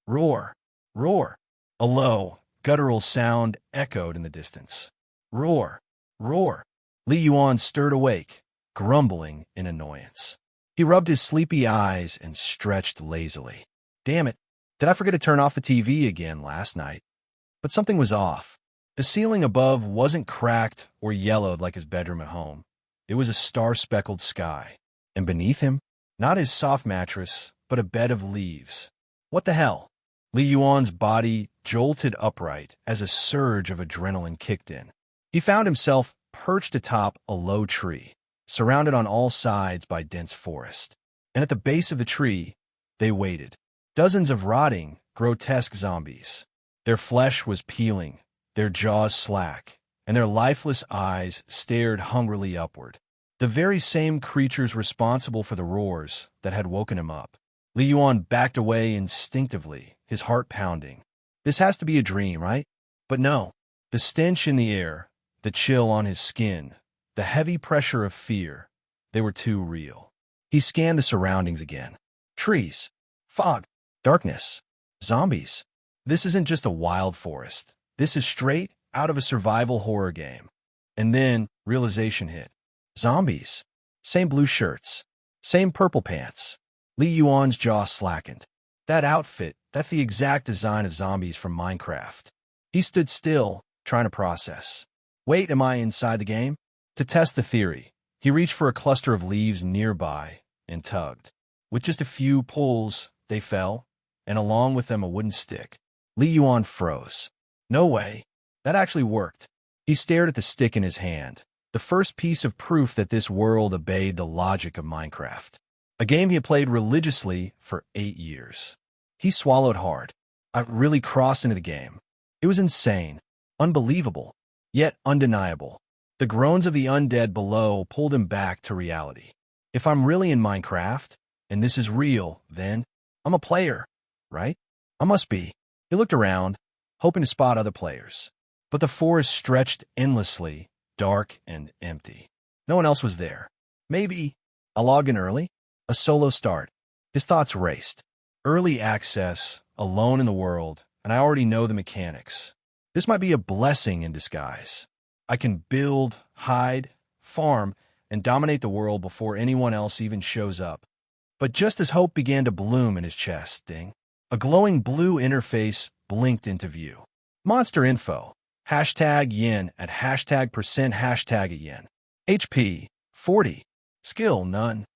Roar, roar. A low, guttural sound echoed in the distance. Roar, roar. Li Yuan stirred awake, grumbling in annoyance. He rubbed his sleepy eyes and stretched lazily. Damn it, did I forget to turn off the TV again last night? But something was off. The ceiling above wasn't cracked or yellowed like his bedroom at home. It was a star-speckled sky. And beneath him, not his soft mattress, but a bed of leaves. What the hell? Li Yuan's body jolted upright as a surge of adrenaline kicked in. He found himself perched atop a low tree, surrounded on all sides by dense forest. And at the base of the tree, they waited. Dozens of rotting, grotesque zombies. Their flesh was peeling, their jaws slack, and their lifeless eyes stared hungrily upward. The very same creatures responsible for the roars that had woken him up. Li Yuan backed away instinctively, his heart pounding. This has to be a dream, right? But no. The stench in the air, the chill on his skin, the heavy pressure of fear, they were too real. He scanned the surroundings again. Trees, fog, darkness, zombies. This isn't just a wild forest. This is straight out of a survival horror game. And then realization hit. Zombies. Same blue shirts. Same purple pants. Li Yuan's jaw slackened. That outfit, that's the exact design of zombies from Minecraft. He stood still, trying to process. Wait, am I inside the game? To test the theory, he reached for a cluster of leaves nearby and tugged. With just a few pulls, they fell, and along with them a wooden stick. Li Yuan froze. No way. That actually worked. He stared at the stick in his hand, the first piece of proof that this world obeyed the logic of Minecraft. A game he had played religiously for 8 years. He swallowed hard. I really crossed into the game. It was insane, unbelievable, yet undeniable. The groans of the undead below pulled him back to reality. If I'm really in Minecraft, and this is real, then I'm a player, right? I must be. He looked around, hoping to spot other players. But the forest stretched endlessly, dark and empty. No one else was there. Maybe I'll log in early? A solo start. His thoughts raced. Early access, alone in the world, and I already know the mechanics. This might be a blessing in disguise. I can build, hide, farm, and dominate the world before anyone else even shows up. But just as hope began to bloom in his chest, a glowing blue interface blinked into view. Monster info. #yen at #% hashtag yen. HP, 40. Skill, none.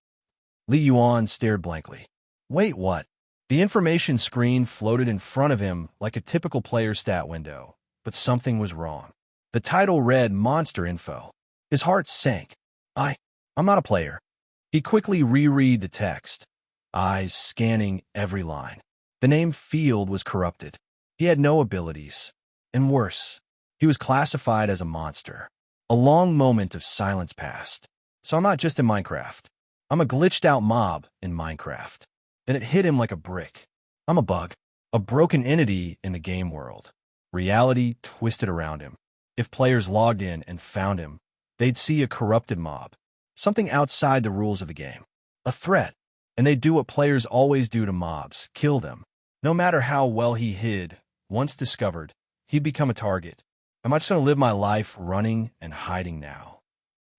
Li Yuan stared blankly. Wait, what? The information screen floated in front of him like a typical player stat window, but something was wrong. The title read Monster Info. His heart sank. I'm not a player. He quickly reread the text, eyes scanning every line. The name field was corrupted. He had no abilities. And worse, he was classified as a monster. A long moment of silence passed. So I'm not just in Minecraft. I'm a glitched-out mob in Minecraft. Then it hit him like a brick. I'm a bug, a broken entity in the game world. Reality twisted around him. If players logged in and found him, they'd see a corrupted mob, something outside the rules of the game, a threat, and they'd do what players always do to mobs, kill them. No matter how well he hid, once discovered, he'd become a target. Am I just going to live my life running and hiding now?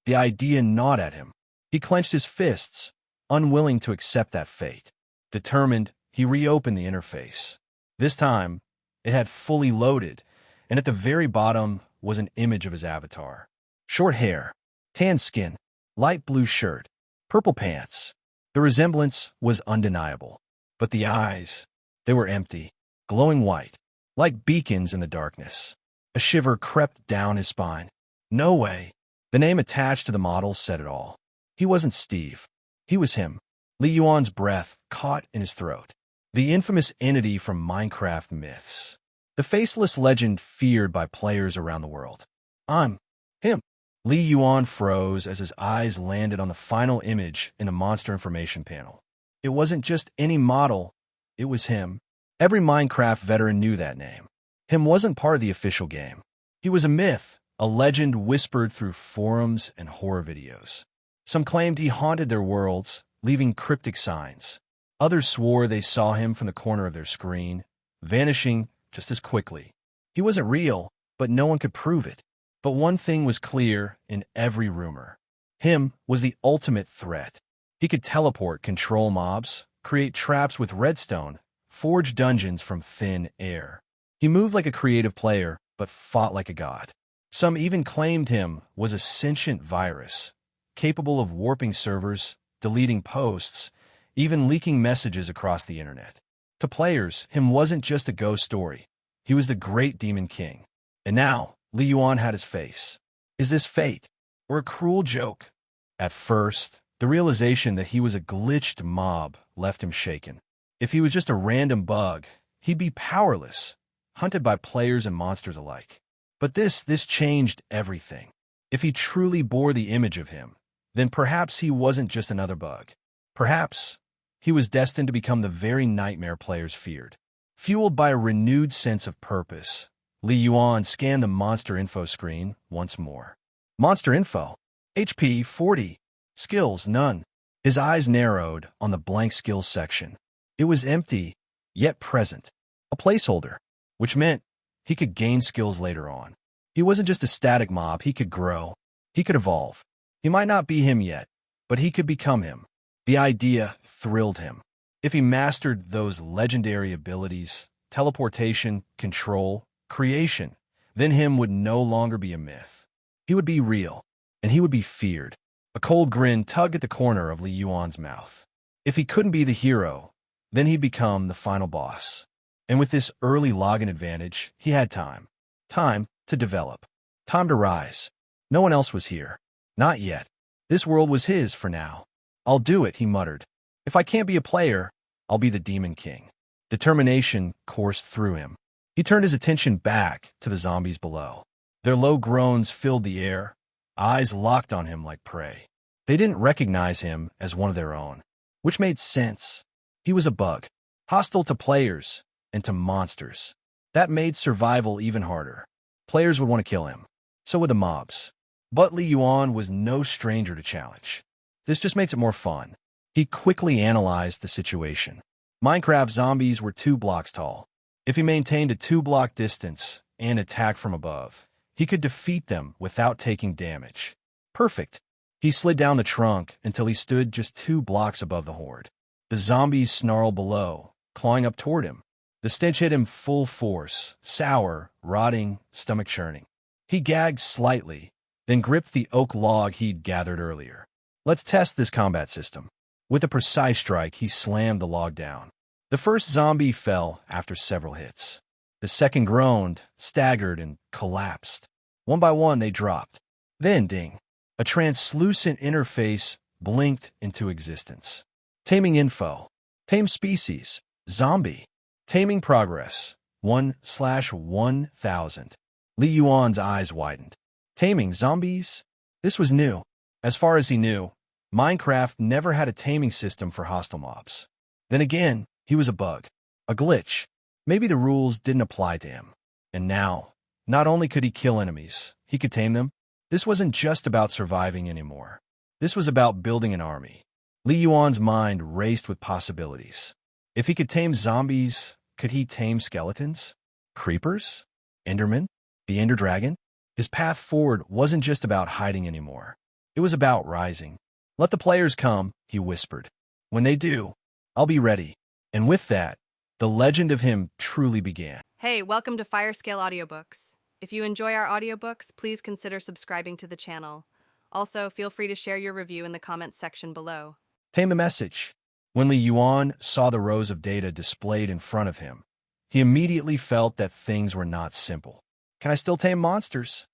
The idea gnawed at him. He clenched his fists, unwilling to accept that fate. Determined, he reopened the interface. This time, it had fully loaded, and at the very bottom was an image of his avatar. Short hair, tan skin, light blue shirt, purple pants. The resemblance was undeniable. But the eyes, they were empty, glowing white, like beacons in the darkness. A shiver crept down his spine. No way. The name attached to the model said it all. He wasn't Steve. He was him. Li Yuan's breath caught in his throat. The infamous entity from Minecraft myths. The faceless legend feared by players around the world. I'm him. Li Yuan froze as his eyes landed on the final image in the monster information panel. It wasn't just any model. It was him. Every Minecraft veteran knew that name. Him wasn't part of the official game. He was a myth, a legend whispered through forums and horror videos. Some claimed he haunted their worlds, leaving cryptic signs. Others swore they saw him from the corner of their screen, vanishing just as quickly. He wasn't real, but no one could prove it. But one thing was clear in every rumor. Him was the ultimate threat. He could teleport, control mobs, create traps with redstone, forge dungeons from thin air. He moved like a creative player, but fought like a god. Some even claimed him was a sentient virus, capable of warping servers, deleting posts, even leaking messages across the internet. To players, him wasn't just a ghost story. He was the great Demon King. And now, Li Yuan had his face. Is this fate, or a cruel joke? At first, the realization that he was a glitched mob left him shaken. If he was just a random bug, he'd be powerless, hunted by players and monsters alike. But this changed everything. If he truly bore the image of him, then perhaps he wasn't just another bug. Perhaps he was destined to become the very nightmare players feared. Fueled by a renewed sense of purpose, Li Yuan scanned the monster info screen once more. Monster info. HP 40. Skills none. His eyes narrowed on the blank skills section. It was empty, yet present. A placeholder, which meant he could gain skills later on. He wasn't just a static mob, he could grow. He could evolve. He might not be him yet, but he could become him. The idea thrilled him. If he mastered those legendary abilities, teleportation, control, creation, then him would no longer be a myth. He would be real, and he would be feared. A cold grin tugged at the corner of Li Yuan's mouth. If he couldn't be the hero, then he'd become the final boss. And with this early login advantage, he had time. Time to develop. Time to rise. No one else was here. Not yet. This world was his for now. I'll do it, he muttered. If I can't be a player, I'll be the Demon King. Determination coursed through him. He turned his attention back to the zombies below. Their low groans filled the air, eyes locked on him like prey. They didn't recognize him as one of their own, which made sense. He was a bug, hostile to players and to monsters. That made survival even harder. Players would want to kill him. So would the mobs. But Li Yuan was no stranger to challenge. This just makes it more fun. He quickly analyzed the situation. Minecraft zombies were 2 blocks tall. If he maintained a 2-block distance and attacked from above, he could defeat them without taking damage. Perfect. He slid down the trunk until he stood just 2 blocks above the horde. The zombies snarled below, clawing up toward him. The stench hit him full force, sour, rotting, stomach churning. He gagged slightly, then gripped the oak log he'd gathered earlier. Let's test this combat system. With a precise strike, he slammed the log down. The first zombie fell after several hits. The second groaned, staggered, and collapsed. One by one, they dropped. Then, ding, a translucent interface blinked into existence. Taming info. Tame species. Zombie. Taming progress. 1/1000. Li Yuan's eyes widened. Taming zombies? This was new. As far as he knew, Minecraft never had a taming system for hostile mobs. Then again, he was a bug. A glitch. Maybe the rules didn't apply to him. And now, not only could he kill enemies, he could tame them. This wasn't just about surviving anymore. This was about building an army. Li Yuan's mind raced with possibilities. If he could tame zombies, could he tame skeletons? Creepers? Endermen? The Ender Dragon? His path forward wasn't just about hiding anymore. It was about rising. Let the players come, he whispered. When they do, I'll be ready. And with that, the legend of him truly began. Hey, welcome to Firescale Audiobooks. If you enjoy our audiobooks, please consider subscribing to the channel. Also, feel free to share your review in the comments section below. Tame the message. When Li Yuan saw the rows of data displayed in front of him, he immediately felt that things were not simple. Can I still tame monsters?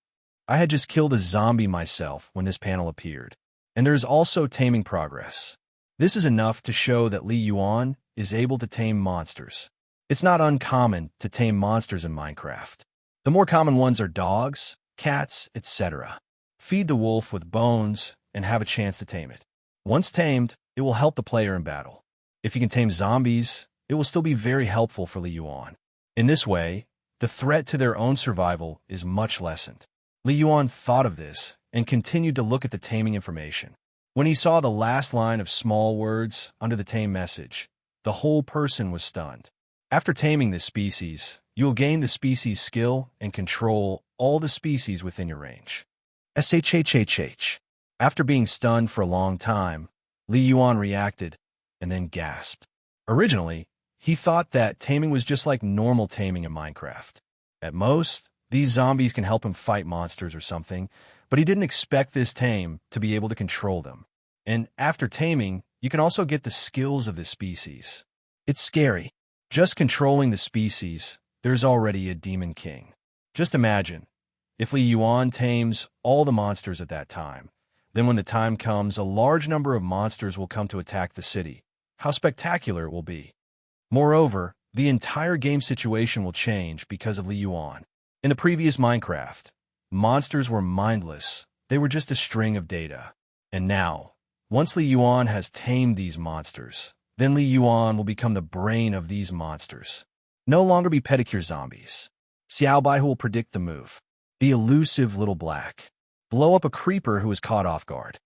I had just killed a zombie myself when this panel appeared. And there's also taming progress. This is enough to show that Li Yuan is able to tame monsters. It's not uncommon to tame monsters in Minecraft. The more common ones are dogs, cats, etc. Feed the wolf with bones and have a chance to tame it. Once tamed, it will help the player in battle. If you can tame zombies, it will still be very helpful for Li Yuan. In this way, the threat to their own survival is much lessened. Li Yuan thought of this and continued to look at the taming information. When he saw the last line of small words under the tame message, the whole person was stunned. After taming this species, you will gain the species skill and control all the species within your range. SHHHH. After being stunned for a long time, Li Yuan reacted and then gasped. Originally, he thought that taming was just like normal taming in Minecraft. At most, these zombies can help him fight monsters or something, but he didn't expect this tame to be able to control them. And after taming, you can also get the skills of the species. It's scary. Just controlling the species, there's already a demon king. Just imagine, if Li Yuan tames all the monsters at that time, then when the time comes, a large number of monsters will come to attack the city. How spectacular it will be. Moreover, the entire game situation will change because of Li Yuan. In the previous Minecraft, monsters were mindless. They were just a string of data. And now, once Li Yuan has tamed these monsters, then Li Yuan will become the brain of these monsters. No longer be pedicure zombies. Xiaobai who will predict the move. The elusive little black. Blow up a creeper who is caught off guard.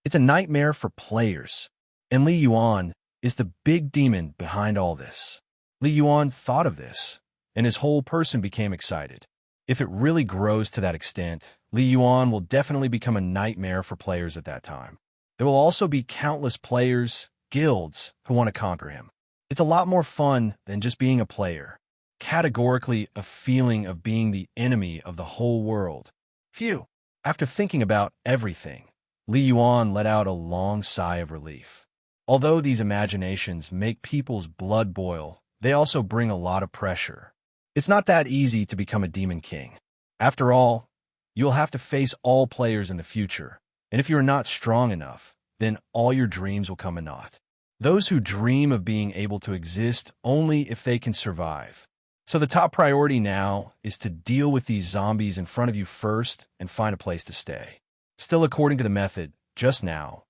It's a nightmare for players. And Li Yuan is the big demon behind all this. Li Yuan thought of this, and his whole person became excited. If it really grows to that extent, Li Yuan will definitely become a nightmare for players at that time. There will also be countless players, guilds, who want to conquer him. It's a lot more fun than just being a player. Categorically, a feeling of being the enemy of the whole world. Phew! After thinking about everything, Li Yuan let out a long sigh of relief. Although these imaginations make people's blood boil, they also bring a lot of pressure. It's not that easy to become a demon king. After all, you'll have to face all players in the future, and if you're not strong enough, then all your dreams will come a naught. Those who dream of being able to exist only if they can survive. So the top priority now is to deal with these zombies in front of you first and find a place to stay. Still according to the method, just now,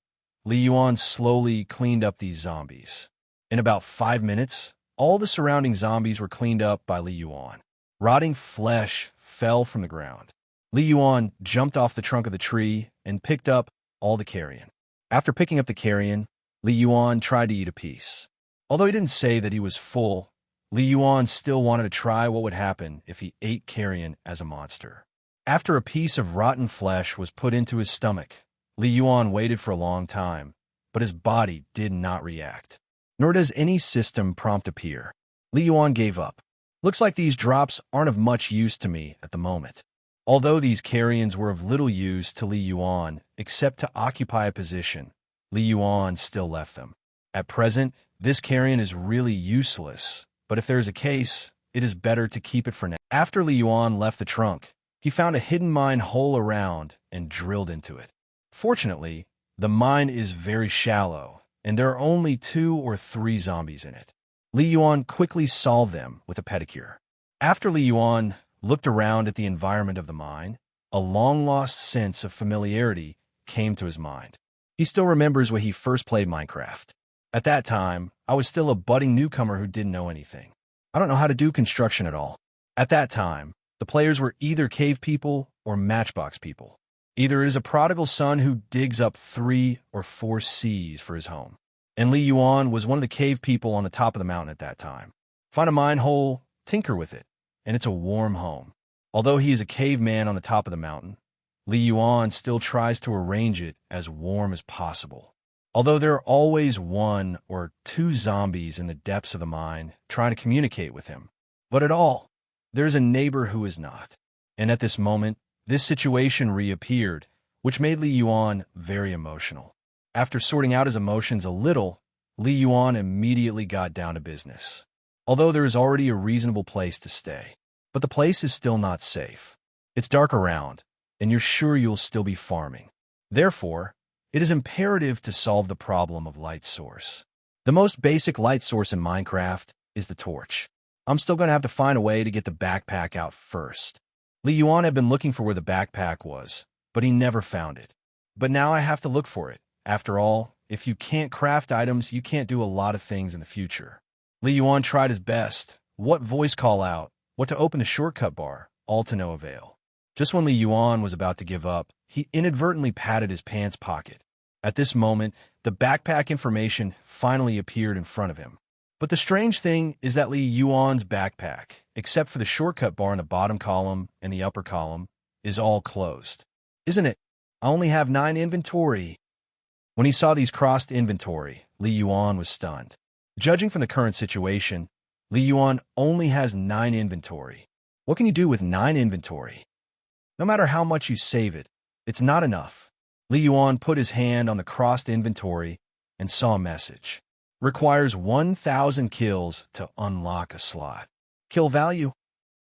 Li Yuan slowly cleaned up these zombies. In about 5 minutes, all the surrounding zombies were cleaned up by Li Yuan. Rotting flesh fell from the ground. Li Yuan jumped off the trunk of the tree and picked up all the carrion. After picking up the carrion, Li Yuan tried to eat a piece. Although he didn't say that he was full, Li Yuan still wanted to try what would happen if he ate carrion as a monster. After a piece of rotten flesh was put into his stomach, Li Yuan waited for a long time, but his body did not react. Nor does any system prompt appear. Li Yuan gave up. Looks like these drops aren't of much use to me at the moment. Although these carrions were of little use to Li Yuan except to occupy a position, Li Yuan still left them. At present, this carrion is really useless, but if there is a case, it is better to keep it for now. After Li Yuan left the trunk, he found a hidden mine hole around and drilled into it. Fortunately, the mine is very shallow, and there are only 2 or 3 zombies in it. Li Yuan quickly solved them with a pedicure. After Li Yuan looked around at the environment of the mine, a long-lost sense of familiarity came to his mind. He still remembers when he first played Minecraft. At that time, I was still a budding newcomer who didn't know anything. I don't know how to do construction at all. At that time, the players were either cave people or matchbox people. Either it is a prodigal son who digs up 3 or 4 seas for his home. And Li Yuan was one of the cave people on the top of the mountain at that time. Find a mine hole, tinker with it, and it's a warm home. Although he is a caveman on the top of the mountain, Li Yuan still tries to arrange it as warm as possible. Although there are always 1 or 2 zombies in the depths of the mine trying to communicate with him. But at all, there is a neighbor who is not. And at this moment, this situation reappeared, which made Li Yuan very emotional. After sorting out his emotions a little, Li Yuan immediately got down to business. Although there is already a reasonable place to stay. But the place is still not safe. It's dark around, and you're sure you'll still be farming. Therefore, it is imperative to solve the problem of light source. The most basic light source in Minecraft is the torch. I'm still going to have to find a way to get the backpack out first. Li Yuan had been looking for where the backpack was, but he never found it. But now I have to look for it. After all, if you can't craft items, you can't do a lot of things in the future. Li Yuan tried his best. What voice call out, what to open the shortcut bar, all to no avail. Just when Li Yuan was about to give up, he inadvertently patted his pants pocket. At this moment, the backpack information finally appeared in front of him. But the strange thing is that Li Yuan's backpack, except for the shortcut bar in the bottom column and the upper column, is all closed. Isn't it? I only have 9 inventory. When he saw these crossed inventory, Li Yuan was stunned. Judging from the current situation, Li Yuan only has 9 inventory. What can you do with 9 inventory? No matter how much you save it, it's not enough. Li Yuan put his hand on the crossed inventory and saw a message. Requires 1,000 kills to unlock a slot. Kill value?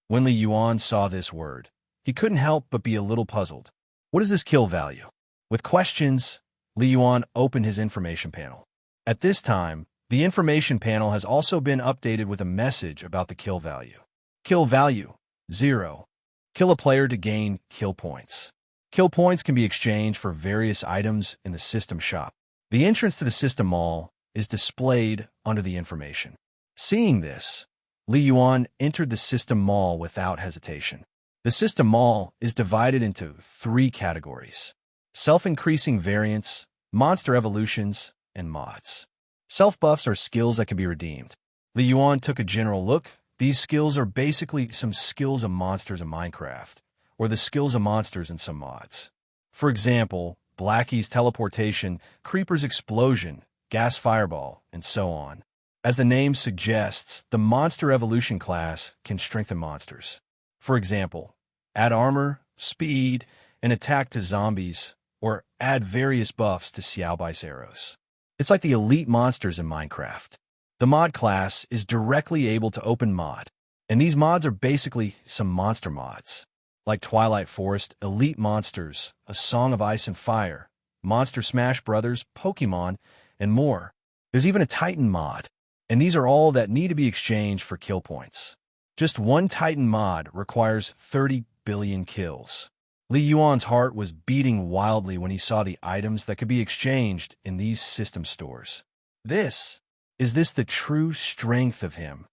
When Li Yuan saw this word, he couldn't help but be a little puzzled. What is this kill value? With questions, Li Yuan opened his information panel. At this time, the information panel has also been updated with a message about the kill value. Kill value, 0. Kill a player to gain kill points. Kill points can be exchanged for various items in the system shop. The entrance to the system mall is displayed under the information. Seeing this, Li Yuan entered the system mall without hesitation. The system mall is divided into 3 categories: self-increasing variants, monster evolutions, and mods. Self-buffs are skills that can be redeemed. Li Yuan took a general look. These skills are basically some skills of monsters in Minecraft, or the skills of monsters in some mods. For example, Blackie's teleportation, Creeper's explosion, Gas fireball, and so on. As the name suggests, the monster evolution class can strengthen monsters. For example, add armor, speed, and attack to zombies, or add various buffs to Xiaobai's arrows. It's like the elite monsters in Minecraft. The mod class is directly able to open mod, and these mods are basically some monster mods, like Twilight Forest, Elite Monsters, A Song of Ice and Fire, Monster Smash Brothers, Pokemon, and more. There's even a Titan mod, and these are all that need to be exchanged for kill points. Just one Titan mod requires 30 billion kills. Li Yuan's heart was beating wildly when he saw the items that could be exchanged in these system stores. Is this the true strength of him?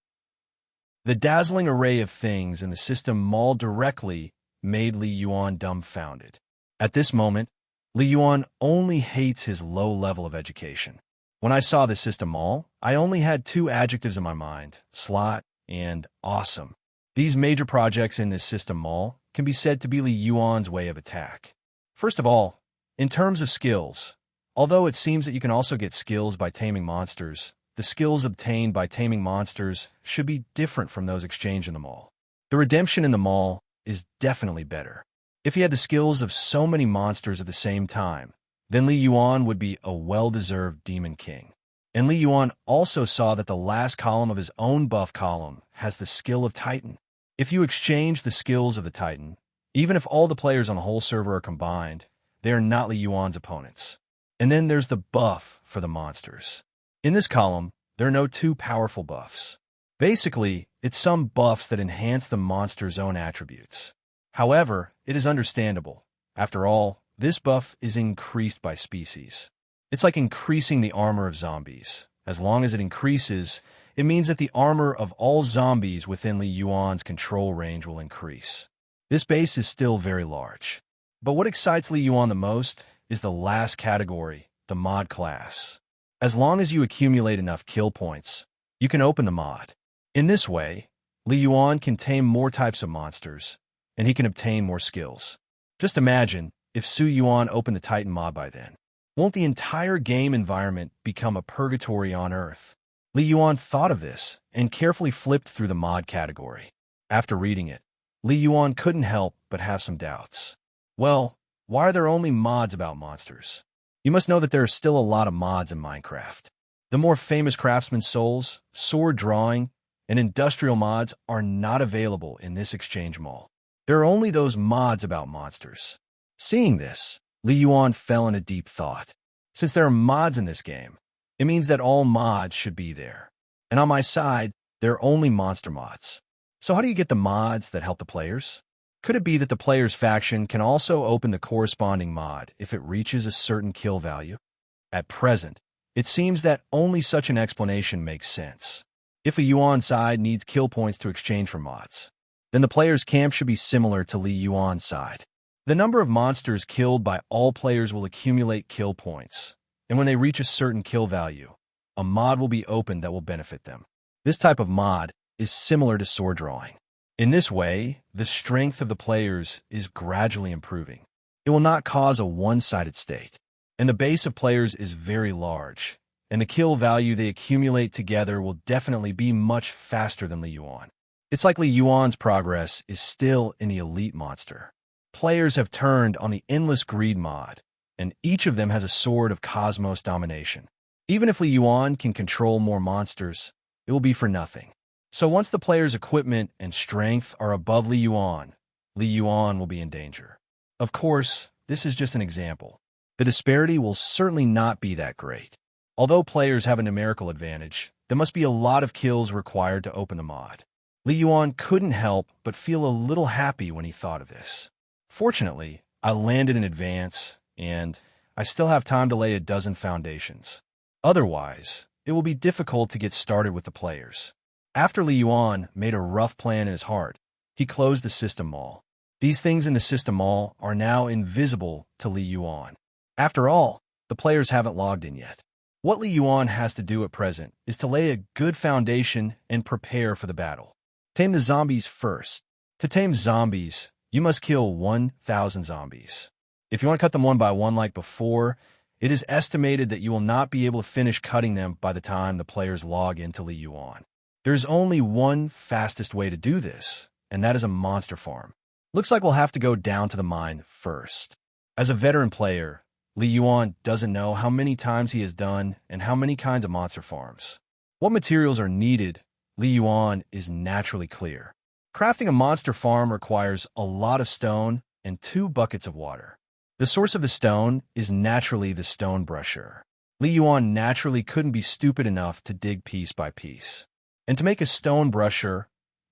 The dazzling array of things in the system mall directly made Li Yuan dumbfounded. At this moment, Li Yuan only hates his low level of education. When I saw the system mall, I only had 2 adjectives in my mind: slot and awesome. These major projects in this system mall can be said to be Li Yuan's way of attack. First of all, in terms of skills, although it seems that you can also get skills by taming monsters, the skills obtained by taming monsters should be different from those exchanged in the mall. The redemption in the mall is definitely better. If he had the skills of so many monsters at the same time, then Li Yuan would be a well-deserved Demon King. And Li Yuan also saw that the last column of his own buff column has the skill of Titan. If you exchange the skills of the Titan, even if all the players on the whole server are combined, they are not Li Yuan's opponents. And then there's the buff for the monsters. In this column, there are no 2 powerful buffs. Basically, it's some buffs that enhance the monster's own attributes. However, it is understandable. After all, this buff is increased by species. It's like increasing the armor of zombies. As long as it increases, it means that the armor of all zombies within Li Yuan's control range will increase. This base is still very large. But what excites Li Yuan the most is the last category, the mod class. As long as you accumulate enough kill points, you can open the mod. In this way, Li Yuan can tame more types of monsters, and he can obtain more skills. Just imagine if Su Yuan opened the Titan mod by then. Won't the entire game environment become a purgatory on Earth? Li Yuan thought of this and carefully flipped through the mod category. After reading it, Li Yuan couldn't help but have some doubts. Well, why are there only mods about monsters? You must know that there are still a lot of mods in Minecraft. The more famous Craftsman Souls, Sword Drawing, and Industrial mods are not available in this exchange mall. There are only those mods about monsters. Seeing this, Li Yuan fell in a deep thought. Since there are mods in this game, it means that all mods should be there. And on my side, there are only monster mods. So how do you get the mods that help the players? Could it be that the player's faction can also open the corresponding mod if it reaches a certain kill value? At present, it seems that only such an explanation makes sense. If a Yuan side needs kill points to exchange for mods, then the player's camp should be similar to Li Yuan's side. The number of monsters killed by all players will accumulate kill points, and when they reach a certain kill value, a mod will be opened that will benefit them. This type of mod is similar to sword drawing. In this way, the strength of the players is gradually improving. It will not cause a one-sided state, and the base of players is very large, and the kill value they accumulate together will definitely be much faster than Li Yuan. It's like Li Yuan's progress is still in the elite monster. Players have turned on the Endless Greed mod, and each of them has a sword of cosmos domination. Even if Li Yuan can control more monsters, it will be for nothing. So once the player's equipment and strength are above Li Yuan will be in danger. Of course, this is just an example. The disparity will certainly not be that great. Although players have a numerical advantage, there must be a lot of kills required to open the mod. Li Yuan couldn't help but feel a little happy when he thought of this. Fortunately, I landed in advance, and I still have time to lay a dozen foundations. Otherwise, it will be difficult to get started with the players. After Li Yuan made a rough plan in his heart, he closed the system mall. These things in the system mall are now invisible to Li Yuan. After all, the players haven't logged in yet. What Li Yuan has to do at present is to lay a good foundation and prepare for the battle. Tame the zombies first. To tame zombies, you must kill 1,000 zombies. If you want to cut them one by one like before, it is estimated that you will not be able to finish cutting them by the time the players log into Li Yuan. There's only one fastest way to do this, and that is a monster farm. Looks like we'll have to go down to the mine first. As a veteran player, Li Yuan doesn't know how many times he has done and how many kinds of monster farms. What materials are needed, Li Yuan is naturally clear. Crafting a monster farm requires a lot of stone and 2 buckets of water. The source of the stone is naturally the stone brusher. Li Yuan naturally couldn't be stupid enough to dig piece by piece. And to make a stone brusher,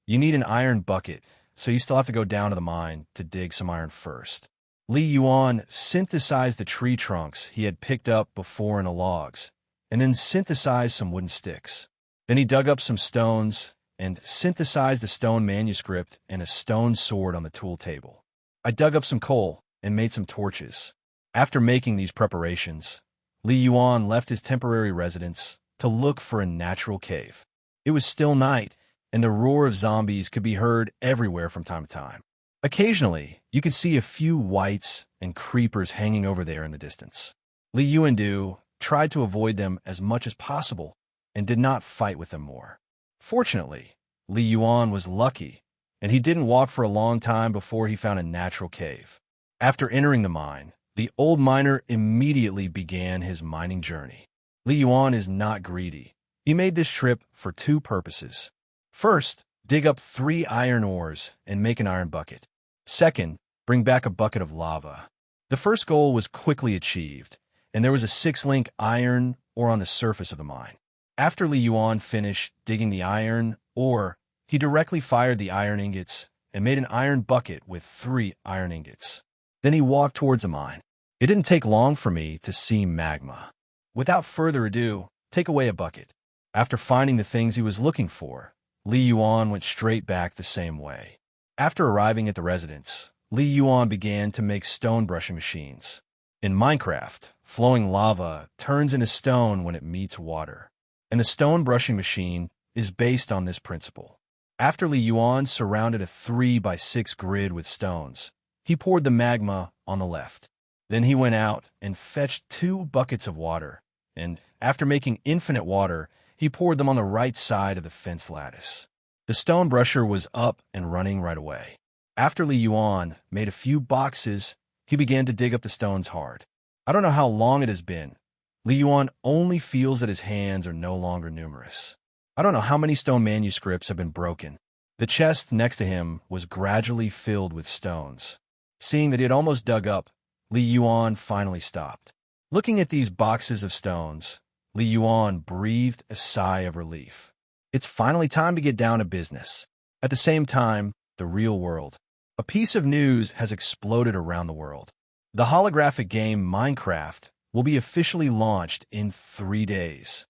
you need an iron bucket, so you still have to go down to the mine to dig some iron first. Li Yuan synthesized the tree trunks he had picked up before in the logs, and then synthesized some wooden sticks. Then he dug up some stones and synthesized a stone manuscript and a stone sword on the tool table. I dug up some coal and made some torches. After making these preparations, Li Yuan left his temporary residence to look for a natural cave. It was still night, and the roar of zombies could be heard everywhere from time to time. Occasionally, you could see a few wights and creepers hanging over there in the distance. Li Yuan tried to avoid them as much as possible and did not fight with them more. Fortunately, Li Yuan was lucky, and he didn't walk for a long time before he found a natural cave. After entering the mine, the old miner immediately began his mining journey. Li Yuan is not greedy. He made this trip for 2 purposes. First, dig up 3 iron ores and make an iron bucket. Second, bring back a bucket of lava. The first goal was quickly achieved, and there was a 6-link iron ore on the surface of the mine. After Li Yuan finished digging the iron ore, he directly fired the iron ingots and made an iron bucket with 3 iron ingots. Then he walked towards the mine. It didn't take long for me to see magma. Without further ado, take away a bucket. After finding the things he was looking for, Li Yuan went straight back the same way. After arriving at the residence, Li Yuan began to make stone brushing machines. In Minecraft, flowing lava turns into stone when it meets water, and the stone brushing machine is based on this principle. After Li Yuan surrounded a 3x6 grid with stones, he poured the magma on the left. Then he went out and fetched 2 buckets of water, and after making infinite water, he poured them on the right side of the fence lattice. The stone brusher was up and running right away. After Li Yuan made a few boxes, he began to dig up the stones hard. I don't know how long it has been. Li Yuan only feels that his hands are no longer numerous. I don't know how many stone manuscripts have been broken. The chest next to him was gradually filled with stones. Seeing that he had almost dug up, Li Yuan finally stopped. Looking at these boxes of stones, Li Yuan breathed a sigh of relief. It's finally time to get down to business. At the same time, the real world. A piece of news has exploded around the world. The holographic game Minecraft will be officially launched in 3 days.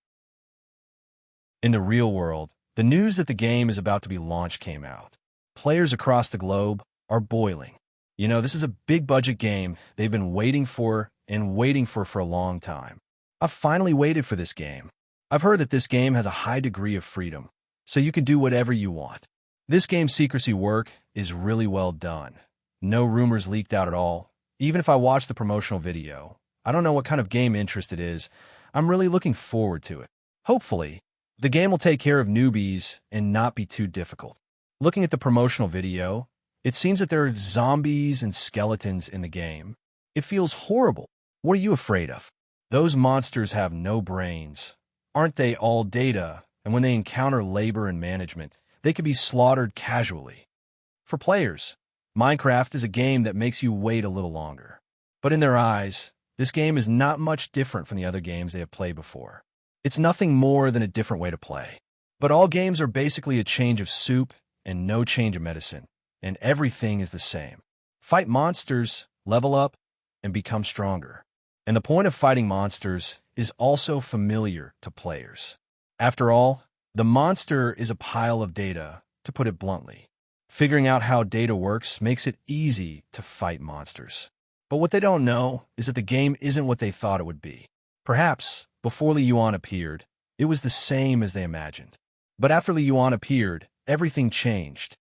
In the real world, the news that the game is about to be launched came out. Players across the globe are boiling. You know, this is a big budget game they've been waiting for for a long time. I've finally waited for this game. I've heard that this game has a high degree of freedom. so you can do whatever you want. This game's secrecy work is really well done. No rumors leaked out at all. Even if I watch the promotional video, I don't know what kind of game interest it is. I'm really looking forward to it. Hopefully, the game will take care of newbies and not be too difficult. Looking at the promotional video, it seems that there are zombies and skeletons in the game. It feels horrible. What are you afraid of? Those monsters have no brains. Aren't they all data? And when they encounter labor and management, they could be slaughtered casually. For players, Minecraft is a game that makes you wait a little longer. But in their eyes, this game is not much different from the other games they have played before. It's nothing more than a different way to play. But all games are basically a change of soup and no change of medicine, and everything is the same. Fight monsters, level up, and become stronger. And the point of fighting monsters is also familiar to players. After all, the monster is a pile of data, to put it bluntly. Figuring out how data works makes it easy to fight monsters. But what they don't know is that the game isn't what they thought it would be. Perhaps, before Li Yuan appeared, it was the same as they imagined. But after Li Yuan appeared, everything changed.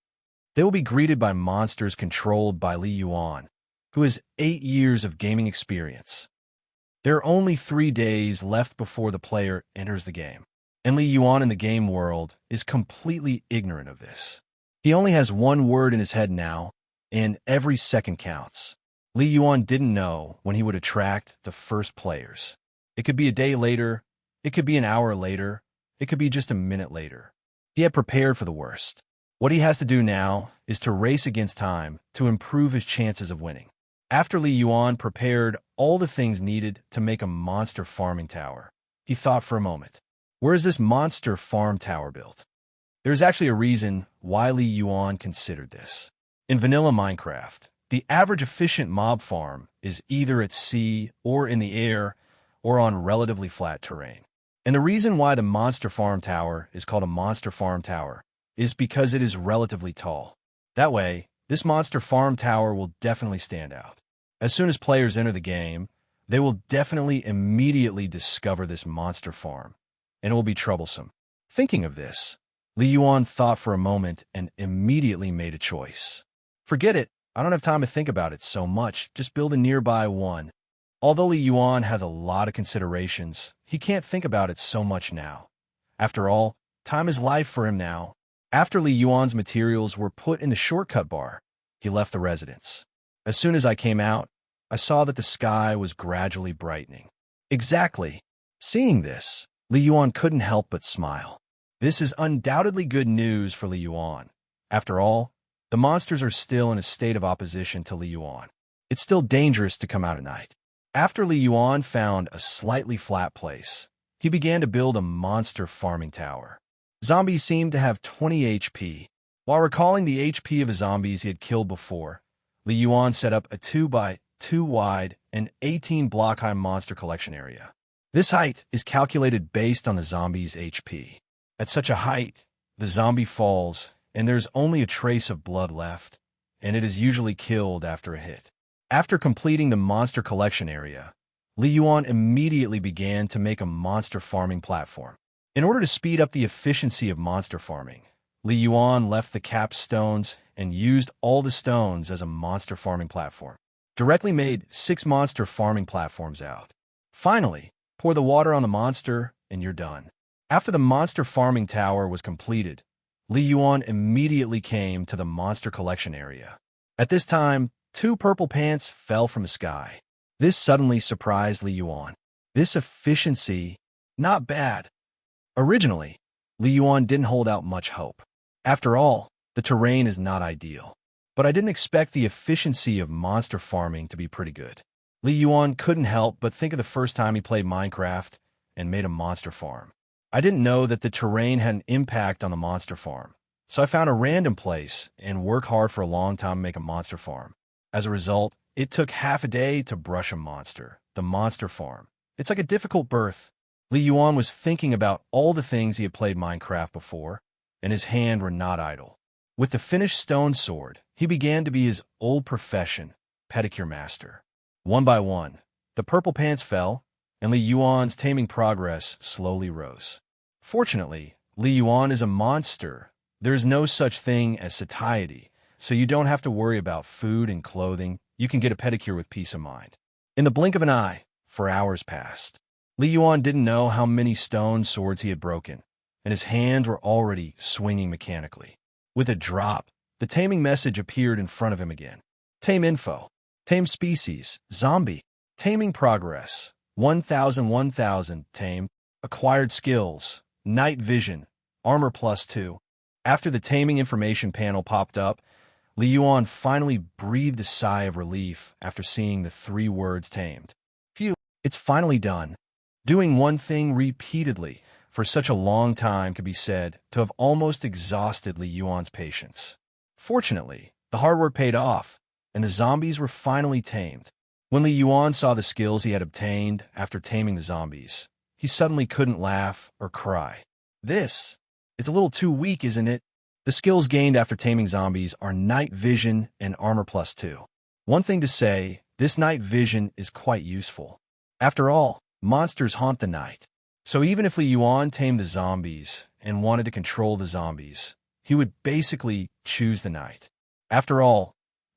They will be greeted by monsters controlled by Li Yuan, who has 8 years of gaming experience. There are only 3 days left before the player enters the game, and Li Yuan in the game world is completely ignorant of this. He only has one word in his head now, and every second counts. Li Yuan didn't know when he would attract the first players. It could be a day later, it could be an hour later, it could be just a minute later. He had prepared for the worst. What he has to do now is to race against time to improve his chances of winning. After Li Yuan prepared all the things needed to make a monster farming tower, he thought for a moment, where is this monster farm tower built? There's actually a reason why Li Yuan considered this. In vanilla Minecraft, the average efficient mob farm is either at sea or in the air or on relatively flat terrain. And the reason why the monster farm tower is called a monster farm tower is because it is relatively tall. That way, this monster farm tower will definitely stand out. As soon as players enter the game, they will definitely immediately discover this monster farm, and it will be troublesome. Thinking of this, Li Yuan thought for a moment and immediately made a choice. Forget it, I don't have time to think about it so much, just build a nearby one. Although Li Yuan has a lot of considerations, he can't think about it so much now. After all, time is life for him now. After Li Yuan's materials were put in the shortcut bar, he left the residence. As soon as I came out, I saw that the sky was gradually brightening. Exactly. Seeing this, Li Yuan couldn't help but smile. This is undoubtedly good news for Li Yuan. After all, the monsters are still in a state of opposition to Li Yuan. It's still dangerous to come out at night. After Li Yuan found a slightly flat place, he began to build a monster farming tower. Zombies seemed to have 20 HP. While recalling the HP of the zombies he had killed before, Li Yuan set up a 2x2 wide and 18 block high monster collection area. This height is calculated based on the zombie's HP. At such a height, the zombie falls, and there's only a trace of blood left, and it is usually killed after a hit. After completing the monster collection area, Li Yuan immediately began to make a monster farming platform. In order to speed up the efficiency of monster farming, Li Yuan left the capped stones and used all the stones as a monster farming platform. Directly made 6 monster farming platforms out. Finally, pour the water on the monster and you're done. After the monster farming tower was completed, Li Yuan immediately came to the monster collection area. At this time, 2 purple pants fell from the sky. This suddenly surprised Li Yuan. This efficiency, not bad. Originally, Li Yuan didn't hold out much hope. After all, the terrain is not ideal. But I didn't expect the efficiency of monster farming to be pretty good. Li Yuan couldn't help but think of the first time he played Minecraft and made a monster farm. I didn't know that the terrain had an impact on the monster farm, so I found a random place and worked hard for a long time to make a monster farm. As a result, it took half a day to brush a monster, the monster farm. It's like a difficult birth. Li Yuan was thinking about all the things he had played Minecraft before, and his hands were not idle. With the finished stone sword, he began to be his old profession, pedicure master. One by one, the purple pants fell, and Li Yuan's taming progress slowly rose. Fortunately, Li Yuan is a monster. There is no such thing as satiety, so you don't have to worry about food and clothing. You can get a pedicure with peace of mind. In the blink of an eye, 4 hours passed. Li Yuan didn't know how many stone swords he had broken, and his hands were already swinging mechanically. With a drop, the taming message appeared in front of him again. Tame info. Tame species. Zombie. Taming progress. 1000 tame. Acquired skills. Night vision. Armor +2. After the taming information panel popped up, Li Yuan finally breathed a sigh of relief after seeing the 3 words tamed. Phew, it's finally done. Doing one thing repeatedly for such a long time could be said to have almost exhausted Li Yuan's patience. Fortunately, the hard work paid off, and the zombies were finally tamed. When Li Yuan saw the skills he had obtained after taming the zombies, he suddenly couldn't laugh or cry. This is a little too weak, isn't it? The skills gained after taming zombies are night vision and armor +2. One thing to say, this night vision is quite useful. After all, monsters haunt the night. So even if Li Yuan tamed the zombies and wanted to control the zombies, he would basically choose the night. After all,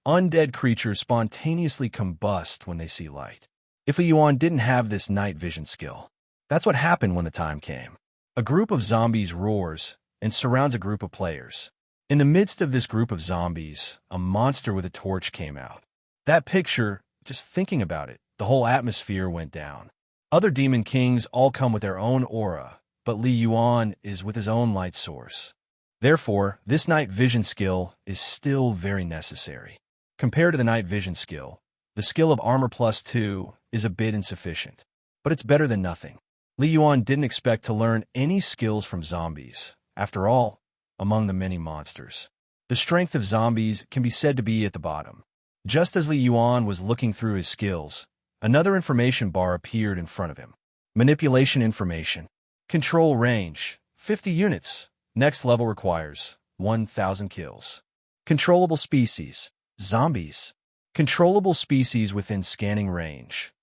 undead creatures spontaneously combust when they see light. If Li Yuan didn't have this night vision skill, that's what happened when the time came. A group of zombies roars and surrounds a group of players. In the midst of this group of zombies, a monster with a torch came out. That picture, just thinking about it, the whole atmosphere went down. Other demon kings all come with their own aura, but Li Yuan is with his own light source. Therefore, this night vision skill is still very necessary. Compared to the night vision skill, the skill of armor +2 is a bit insufficient, but it's better than nothing. Li Yuan didn't expect to learn any skills from zombies. After all, among the many monsters, the strength of zombies can be said to be at the bottom. Just as Li Yuan was looking through his skills, another information bar appeared in front of him. Manipulation information. Control range, 50 units. Next level requires 1,000 kills. Controllable species. Zombies. Controllable species within scanning range.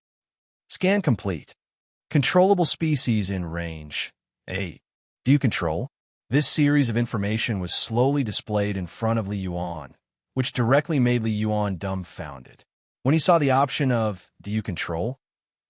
Scan complete. Controllable species in range. 8. Do you control? This series of information was slowly displayed in front of Li Yuan, which directly made Li Yuan dumbfounded. When he saw the option of, do you control?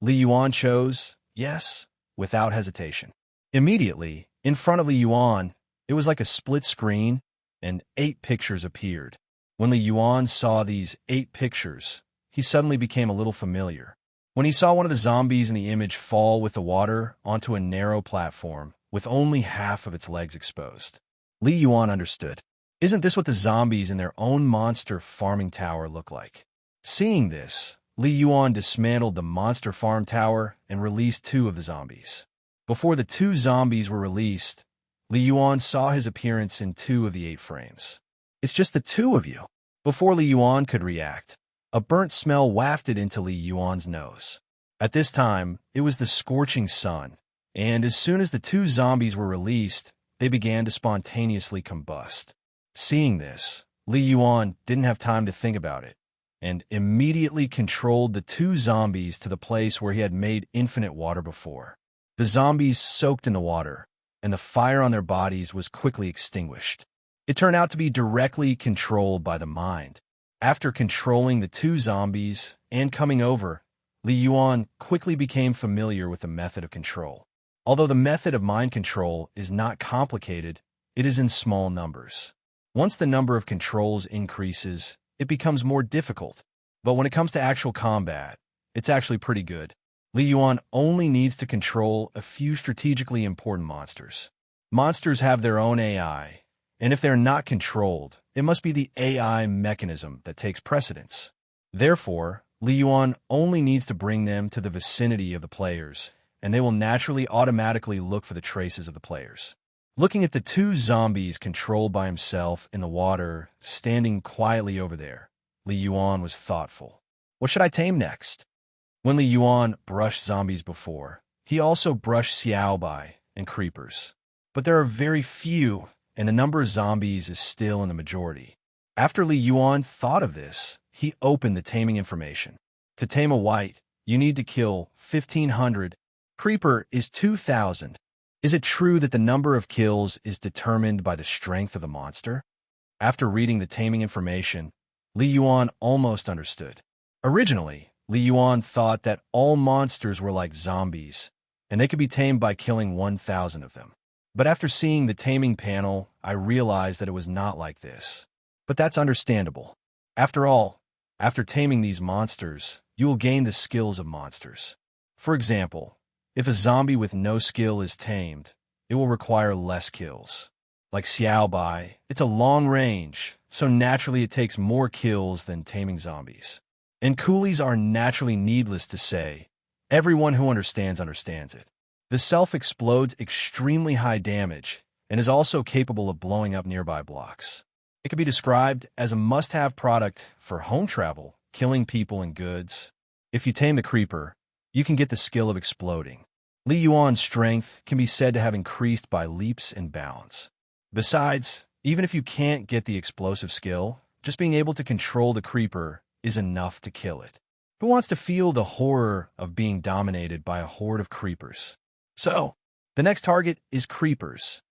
Li Yuan chose, yes, without hesitation. Immediately, in front of Li Yuan, it was like a split screen, and 8 pictures appeared. When Li Yuan saw these 8 pictures, he suddenly became a little familiar. When he saw one of the zombies in the image fall with the water onto a narrow platform with only half of its legs exposed, Li Yuan understood. Isn't this what the zombies in their own monster farming tower look like? Seeing this, Li Yuan dismantled the monster farm tower and released 2 of the zombies. Before the 2 zombies were released, Li Yuan saw his appearance in 2 of the 8 frames. It's just the 2 of you. Before Li Yuan could react, a burnt smell wafted into Li Yuan's nose. At this time, it was the scorching sun, and as soon as the 2 zombies were released, they began to spontaneously combust. Seeing this, Li Yuan didn't have time to think about it, and immediately controlled the 2 zombies to the place where he had made infinite water before. The zombies soaked in the water, and the fire on their bodies was quickly extinguished. It turned out to be directly controlled by the mind. After controlling the 2 zombies and coming over, Li Yuan quickly became familiar with the method of control. Although the method of mind control is not complicated, it is in small numbers. Once the number of controls increases, it becomes more difficult. But when it comes to actual combat, it's actually pretty good. Li Yuan only needs to control a few strategically important monsters. Monsters have their own AI, and if they're not controlled, it must be the AI mechanism that takes precedence. Therefore, Li Yuan only needs to bring them to the vicinity of the players, and they will naturally automatically look for the traces of the players. Looking at the 2 zombies controlled by himself in the water, standing quietly over there, Li Yuan was thoughtful. What should I tame next? When Li Yuan brushed zombies before, he also brushed xiaobai and creepers. But there are very few, and the number of zombies is still in the majority. After Li Yuan thought of this, he opened the taming information. To tame a white, you need to kill 1,500. Creeper is 2,000. Is it true that the number of kills is determined by the strength of the monster? After reading the taming information, Li Yuan almost understood. Originally, Li Yuan thought that all monsters were like zombies, and they could be tamed by killing 1,000 of them. But after seeing the taming panel, I realized that it was not like this. But that's understandable. After all, after taming these monsters, you will gain the skills of monsters. For example, if a zombie with no skill is tamed, it will require less kills. Like Xiao Bai, it's a long range, so naturally it takes more kills than taming zombies. And coolies are naturally needless to say. Everyone who understands it. The self explodes extremely high damage and is also capable of blowing up nearby blocks. It can be described as a must-have product for home travel, killing people and goods. If you tame the creeper, you can get the skill of exploding. Li Yuan's strength can be said to have increased by leaps and bounds. Besides, even if you can't get the explosive skill, just being able to control the creeper is enough to kill it. Who wants to feel the horror of being dominated by a horde of creepers? So, the next target is creepers.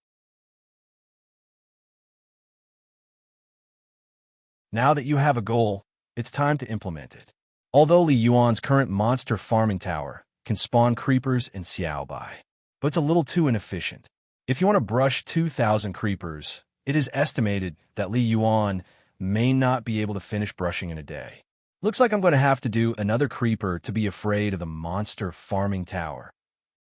Now that you have a goal, it's time to implement it. Although Li Yuan's current monster farming tower can spawn creepers in Xiao Bai, but it's a little too inefficient. If you want to brush 2,000 creepers, it is estimated that Li Yuan may not be able to finish brushing in a day. Looks like I'm going to have to do another creeper to be afraid of the monster farming tower.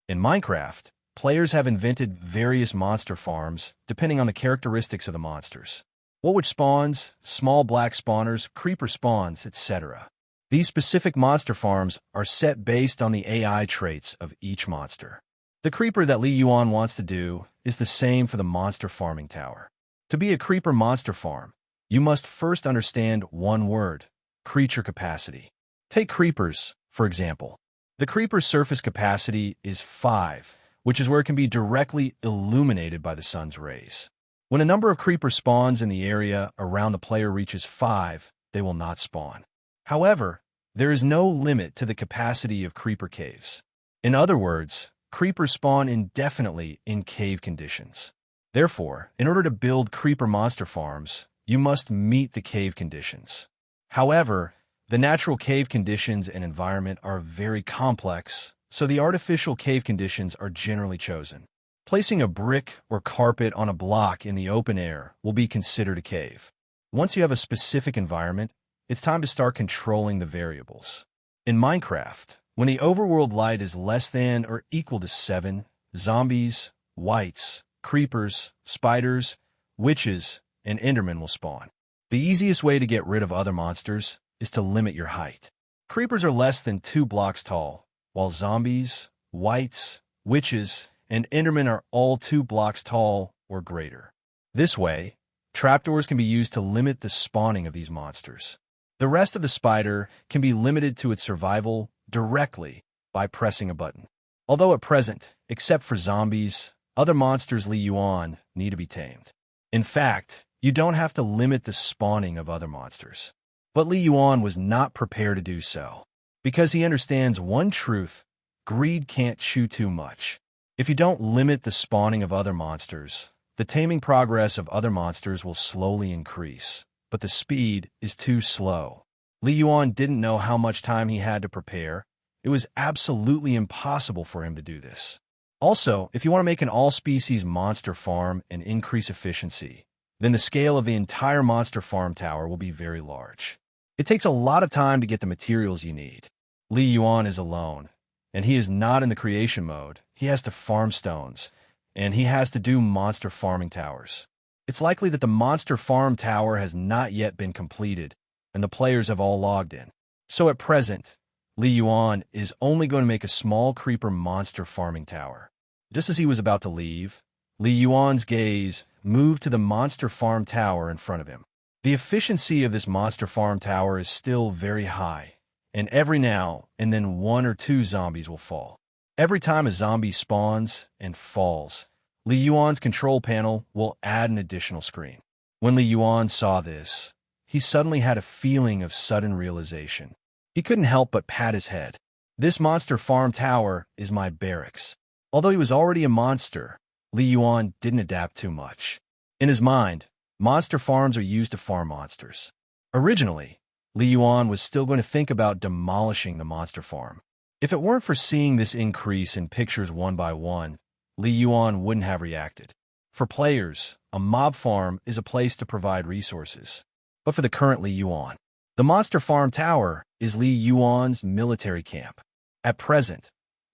In Minecraft, players have invented various monster farms depending on the characteristics of the monsters. Woolwich spawns, small black spawners, creeper spawns, etc. These specific monster farms are set based on the AI traits of each monster. The creeper that Li Yuan wants to do is the same for the monster farming tower. To be a creeper monster farm, you must first understand one word: creature capacity. Take creepers, for example. The creeper's surface capacity is 5, which is where it can be directly illuminated by the sun's rays. When a number of creeper spawns in the area around the player reaches 5, they will not spawn. However, there is no limit to the capacity of creeper caves. In other words, creepers spawn indefinitely in cave conditions. Therefore, in order to build creeper monster farms, you must meet the cave conditions. However, the natural cave conditions and environment are very complex, so the artificial cave conditions are generally chosen. Placing a brick or carpet on a block in the open air will be considered a cave. Once you have a specific environment, it's time to start controlling the variables. In Minecraft, when the overworld light is less than or equal to 7, zombies, wights, creepers, spiders, witches, and endermen will spawn. The easiest way to get rid of other monsters is to limit your height. Creepers are less than 2 blocks tall, while zombies, wights, witches, and endermen are all 2 blocks tall or greater. This way, trapdoors can be used to limit the spawning of these monsters. The rest of the spider can be limited to its survival directly by pressing a button. Although at present, except for zombies, other monsters Li Yuan need to be tamed. In fact, you don't have to limit the spawning of other monsters. But Li Yuan was not prepared to do so, because he understands one truth: greed can't chew too much. If you don't limit the spawning of other monsters, the taming progress of other monsters will slowly increase, but the speed is too slow. Li Yuan didn't know how much time he had to prepare. It was absolutely impossible for him to do this. Also, if you want to make an all-species monster farm and increase efficiency, then the scale of the entire monster farm tower will be very large. It takes a lot of time to get the materials you need. Li Yuan is alone, and he is not in the creation mode. He has to farm stones, and he has to do monster farming towers. It's likely that the monster farm tower has not yet been completed, and the players have all logged in. So at present, Li Yuan is only going to make a small creeper monster farming tower. Just as he was about to leave, Li Yuan's gaze moved to the monster farm tower in front of him. The efficiency of this monster farm tower is still very high, and every now and then 1 or 2 zombies will fall. Every time a zombie spawns and falls, Li Yuan's control panel will add an additional screen. When Li Yuan saw this, he suddenly had a feeling of sudden realization. He couldn't help but pat his head. This monster farm tower is my barracks. Although he was already a monster, Li Yuan didn't adapt too much. In his mind, monster farms are used to farm monsters. Originally, Li Yuan was still going to think about demolishing the monster farm. If it weren't for seeing this increase in pictures one by one, Li Yuan wouldn't have reacted. For players, a mob farm is a place to provide resources. But for the current Li Yuan, the monster farm tower is Li Yuan's military camp. At present,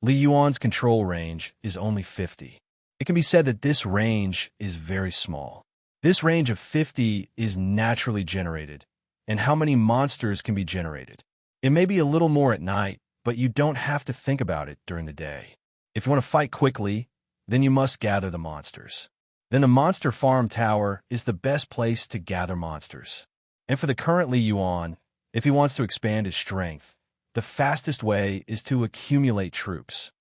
Li Yuan's control range is only 50. It can be said that this range is very small. This range of 50 is naturally generated, and how many monsters can be generated. It may be a little more at night, but you don't have to think about it during the day. If you want to fight quickly, then you must gather the monsters. Then the monster farm tower is the best place to gather monsters. And for the current Li Yuan, if he wants to expand his strength, the fastest way is to accumulate troops.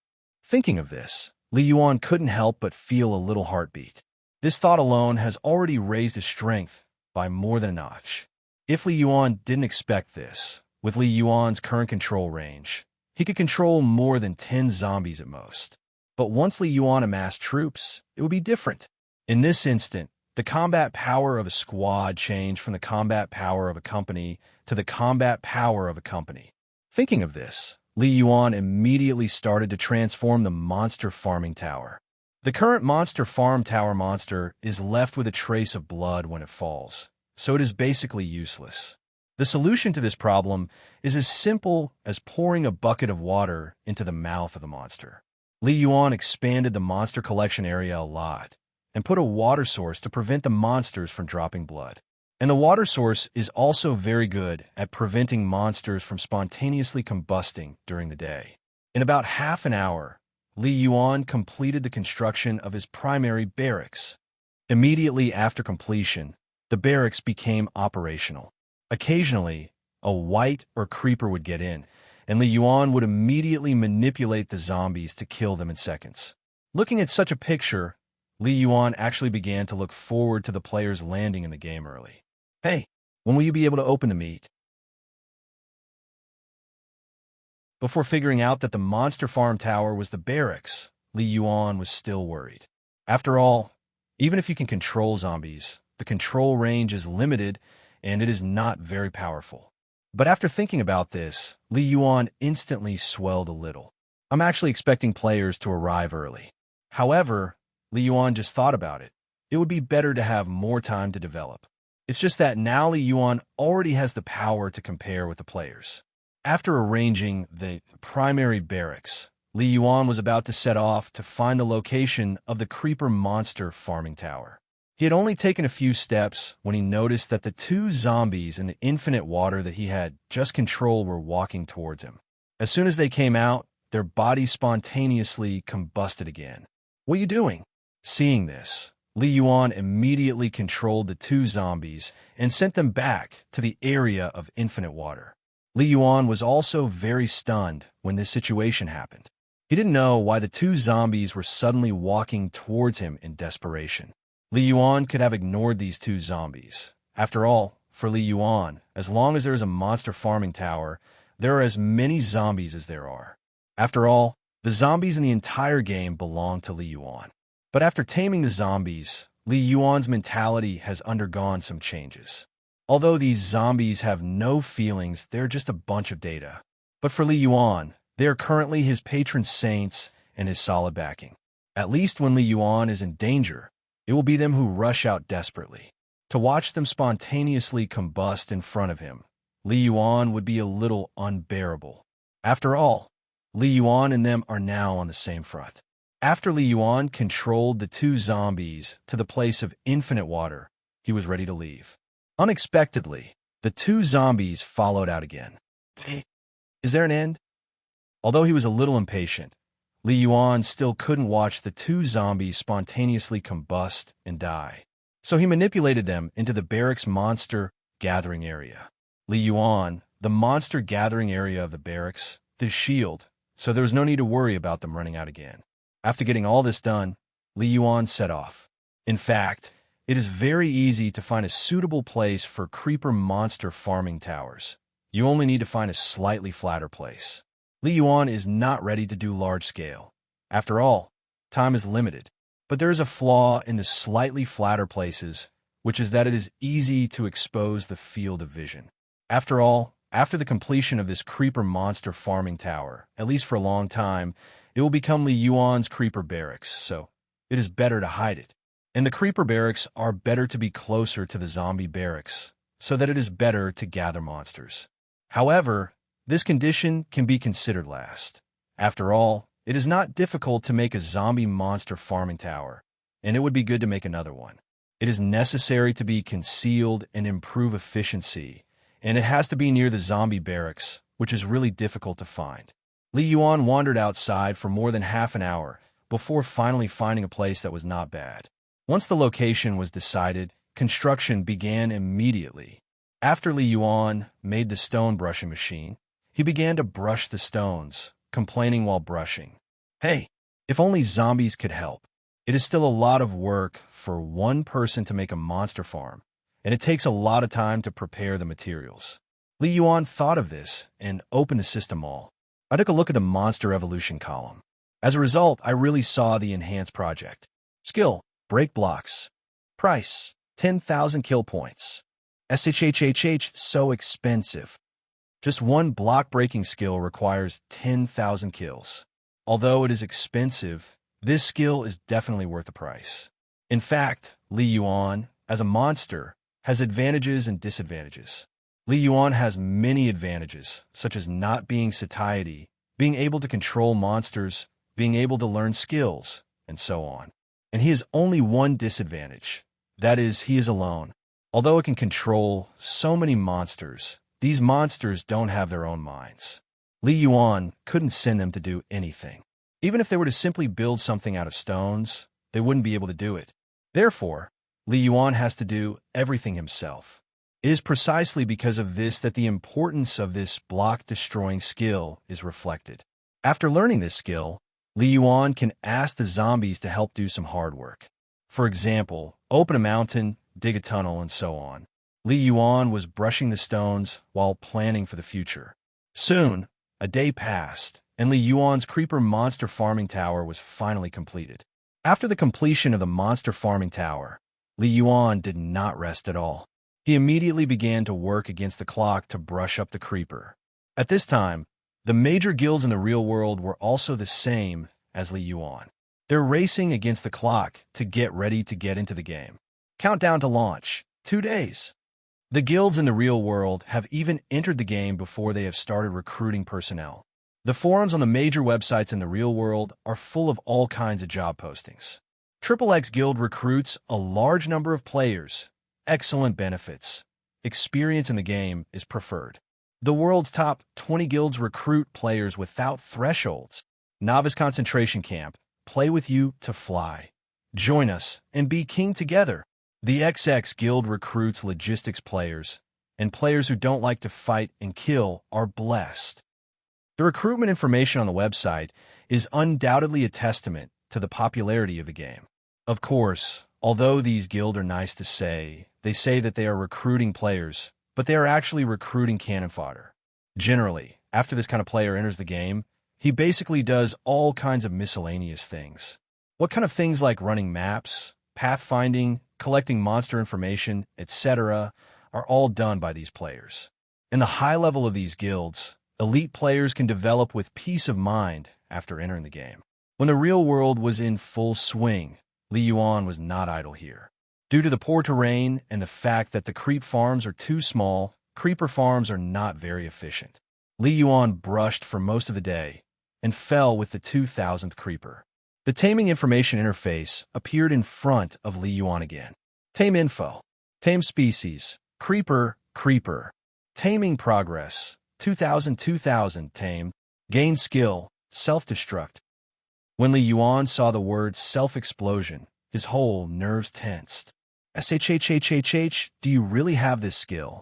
Thinking of this, Li Yuan couldn't help but feel a little heartbeat. This thought alone has already raised his strength by more than a notch. If Li Yuan didn't expect this, with Li Yuan's current control range, he could control more than 10 zombies at most. But once Li Yuan amassed troops, it would be different. In this instant, the combat power of a squad changed from the combat power of a company to the combat power of a company. Thinking of this, Li Yuan immediately started to transform the monster farming tower. The current monster farm tower monster is left with a trace of blood when it falls, so it is basically useless. The solution to this problem is as simple as pouring a bucket of water into the mouth of the monster. Li Yuan expanded the monster collection area a lot and put a water source to prevent the monsters from dropping blood. And the water source is also very good at preventing monsters from spontaneously combusting during the day. In about half an hour, Li Yuan completed the construction of his primary barracks. Immediately after completion, the barracks became operational. Occasionally, a wight or creeper would get in, and Li Yuan would immediately manipulate the zombies to kill them in seconds. Looking at such a picture, Li Yuan actually began to look forward to the players landing in the game early. Hey, when will you be able to open the meat? Before figuring out that the monster farm tower was the barracks, Li Yuan was still worried. After all, even if you can control zombies, the control range is limited and it is not very powerful. But after thinking about this, Li Yuan instantly swelled a little. I'm actually expecting players to arrive early. However, Li Yuan just thought about it. It would be better to have more time to develop. It's just that now Li Yuan already has the power to compare with the players. After arranging the primary barracks, Li Yuan was about to set off to find the location of the creeper monster farming tower. He had only taken a few steps when he noticed that the 2 zombies in the infinite water that he had just controlled were walking towards him. As soon as they came out, their bodies spontaneously combusted again. "What are you doing?" Seeing this, Li Yuan immediately controlled the 2 zombies and sent them back to the area of infinite water. Li Yuan was also very stunned when this situation happened. He didn't know why the 2 zombies were suddenly walking towards him in desperation. Li Yuan could have ignored these 2 zombies. After all, for Li Yuan, as long as there is a monster farming tower, there are as many zombies as there are. After all, the zombies in the entire game belong to Li Yuan. But after taming the zombies, Li Yuan's mentality has undergone some changes. Although these zombies have no feelings, they're just a bunch of data. But for Li Yuan, they are currently his patron saints and his solid backing. At least when Li Yuan is in danger, it will be them who rush out desperately. To watch them spontaneously combust in front of him, Li Yuan would be a little unbearable. After all, Li Yuan and them are now on the same front. After Li Yuan controlled the 2 zombies to the place of infinite water, he was ready to leave. Unexpectedly, the 2 zombies followed out again. Is there an end? Although he was a little impatient, Li Yuan still couldn't watch the 2 zombies spontaneously combust and die. So he manipulated them into the barracks monster gathering area. Li Yuan, the monster gathering area of the barracks, the shield, so there was no need to worry about them running out again. After getting all this done, Li Yuan set off. In fact, it is very easy to find a suitable place for creeper monster farming towers. You only need to find a slightly flatter place. Li Yuan is not ready to do large scale. After all, time is limited. But there is a flaw in the slightly flatter places, which is that it is easy to expose the field of vision. After all, after the completion of this creeper monster farming tower, at least for a long time, it will become Li Yuan's creeper barracks, so it is better to hide it. And the creeper barracks are better to be closer to the zombie barracks, so that it is better to gather monsters. However, this condition can be considered last. After all, it is not difficult to make a zombie monster farming tower, and it would be good to make another one. It is necessary to be concealed and improve efficiency, and it has to be near the zombie barracks, which is really difficult to find. Li Yuan wandered outside for more than half an hour before finally finding a place that was not bad. Once the location was decided, construction began immediately. After Li Yuan made the stone brushing machine, he began to brush the stones, complaining while brushing. Hey, if only zombies could help. It is still a lot of work for one person to make a monster farm, and it takes a lot of time to prepare the materials. Li Yuan thought of this and opened the system all. I took a look at the monster evolution column. As a result, I really saw the enhanced project. Skill, break blocks. Price, 10,000 kill points. SHHHH, so expensive. Just one block-breaking skill requires 10,000 kills. Although it is expensive, this skill is definitely worth the price. In fact, Li Yuan, as a monster, has advantages and disadvantages. Li Yuan has many advantages, such as not being satiety, being able to control monsters, being able to learn skills, and so on. And he has only one disadvantage. That is, he is alone. Although it can control so many monsters, these monsters don't have their own minds. Li Yuan couldn't send them to do anything. Even if they were to simply build something out of stones, they wouldn't be able to do it. Therefore, Li Yuan has to do everything himself. It is precisely because of this that the importance of this block-destroying skill is reflected. After learning this skill, Li Yuan can ask the zombies to help do some hard work. For example, open a mountain, dig a tunnel, and so on. Li Yuan was brushing the stones while planning for the future. Soon, a day passed, and Li Yuan's creeper monster farming tower was finally completed. After the completion of the monster farming tower, Li Yuan did not rest at all. He immediately began to work against the clock to brush up the creeper. At this time, the major guilds in the real world were also the same as Li Yuan. They're racing against the clock to get ready to get into the game. Countdown to launch, 2 days. The guilds in the real world have even entered the game before they have started recruiting personnel. The forums on the major websites in the real world are full of all kinds of job postings. XXX Guild recruits a large number of players, excellent benefits. Experience in the game is preferred. The world's top 20 guilds recruit players without thresholds. Novice concentration camp, play with you to fly. Join us and be king together. The XX Guild recruits logistics players, and players who don't like to fight and kill are blessed. The recruitment information on the website is undoubtedly a testament to the popularity of the game. Of course, although these guilds are nice to say, they say that they are recruiting players, but they are actually recruiting cannon fodder. Generally, after this kind of player enters the game, he basically does all kinds of miscellaneous things. What kind of things like running maps, pathfinding, collecting monster information, etc., are all done by these players. In the high level of these guilds, elite players can develop with peace of mind after entering the game. When the real world was in full swing, Li Yuan was not idle here. Due to the poor terrain and the fact that the creep farms are too small, creeper farms are not very efficient. Li Yuan brushed for most of the day and fell with the 2000th creeper. The taming information interface appeared in front of Li Yuan again. Tame info. Tame species. Creeper, creeper. Taming progress. 2000 tamed. Gain skill. Self-destruct. When Li Yuan saw the word self-explosion, his whole nerves tensed. SHHHHH, do you really have this skill?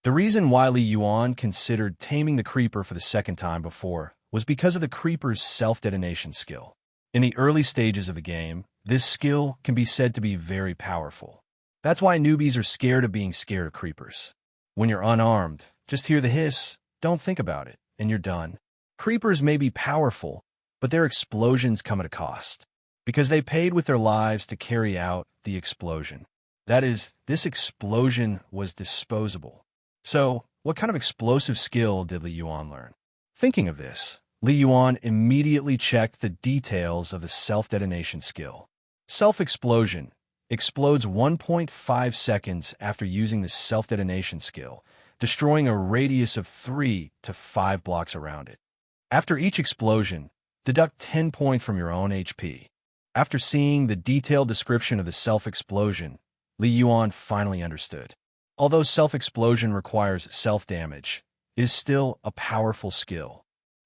The reason why Li Yuan considered taming the creeper for the second time before was because of the creeper's self-detonation skill. In the early stages of the game, this skill can be said to be very powerful. That's why newbies are scared of being scared of creepers. When you're unarmed, just hear the hiss, don't think about it, and you're done. Creepers may be powerful, but their explosions come at a cost. because they paid with their lives to carry out the explosion. That is, this explosion was disposable. So, what kind of explosive skill did Li Yuan learn? Thinking of this, Li Yuan immediately checked the details of the self-detonation skill. Self-explosion explodes 1.5 seconds after using the self-detonation skill, destroying a radius of 3 to 5 blocks around it. After each explosion, deduct 10 points from your own HP. After seeing the detailed description of the self-explosion, Li Yuan finally understood. Although self-explosion requires self-damage, it is still a powerful skill.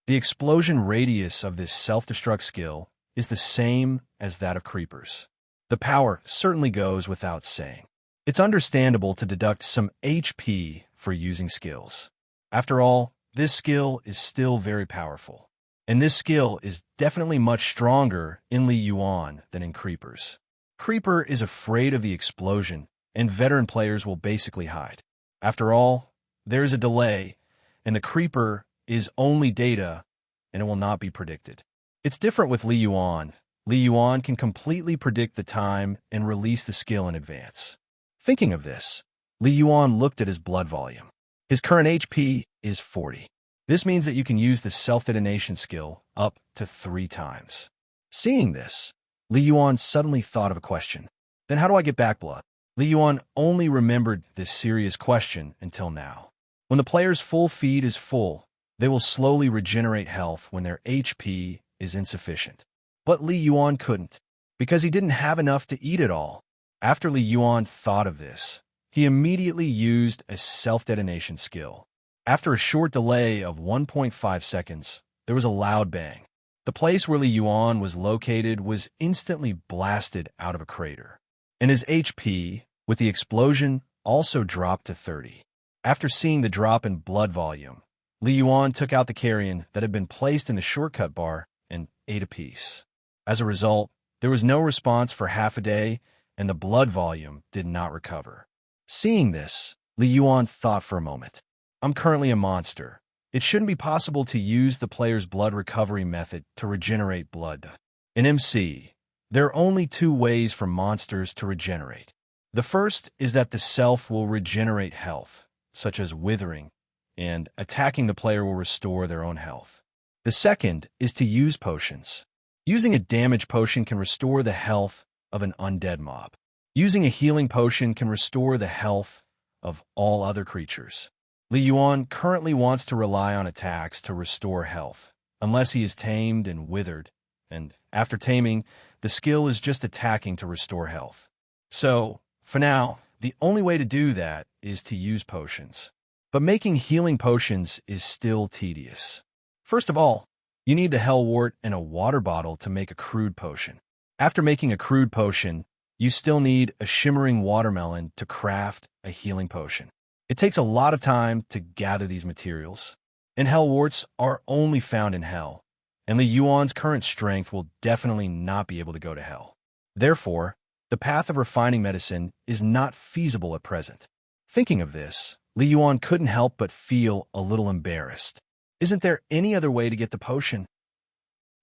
The explosion radius of this self-destruct skill is the same as that of creepers. The power certainly goes without saying. It's understandable to deduct some HP for using skills. After all, this skill is still very powerful. And this skill is definitely much stronger in Li Yuan than in creepers. Creeper is afraid of the explosion, and veteran players will basically hide. After all, there is a delay, and the creeper is only data, and it will not be predicted. It's different with Li Yuan. Li Yuan can completely predict the time and release the skill in advance. Thinking of this, Li Yuan looked at his blood volume. His current HP is 40. This means that you can use the self-detonation skill up to 3 times. Seeing this, Li Yuan suddenly thought of a question. Then how do I get back blood? Li Yuan only remembered this serious question until now. When the player's full feed is full, they will slowly regenerate health when their HP is insufficient. But Li Yuan couldn't, because he didn't have enough to eat it all. After Li Yuan thought of this, he immediately used a self-detonation skill. After a short delay of 1.5 seconds, there was a loud bang. The place where Li Yuan was located was instantly blasted out of a crater, and his HP, with the explosion, also dropped to 30. After seeing the drop in blood volume, Li Yuan took out the carrion that had been placed in the shortcut bar and ate a piece. As a result, there was no response for half a day, and the blood volume did not recover. Seeing this, Li Yuan thought for a moment. I'm currently a monster. It shouldn't be possible to use the player's blood recovery method to regenerate blood. In MC, there are only 2 ways for monsters to regenerate. The first is that the self will regenerate health, such as withering, and attacking the player will restore their own health. The second is to use potions. Using a damage potion can restore the health of an undead mob. Using a healing potion can restore the health of all other creatures. Li Yuan currently wants to rely on attacks to restore health, unless he is tamed and withered, and after taming, the skill is just attacking to restore health. So, for now, the only way to do that is to use potions. But making healing potions is still tedious. First of all, you need the hellwort and a water bottle to make a crude potion. After making a crude potion, you still need a shimmering watermelon to craft a healing potion. It takes a lot of time to gather these materials, and hellworts are only found in hell, and Li Yuan's current strength will definitely not be able to go to hell. Therefore, the path of refining medicine is not feasible at present. Thinking of this, Li Yuan couldn't help but feel a little embarrassed. Isn't there any other way to get the potion?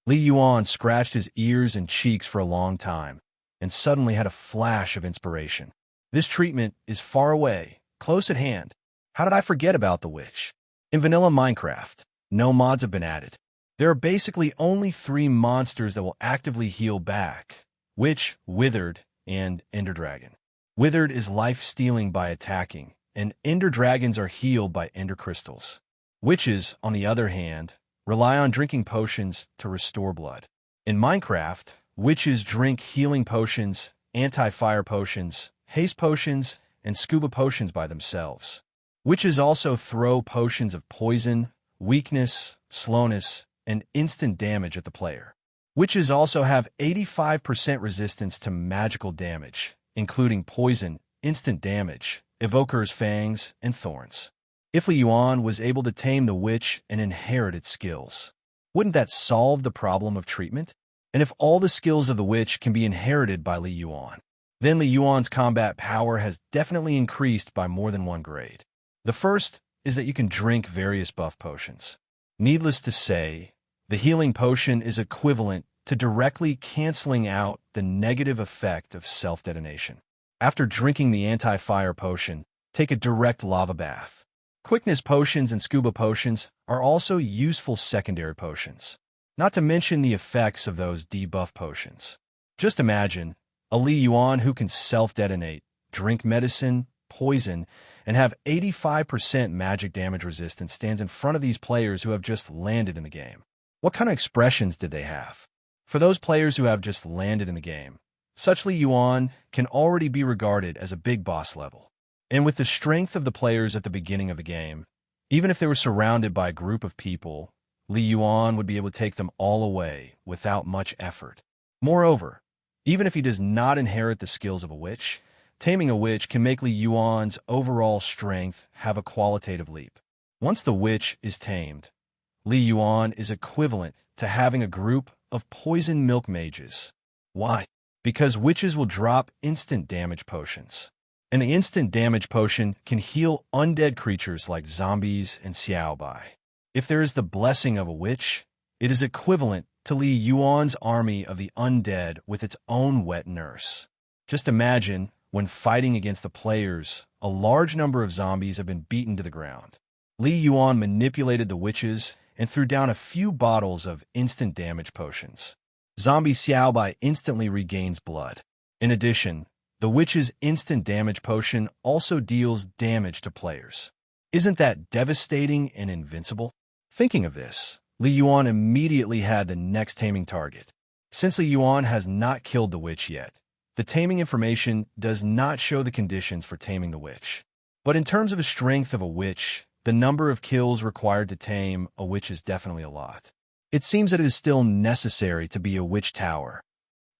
Li Yuan scratched his ears and cheeks for a long time, and suddenly had a flash of inspiration. This treatment is far away, close at hand. How did I forget about the witch? In vanilla Minecraft, no mods have been added. There are basically only 3 monsters that will actively heal back: Witch, Withered, and Ender Dragon. Withered is life-stealing by attacking, and Ender Dragons are healed by Ender Crystals. Witches, on the other hand, rely on drinking potions to restore blood. In Minecraft, witches drink healing potions, anti-fire potions, haste potions, and scuba potions by themselves. Witches also throw potions of poison, weakness, slowness, and instant damage at the player. Witches also have 85% resistance to magical damage, including poison, instant damage, evoker's fangs, and thorns. If Li Yuan was able to tame the witch and inherit its skills, wouldn't that solve the problem of treatment? And if all the skills of the witch can be inherited by Li Yuan, then Li Yuan's combat power has definitely increased by more than 1 grade. The first is that you can drink various buff potions. Needless to say, the healing potion is equivalent to directly canceling out the negative effect of self-detonation. After drinking the anti-fire potion, take a direct lava bath. Quickness potions and scuba potions are also useful secondary potions, not to mention the effects of those debuff potions. Just imagine a Li Yuan who can self-detonate, drink medicine, poison, and have 85% magic damage resistance stands in front of these players who have just landed in the game. What kind of expressions did they have? For those players who have just landed in the game, such Li Yuan can already be regarded as a big boss level. And with the strength of the players at the beginning of the game, even if they were surrounded by a group of people, Li Yuan would be able to take them all away without much effort. Moreover, even if he does not inherit the skills of a witch, taming a witch can make Li Yuan's overall strength have a qualitative leap. Once the witch is tamed, Li Yuan is equivalent to having a group of poison milk mages. Why? Because witches will drop instant damage potions. And the instant damage potion can heal undead creatures like zombies and xiaobai. If there is the blessing of a witch, it is equivalent to Li Yuan's army of the undead with its own wet nurse. Just imagine, when fighting against the players, a large number of zombies have been beaten to the ground. Li Yuan manipulated the witches and threw down a few bottles of instant damage potions. Zombie xiaobai instantly regains blood. In addition, the witch's instant damage potion also deals damage to players. Isn't that devastating and invincible? Thinking of this, Li Yuan immediately had the next taming target. Since Li Yuan has not killed the witch yet, the taming information does not show the conditions for taming the witch. But in terms of the strength of a witch, the number of kills required to tame a witch is definitely a lot. It seems that it is still necessary to be a witch tower.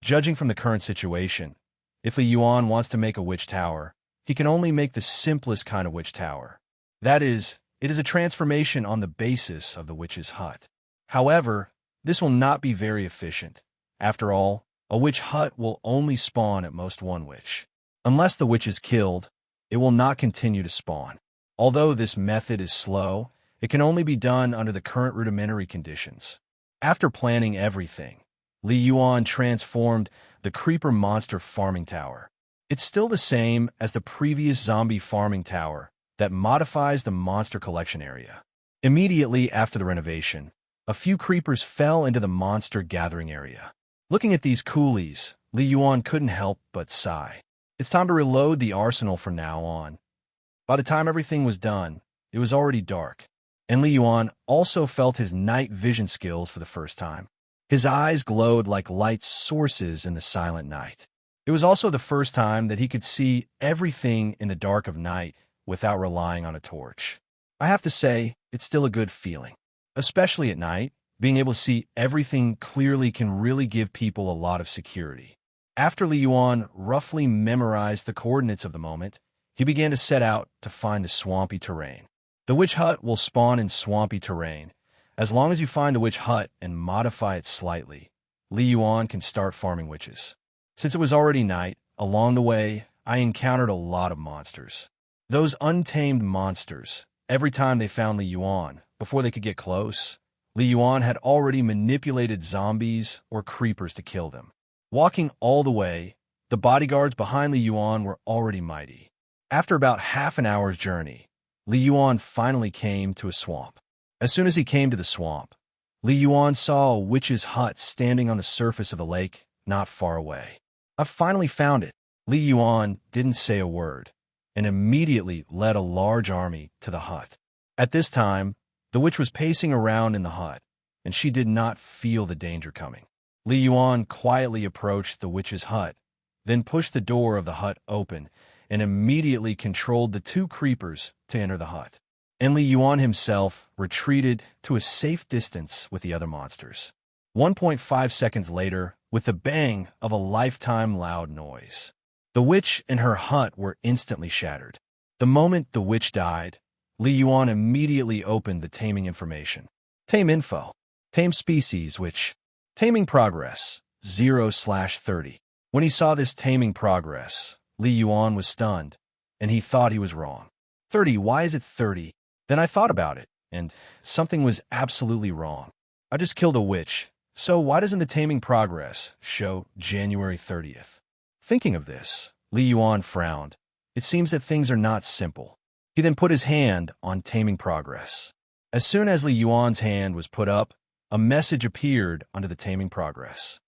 Judging from the current situation, if Li Yuan wants to make a witch tower, he can only make the simplest kind of witch tower. That is, it is a transformation on the basis of the witch's hut. However, this will not be very efficient. After all, a witch hut will only spawn at most one witch. Unless the witch is killed, it will not continue to spawn. Although this method is slow, it can only be done under the current rudimentary conditions. After planning everything, Li Yuan transformed the creeper monster farming tower. It's still the same as the previous zombie farming tower that modifies the monster collection area. Immediately after the renovation, a few creepers fell into the monster gathering area. Looking at these coolies, Li Yuan couldn't help but sigh. It's time to reload the arsenal from now on. By the time everything was done, it was already dark, and Li Yuan also felt his night vision skills for the first time. His eyes glowed like light sources in the silent night. It was also the first time that he could see everything in the dark of night without relying on a torch. I have to say, it's still a good feeling. Especially at night, being able to see everything clearly can really give people a lot of security. After Li Yuan roughly memorized the coordinates of the moment, he began to set out to find the swampy terrain. The witch hut will spawn in swampy terrain. As long as you find the witch hut and modify it slightly, Li Yuan can start farming witches. Since it was already night, along the way, I encountered a lot of monsters. Those untamed monsters, every time they found Li Yuan, before they could get close, Li Yuan had already manipulated zombies or creepers to kill them. Walking all the way, the bodyguards behind Li Yuan were already mighty. After about half an hour's journey, Li Yuan finally came to a swamp. As soon as he came to the swamp, Li Yuan saw a witch's hut standing on the surface of the lake not far away. "I've finally found it." Li Yuan didn't say a word and immediately led a large army to the hut. At this time, the witch was pacing around in the hut, and she did not feel the danger coming. Li Yuan quietly approached the witch's hut, then pushed the door of the hut open and immediately controlled the two creepers to enter the hut. And Li Yuan himself retreated to a safe distance with the other monsters. 1.5 seconds later, with the bang of a lifetime loud noise, the witch and her hut were instantly shattered. The moment the witch died, Li Yuan immediately opened the taming information. Tame info. Tame species, which. Taming progress, 0/30. When he saw this taming progress, Li Yuan was stunned, and he thought he was wrong. 30, why is it 30? Then I thought about it, and something was absolutely wrong. I just killed a witch, So why doesn't the taming progress show January 30th? Thinking of this, Li Yuan frowned. It seems that things are not simple. He then put his hand on taming progress. As soon as Li Yuan's hand was put up, a message appeared under the taming progress.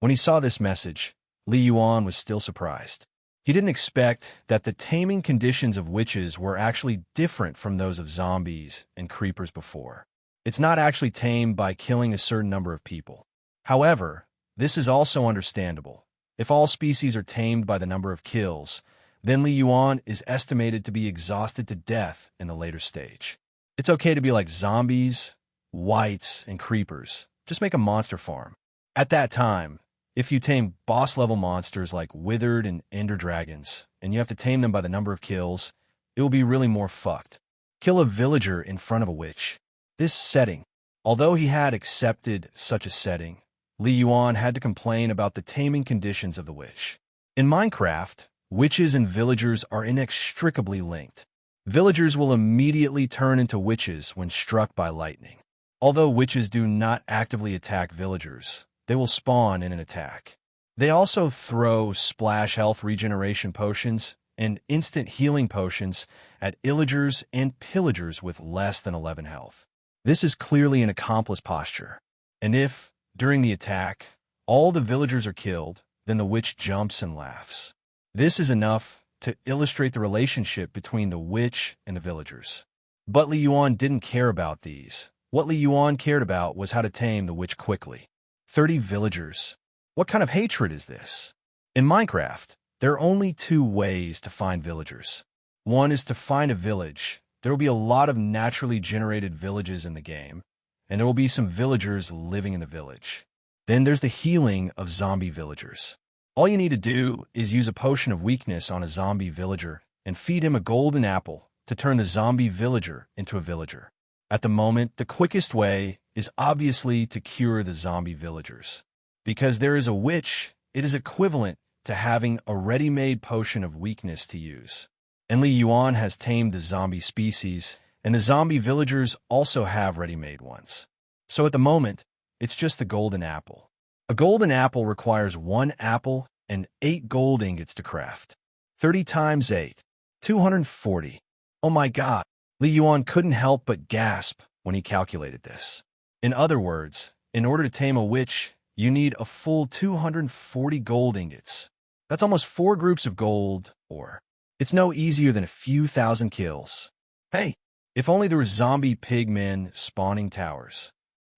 When he saw this message, Li Yuan was still surprised. He didn't expect that the taming conditions of witches were actually different from those of zombies and creepers before. It's not actually tamed by killing a certain number of people. However, this is also understandable. If all species are tamed by the number of kills, then Li Yuan is estimated to be exhausted to death in the later stage. It's okay to be like zombies, wights, and creepers. Just make a monster farm. At that time, if you tame boss-level monsters like withered and ender dragons, and you have to tame them by the number of kills, it will be really more fucked. Kill a villager in front of a witch. This setting, although he had accepted such a setting, Li Yuan had to complain about the taming conditions of the witch. In Minecraft, witches and villagers are inextricably linked. Villagers will immediately turn into witches when struck by lightning. Although witches do not actively attack villagers, they will spawn in an attack. They also throw splash health regeneration potions and instant healing potions at illagers and pillagers with less than 11 health. This is clearly an accomplice posture. And if, during the attack, all the villagers are killed, then the witch jumps and laughs. This is enough to illustrate the relationship between the witch and the villagers. But Li Yuan didn't care about these. What Li Yuan cared about was how to tame the witch quickly. 30 villagers. What kind of hatred is this? In Minecraft, there are only two ways to find villagers. One is to find a village. There will be a lot of naturally generated villages in the game, and there will be some villagers living in the village. Then there's the healing of zombie villagers. All you need to do is use a potion of weakness on a zombie villager and feed him a golden apple to turn the zombie villager into a villager. At the moment, the quickest way is obviously to cure the zombie villagers. Because there is a witch, it is equivalent to having a ready-made potion of weakness to use. And Li Yuan has tamed the zombie species, and the zombie villagers also have ready-made ones. So at the moment, it's just the golden apple. A golden apple requires 1 apple and 8 gold ingots to craft. 30 times 8. 240. Oh my god. Li Yuan couldn't help but gasp when he calculated this. In other words, in order to tame a witch, you need a full 240 gold ingots. That's almost 4 groups of gold ore. It's no easier than a few thousand kills. Hey, if only there were zombie pigmen spawning towers.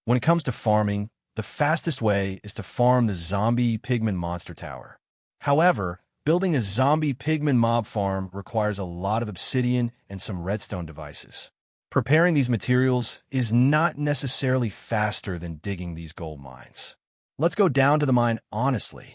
When it comes to farming, the fastest way is to farm the zombie pigman monster tower. However, building a zombie pigman mob farm requires a lot of obsidian and some redstone devices. Preparing these materials is not necessarily faster than digging these gold mines. Let's go down to the mine honestly.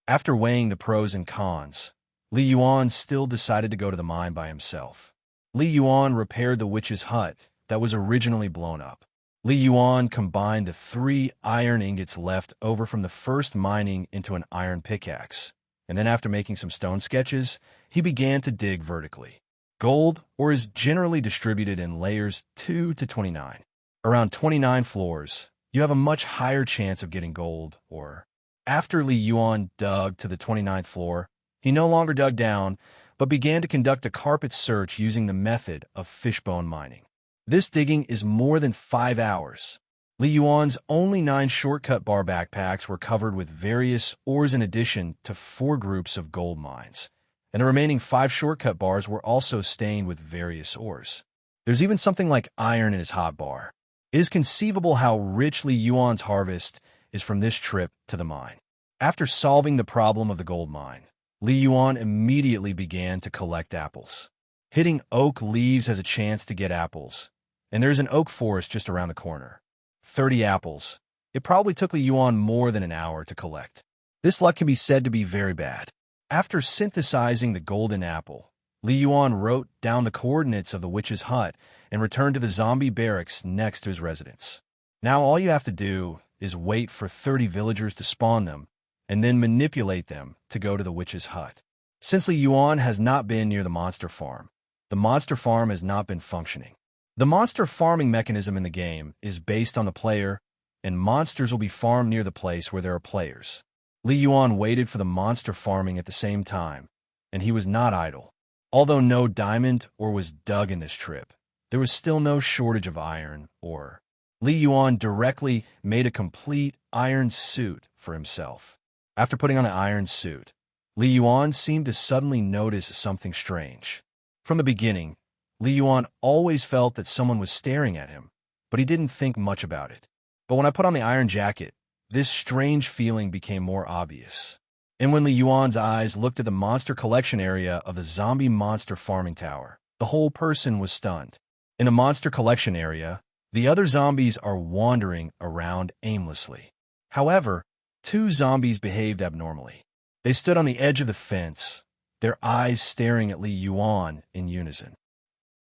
After weighing the pros and cons, Li Yuan still decided to go to the mine by himself. Li Yuan repaired the witch's hut that was originally blown up. Li Yuan combined the 3 iron ingots left over from the first mining into an iron pickaxe, and then after making some stone sketches, he began to dig vertically. Gold ore is generally distributed in layers 2 to 29. Around 29 floors, you have a much higher chance of getting gold ore. After Li Yuan dug to the 29th floor, he no longer dug down, but began to conduct a carpet search using the method of fishbone mining. This digging is more than 5 hours. Li Yuan's only 9 shortcut bar backpacks were covered with various ores in addition to 4 groups of gold mines, and the remaining 5 shortcut bars were also stained with various ores. There's even something like iron in his hotbar. It is conceivable how rich Li Yuan's harvest is from this trip to the mine. After solving the problem of the gold mine, Li Yuan immediately began to collect apples. Hitting oak leaves has a chance to get apples, and there's an oak forest just around the corner. 30 apples. It probably took Li Yuan more than an hour to collect. This luck can be said to be very bad. After synthesizing the golden apple, Li Yuan wrote down the coordinates of the witch's hut and returned to the zombie barracks next to his residence. Now all you have to do is wait for 30 villagers to spawn them, and then manipulate them to go to the witch's hut. Since Li Yuan has not been near the monster farm has not been functioning. The monster farming mechanism in the game is based on the player and monsters will be farmed near the place where there are players. Li Yuan waited for the monster farming at the same time, and he was not idle. Although no diamond ore was dug in this trip, there was still no shortage of iron ore. Li Yuan directly made a complete iron suit for himself. After putting on the iron suit, Li Yuan seemed to suddenly notice something strange. From the beginning, Li Yuan always felt that someone was staring at him, but he didn't think much about it. But when I put on the iron jacket, this strange feeling became more obvious. And when Li Yuan's eyes looked at the monster collection area of the zombie monster farming tower, the whole person was stunned. In the monster collection area, the other zombies are wandering around aimlessly. However, 2 zombies behaved abnormally. They stood on the edge of the fence, their eyes staring at Li Yuan in unison.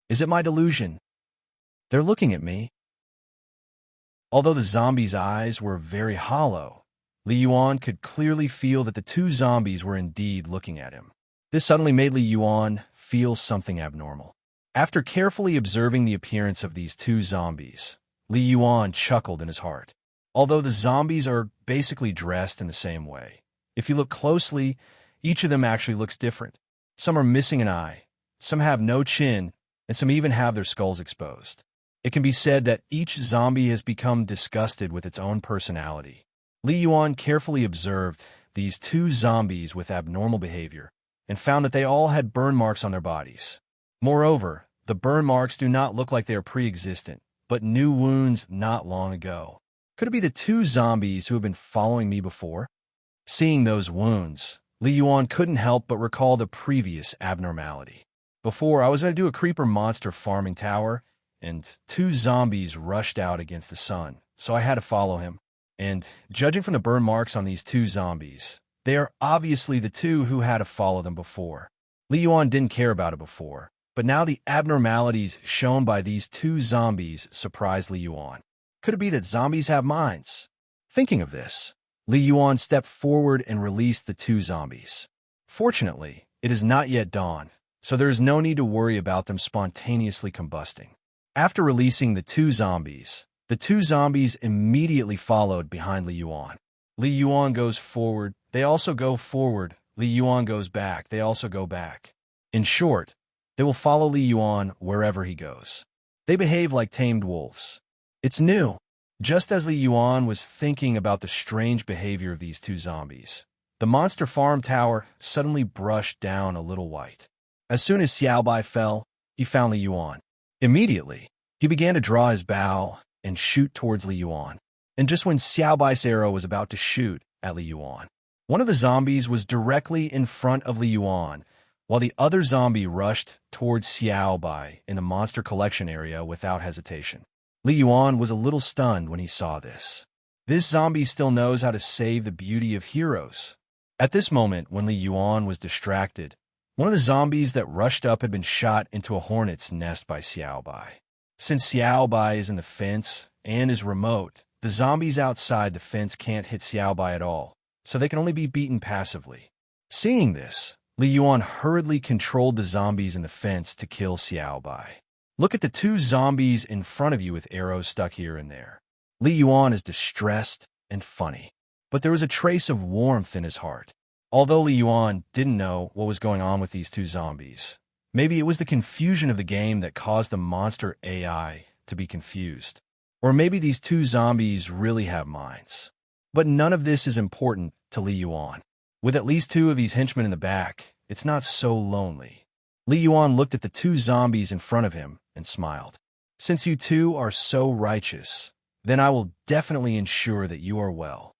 Is it my delusion? They're looking at me. Although the zombies' eyes were very hollow, Li Yuan could clearly feel that the 2 zombies were indeed looking at him. This suddenly made Li Yuan feel something abnormal. After carefully observing the appearance of these 2 zombies, Li Yuan chuckled in his heart. Although the zombies are basically dressed in the same way, if you look closely, each of them actually looks different. Some are missing an eye, some have no chin, and some even have their skulls exposed. It can be said that each zombie has become disgusted with its own personality. Li Yuan carefully observed these 2 zombies with abnormal behavior and found that they all had burn marks on their bodies. Moreover, the burn marks do not look like they are pre-existent, but new wounds not long ago. Could it be the 2 zombies who have been following me before? Seeing those wounds, Li Yuan couldn't help but recall the previous abnormality. Before, I was going to do a creeper monster farming tower, and 2 zombies rushed out against the sun, so I had to follow him. And judging from the burn marks on these 2 zombies, they are obviously the 2 who had to follow them before. Li Yuan didn't care about it before, but now the abnormalities shown by these 2 zombies surprised Li Yuan. Could it be that zombies have minds? Thinking of this, Li Yuan stepped forward and released the 2 zombies. Fortunately, it is not yet dawn, so there is no need to worry about them spontaneously combusting. After releasing the 2 zombies immediately followed behind Li Yuan. Li Yuan goes forward, they also go forward. Li Yuan goes back, they also go back. In short, they will follow Li Yuan wherever he goes. They behave like tamed wolves. It's new. Just as Li Yuan was thinking about the strange behavior of these 2 zombies, the monster farm tower suddenly brushed down a little white. As soon as Xiaobai fell, he found Li Yuan. Immediately, he began to draw his bow and shoot towards Li Yuan. And just when Xiaobai's arrow was about to shoot at Li Yuan, one of the zombies was directly in front of Li Yuan, while the other zombie rushed towards Xiaobai in the monster collection area without hesitation. Li Yuan was a little stunned when he saw this. This zombie still knows how to save the beauty of heroes. At this moment, when Li Yuan was distracted, one of the zombies that rushed up had been shot into a hornet's nest by Xiaobai. Since Xiaobai is in the fence and is remote, the zombies outside the fence can't hit Xiaobai at all, so they can only be beaten passively. Seeing this, Li Yuan hurriedly controlled the zombies in the fence to kill Xiaobai. Look at the 2 zombies in front of you with arrows stuck here and there. Li Yuan is distressed and funny, but there was a trace of warmth in his heart. Although Li Yuan didn't know what was going on with these 2 zombies, maybe it was the confusion of the game that caused the monster AI to be confused. Or maybe these 2 zombies really have minds. But none of this is important to Li Yuan. With at least 2 of these henchmen in the back, it's not so lonely. Li Yuan looked at the 2 zombies in front of him and smiled. Since you 2 are so righteous, then I will definitely ensure that you are well.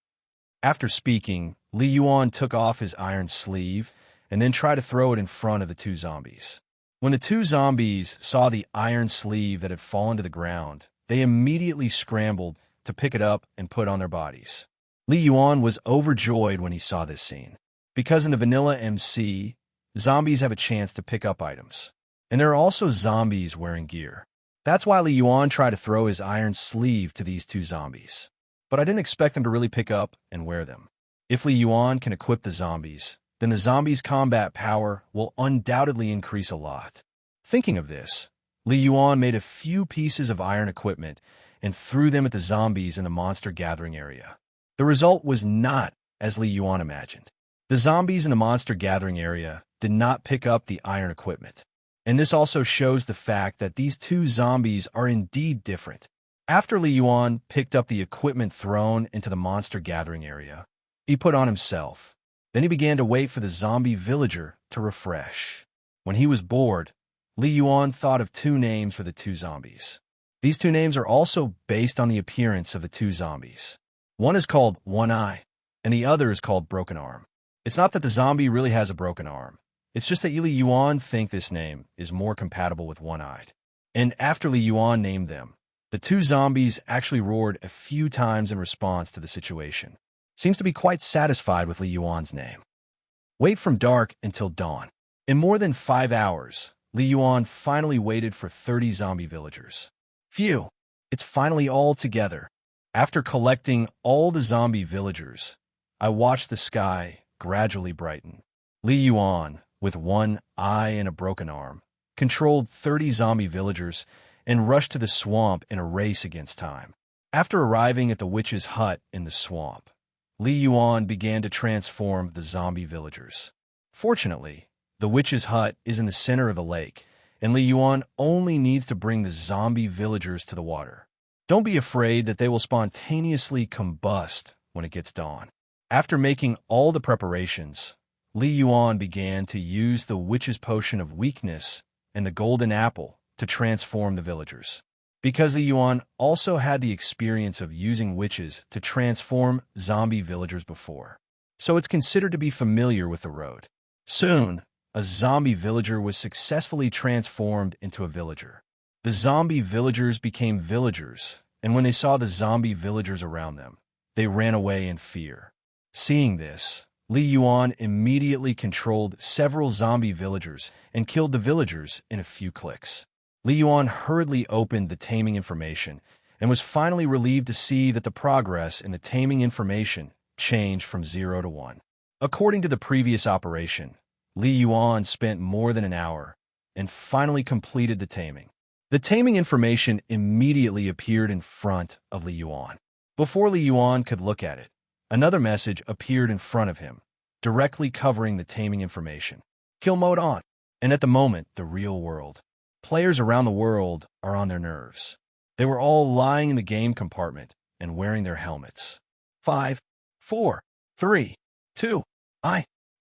After speaking, Li Yuan took off his iron sleeve and then tried to throw it in front of the 2 zombies. When the 2 zombies saw the iron sleeve that had fallen to the ground, they immediately scrambled to pick it up and put on their bodies. Li Yuan was overjoyed when he saw this scene, because in the vanilla MC, zombies have a chance to pick up items. And there are also zombies wearing gear. That's why Li Yuan tried to throw his iron sleeve to these 2 zombies. But I didn't expect them to really pick up and wear them. If Li Yuan can equip the zombies, then the zombies' combat power will undoubtedly increase a lot. Thinking of this, Li Yuan made a few pieces of iron equipment and threw them at the zombies in the monster gathering area. The result was not as Li Yuan imagined. The zombies in the monster gathering area did not pick up the iron equipment. And this also shows the fact that these two zombies are indeed different. After Li Yuan picked up the equipment thrown into the monster gathering area, he put on himself. Then he began to wait for the zombie villager to refresh. When he was bored, Li Yuan thought of two names for the two zombies. These two names are also based on the appearance of the two zombies. One is called One Eye, and the other is called Broken Arm. It's not that the zombie really has a broken arm. It's just that Li Yuan think this name is more compatible with One-Eyed. And after Li Yuan named them, the two zombies actually roared a few times in response to the situation. Seems to be quite satisfied with Li Yuan's name. Wait from dark until dawn. In more than 5 hours, Li Yuan finally waited for 30 zombie villagers. Phew, it's finally all together. After collecting all the zombie villagers, I watched the sky gradually brighten. Li Yuan, with one eye and a broken arm, controlled 30 zombie villagers and rushed to the swamp in a race against time. After arriving at the witch's hut in the swamp, Li Yuan began to transform the zombie villagers. Fortunately, the witch's hut is in the center of the lake, and Li Yuan only needs to bring the zombie villagers to the water. Don't be afraid that they will spontaneously combust when it gets dawn. After making all the preparations, Li Yuan began to use the witch's potion of weakness and the golden apple to transform the villagers. Because Li Yuan also had the experience of using witches to transform zombie villagers before, so it's considered to be familiar with the road. Soon, a zombie villager was successfully transformed into a villager. The zombie villagers became villagers, and when they saw the zombie villagers around them, they ran away in fear. Seeing this, Li Yuan immediately controlled several zombie villagers and killed the villagers in a few clicks. Li Yuan hurriedly opened the taming information and was finally relieved to see that the progress in the taming information changed from 0 to 1. According to the previous operation, Li Yuan spent more than an hour and finally completed the taming. The taming information immediately appeared in front of Li Yuan. Before Li Yuan could look at it, another message appeared in front of him, directly covering the taming information. Kill mode on. And at the moment, the real world. Players around the world are on their nerves. They were all lying in the game compartment and wearing their helmets. 5, 4, 3, 2,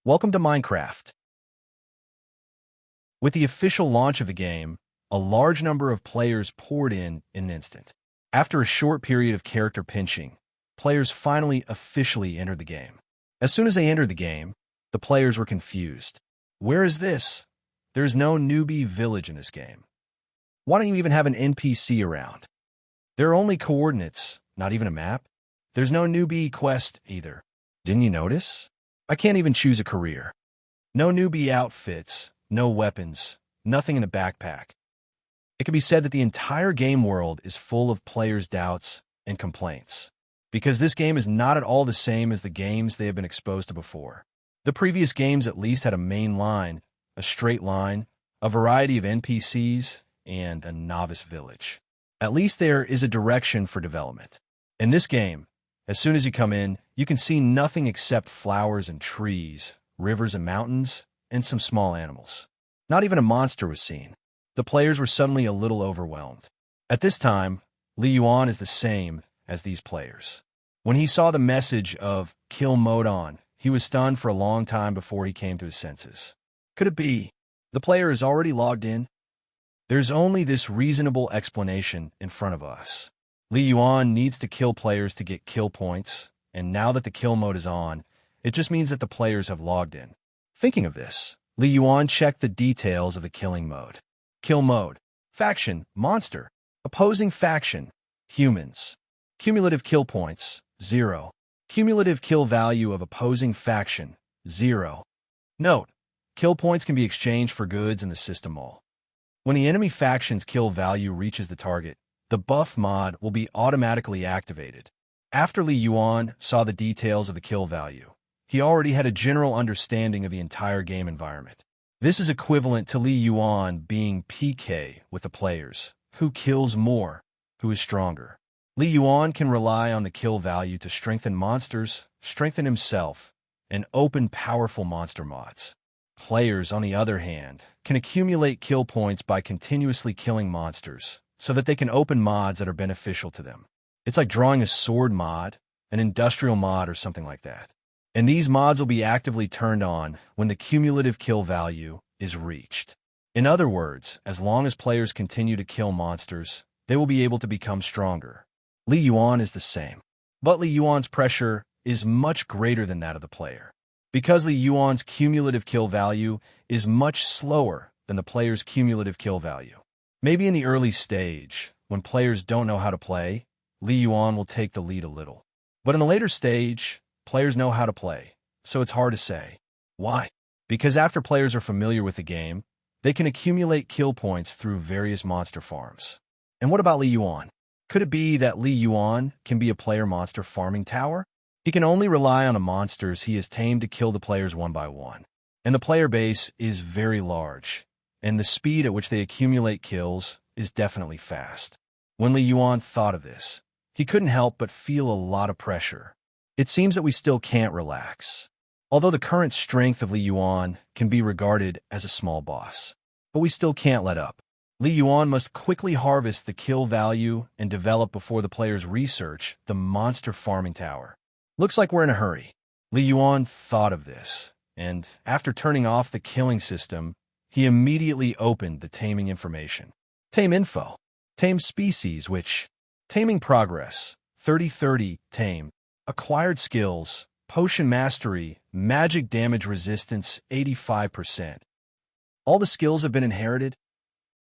Welcome to Minecraft. With the official launch of the game, a large number of players poured in an instant. After a short period of character pinching, players finally officially entered the game. As soon as they entered the game, the players were confused. Where is this? There's no newbie village in this game. Why don't you even have an NPC around? There are only coordinates, not even a map. There's no newbie quest either. Didn't you notice? I can't even choose a career. No newbie outfits, no weapons, nothing in the backpack. It can be said that the entire game world is full of players' doubts and complaints, because this game is not at all the same as the games they have been exposed to before. The previous games at least had a main line, a straight line, a variety of NPCs, and a novice village. At least there is a direction for development. In this game, as soon as you come in, you can see nothing except flowers and trees, rivers and mountains, and some small animals. Not even a monster was seen. The players were suddenly a little overwhelmed. At this time, Li Yuan is the same as these players. When he saw the message of kill mode on, he was stunned for a long time before he came to his senses. Could it be the player is already logged in? There's only this reasonable explanation in front of us. Li Yuan needs to kill players to get kill points, and now that the kill mode is on, it just means that the players have logged in. Thinking of this, Li Yuan checked the details of the killing mode. Kill mode. Faction, monster. Opposing faction, humans. Cumulative kill points, 0. Cumulative kill value of opposing faction, 0. Note, kill points can be exchanged for goods in the system mall. When the enemy faction's kill value reaches the target, the buff mod will be automatically activated. After Li Yuan saw the details of the kill value, he already had a general understanding of the entire game environment. This is equivalent to Li Yuan being PK with the players. Who kills more? Who is stronger? Li Yuan can rely on the kill value to strengthen monsters, strengthen himself, and open powerful monster mods. Players, on the other hand, can accumulate kill points by continuously killing monsters, so that they can open mods that are beneficial to them. It's like drawing a sword mod, an industrial mod, or something like that. And these mods will be actively turned on when the cumulative kill value is reached. In other words, as long as players continue to kill monsters, they will be able to become stronger. Li Yuan is the same. But Li Yuan's pressure is much greater than that of the player. Because Li Yuan's cumulative kill value is much slower than the player's cumulative kill value. Maybe in the early stage, when players don't know how to play, Li Yuan will take the lead a little. But in the later stage, players know how to play, so it's hard to say. Why? Because after players are familiar with the game, they can accumulate kill points through various monster farms. And what about Li Yuan? Could it be that Li Yuan can be a player monster farming tower? He can only rely on the monsters he has tamed to kill the players one by one. And the player base is very large, and the speed at which they accumulate kills is definitely fast. When Li Yuan thought of this, he couldn't help but feel a lot of pressure. It seems that we still can't relax. Although the current strength of Li Yuan can be regarded as a small boss, but we still can't let up. Li Yuan must quickly harvest the kill value and develop before the players research the monster farming tower. Looks like we're in a hurry. Li Yuan thought of this, and after turning off the killing system, he immediately opened the taming information. Tame info. Tame species, which taming progress, 30-30, tame. Acquired skills, potion mastery, magic damage resistance, 85%. All the skills have been inherited.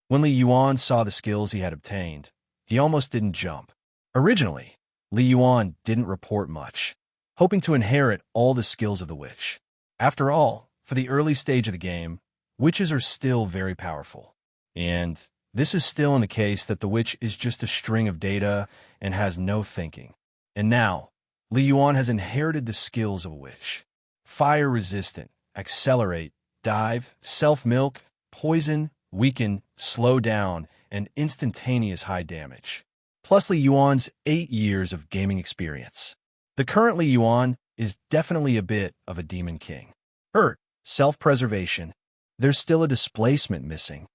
When Li Yuan saw the skills he had obtained, he almost didn't jump. Originally, Li Yuan didn't report much, hoping to inherit all the skills of the witch. After all, for the early stage of the game, witches are still very powerful. And this is still in the case that the witch is just a string of data and has no thinking. And now, Li Yuan has inherited the skills of a witch. Fire resistant, accelerate, dive, self-milk, poison, weaken, slow down, and instantaneous high damage. Plus Li Yuan's 8 years of gaming experience. The current Li Yuan is definitely a bit of a demon king. Hurt, self-preservation. There's still a displacement missing.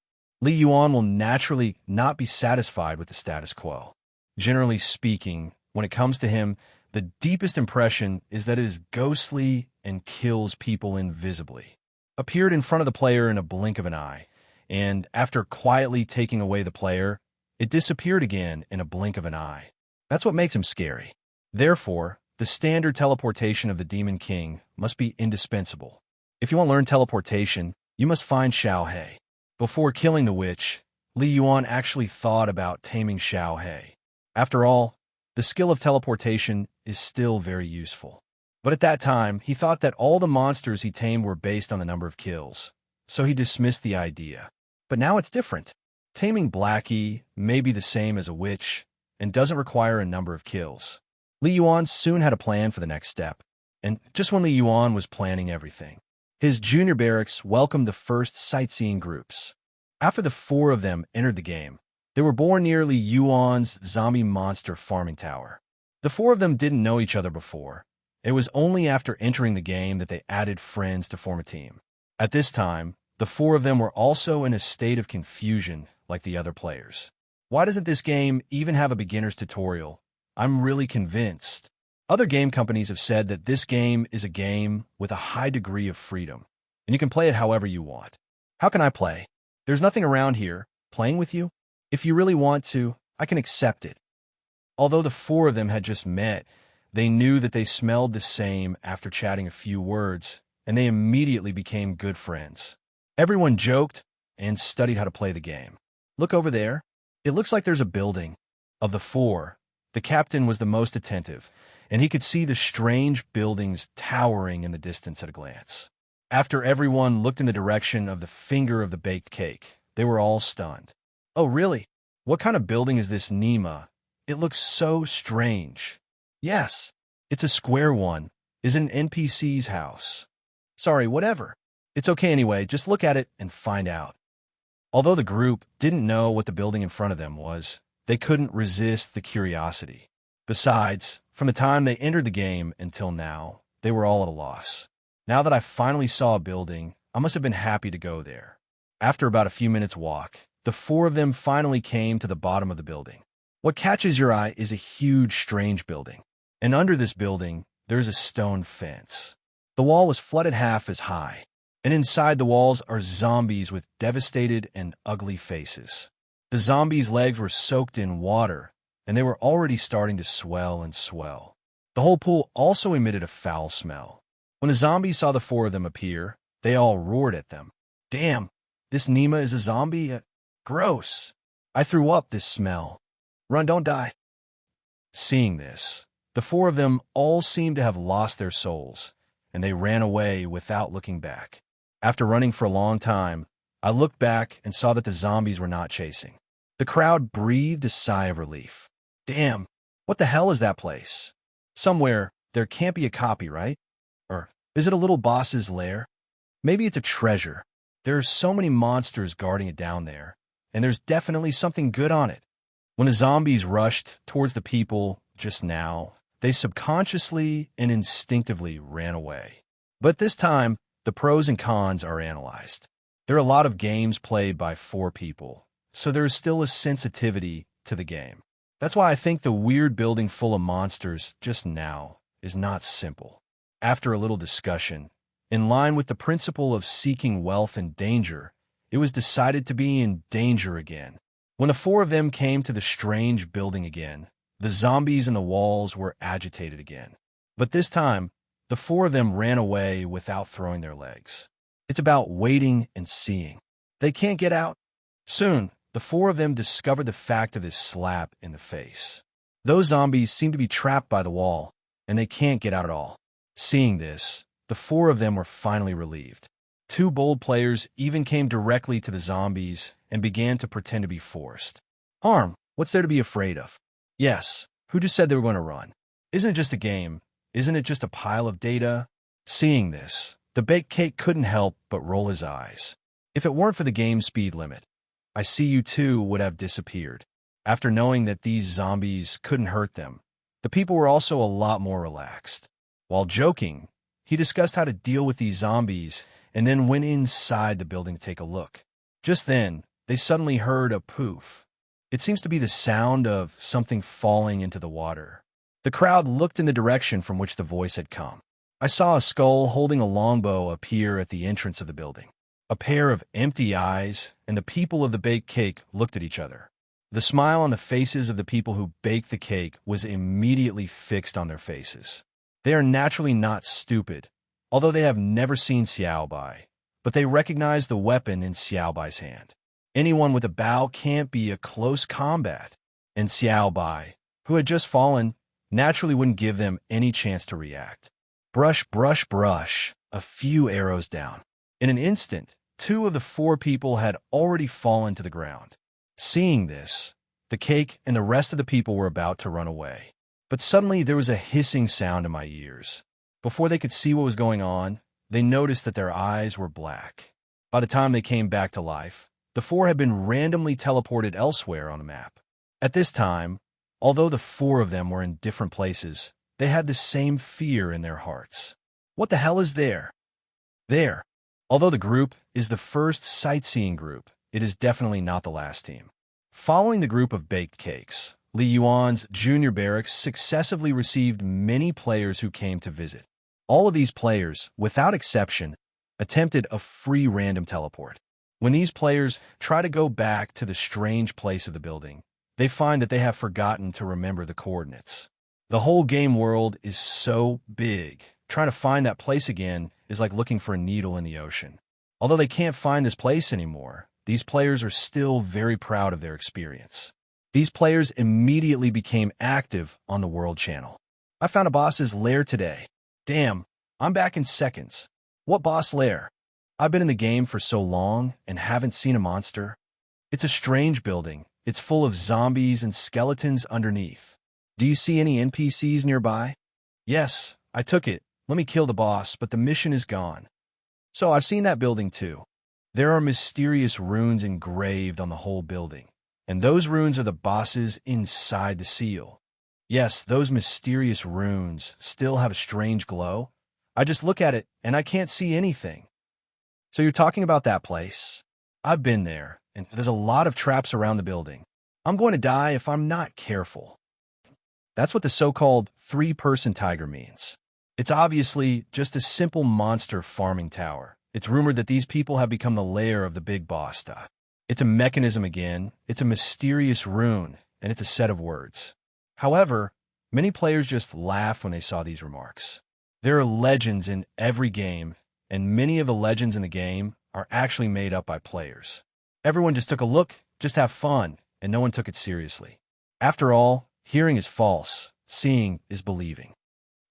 Li Yuan will naturally not be satisfied with the status quo. Generally speaking, when it comes to him, the deepest impression is that it is ghostly and kills people invisibly. Appeared in front of the player in a blink of an eye, and after quietly taking away the player, it disappeared again in a blink of an eye. That's what makes him scary. Therefore, the standard teleportation of the Demon King must be indispensable. If you want to learn teleportation, you must find Xiao He. Before killing the witch, Li Yuan actually thought about taming Xiao He. After all, the skill of teleportation is still very useful. But at that time, he thought that all the monsters he tamed were based on the number of kills, so he dismissed the idea. But now it's different. Taming Blackie may be the same as a witch, and doesn't require a number of kills. Li Yuan soon had a plan for the next step, and just when Li Yuan was planning everything, his junior barracks welcomed the first sightseeing groups. After the 4 of them entered the game, they were born near Li Yuan's zombie monster farming tower. The 4 of them didn't know each other before. It was only after entering the game that they added friends to form a team. At this time, the 4 of them were also in a state of confusion like the other players. Why doesn't this game even have a beginner's tutorial? I'm really convinced. Other game companies have said that this game is a game with a high degree of freedom, and you can play it however you want. How can I play? There's nothing around here playing with you. If you really want to, I can accept it. Although the 4 of them had just met, they knew that they smelled the same after chatting a few words, and they immediately became good friends. Everyone joked and studied how to play the game. Look over there. It looks like there's a building. Of the 4, the captain was the most attentive, and he could see the strange buildings towering in the distance at a glance. After everyone looked in the direction of the finger of the baked cake, they were all stunned. Oh, really? What kind of building is this, Nima? It looks so strange. Yes, it's a square one. Is it an NPC's house? Sorry, whatever. It's okay anyway, just look at it and find out. Although the group didn't know what the building in front of them was, they couldn't resist the curiosity. Besides, from the time they entered the game until now, they were all at a loss. Now that I finally saw a building, I must have been happy to go there. After about a few minutes' walk, the four of them finally came to the bottom of the building. What catches your eye is a huge, strange building. And under this building, there's a stone fence. The wall was flooded half as high, and inside the walls are zombies with devastated and ugly faces. The zombies' legs were soaked in water, and they were already starting to swell and swell. The whole pool also emitted a foul smell. When the zombies saw the four of them appear, they all roared at them. Damn, this Nima is a zombie? Gross. I threw up this smell. Run, don't die. Seeing this, the four of them all seemed to have lost their souls, and they ran away without looking back. After running for a long time, I looked back and saw that the zombies were not chasing. The crowd breathed a sigh of relief. Damn, what the hell is that place? Somewhere, there can't be a copy, right? Or is it a little boss's lair? Maybe it's a treasure. There are so many monsters guarding it down there, and there's definitely something good on it. When the zombies rushed towards the people just now, they subconsciously and instinctively ran away. But this time, the pros and cons are analyzed. There are a lot of games played by 4 people, so there is still a sensitivity to the game. That's why I think the weird building full of monsters just now is not simple. After a little discussion, in line with the principle of seeking wealth and danger, it was decided to be in danger again. When the 4 of them came to the strange building again, the zombies in the walls were agitated again. But this time, the 4 of them ran away without throwing their legs. It's about waiting and seeing. They can't get out. Soon, the 4 of them discovered the fact of this slap in the face. Those zombies seem to be trapped by the wall, and they can't get out at all. Seeing this, the 4 of them were finally relieved. 2 bold players even came directly to the zombies and began to pretend to be forced. Harm, what's there to be afraid of? Yes, who just said they were going to run? Isn't it just a game? Isn't it just a pile of data? Seeing this, the baked cake couldn't help but roll his eyes. If it weren't for the game speed limit, I see you too would have disappeared. After knowing that these zombies couldn't hurt them, the people were also a lot more relaxed. While joking, he discussed how to deal with these zombies and then went inside the building to take a look. Just then, they suddenly heard a poof. It seems to be the sound of something falling into the water. The crowd looked in the direction from which the voice had come. I saw a skull holding a longbow appear at the entrance of the building. A pair of empty eyes, and the people of the baked cake looked at each other. The smile on the faces of the people who baked the cake was immediately fixed on their faces. They are naturally not stupid, although they have never seen Xiao Bai, but they recognize the weapon in Xiao Bai's hand. Anyone with a bow can't be a close combat, and Xiao Bai, who had just fallen, naturally wouldn't give them any chance to react. Brush, brush, brush, a few arrows down. In an instant, 2 of the 4 people had already fallen to the ground. Seeing this, the cake and the rest of the people were about to run away. But suddenly there was a hissing sound in my ears. Before they could see what was going on, they noticed that their eyes were black. By the time they came back to life, the 4 had been randomly teleported elsewhere on the map. At this time, although the 4 of them were in different places, they had the same fear in their hearts. What the hell is there? There. Although the group is the first sightseeing group, it is definitely not the last team. Following the group of baked cakes, Li Yuan's junior barracks successively received many players who came to visit. All of these players, without exception, attempted a free random teleport. When these players try to go back to the strange place of the building, they find that they have forgotten to remember the coordinates. The whole game world is so big, trying to find that place again is like looking for a needle in the ocean. Although they can't find this place anymore, these players are still very proud of their experience. These players immediately became active on the World Channel. I found a boss's lair today. Damn, I'm back in seconds. What boss lair? I've been in the game for so long and haven't seen a monster. It's a strange building. It's full of zombies and skeletons underneath. Do you see any NPCs nearby? Yes, I took it. Let me kill the boss, but the mission is gone. So I've seen that building too. There are mysterious runes engraved on the whole building, and those runes are the bosses inside the seal. Yes, those mysterious runes still have a strange glow. I just look at it and I can't see anything. So you're talking about that place? I've been there, and there's a lot of traps around the building. I'm going to die if I'm not careful. That's what the so-called three-person tiger means. It's obviously just a simple monster farming tower. It's rumored that these people have become the lair of the big boss. It's a mechanism again, it's a mysterious rune, and it's a set of words. However, many players just laugh when they saw these remarks. There are legends in every game, and many of the legends in the game are actually made up by players. Everyone just took a look, just have fun, and no one took it seriously. After all, hearing is false, seeing is believing.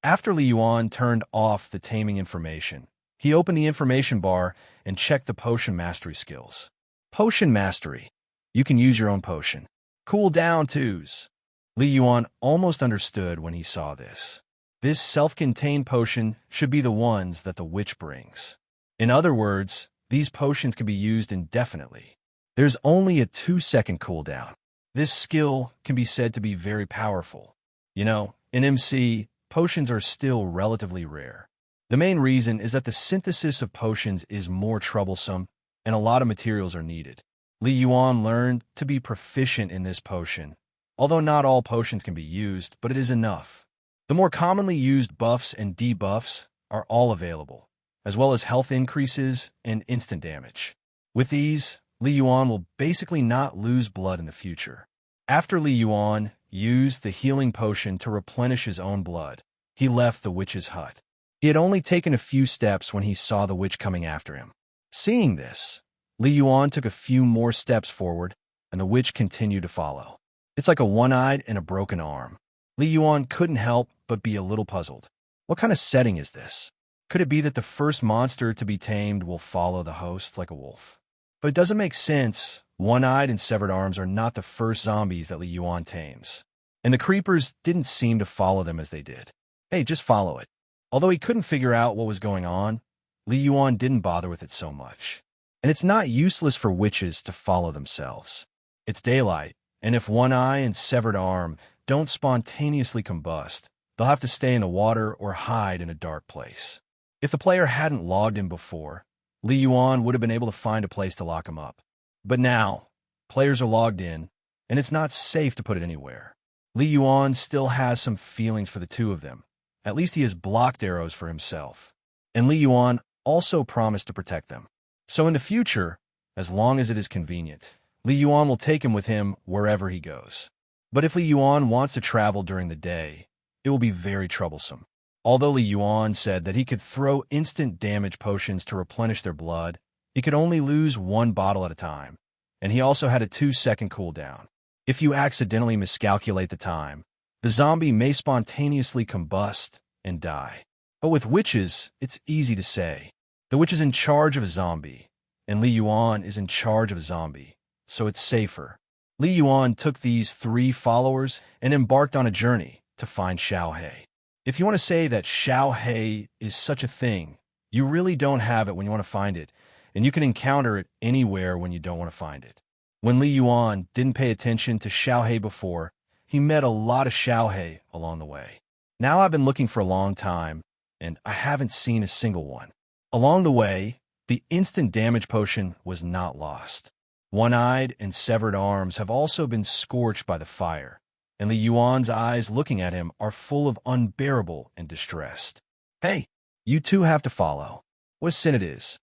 After Li Yuan turned off the taming information, he opened the information bar and checked the potion mastery skills. Potion mastery. You can use your own potion. Cool down twos. Li Yuan almost understood when he saw this. This self-contained potion should be the ones that the witch brings. In other words, these potions can be used indefinitely. There's only a 2-second cooldown. This skill can be said to be very powerful. You know, in MC, potions are still relatively rare. The main reason is that the synthesis of potions is more troublesome, and a lot of materials are needed. Li Yuan learned to be proficient in this potion, although not all potions can be used, but it is enough. The more commonly used buffs and debuffs are all available, as well as health increases and instant damage. With these, Li Yuan will basically not lose blood in the future. After Li Yuan used the healing potion to replenish his own blood, he left the witch's hut. He had only taken a few steps when he saw the witch coming after him. Seeing this, Li Yuan took a few more steps forward, and the witch continued to follow. It's like a one-eyed and a broken arm. Li Yuan couldn't help but be a little puzzled. What kind of setting is this? Could it be that the first monster to be tamed will follow the host like a wolf? But it doesn't make sense. One-eyed and severed arms are not the first zombies that Li Yuan tames. And the creepers didn't seem to follow them as they did. Hey, just follow it. Although he couldn't figure out what was going on, Li Yuan didn't bother with it so much. And it's not useless for witches to follow themselves. It's daylight, and if one eye and severed arm don't spontaneously combust, they'll have to stay in the water or hide in a dark place. If the player hadn't logged in before, Li Yuan would have been able to find a place to lock him up. But now, players are logged in, and it's not safe to put it anywhere. Li Yuan still has some feelings for the two of them. At least he has blocked arrows for himself. And Li Yuan also promised to protect them. So in the future, as long as it is convenient, Li Yuan will take him with him wherever he goes. But if Li Yuan wants to travel during the day, it will be very troublesome. Although Li Yuan said that he could throw instant damage potions to replenish their blood, he could only lose one bottle at a time, and he also had a 2-second cooldown. If you accidentally miscalculate the time, the zombie may spontaneously combust and die. But with witches, it's easy to say. The witch is in charge of a zombie, and Li Yuan is in charge of a zombie, so it's safer. Li Yuan took these 3 followers and embarked on a journey to find Xiao He. If you want to say that Xiao He is such a thing, you really don't have it when you want to find it, and you can encounter it anywhere when you don't want to find it. When Li Yuan didn't pay attention to Xiao He before, he met a lot of Xiao He along the way. Now I've been looking for a long time, and I haven't seen a single one. Along the way, the instant damage potion was not lost. One-eyed and severed arms have also been scorched by the fire, and Li Yuan's eyes looking at him are full of unbearable and distressed. Hey, you two have to follow. What sin it is?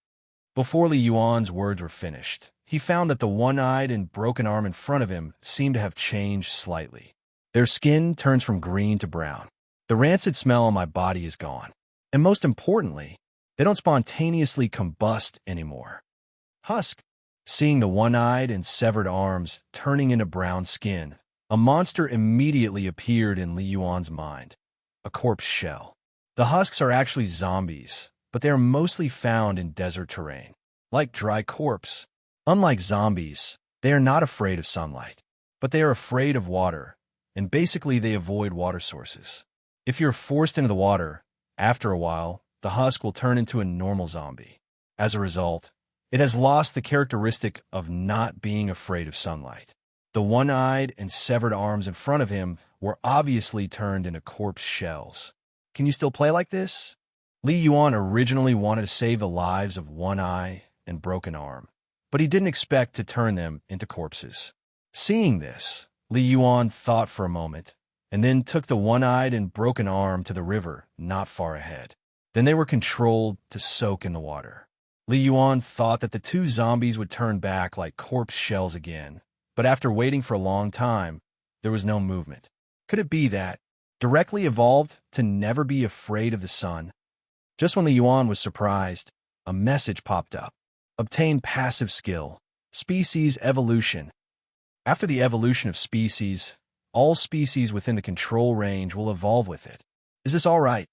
Before Li Yuan's words were finished, he found that the one-eyed and broken arm in front of him seemed to have changed slightly. Their skin turns from green to brown. The rancid smell on my body is gone. And most importantly, they don't spontaneously combust anymore. Husk. Seeing the one-eyed and severed arms turning into brown skin, a monster immediately appeared in Li Yuan's mind. A corpse shell. The husks are actually zombies, but they are mostly found in desert terrain, like dry corpse. Unlike zombies, they are not afraid of sunlight, but they are afraid of water, and basically they avoid water sources. If you're forced into the water, after a while, the husk will turn into a normal zombie. As a result, it has lost the characteristic of not being afraid of sunlight. The one-eyed and severed arms in front of him were obviously turned into corpse shells. Can you still play like this? Li Yuan originally wanted to save the lives of One Eye and Broken Arm, but he didn't expect to turn them into corpses. Seeing this, Li Yuan thought for a moment, and then took the one-eyed and broken arm to the river not far ahead. Then they were controlled to soak in the water. Li Yuan thought that the two zombies would turn back like corpse shells again, but after waiting for a long time, there was no movement. Could it be that, directly evolved to never be afraid of the sun? Just when Li Yuan was surprised, a message popped up. Obtain passive skill. Species evolution. After the evolution of species, all species within the control range will evolve with it. Is this all right?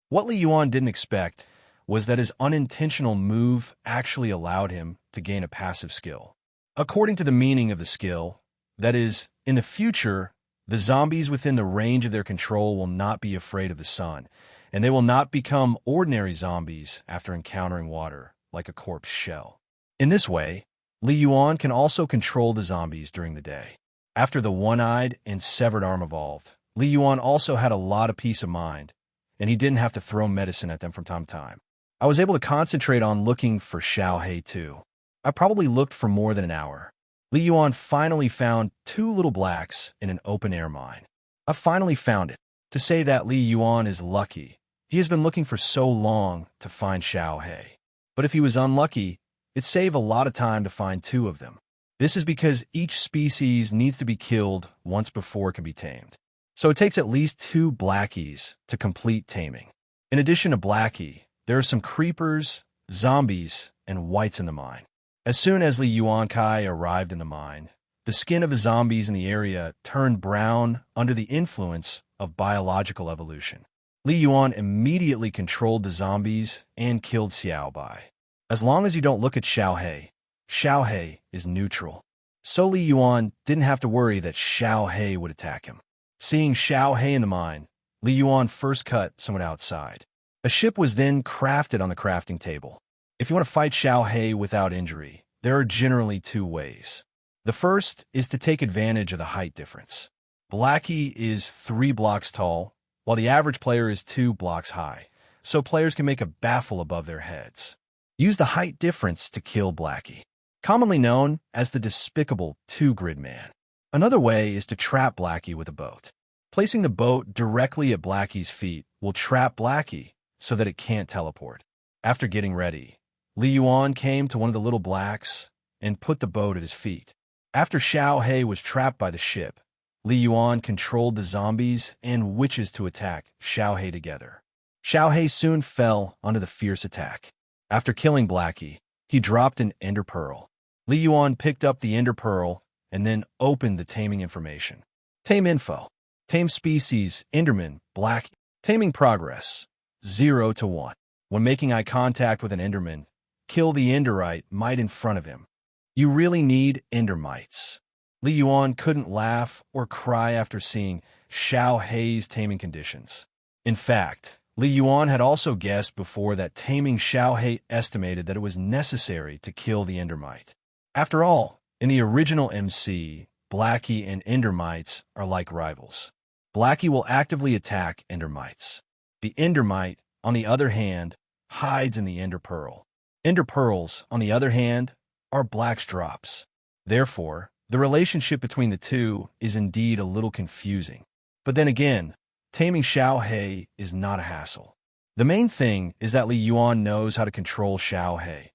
What Li Yuan didn't expect was that his unintentional move actually allowed him to gain a passive skill. According to the meaning of the skill, that is, in the future, the zombies within the range of their control will not be afraid of the sun, and they will not become ordinary zombies after encountering water, like a corpse shell. In this way, Li Yuan can also control the zombies during the day. After the one-eyed and severed arm evolved, Li Yuan also had a lot of peace of mind, and he didn't have to throw medicine at them from time to time. I was able to concentrate on looking for Xiao Hei too. I probably looked for more than an hour. Li Yuan finally found two little blacks in an open-air mine. I finally found it. To say that Li Yuan is lucky, he has been looking for so long to find Xiao Hei. But if he was unlucky, it'd save a lot of time to find two of them. This is because each species needs to be killed once before it can be tamed. So it takes at least two blackies to complete taming. In addition to blackie, there are some creepers, zombies, and whites in the mine. As soon as Li Yuan Kai arrived in the mine, the skin of the zombies in the area turned brown under the influence of biological evolution. Li Yuan immediately controlled the zombies and killed Xiao Bai. As long as you don't look at Xiao Hei is neutral. So Li Yuan didn't have to worry that Xiao Hei would attack him. Seeing Xiao Hei in the mine, Li Yuan first cut someone outside. A ship was then crafted on the crafting table. If you want to fight Xiao Hei without injury, there are generally two ways. The first is to take advantage of the height difference. Blackie is 3 blocks tall, while the average player is 2 blocks high, so players can make a baffle above their heads. Use the height difference to kill Blackie, commonly known as the despicable 2-grid man. Another way is to trap Blackie with a boat. Placing the boat directly at Blackie's feet will trap Blackie so that it can't teleport. After getting ready, Li Yuan came to one of the little blacks and put the boat at his feet. After Xiao Hei was trapped by the ship, Li Yuan controlled the zombies and witches to attack Xiao Hei together. Xiao Hei soon fell under the fierce attack. After killing Blackie, he dropped an ender pearl. Li Yuan picked up the ender pearl and then opened the taming information. Tame info. Tame species, Enderman, Black. Taming progress, 0 to 1. When making eye contact with an Enderman, kill the Enderite mite in front of him. You really need Endermites. Li Yuan couldn't laugh or cry after seeing Xiao Hei's taming conditions. In fact, Li Yuan had also guessed before that taming Xiao Hei estimated that it was necessary to kill the Endermite. After all, in the original MC, Blackie and Endermites are like rivals. Blackie will actively attack Endermites. The Endermite, on the other hand, hides in the Ender Pearl. Ender Pearls, on the other hand, are Black's drops. Therefore, the relationship between the two is indeed a little confusing. But then again, taming Xiao Hei is not a hassle. The main thing is that Li Yuan knows how to control Xiao Hei,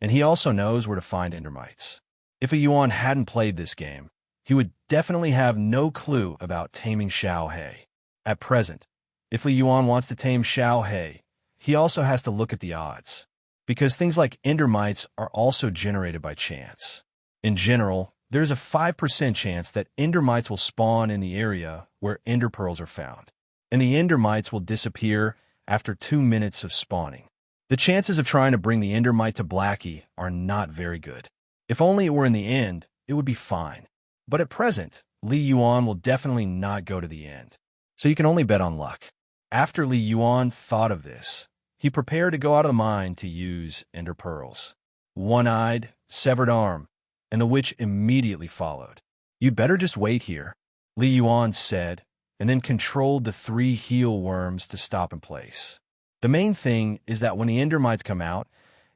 and he also knows where to find Endermites. If Li Yuan hadn't played this game, he would definitely have no clue about taming Xiao Hei. At present, if Li Yuan wants to tame Xiao Hei, he also has to look at the odds, because things like Endermites are also generated by chance. In general, there's a 5% chance that Endermites will spawn in the area where Ender Pearls are found, and the Endermites will disappear after 2 minutes of spawning. The chances of trying to bring the Endermite to Blackie are not very good. If only it were in the end, it would be fine. But at present, Li Yuan will definitely not go to the end, so you can only bet on luck. After Li Yuan thought of this, He prepared to go out of the mine to use ender pearls. One-eyed, severed arm, and the witch immediately followed. "You'd better just wait here," Li Yuan said, and then controlled the 3 heel worms to stop in place. The main thing is that when the endermites come out,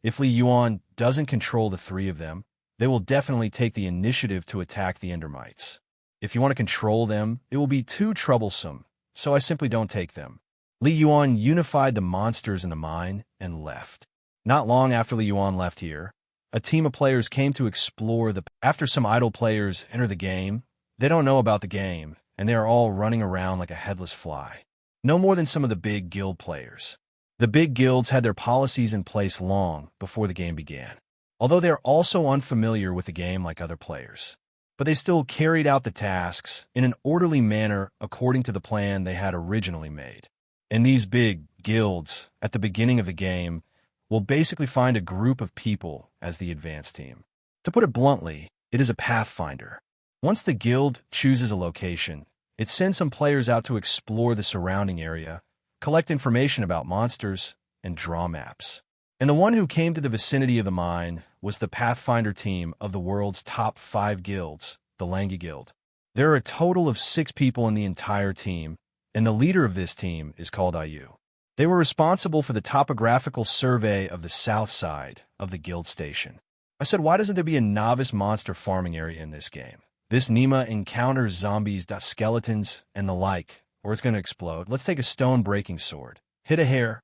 if Li Yuan doesn't control the 3 of them, they will definitely take the initiative to attack the endermites. If you want to control them, it will be too troublesome, so I simply don't take them. Li Yuan unified the monsters in the mine and left. Not long after Li Yuan left here, a team of players came to explore the... After some idle players enter the game, they don't know about the game, and they are all running around like a headless fly. No more than some of the big guild players. The big guilds had their policies in place long before the game began, although they are also unfamiliar with the game like other players. But they still carried out the tasks in an orderly manner according to the plan they had originally made. And these big guilds, at the beginning of the game, will basically find a group of people as the advanced team. To put it bluntly, it is a pathfinder. Once the guild chooses a location, it sends some players out to explore the surrounding area, collect information about monsters, and draw maps. And the one who came to the vicinity of the mine was the Pathfinder team of the world's top 5 guilds, the Langi Guild. There are a total of 6 people in the entire team, and the leader of this team is called Ayu. They were responsible for the topographical survey of the south side of the guild station. I said, why doesn't there be a novice monster farming area in this game? This Nima encounters zombies, skeletons, and the like, or it's going to explode. Let's take a stone-breaking sword. Hit a hair.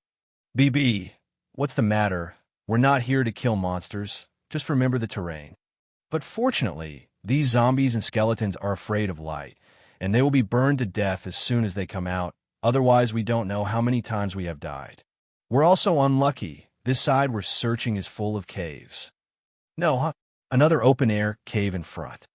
BB, what's the matter? We're not here to kill monsters. Just remember the terrain. But fortunately, these zombies and skeletons are afraid of light, and they will be burned to death as soon as they come out. Otherwise, we don't know how many times we have died. We're also unlucky. This side we're searching is full of caves. No, huh? Another open-air cave in front.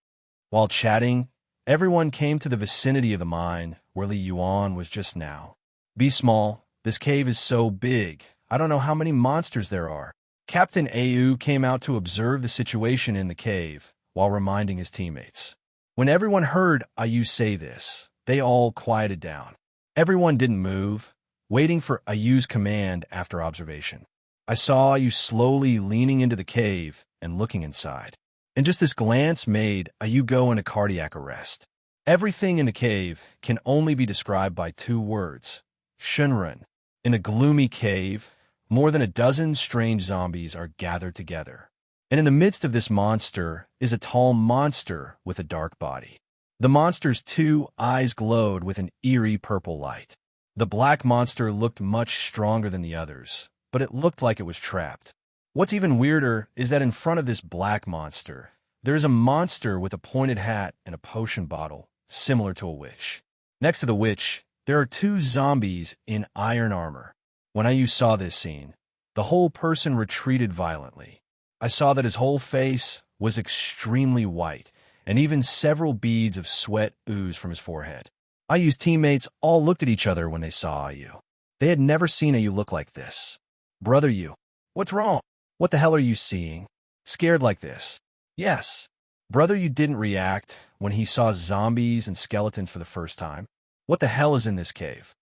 While chatting, everyone came to the vicinity of the mine where Li Yuan was just now. Be small. This cave is so big. I don't know how many monsters there are. Captain Ayu came out to observe the situation in the cave while reminding his teammates. When everyone heard Ayu say this, they all quieted down. Everyone didn't move, waiting for Ayu's command after observation. I saw Ayu slowly leaning into the cave and looking inside. And just this glance made Ayu go into cardiac arrest. Everything in the cave can only be described by 2 words. Shinran. In a gloomy cave, more than a dozen strange zombies are gathered together. And in the midst of this monster is a tall monster with a dark body. The monster's 2 eyes glowed with an eerie purple light. The black monster looked much stronger than the others, but it looked like it was trapped. What's even weirder is that in front of this black monster, there is a monster with a pointed hat and a potion bottle, similar to a witch. Next to the witch, there are 2 zombies in iron armor. When Ayu saw this scene, the whole person retreated violently. I saw that his whole face was extremely white, and even several beads of sweat oozed from his forehead. Ayu's teammates all looked at each other when they saw Ayu. They had never seen Ayu look like this. Brother Yu, what's wrong? What the hell are you seeing? Scared like this? Yes. Brother Yu didn't react when he saw zombies and skeletons for the first time. What the hell is in this cave?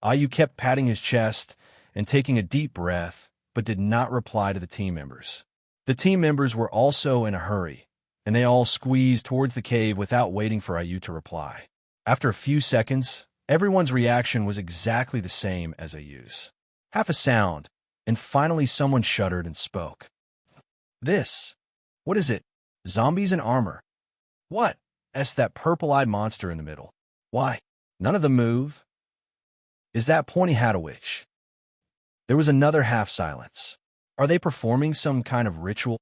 Ayu kept patting his chest and taking a deep breath, but did not reply to the team members. The team members were also in a hurry, and they all squeezed towards the cave without waiting for Ayu to reply. After a few seconds, everyone's reaction was exactly the same as Ayu's. Half a sound, and finally someone shuddered and spoke. This. What is it? Zombies in armor. What? Asked that purple-eyed monster in the middle. Why? None of them move. Is that pointy hat a witch? There was another half silence. Are they performing some kind of ritual?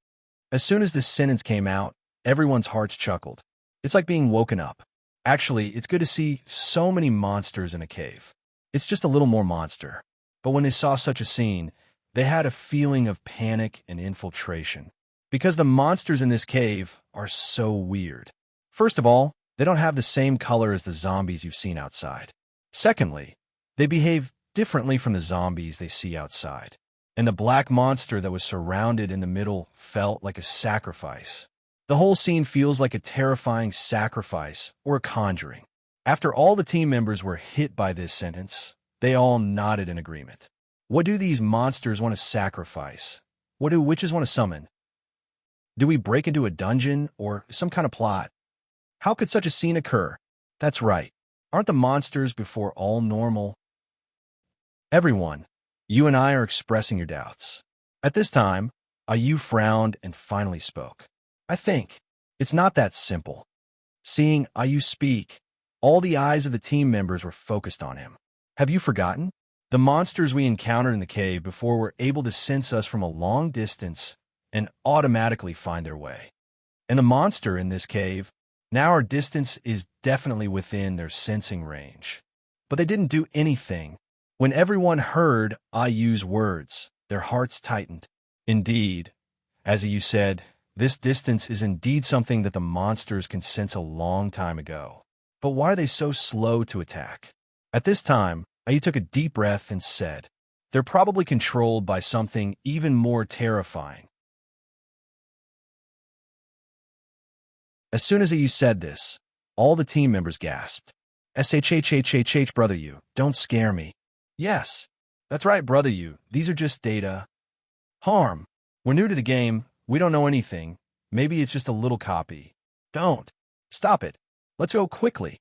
As soon as this sentence came out, everyone's hearts chuckled. It's like being woken up. Actually, it's good to see so many monsters in a cave. It's just a little more monster. But when they saw such a scene, they had a feeling of panic and infiltration. Because the monsters in this cave are so weird. First of all, they don't have the same color as the zombies you've seen outside. Secondly, they behave differently from the zombies they see outside. And the black monster that was surrounded in the middle felt like a sacrifice. The whole scene feels like a terrifying sacrifice or a conjuring. After all the team members were hit by this sentence, they all nodded in agreement. What do these monsters want to sacrifice? What do witches want to summon? Do we break into a dungeon or some kind of plot? How could such a scene occur? That's right. Aren't the monsters before all normal? Everyone, you and I are expressing your doubts. At this time, Ayu frowned and finally spoke. I think it's not that simple. Seeing Ayu speak, all the eyes of the team members were focused on him. Have you forgotten? The monsters we encountered in the cave before were able to sense us from a long distance and automatically find their way. And the monster in this cave, now our distance is definitely within their sensing range. But they didn't do anything. When everyone heard Ayu's words, their hearts tightened. Indeed, as Ayu said, this distance is indeed something that the monsters can sense a long time ago. But why are they so slow to attack? At this time, Ayu took a deep breath and said, they're probably controlled by something even more terrifying. As soon as Ayu said this, all the team members gasped. SHHHHH, brother you, don't scare me. Yes, that's right, brother you, these are just data. Harm. We're new to the game, we don't know anything. Maybe it's just a little copy. Don't. Stop it. Let's go quickly.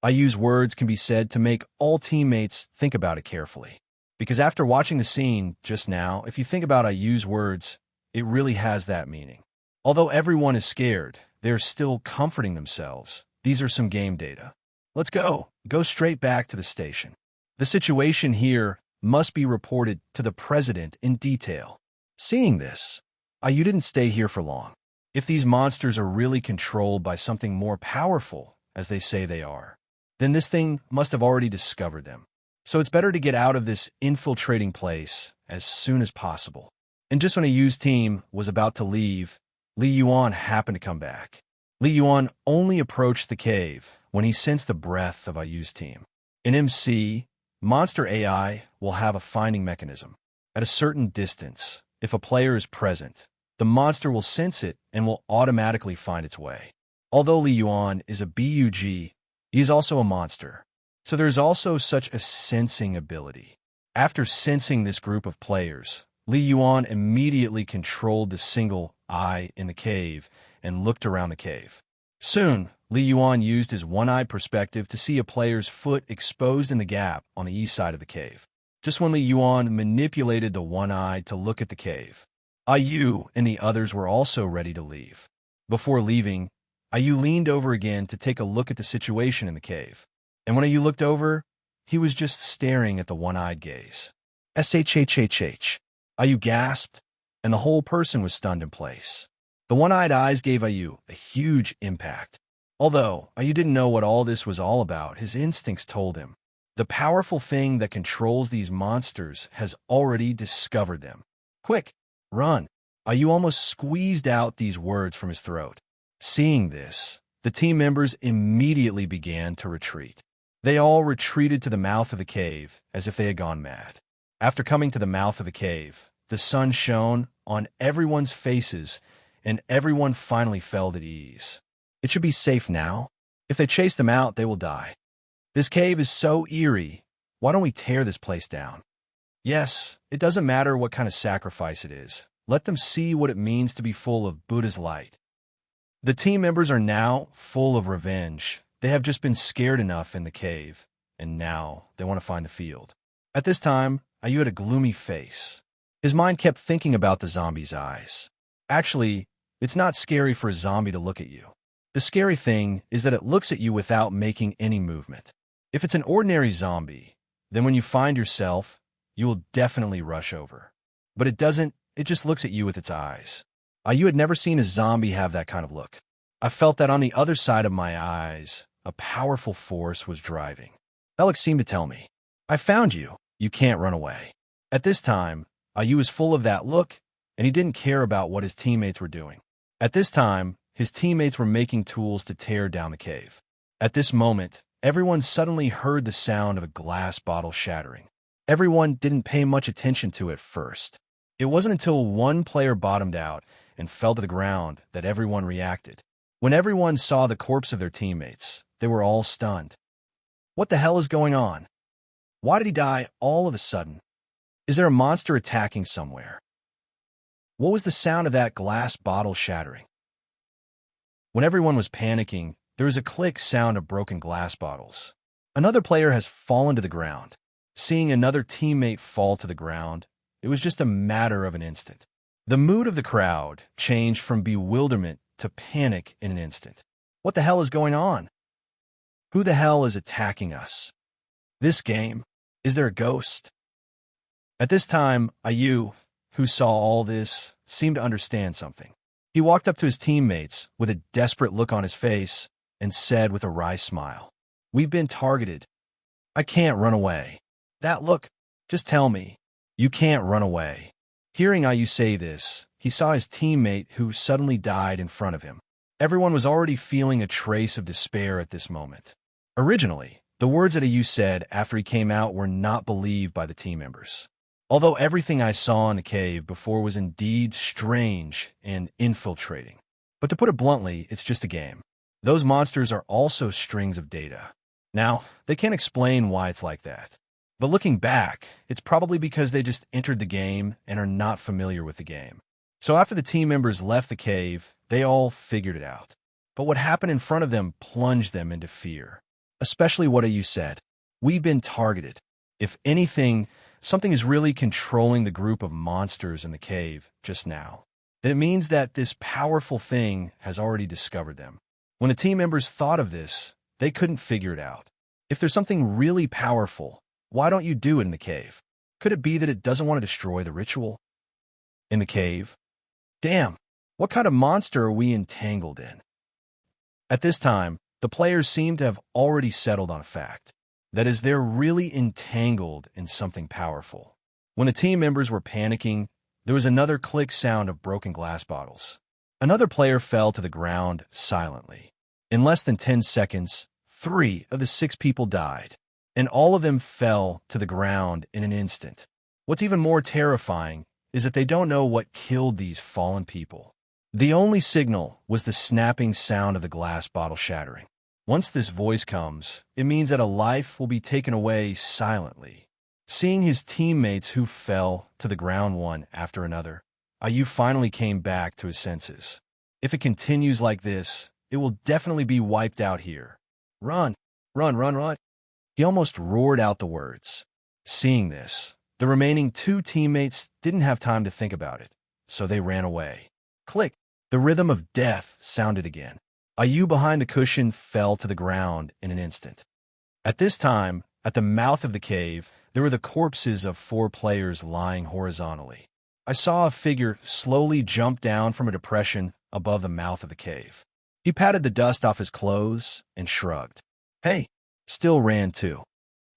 Ayu's words can be said to make all teammates think about it carefully. Because after watching the scene just now, if you think about Ayu's words, it really has that meaning. Although everyone is scared, they're still comforting themselves. These are some game data. Let's go. Go straight back to the station. The situation here must be reported to the president in detail. Seeing this, Ayu didn't stay here for long. If these monsters are really controlled by something more powerful, as they say they are, then this thing must have already discovered them. So it's better to get out of this infiltrating place as soon as possible. And just when Ayu's team was about to leave, Li Yuan happened to come back. Li Yuan only approached the cave when he sensed the breath of Ayu's team. In MC, Monster AI will have a finding mechanism. At a certain distance, if a player is present, the monster will sense it and will automatically find its way. Although Li Yuan is a BUG, he is also a monster. So there's also such a sensing ability. After sensing this group of players, Li Yuan immediately controlled the single eye in the cave and looked around the cave. Soon, Li Yuan used his one-eye perspective to see a player's foot exposed in the gap on the east side of the cave. Just when Li Yuan manipulated the one eye to look at the cave, Ayu and the others were also ready to leave. Before leaving, Ayu leaned over again to take a look at the situation in the cave. And when Ayu looked over, he was just staring at the one-eyed gaze. SHHHH. Ayu gasped, and the whole person was stunned in place. The one-eyed eyes gave Ayu a huge impact. Although Ayu didn't know what all this was all about, his instincts told him. The powerful thing that controls these monsters has already discovered them. Quick, run. Ayu almost squeezed out these words from his throat. Seeing this, the team members immediately began to retreat. They all retreated to the mouth of the cave as if they had gone mad. After coming to the mouth of the cave, the sun shone on everyone's faces and everyone finally felt at ease. It should be safe now. If they chase them out, they will die. This cave is so eerie. Why don't we tear this place down? Yes, it doesn't matter what kind of sacrifice it is. Let them see what it means to be full of Buddha's light. The team members are now full of revenge. They have just been scared enough in the cave, and now they want to find the field. At this time, Ayu had a gloomy face. His mind kept thinking about the zombie's eyes. Actually, it's not scary for a zombie to look at you. The scary thing is that it looks at you without making any movement. If it's an ordinary zombie, then when you find yourself, you will definitely rush over. But it doesn't, it just looks at you with its eyes. You had never seen a zombie have that kind of look. I felt that on the other side of my eyes, a powerful force was driving. Alex seemed to tell me, I found you. You can't run away. At this time, Ayu was full of that look, and he didn't care about what his teammates were doing. At this time, his teammates were making tools to tear down the cave. At this moment, everyone suddenly heard the sound of a glass bottle shattering. Everyone didn't pay much attention to it first. It wasn't until one player bottomed out and fell to the ground that everyone reacted. When everyone saw the corpse of their teammates, they were all stunned. What the hell is going on? Why did he die all of a sudden? Is there a monster attacking somewhere? What was the sound of that glass bottle shattering? When everyone was panicking, there was a click sound of broken glass bottles. Another player has fallen to the ground. Seeing another teammate fall to the ground, it was just a matter of an instant. The mood of the crowd changed from bewilderment to panic in an instant. What the hell is going on? Who the hell is attacking us? This game? Is there a ghost? At this time, Ayu, who saw all this, seemed to understand something. He walked up to his teammates with a desperate look on his face and said with a wry smile, "We've been targeted. I can't run away." "That look, just tell me. You can't run away." Hearing Ayu say this, he saw his teammate who suddenly died in front of him. Everyone was already feeling a trace of despair at this moment. Originally, the words that Ayu said after he came out were not believed by the team members. Although everything I saw in the cave before was indeed strange and infiltrating. But to put it bluntly, it's just a game. Those monsters are also strings of data. Now, they can't explain why it's like that. But looking back, it's probably because they just entered the game and are not familiar with the game. So after the team members left the cave, they all figured it out. But what happened in front of them plunged them into fear. Especially what Ayu said. We've been targeted. If anything, something is really controlling the group of monsters in the cave just now. Then it means that this powerful thing has already discovered them. When the team members thought of this, they couldn't figure it out. If there's something really powerful, why don't you do it in the cave? Could it be that it doesn't want to destroy the ritual? In the cave? Damn, what kind of monster are we entangled in? At this time, the players seem to have already settled on a fact. That is, they're really entangled in something powerful. When the team members were panicking, there was another click sound of broken glass bottles. Another player fell to the ground silently. In less than 10 seconds, 3 of the 6 people died, and all of them fell to the ground in an instant. What's even more terrifying is that they don't know what killed these fallen people. The only signal was the snapping sound of the glass bottle shattering. Once this voice comes, it means that a life will be taken away silently. Seeing his teammates who fell to the ground one after another, Ayu finally came back to his senses. If it continues like this, it will definitely be wiped out here. Run, run, run, run. He almost roared out the words. Seeing this, the remaining 2 teammates didn't have time to think about it, so they ran away. Click! The rhythm of death sounded again. Ayu behind the cushion fell to the ground in an instant. At this time, at the mouth of the cave, there were the corpses of 4 players lying horizontally. I saw a figure slowly jump down from a depression above the mouth of the cave. He patted the dust off his clothes and shrugged. Hey, still ran too.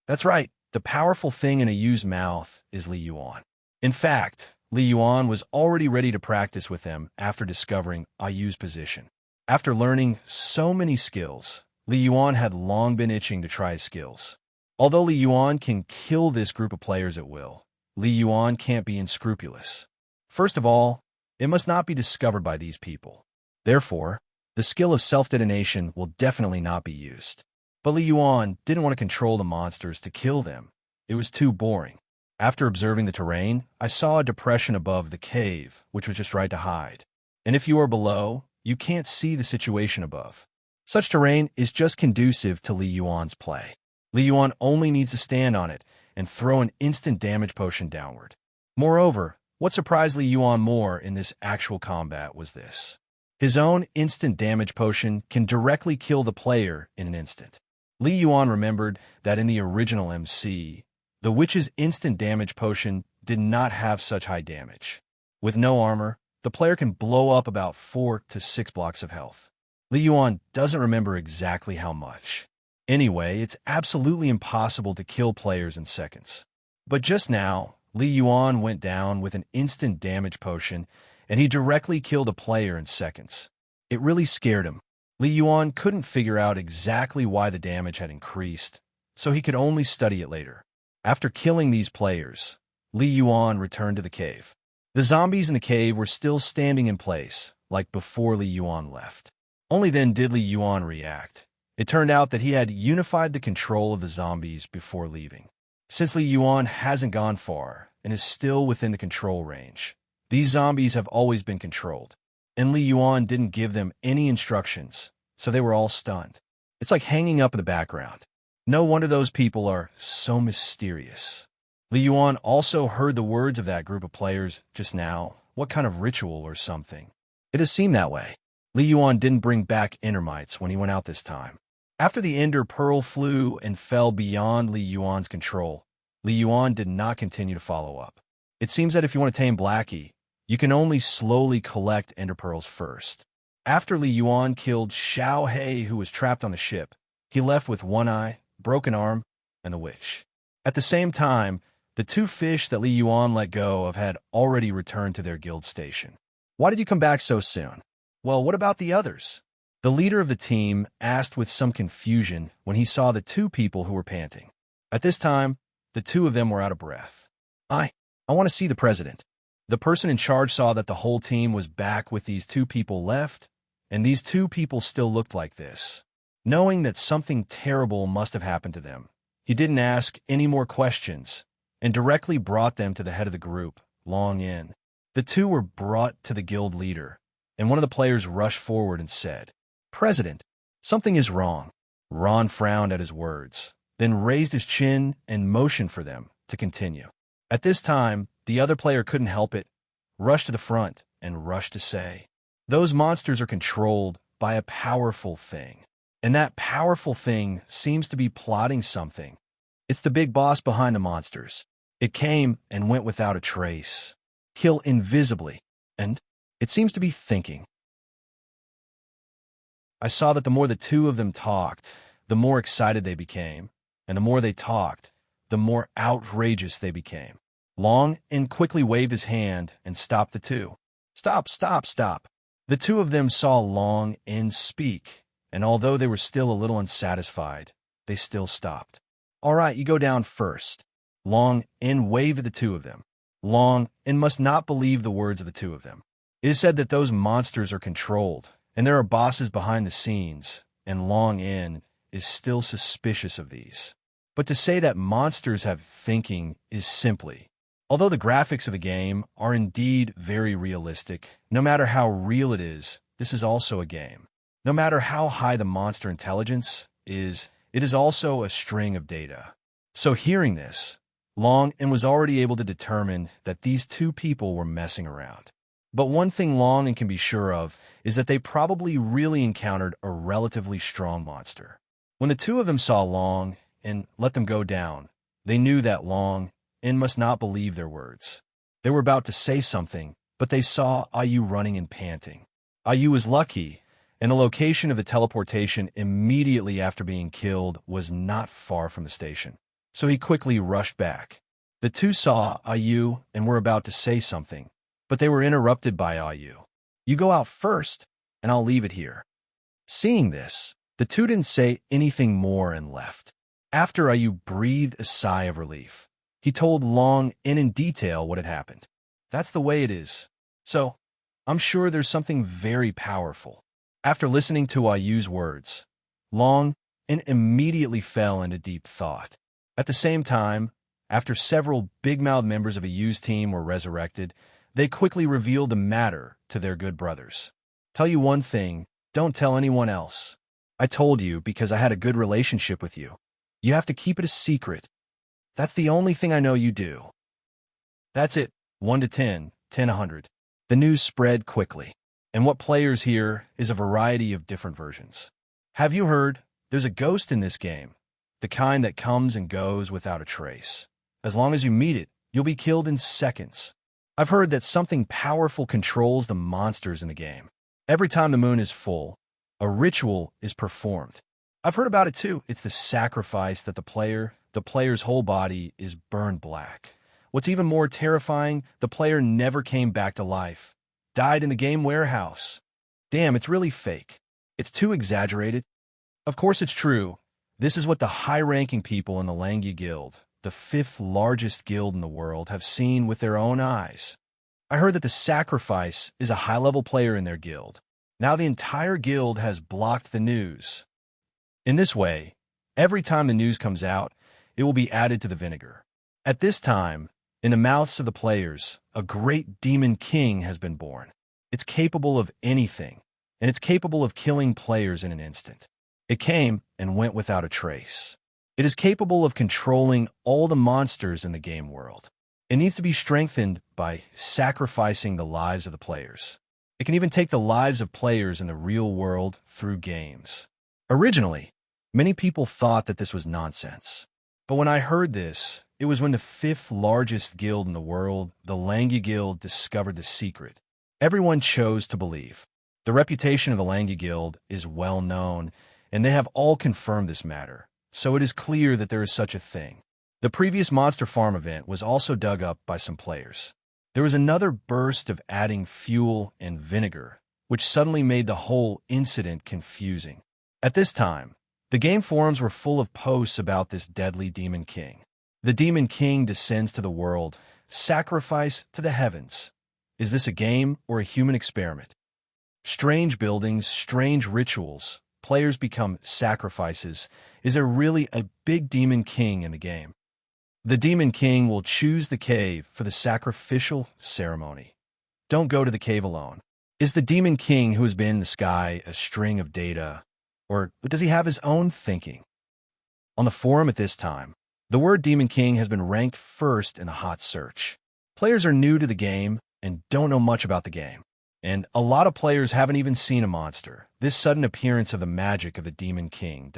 That's right, the powerful thing in Ayu's mouth is Li Yuan. In fact, Li Yuan was already ready to practice with them after discovering Ayu's position. After learning so many skills, Li Yuan had long been itching to try his skills. Although Li Yuan can kill this group of players at will, Li Yuan can't be unscrupulous. First of all, it must not be discovered by these people. Therefore, the skill of self-detonation will definitely not be used. But Li Yuan didn't want to control the monsters to kill them. It was too boring. After observing the terrain, I saw a depression above the cave, which was just right to hide. And if you are below, you can't see the situation above. Such terrain is just conducive to Li Yuan's play. Li Yuan only needs to stand on it and throw an instant damage potion downward. Moreover, what surprised Li Yuan more in this actual combat was this. His own instant damage potion can directly kill the player in an instant. Li Yuan remembered that in the original MC, the witch's instant damage potion did not have such high damage. With no armor, the player can blow up about 4 to 6 blocks of health. Li Yuan doesn't remember exactly how much. Anyway, it's absolutely impossible to kill players in seconds. But just now, Li Yuan went down with an instant damage potion, and he directly killed a player in seconds. It really scared him. Li Yuan couldn't figure out exactly why the damage had increased, so he could only study it later. After killing these players, Li Yuan returned to the cave. The zombies in the cave were still standing in place, like before Li Yuan left. Only then did Li Yuan react. It turned out that he had unified the control of the zombies before leaving. Since Li Yuan hasn't gone far, and is still within the control range. These zombies have always been controlled, and Li Yuan didn't give them any instructions, so they were all stunned. It's like hanging up in the background. No wonder those people are so mysterious. Li Yuan also heard the words of that group of players just now. What kind of ritual or something? It has seemed that way. Li Yuan didn't bring back endermites when he went out this time. After the ender pearl flew and fell beyond Li Yuan's control, Li Yuan did not continue to follow up. It seems that if you want to tame Blackie, you can only slowly collect ender pearls first. After Li Yuan killed Xiao He, who was trapped on the ship, he left with one eye, broken arm, and the witch. At the same time, the two fish that Li Yuan let go of had already returned to their guild station. Why did you come back so soon? Well, what about the others? The leader of the team asked with some confusion when he saw the two people who were panting. At this time, the two of them were out of breath. I want to see the president. The person in charge saw that the whole team was back with these two people left, and these two people still looked like this. Knowing that something terrible must have happened to them, he didn't ask any more questions and directly brought them to the head of the group, Long In. The two were brought to the guild leader, and one of the players rushed forward and said, "President, something is wrong." Ron frowned at his words, then raised his chin and motioned for them to continue. At this time, the other player couldn't help it, rushed to the front and rushed to say, "Those monsters are controlled by a powerful thing, and that powerful thing seems to be plotting something. It's the big boss behind the monsters. It came and went without a trace, kill invisibly, and it seems to be thinking." I saw that the more the two of them talked, the more excited they became, and the more they talked, the more outrageous they became. Long In quickly waved his hand and stopped the two. "Stop, stop, stop." The two of them saw Long In speak, and although they were still a little unsatisfied, they still stopped. "All right, you go down first." Long In waved at the two of them. Long In must not believe the words of the two of them. It is said that those monsters are controlled, and there are bosses behind the scenes, and Long In is still suspicious of these. But to say that monsters have thinking is simply, although the graphics of the game are indeed very realistic, no matter how real it is, this is also a game. No matter how high the monster intelligence is, it is also a string of data. So hearing this, Long In was already able to determine that these two people were messing around. But one thing Long In can be sure of is that they probably really encountered a relatively strong monster. When the two of them saw Long In let them go down, they knew that Long In must not believe their words. They were about to say something, but they saw Ayu running and panting. Ayu was lucky, and the location of the teleportation immediately after being killed was not far from the station. So he quickly rushed back. The two saw Ayu and were about to say something, but they were interrupted by Ayu. "You go out first, and I'll leave it here." Seeing this, the two didn't say anything more and left. After Ayu breathed a sigh of relief, he told Long in detail what had happened. "That's the way it is. So, I'm sure there's something very powerful." After listening to Ayu's words, Long In immediately fell into deep thought. At the same time, after several big-mouthed members of Ayu's team were resurrected, they quickly revealed the matter to their good brothers. "Tell you one thing, don't tell anyone else. I told you because I had a good relationship with you. You have to keep it a secret. That's the only thing I know you do." That's it, 1 to 10, 10 100. The news spread quickly, and what players hear is a variety of different versions. Have you heard? There's a ghost in this game, the kind that comes and goes without a trace. As long as you meet it, you'll be killed in seconds. I've heard that something powerful controls the monsters in the game. Every time the moon is full, a ritual is performed. I've heard about it too. It's the sacrifice that the player's whole body is burned black. What's even more terrifying, the player never came back to life. Died in the game warehouse. Damn, it's really fake. It's too exaggerated. Of course it's true. This is what the high-ranking people in the Langya Guild, the 5th largest guild in the world, have seen with their own eyes. I heard that the sacrifice is a high-level player in their guild. Now the entire guild has blocked the news. In this way, every time the news comes out, it will be added to the vinegar. At this time, In the mouths of the players, a great demon king has been born. It's capable of anything, and it's capable of killing players in an instant. It came and went without a trace. It is capable of controlling all the monsters in the game world. It needs to be strengthened by sacrificing the lives of the players. It can even take the lives of players in the real world through games. Originally, many people thought that this was nonsense. But when I heard this, it was when the fifth largest guild in the world, the Langya Guild, discovered the secret. Everyone chose to believe. The reputation of the Langya Guild is well known, and they have all confirmed this matter, so it is clear that there is such a thing. The previous Monster Farm event was also dug up by some players. There was another burst of adding fuel and vinegar, which suddenly made the whole incident confusing. At this time, the game forums were full of posts about this deadly Demon King. The Demon King descends to the world, sacrifice to the heavens. Is this a game or a human experiment? Strange buildings, strange rituals, players become sacrifices. Is there really a big Demon King in the game? The Demon King will choose the cave for the sacrificial ceremony. Don't go to the cave alone. Is the Demon King who has been in the sky a string of data, or does he have his own thinking? On the forum at this time, the word Demon King has been ranked first in the hot search. Players are new to the game and don't know much about the game. And a lot of players haven't even seen a monster. This sudden appearance of the magic of the Demon King.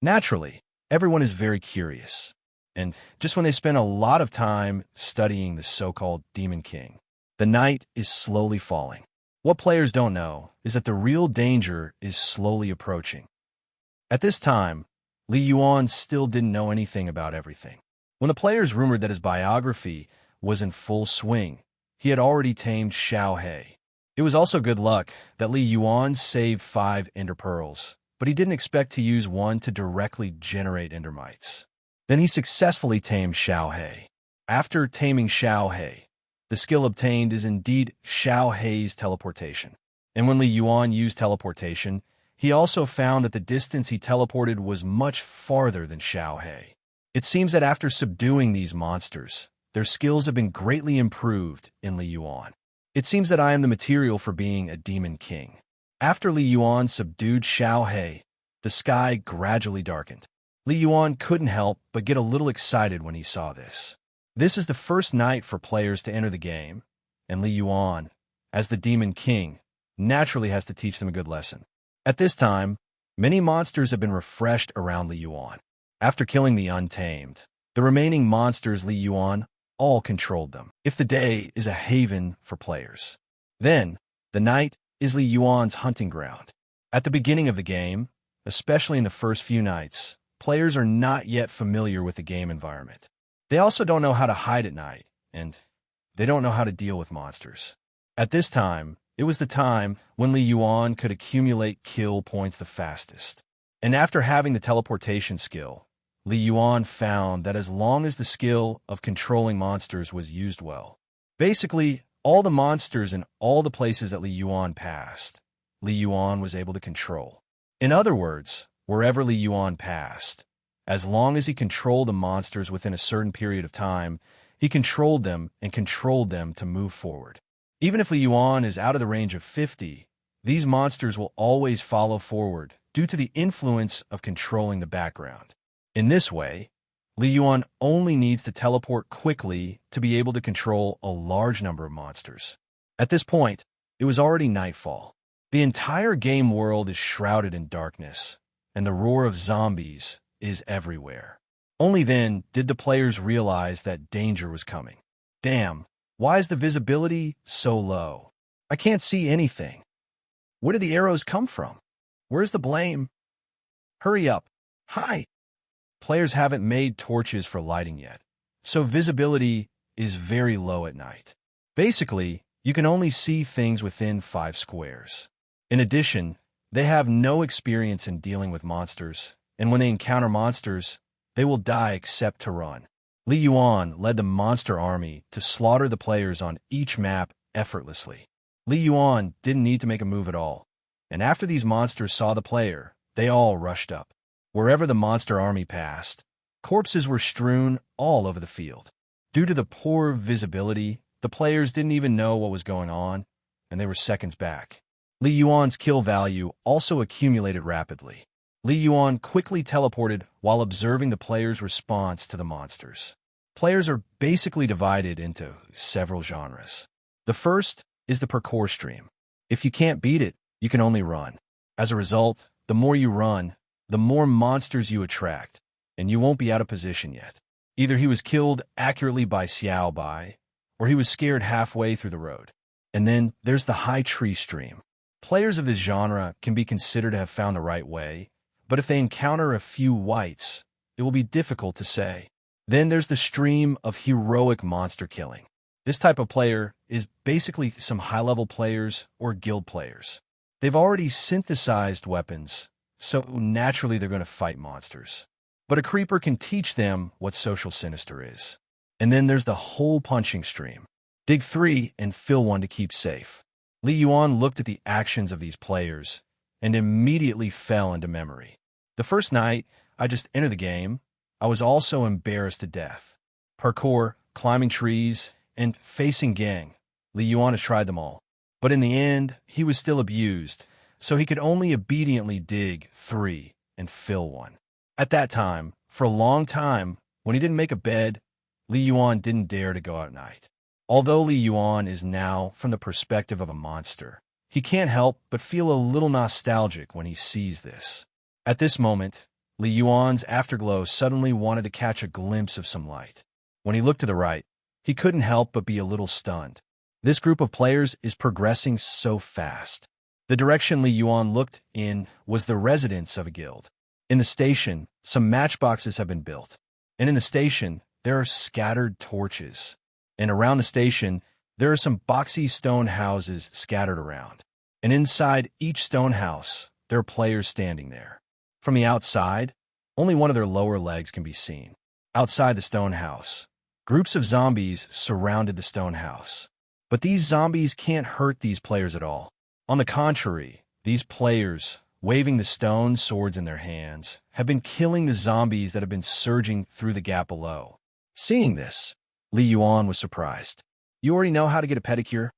Naturally, everyone is very curious. And just when they spend a lot of time studying the so-called Demon King, the night is slowly falling. What players don't know is that the real danger is slowly approaching. At this time, Li Yuan still didn't know anything about everything. When the players rumored that his biography was in full swing, he had already tamed Xiao He. It was also good luck that Li Yuan saved 5 ender pearls, but he didn't expect to use one to directly generate endermites. Then he successfully tamed Xiao He. After taming Xiao He, the skill obtained is indeed Xiao He's teleportation. And when Li Yuan used teleportation, he also found that the distance he teleported was much farther than Xiao He. It seems that after subduing these monsters, their skills have been greatly improved in Li Yuan. It seems that I am the material for being a Demon King. After Li Yuan subdued Xiao He, the sky gradually darkened. Li Yuan couldn't help but get a little excited when he saw this. This is the first night for players to enter the game, and Li Yuan, as the Demon King, naturally has to teach them a good lesson. At this time, many monsters have been refreshed around Li Yuan. After killing the untamed, the remaining monsters Li Yuan all controlled them. If the day is a haven for players, then the night is Li Yuan's hunting ground. At the beginning of the game, especially in the first few nights, players are not yet familiar with the game environment. They also don't know how to hide at night, and they don't know how to deal with monsters. At this time, it was the time when Li Yuan could accumulate kill points the fastest. And after having the teleportation skill, Li Yuan found that as long as the skill of controlling monsters was used well, basically all the monsters in all the places that Li Yuan passed, Li Yuan was able to control. In other words, wherever Li Yuan passed, as long as he controlled the monsters within a certain period of time, he controlled them and controlled them to move forward. Even if Li Yuan is out of the range of 50, these monsters will always follow forward due to the influence of controlling the background. In this way, Li Yuan only needs to teleport quickly to be able to control a large number of monsters. At this point, it was already nightfall. The entire game world is shrouded in darkness, and the roar of zombies is everywhere. Only then did the players realize that danger was coming. Damn, why is the visibility so low? I can't see anything. Where did the arrows come from? Where's the blame? Hurry up. Hi. Players haven't made torches for lighting yet, so visibility is very low at night. Basically, you can only see things within 5 squares. In addition, they have no experience in dealing with monsters, and when they encounter monsters, they will die except to run. Li Yuan led the monster army to slaughter the players on each map effortlessly. Li Yuan didn't need to make a move at all, and after these monsters saw the player, they all rushed up. Wherever the monster army passed, corpses were strewn all over the field. Due to the poor visibility, the players didn't even know what was going on, and they were seconds back. Li Yuan's kill value also accumulated rapidly. Li Yuan quickly teleported while observing the players' response to the monsters. Players are basically divided into several genres. The first is the parkour stream. If you can't beat it, you can only run. As a result, the more you run, the more monsters you attract, and you won't be out of position yet. Either he was killed accurately by Xiao Bai, or he was scared halfway through the road. And then there's the high tree stream. Players of this genre can be considered to have found the right way, but if they encounter a few whites, it will be difficult to say. Then there's the stream of heroic monster killing. This type of player is basically some high-level players or guild players. They've already synthesized weapons, so naturally they're going to fight monsters. But a creeper can teach them what social sinister is. And then there's the hole punching stream. Dig 3 and fill 1 to keep safe. Li Yuan looked at the actions of these players and immediately fell into memory. The first night I just entered the game, I was also embarrassed to death. Parkour, climbing trees, and facing gang. Li Yuan has tried them all. But in the end, he was still abused, so he could only obediently dig 3 and fill 1. At that time, for a long time, when he didn't make a bed, Li Yuan didn't dare to go out at night. Although Li Yuan is now from the perspective of a monster, he can't help but feel a little nostalgic when he sees this. At this moment, Li Yuan's afterglow suddenly wanted to catch a glimpse of some light. When he looked to the right, he couldn't help but be a little stunned. This group of players is progressing so fast. The direction Li Yuan looked in was the residence of a guild. In the station, some matchboxes have been built. And in the station, there are scattered torches. And around the station, there are some boxy stone houses scattered around. And inside each stone house, there are players standing there. From the outside, only one of their lower legs can be seen. Outside the stone house, groups of zombies surrounded the stone house. But these zombies can't hurt these players at all. On the contrary, these players, waving the stone swords in their hands, have been killing the zombies that have been surging through the gap below. Seeing this, Li Yuan was surprised. You already know how to get a pedicure?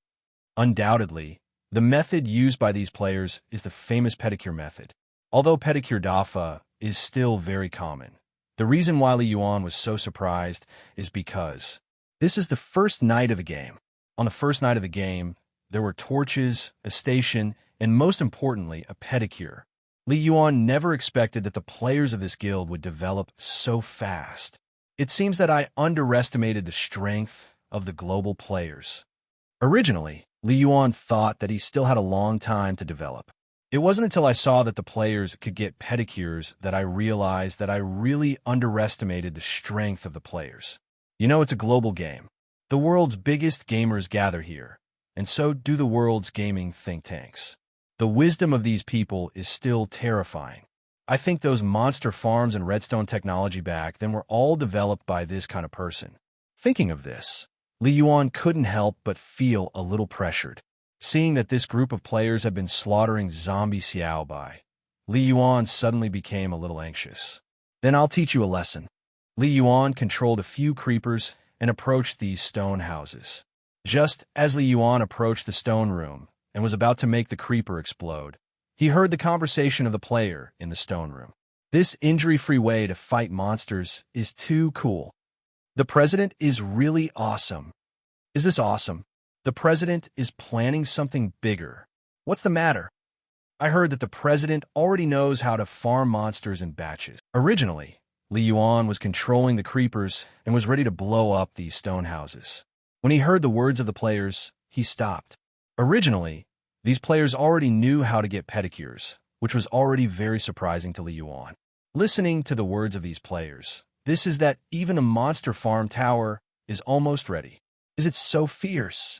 Undoubtedly, the method used by these players is the famous pedicure method. Although pedicure dafa is still very common, the reason why Li Yuan was so surprised is because this is the first night of the game. On the first night of the game, there were torches, a station, and most importantly, a pedicure. Li Yuan never expected that the players of this guild would develop so fast. It seems that I underestimated the strength of the global players. Originally, Li Yuan thought that he still had a long time to develop. It wasn't until I saw that the players could get pedicures that I realized that I really underestimated the strength of the players. You know, it's a global game. The world's biggest gamers gather here, and so do the world's gaming think tanks. The wisdom of these people is still terrifying. I think those monster farms and redstone technology back then were all developed by this kind of person. Thinking of this, Li Yuan couldn't help but feel a little pressured. Seeing that this group of players had been slaughtering zombie Xiao Bai, Li Yuan suddenly became a little anxious. Then I'll teach you a lesson. Li Yuan controlled a few creepers and approached these stone houses. Just as Li Yuan approached the stone room and was about to make the creeper explode, he heard the conversation of the player in the stone room. This injury-free way to fight monsters is too cool. The president is really awesome. Is this awesome? The president is planning something bigger. What's the matter? I heard that the president already knows how to farm monsters in batches. Originally, Li Yuan was controlling the creepers and was ready to blow up these stone houses. When he heard the words of the players, he stopped. Originally, these players already knew how to get pedicures, which was already very surprising to Li Yuan. Listening to the words of these players, this is that even a monster farm tower is almost ready. Is it so fierce?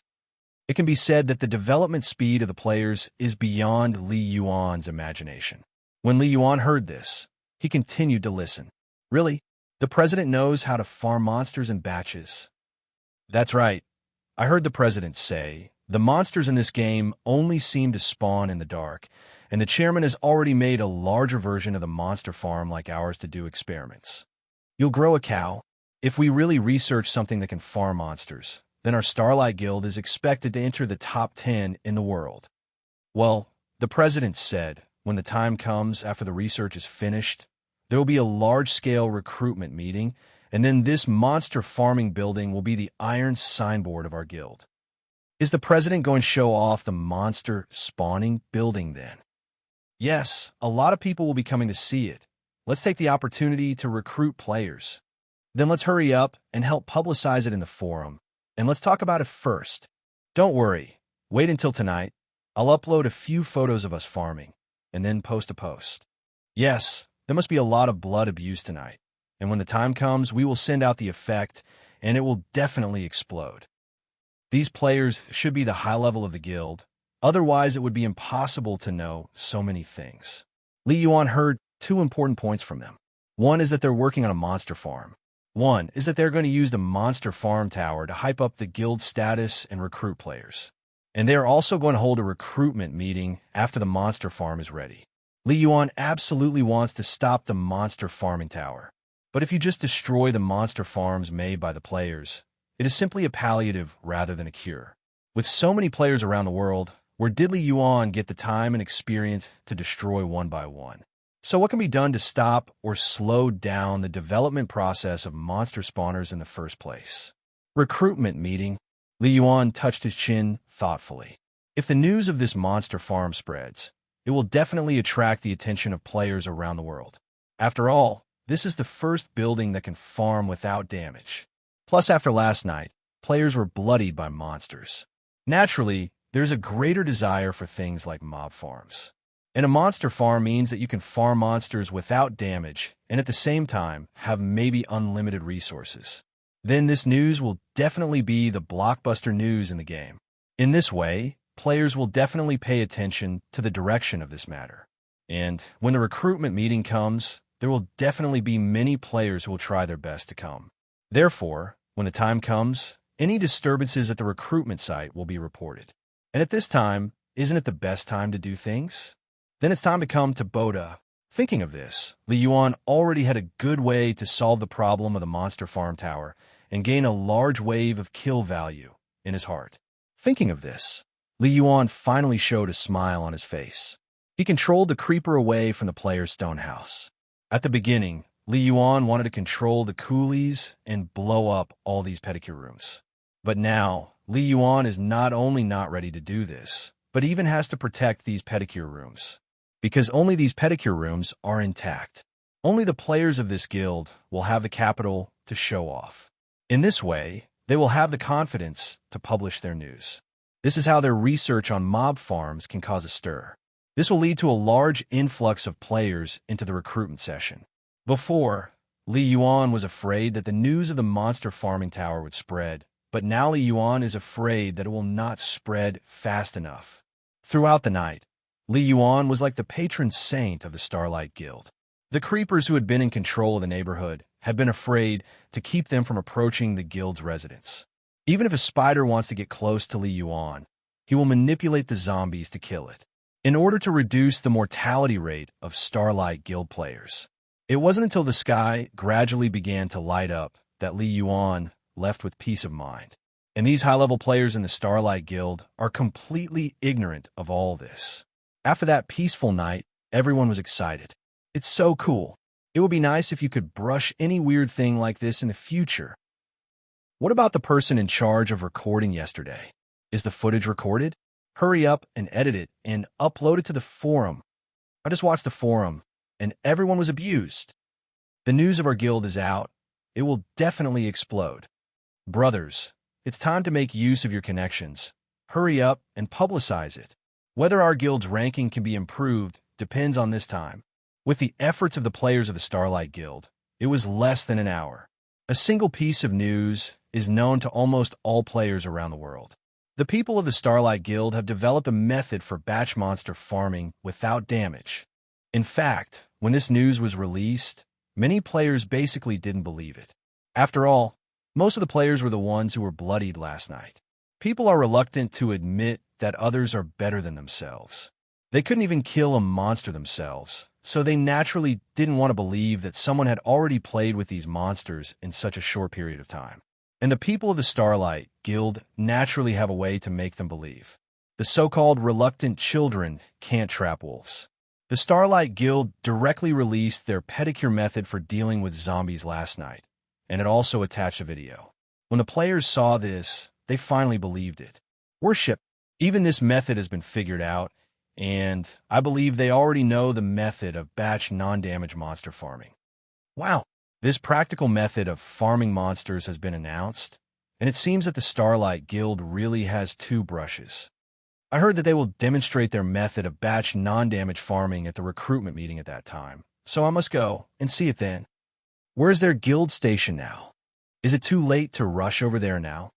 It can be said that the development speed of the players is beyond Li Yuan's imagination. When Li Yuan heard this, he continued to listen. Really? The president knows how to farm monsters in batches. That's right. I heard the president say, the monsters in this game only seem to spawn in the dark, and the chairman has already made a larger version of the monster farm like ours to do experiments. You'll grow a cow, If we really research something that can farm monsters, then our Starlight Guild is expected to enter the top 10 in the world. Well, the president said when the time comes after the research is finished, there will be a large-scale recruitment meeting, and then this monster farming building will be the iron signboard of our guild. Is the president going to show off the monster spawning building then? Yes, a lot of people will be coming to see it. Let's take the opportunity to recruit players. Then let's hurry up and help publicize it in the forum. And let's talk about it first. Don't worry, wait until tonight. I'll upload a few photos of us farming, and then post a post. Yes, there must be a lot of blood abused tonight. And when the time comes, we will send out the effect, and it will definitely explode. These players should be the high level of the guild. Otherwise, it would be impossible to know so many things. Li Yuan heard 2 important points from them. One is that they're working on a monster farm. One is that they're going to use the monster farm tower to hype up the guild status and recruit players. And they are also going to hold a recruitment meeting after the monster farm is ready. Li Yuan absolutely wants to stop the monster farming tower. But if you just destroy the monster farms made by the players, it is simply a palliative rather than a cure. With so many players around the world, where did Li Yuan get the time and experience to destroy one by one? So what can be done to stop or slow down the development process of monster spawners in the first place? Recruitment meeting. Li Yuan touched his chin thoughtfully. If the news of this monster farm spreads, it will definitely attract the attention of players around the world. After all, this is the first building that can farm without damage. Plus, after last night, players were bloodied by monsters. Naturally, there's a greater desire for things like mob farms. And a monster farm means that you can farm monsters without damage and at the same time have maybe unlimited resources. Then this news will definitely be the blockbuster news in the game. In this way, players will definitely pay attention to the direction of this matter. And when the recruitment meeting comes, there will definitely be many players who will try their best to come. Therefore, when the time comes, any disturbances at the recruitment site will be reported. And at this time, isn't it the best time to do things? Then it's time to come to Boda. Thinking of this, Li Yuan already had a good way to solve the problem of the monster farm tower and gain a large wave of kill value in his heart. Thinking of this, Li Yuan finally showed a smile on his face. He controlled the creeper away from the player's stone house. At the beginning, Li Yuan wanted to control the coolies and blow up all these pedicure rooms. But now, Li Yuan is not only not ready to do this, but even has to protect these pedicure rooms. Because only these pedicure rooms are intact. Only the players of this guild will have the capital to show off. In this way, they will have the confidence to publish their news. This is how their research on mob farms can cause a stir. This will lead to a large influx of players into the recruitment session. Before, Li Yuan was afraid that the news of the monster farming tower would spread, but now Li Yuan is afraid that it will not spread fast enough. Throughout the night, Li Yuan was like the patron saint of the Starlight Guild. The creepers who had been in control of the neighborhood had been afraid to keep them from approaching the guild's residents. Even if a spider wants to get close to Li Yuan, he will manipulate the zombies to kill it, in order to reduce the mortality rate of Starlight Guild players. It wasn't until the sky gradually began to light up that Li Yuan left with peace of mind. And these high-level players in the Starlight Guild are completely ignorant of all this. After that peaceful night, everyone was excited. It's so cool. It would be nice if you could brush any weird thing like this in the future. What about the person in charge of recording yesterday? Is the footage recorded? Hurry up and edit it and upload it to the forum. I just watched the forum, and everyone was abused. The news of our guild is out. It will definitely explode. Brothers, it's time to make use of your connections. Hurry up and publicize it. Whether our guild's ranking can be improved depends on this time. With the efforts of the players of the Starlight Guild, it was less than an hour. A single piece of news is known to almost all players around the world. The people of the Starlight Guild have developed a method for batch monster farming without damage. In fact, when this news was released, many players basically didn't believe it. After all, most of the players were the ones who were bloodied last night. People are reluctant to admit that others are better than themselves. They couldn't even kill a monster themselves, so they naturally didn't want to believe that someone had already played with these monsters in such a short period of time. And the people of the Starlight Guild naturally have a way to make them believe. The so-called reluctant children can't trap wolves. The Starlight Guild directly released their pedicure method for dealing with zombies last night, and it also attached a video. When the players saw this, they finally believed it. Worship, even this method has been figured out, and I believe they already know the method of batch non-damage monster farming. Wow, this practical method of farming monsters has been announced, and it seems that the Starlight Guild really has two brushes. I heard that they will demonstrate their method of batch non-damage farming at the recruitment meeting at that time, so I must go and see it then. Where's their guild station now? Is it too late to rush over there now?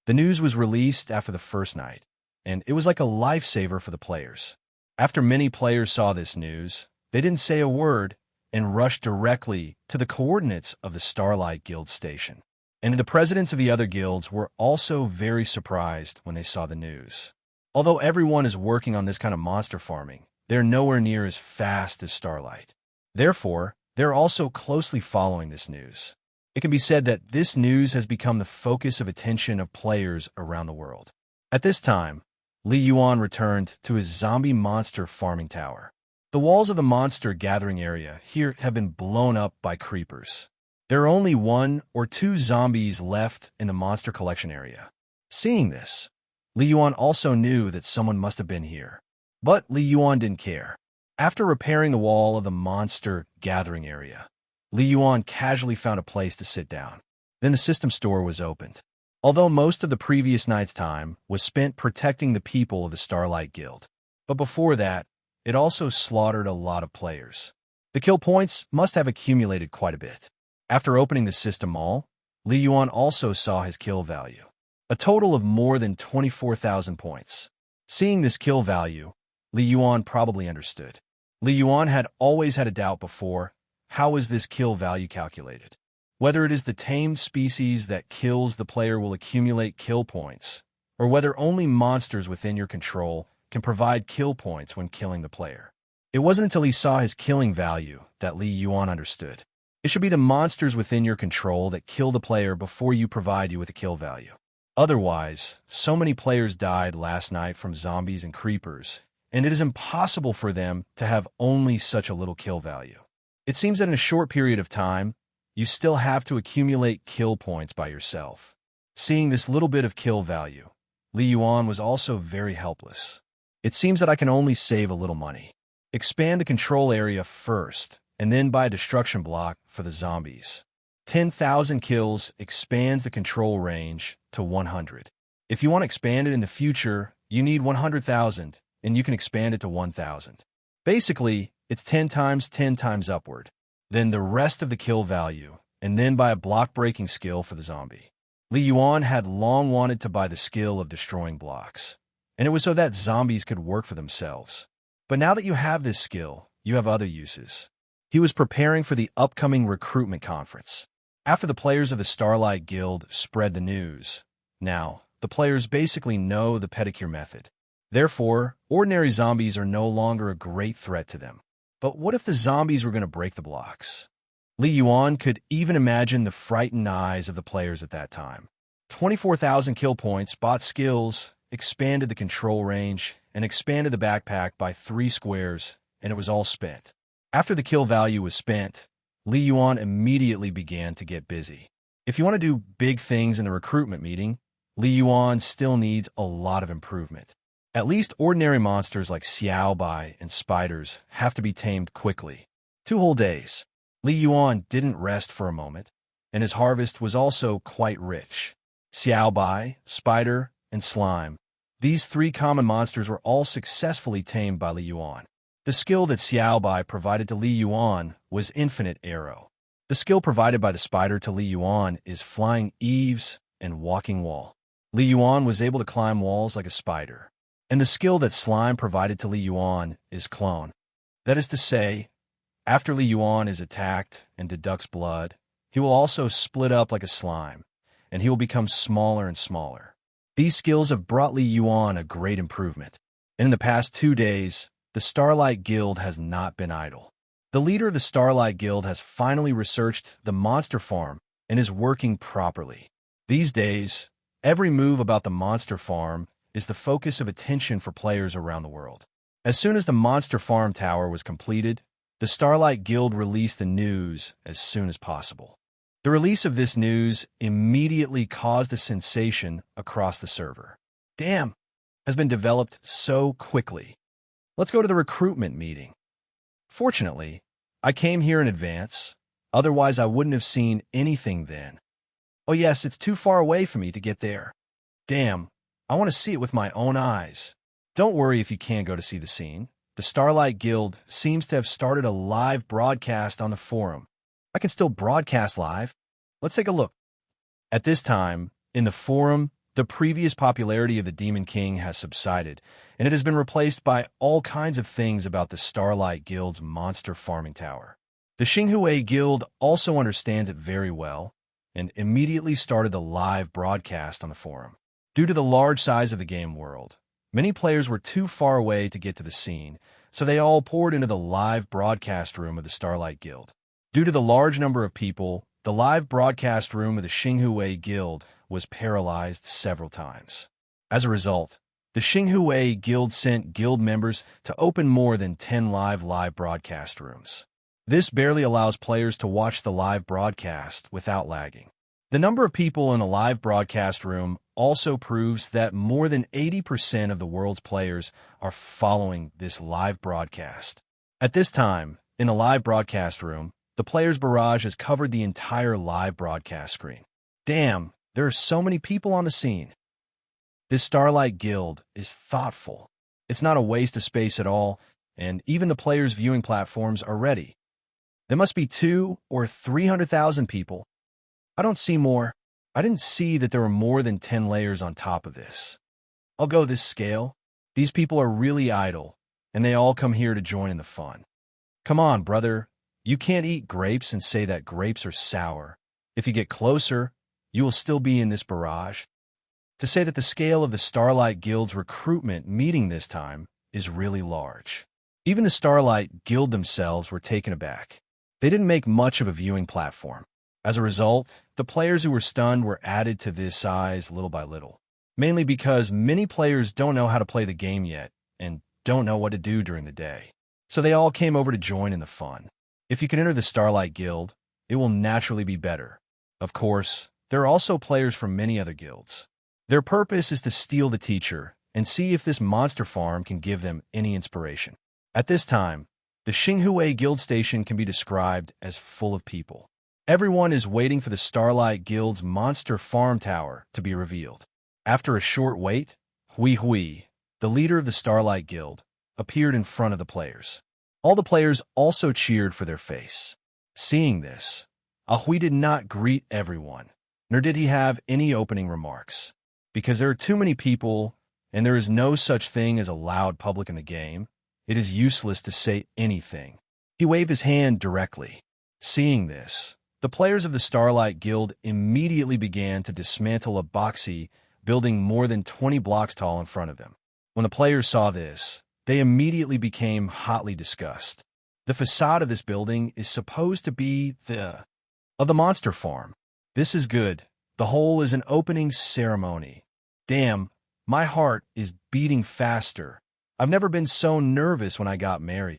The news was released after the first night, and it was like a lifesaver for the players. After many players saw this news, they didn't say a word and rushed directly to the coordinates of the Starlight Guild station. And the presidents of the other guilds were also very surprised when they saw the news. Although everyone is working on this kind of monster farming, they're nowhere near as fast as Starlight. Therefore, they're also closely following this news. It can be said that this news has become the focus of attention of players around the world. At this time, Li Yuan returned to his zombie monster farming tower. The walls of the monster gathering area here have been blown up by creepers. There are only 1 or 2 zombies left in the monster collection area. Seeing this, Li Yuan also knew that someone must have been here. But Li Yuan didn't care. After repairing the wall of the monster gathering area, Li Yuan casually found a place to sit down. Then the system store was opened. Although most of the previous night's time was spent protecting the people of the Starlight Guild. But before that, it also slaughtered a lot of players. The kill points must have accumulated quite a bit. After opening the system mall, Li Yuan also saw his kill value. A total of more than 24,000 points. Seeing this kill value, Li Yuan probably understood. Li Yuan had always had a doubt before. How is this kill value calculated? Whether it is the tamed species that kills the player will accumulate kill points, or whether only monsters within your control can provide kill points when killing the player. It wasn't until he saw his killing value that Li Yuan understood. It should be the monsters within your control that kill the player before you provide you with a kill value. Otherwise, so many players died last night from zombies and creepers, and it is impossible for them to have only such a little kill value. It seems that in a short period of time, you still have to accumulate kill points by yourself. Seeing this little bit of kill value, Li Yuan was also very helpless. It seems that I can only save a little money. Expand the control area first, and then buy a destruction block for the zombies. 10,000 kills expands the control range to 100. If you want to expand it in the future, you need 100,000, and you can expand it to 1,000. Basically, it's 10 times 10 times upward. Then the rest of the kill value, and then buy a block-breaking skill for the zombie. Li Yuan had long wanted to buy the skill of destroying blocks, and it was so that zombies could work for themselves. But now that you have this skill, you have other uses. He was preparing for the upcoming recruitment conference. After the players of the Starlight Guild spread the news, now, the players basically know the pedicure method. Therefore, ordinary zombies are no longer a great threat to them. But what if the zombies were going to break the blocks? Li Yuan could even imagine the frightened eyes of the players at that time. 24,000 kill points, bought skills, expanded the control range, and expanded the backpack by 3 squares, and it was all spent. After the kill value was spent, Li Yuan immediately began to get busy. If you want to do big things in the recruitment meeting, Li Yuan still needs a lot of improvement. At least ordinary monsters like Xiaobai and spiders have to be tamed quickly. 2 whole days. Li Yuan didn't rest for a moment, and his harvest was also quite rich. Xiaobai, spider, and slime. These 3 common monsters were all successfully tamed by Li Yuan. The skill that Xiaobai provided to Li Yuan was Infinite Arrow. The skill provided by the spider to Li Yuan is Flying Eaves and Walking Wall. Li Yuan was able to climb walls like a spider. And the skill that Slime provided to Li Yuan is Clone. That is to say, after Li Yuan is attacked and deducts blood, he will also split up like a slime, and he will become smaller and smaller. These skills have brought Li Yuan a great improvement. And in the past 2 days, the Starlight Guild has not been idle. The leader of the Starlight Guild has finally researched the monster farm and is working properly. These days, every move about the monster farm is the focus of attention for players around the world. As soon as the monster farm tower was completed, the Starlight Guild released the news as soon as possible. The release of this news immediately caused a sensation across the server. Damn, has been developed so quickly. Let's go to the recruitment meeting. Fortunately, I came here in advance, otherwise I wouldn't have seen anything then. Oh yes, it's too far away for me to get there. Damn, I want to see it with my own eyes. Don't worry if you can't go to see the scene. The Starlight Guild seems to have started a live broadcast on the forum. I can still broadcast live. Let's take a look. At this time, in the forum, the previous popularity of the Demon King has subsided, and it has been replaced by all kinds of things about the Starlight Guild's monster farming tower. The Xinghui Guild also understands it very well, and immediately started the live broadcast on the forum. Due to the large size of the game world, many players were too far away to get to the scene, so they all poured into the live broadcast room of the Starlight Guild. Due to the large number of people, the live broadcast room of the Xinghui Guild was paralyzed several times. As a result, the Xinghui Guild sent guild members to open more than 10 live broadcast rooms. This barely allows players to watch the live broadcast without lagging. The number of people in a live broadcast room also proves that more than 80% of the world's players are following this live broadcast. At this time, in a live broadcast room, the player's barrage has covered the entire live broadcast screen. Damn, there are so many people on the scene. This Starlight Guild is thoughtful. It's not a waste of space at all, and even the players' viewing platforms are ready. There must be 200,000 or 300,000 people. I don't see more. I didn't see that there were more than 10 layers on top of this. I'll go this scale. These people are really idle, and they all come here to join in the fun. Come on, brother. You can't eat grapes and say that grapes are sour. If you get closer, you will still be in this barrage. To say that the scale of the Starlight Guild's recruitment meeting this time is really large. Even the Starlight Guild themselves were taken aback. They didn't make much of a viewing platform. As a result, the players who were stunned were added to this size little by little, mainly because many players don't know how to play the game yet and don't know what to do during the day. So they all came over to join in the fun. If you can enter the Starlight Guild, it will naturally be better. Of course, there are also players from many other guilds. Their purpose is to steal the teacher and see if this monster farm can give them any inspiration. At this time, the Xinghui Guild Station can be described as full of people. Everyone is waiting for the Starlight Guild's monster farm tower to be revealed. After a short wait, Hui, the leader of the Starlight Guild, appeared in front of the players. All the players also cheered for their face. Seeing this, Hui did not greet everyone, nor did he have any opening remarks. Because there are too many people, and there is no such thing as a loud public in the game, it is useless to say anything. He waved his hand directly. Seeing this, the players of the Starlight Guild immediately began to dismantle a boxy building more than 20 blocks tall in front of them. When the players saw this, they immediately became hotly disgusted. The facade of this building is supposed to be of the monster farm. This is good. The whole is an opening ceremony. Damn, my heart is beating faster. I've never been so nervous when I got married.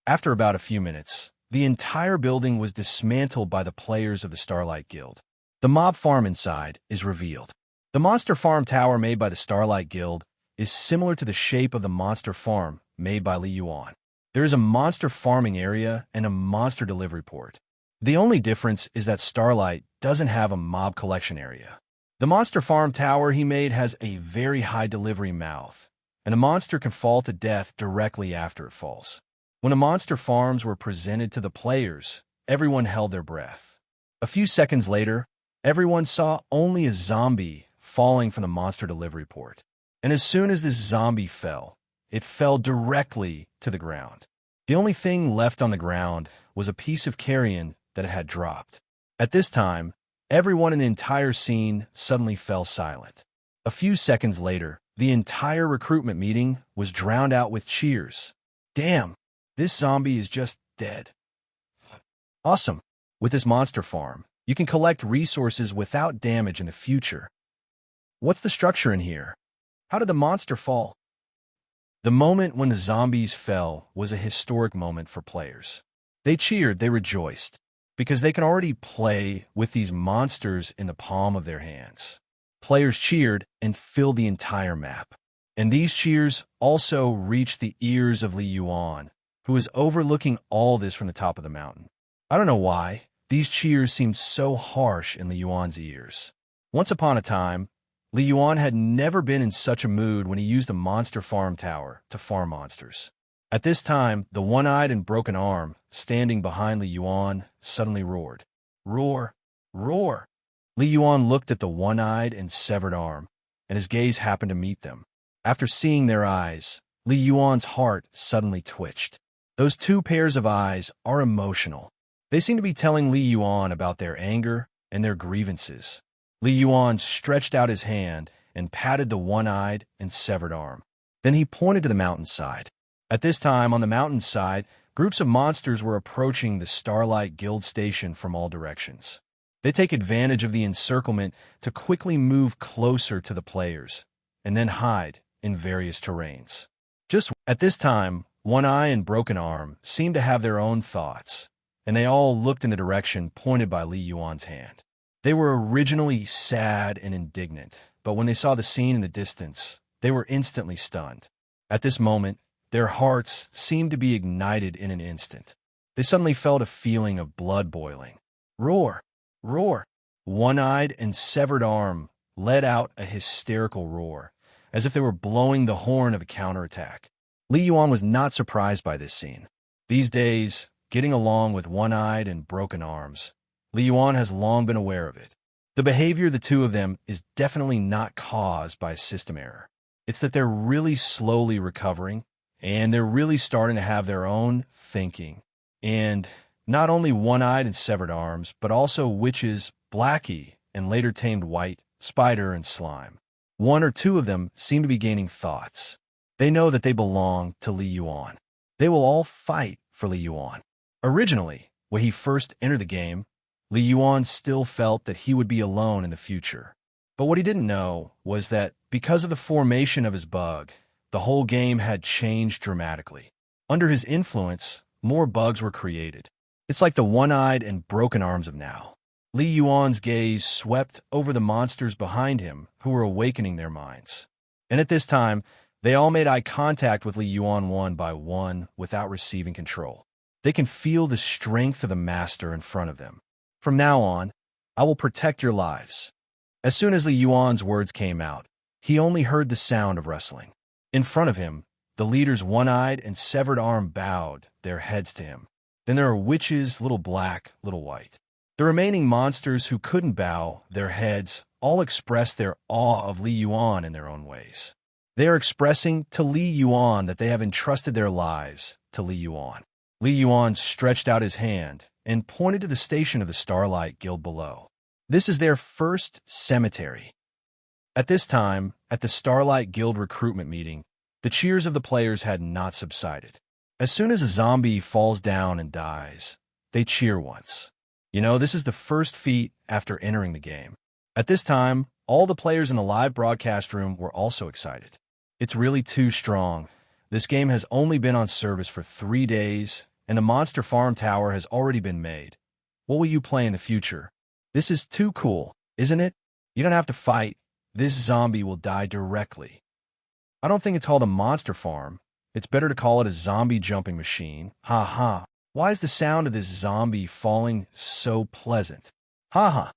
After about a few minutes, the entire building was dismantled by the players of the Starlight Guild. The mob farm inside is revealed. The monster farm tower made by the Starlight Guild is similar to the shape of the monster farm made by Li Yuan. There is a monster farming area and a monster delivery port. The only difference is that Starlight doesn't have a mob collection area. The monster farm tower he made has a very high delivery mouth, and a monster can fall to death directly after it falls. When the monster farms were presented to the players, everyone held their breath. A few seconds later, everyone saw only a zombie falling from the monster delivery port. And as soon as this zombie fell, it fell directly to the ground. The only thing left on the ground was a piece of carrion that it had dropped. At this time, everyone in the entire scene suddenly fell silent. A few seconds later, the entire recruitment meeting was drowned out with cheers. Damn, this zombie is just dead. Awesome. With this monster farm, you can collect resources without damage in the future. What's the structure in here? How did the monster fall? The moment when the zombies fell was a historic moment for players. They cheered, they rejoiced, because they can already play with these monsters in the palm of their hands. Players cheered and filled the entire map. And these cheers also reached the ears of Li Yuan, who was overlooking all this from the top of the mountain. I don't know why, these cheers seemed so harsh in Li Yuan's ears. Once upon a time, Li Yuan had never been in such a mood when he used a monster farm tower to farm monsters. At this time, the one-eyed and broken arm, standing behind Li Yuan, suddenly roared. Roar! Roar! Li Yuan looked at the one-eyed and severed arm, and his gaze happened to meet them. After seeing their eyes, Li Yuan's heart suddenly twitched. Those two pairs of eyes are emotional. They seem to be telling Li Yuan about their anger and their grievances. Li Yuan stretched out his hand and patted the one-eyed and severed arm. Then he pointed to the mountainside. At this time, on the mountainside, groups of monsters were approaching the Starlight Guild station from all directions. They take advantage of the encirclement to quickly move closer to the players, and then hide in various terrains. Just at this time, One Eye and Broken Arm seemed to have their own thoughts, and they all looked in the direction pointed by Li Yuan's hand. They were originally sad and indignant, but when they saw the scene in the distance, they were instantly stunned. At this moment, their hearts seemed to be ignited in an instant. They suddenly felt a feeling of blood boiling. Roar! Roar! One-eyed and severed arm let out a hysterical roar, as if they were blowing the horn of a counterattack. Li Yuan was not surprised by this scene. These days, getting along with one-eyed and broken arms, Li Yuan has long been aware of it. The behavior of the two of them is definitely not caused by a system error. It's that they're really slowly recovering, and they're really starting to have their own thinking. And not only one-eyed and severed arms, but also witches Blackie and later tamed White, Spider, and Slime. One or two of them seem to be gaining thoughts. They know that they belong to Li Yuan. They will all fight for Li Yuan. Originally, when he first entered the game, Li Yuan still felt that he would be alone in the future. But what he didn't know was that because of the formation of his bug, the whole game had changed dramatically. Under his influence, more bugs were created. It's like the one-eyed and broken arms of now. Li Yuan's gaze swept over the monsters behind him who were awakening their minds. And at this time, they all made eye contact with Li Yuan one by one without receiving control. They can feel the strength of the master in front of them. From now on, I will protect your lives. As soon as Li Yuan's words came out, he only heard the sound of wrestling. In front of him, the leader's one-eyed and severed arm bowed their heads to him. Then there are witches, little black, little white. The remaining monsters who couldn't bow their heads all expressed their awe of Li Yuan in their own ways. They are expressing to Li Yuan that they have entrusted their lives to Li Yuan. Li Yuan stretched out his hand and pointed to the station of the Starlight Guild below. This is their first cemetery. At this time, at the Starlight Guild recruitment meeting, the cheers of the players had not subsided. As soon as a zombie falls down and dies, they cheer once. You know, this is the first feat after entering the game. At this time, all the players in the live broadcast room were also excited. It's really too strong. This game has only been on service for 3 days, and the Monster Farm Tower has already been made. What will you play in the future? This is too cool, isn't it? You don't have to fight. This zombie will die directly. I don't think it's called a monster farm. It's better to call it a zombie jumping machine. Ha ha. Why is the sound of this zombie falling so pleasant? Ha ha.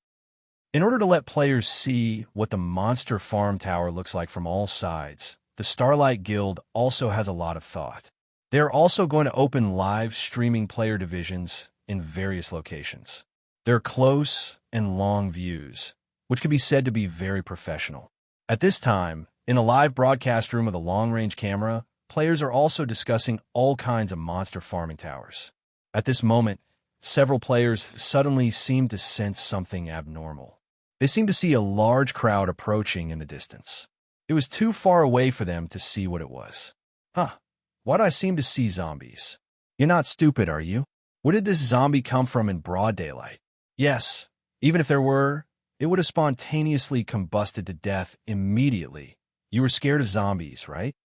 In order to let players see what the Monster Farm Tower looks like from all sides, the Starlight Guild also has a lot of thought. They are also going to open live streaming player divisions in various locations. They're close and long views, which can be said to be very professional. At this time, in a live broadcast room with a long-range camera, players are also discussing all kinds of monster farming towers. At this moment, several players suddenly seem to sense something abnormal. They seem to see a large crowd approaching in the distance. It was too far away for them to see what it was. Huh, Why do I seem to see zombies? You're not stupid, are you? Where did this zombie come from in broad daylight? Yes, even if there were, it would have spontaneously combusted to death immediately. You were scared of zombies, right?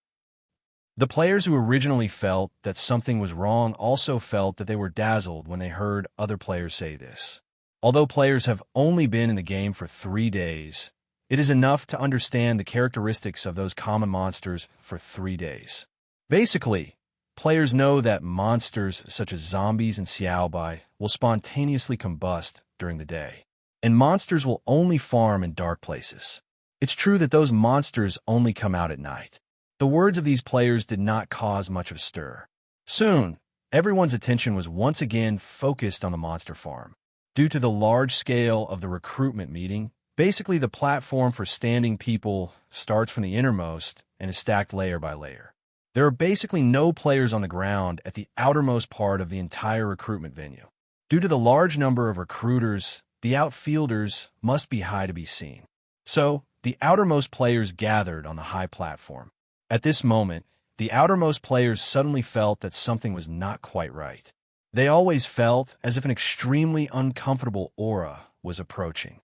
The players who originally felt that something was wrong also felt that they were dazzled when they heard other players say this. Although players have only been in the game for 3 days, it is enough to understand the characteristics of those common monsters for 3 days. Basically, players know that monsters such as zombies and xiaobai will spontaneously combust during the day, and monsters will only farm in dark places. It's true that those monsters only come out at night. The words of these players did not cause much of a stir. Soon, everyone's attention was once again focused on the monster farm. Due to the large scale of the recruitment meeting, basically the platform for standing people starts from the innermost and is stacked layer by layer. There are basically no players on the ground at the outermost part of the entire recruitment venue. Due to the large number of recruiters, the outfielders must be high to be seen. So, the outermost players gathered on the high platform. At this moment, the outermost players suddenly felt that something was not quite right. They always felt as if an extremely uncomfortable aura was approaching.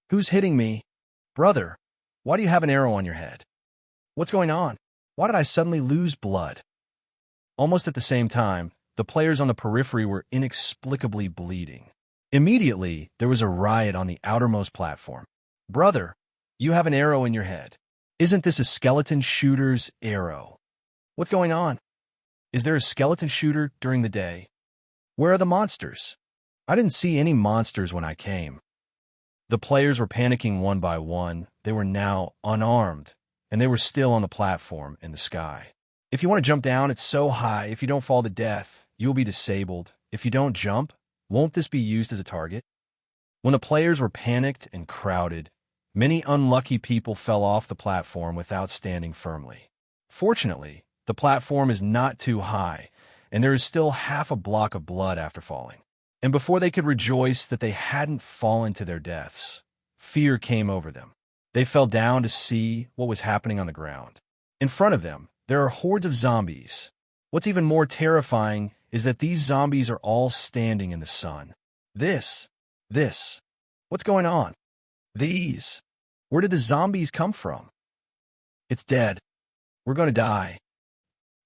Who's hitting me? Brother, why do you have an arrow on your head? What's going on? Why did I suddenly lose blood? Almost at the same time, the players on the periphery were inexplicably bleeding. Immediately, there was a riot on the outermost platform. Brother, you have an arrow in your head. Isn't this a skeleton shooter's arrow? What's going on? Is there a skeleton shooter during the day? Where are the monsters? I didn't see any monsters when I came. The players were panicking one by one. They were now unarmed, and they were still on the platform in the sky. If you want to jump down, it's so high. If you don't fall to death, you'll be disabled. If you don't jump, won't this be used as a target? When the players were panicked and crowded, many unlucky people fell off the platform without standing firmly. Fortunately, the platform is not too high, and there is still half a block of blood after falling. And before they could rejoice that they hadn't fallen to their deaths, fear came over them. They fell down to see what was happening on the ground. In front of them, there are hordes of zombies. What's even more terrifying is that these zombies are all standing in the sun. This. What's going on? These. Where did the zombies come from? It's dead. We're going to die.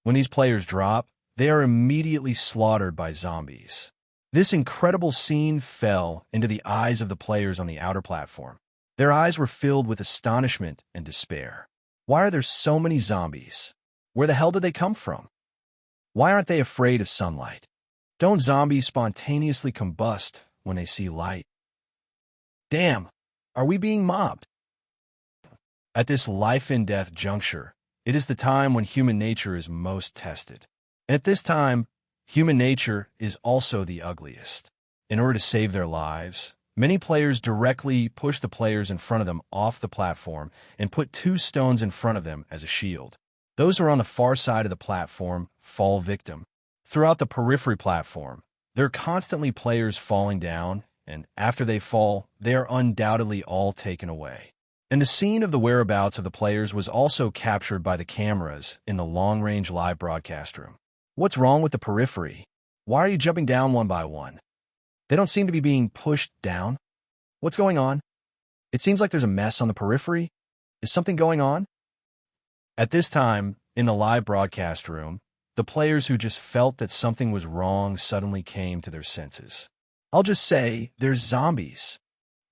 When these players drop, they are immediately slaughtered by zombies. This incredible scene fell into the eyes of the players on the outer platform. Their eyes were filled with astonishment and despair. Why are there so many zombies? Where the hell did they come from? Why aren't they afraid of sunlight? Don't zombies spontaneously combust when they see light? Damn, are we being mobbed? At this life-and-death juncture, it is the time when human nature is most tested. And at this time, human nature is also the ugliest. In order to save their lives, many players directly push the players in front of them off the platform and put 2 stones in front of them as a shield. Those who are on the far side of the platform fall victim. Throughout the periphery platform, there are constantly players falling down, and after they fall, they are undoubtedly all taken away. And the scene of the whereabouts of the players was also captured by the cameras in the long-range live broadcast room. What's wrong with the periphery? Why are you jumping down one by one? They don't seem to be being pushed down. What's going on? It seems like there's a mess on the periphery. Is something going on? At this time, in the live broadcast room, the players who just felt that something was wrong suddenly came to their senses. I'll just say, there's zombies.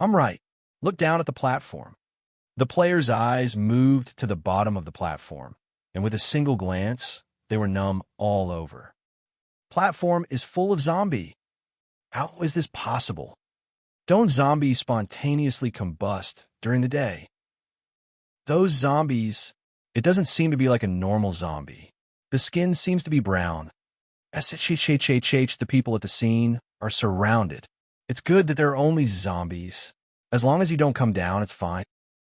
I'm right. Look down at the platform. The players' eyes moved to the bottom of the platform, and with a single glance, they were numb all over. Platform is full of zombie. How is this possible? Don't zombies spontaneously combust during the day? Those zombies, it doesn't seem to be like a normal zombie. The skin seems to be brown. The people at the scene are surrounded. It's good that there are only zombies. As long as you don't come down, it's fine.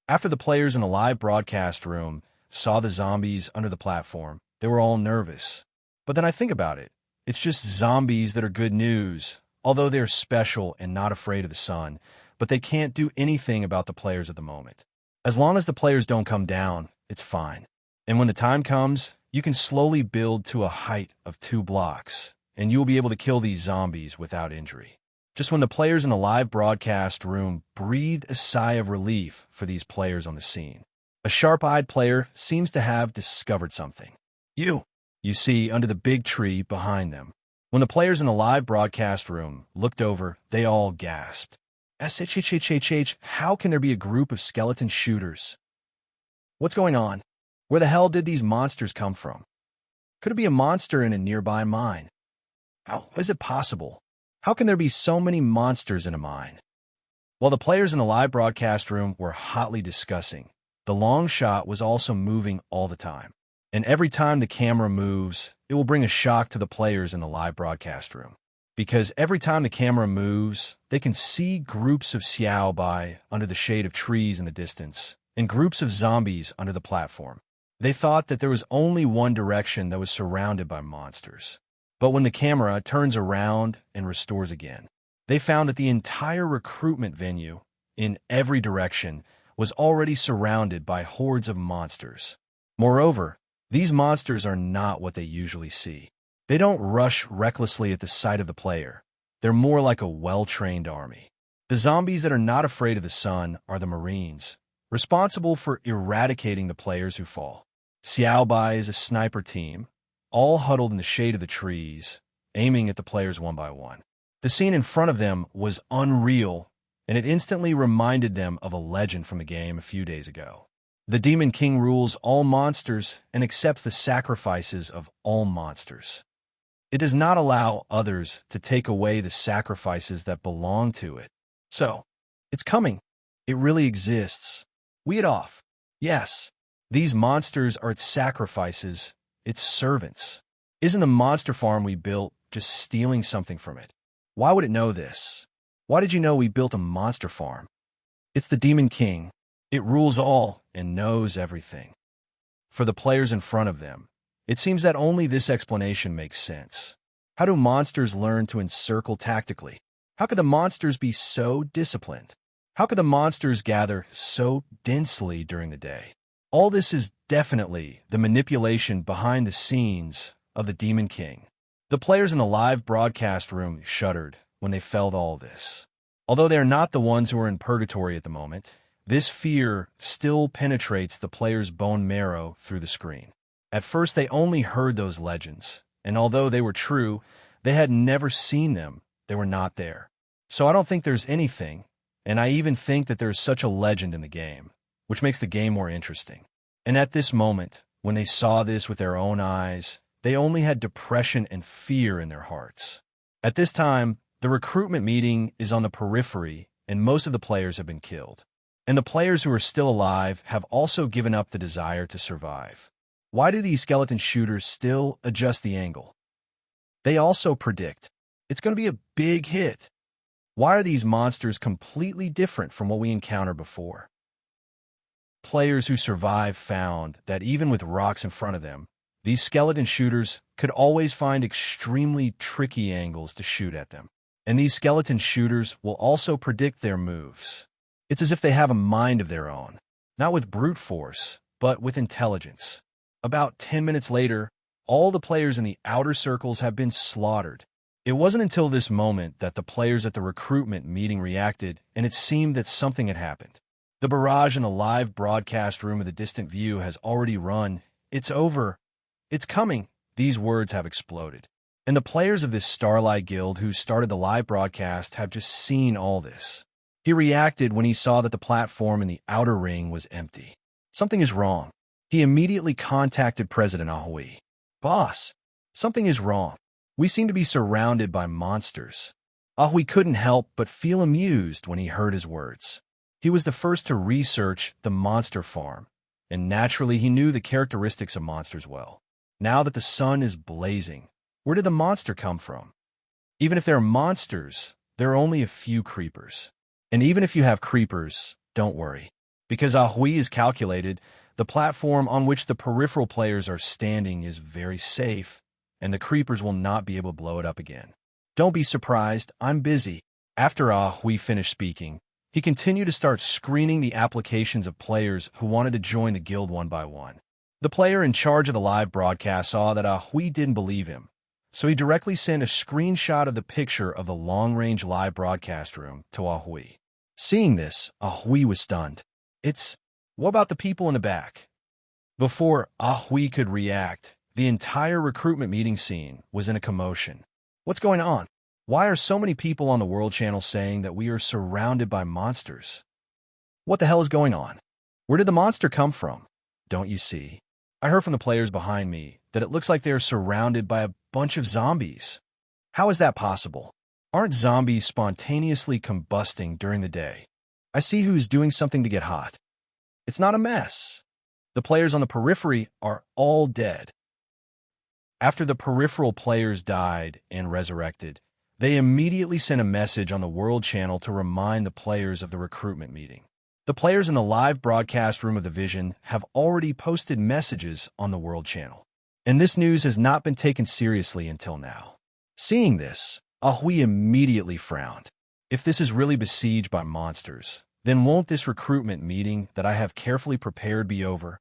After the players in the live broadcast room saw the zombies under the platform, they were all nervous. But then I think about it. It's just zombies that are good news, although they're special and not afraid of the sun, but they can't do anything about the players at the moment. As long as the players don't come down, it's fine. And when the time comes, You can slowly build to a height of 2 blocks, and you will be able to kill these zombies without injury. Just when the players in the live broadcast room breathed a sigh of relief for these players on the scene, a sharp-eyed player seems to have discovered something. You see, under the big tree behind them. When the players in the live broadcast room looked over, they all gasped. How can there be a group of skeleton shooters? What's going on? Where the hell did these monsters come from? Could it be a monster in a nearby mine? How is it possible? How can there be so many monsters in a mine? While the players in the live broadcast room were hotly discussing, the long shot was also moving all the time. And every time the camera moves, it will bring a shock to the players in the live broadcast room. Because every time the camera moves, they can see groups of xiaobai under the shade of trees in the distance, and groups of zombies under the platform. They thought that there was only one direction that was surrounded by monsters. But when the camera turns around and restores again, they found that the entire recruitment venue, in every direction, was already surrounded by hordes of monsters. Moreover, these monsters are not what they usually see. They don't rush recklessly at the sight of the player. They're more like a well-trained army. The zombies that are not afraid of the sun are the Marines, responsible for eradicating the players who fall. Xiaobai is a sniper team, all huddled in the shade of the trees, aiming at the players one by one. The scene in front of them was unreal, and it instantly reminded them of a legend from the game a few days ago. The Demon King rules all monsters and accepts the sacrifices of all monsters. It does not allow others to take away the sacrifices that belong to it. So, it's coming. It really exists. We it off. Yes, these monsters are its sacrifices, its servants. Isn't the monster farm we built just stealing something from it? Why would it know this? Why did you know we built a monster farm? It's the Demon King. It rules all and knows everything. For the players in front of them, it seems that only this explanation makes sense. How do monsters learn to encircle tactically? How could the monsters be so disciplined? How could the monsters gather so densely during the day? All this is definitely the manipulation behind the scenes of the Demon King. The players in the live broadcast room shuddered when they felt all this. Although they are not the ones who are in purgatory at the moment, this fear still penetrates the player's bone marrow through the screen. At first, they only heard those legends, and although they were true, they had never seen them. They were not there. So I don't think there's anything, and I even think that there's such a legend in the game, which makes the game more interesting. And at this moment, when they saw this with their own eyes, they only had depression and fear in their hearts. At this time, the recruitment meeting is on the periphery, and most of the players have been killed. And the players who are still alive have also given up the desire to survive. Why do these skeleton shooters still adjust the angle? They also predict it's going to be a big hit. Why are these monsters completely different from what we encountered before? Players who survive found that even with rocks in front of them, these skeleton shooters could always find extremely tricky angles to shoot at them. And these skeleton shooters will also predict their moves. It's as if they have a mind of their own, not with brute force, but with intelligence. About 10 minutes later, all the players in the outer circles have been slaughtered. It wasn't until this moment that the players at the recruitment meeting reacted, and it seemed that something had happened. The barrage in the live broadcast room of the distant view has already run. It's over. It's coming. These words have exploded. And the players of this Starlight Guild who started the live broadcast have just seen all this. He reacted when he saw that the platform in the outer ring was empty. Something is wrong. He immediately contacted President Ahui. Boss, something is wrong. We seem to be surrounded by monsters. Ahui couldn't help but feel amused when he heard his words. He was the first to research the monster farm, and naturally he knew the characteristics of monsters well. Now that the sun is blazing, where did the monster come from? Even if they're monsters, there are only a few creepers. And even if you have creepers, don't worry. Because Ahui is calculated, the platform on which the peripheral players are standing is very safe, and the creepers will not be able to blow it up again. Don't be surprised, I'm busy. After Ahui finished speaking, he continued to start screening the applications of players who wanted to join the guild one by one. The player in charge of the live broadcast saw that Hui didn't believe him, so he directly sent a screenshot of the picture of the long-range live broadcast room to Hui. Seeing this, Hui was stunned. What about the people in the back? Before Hui could react, the entire recruitment meeting scene was in a commotion. What's going on? Why are so many people on the World Channel saying that we are surrounded by monsters? What the hell is going on? Where did the monster come from? Don't you see? I heard from the players behind me that it looks like they are surrounded by a bunch of zombies. How is that possible? Aren't zombies spontaneously combusting during the day? I see who's doing something to get hot. It's not a mess. The players on the periphery are all dead. After the peripheral players died and resurrected, they immediately sent a message on the World Channel to remind the players of the recruitment meeting. The players in the live broadcast room of the Vision have already posted messages on the World Channel, and this news has not been taken seriously until now. Seeing this, Hui immediately frowned. If this is really besieged by monsters, then won't this recruitment meeting that I have carefully prepared be over?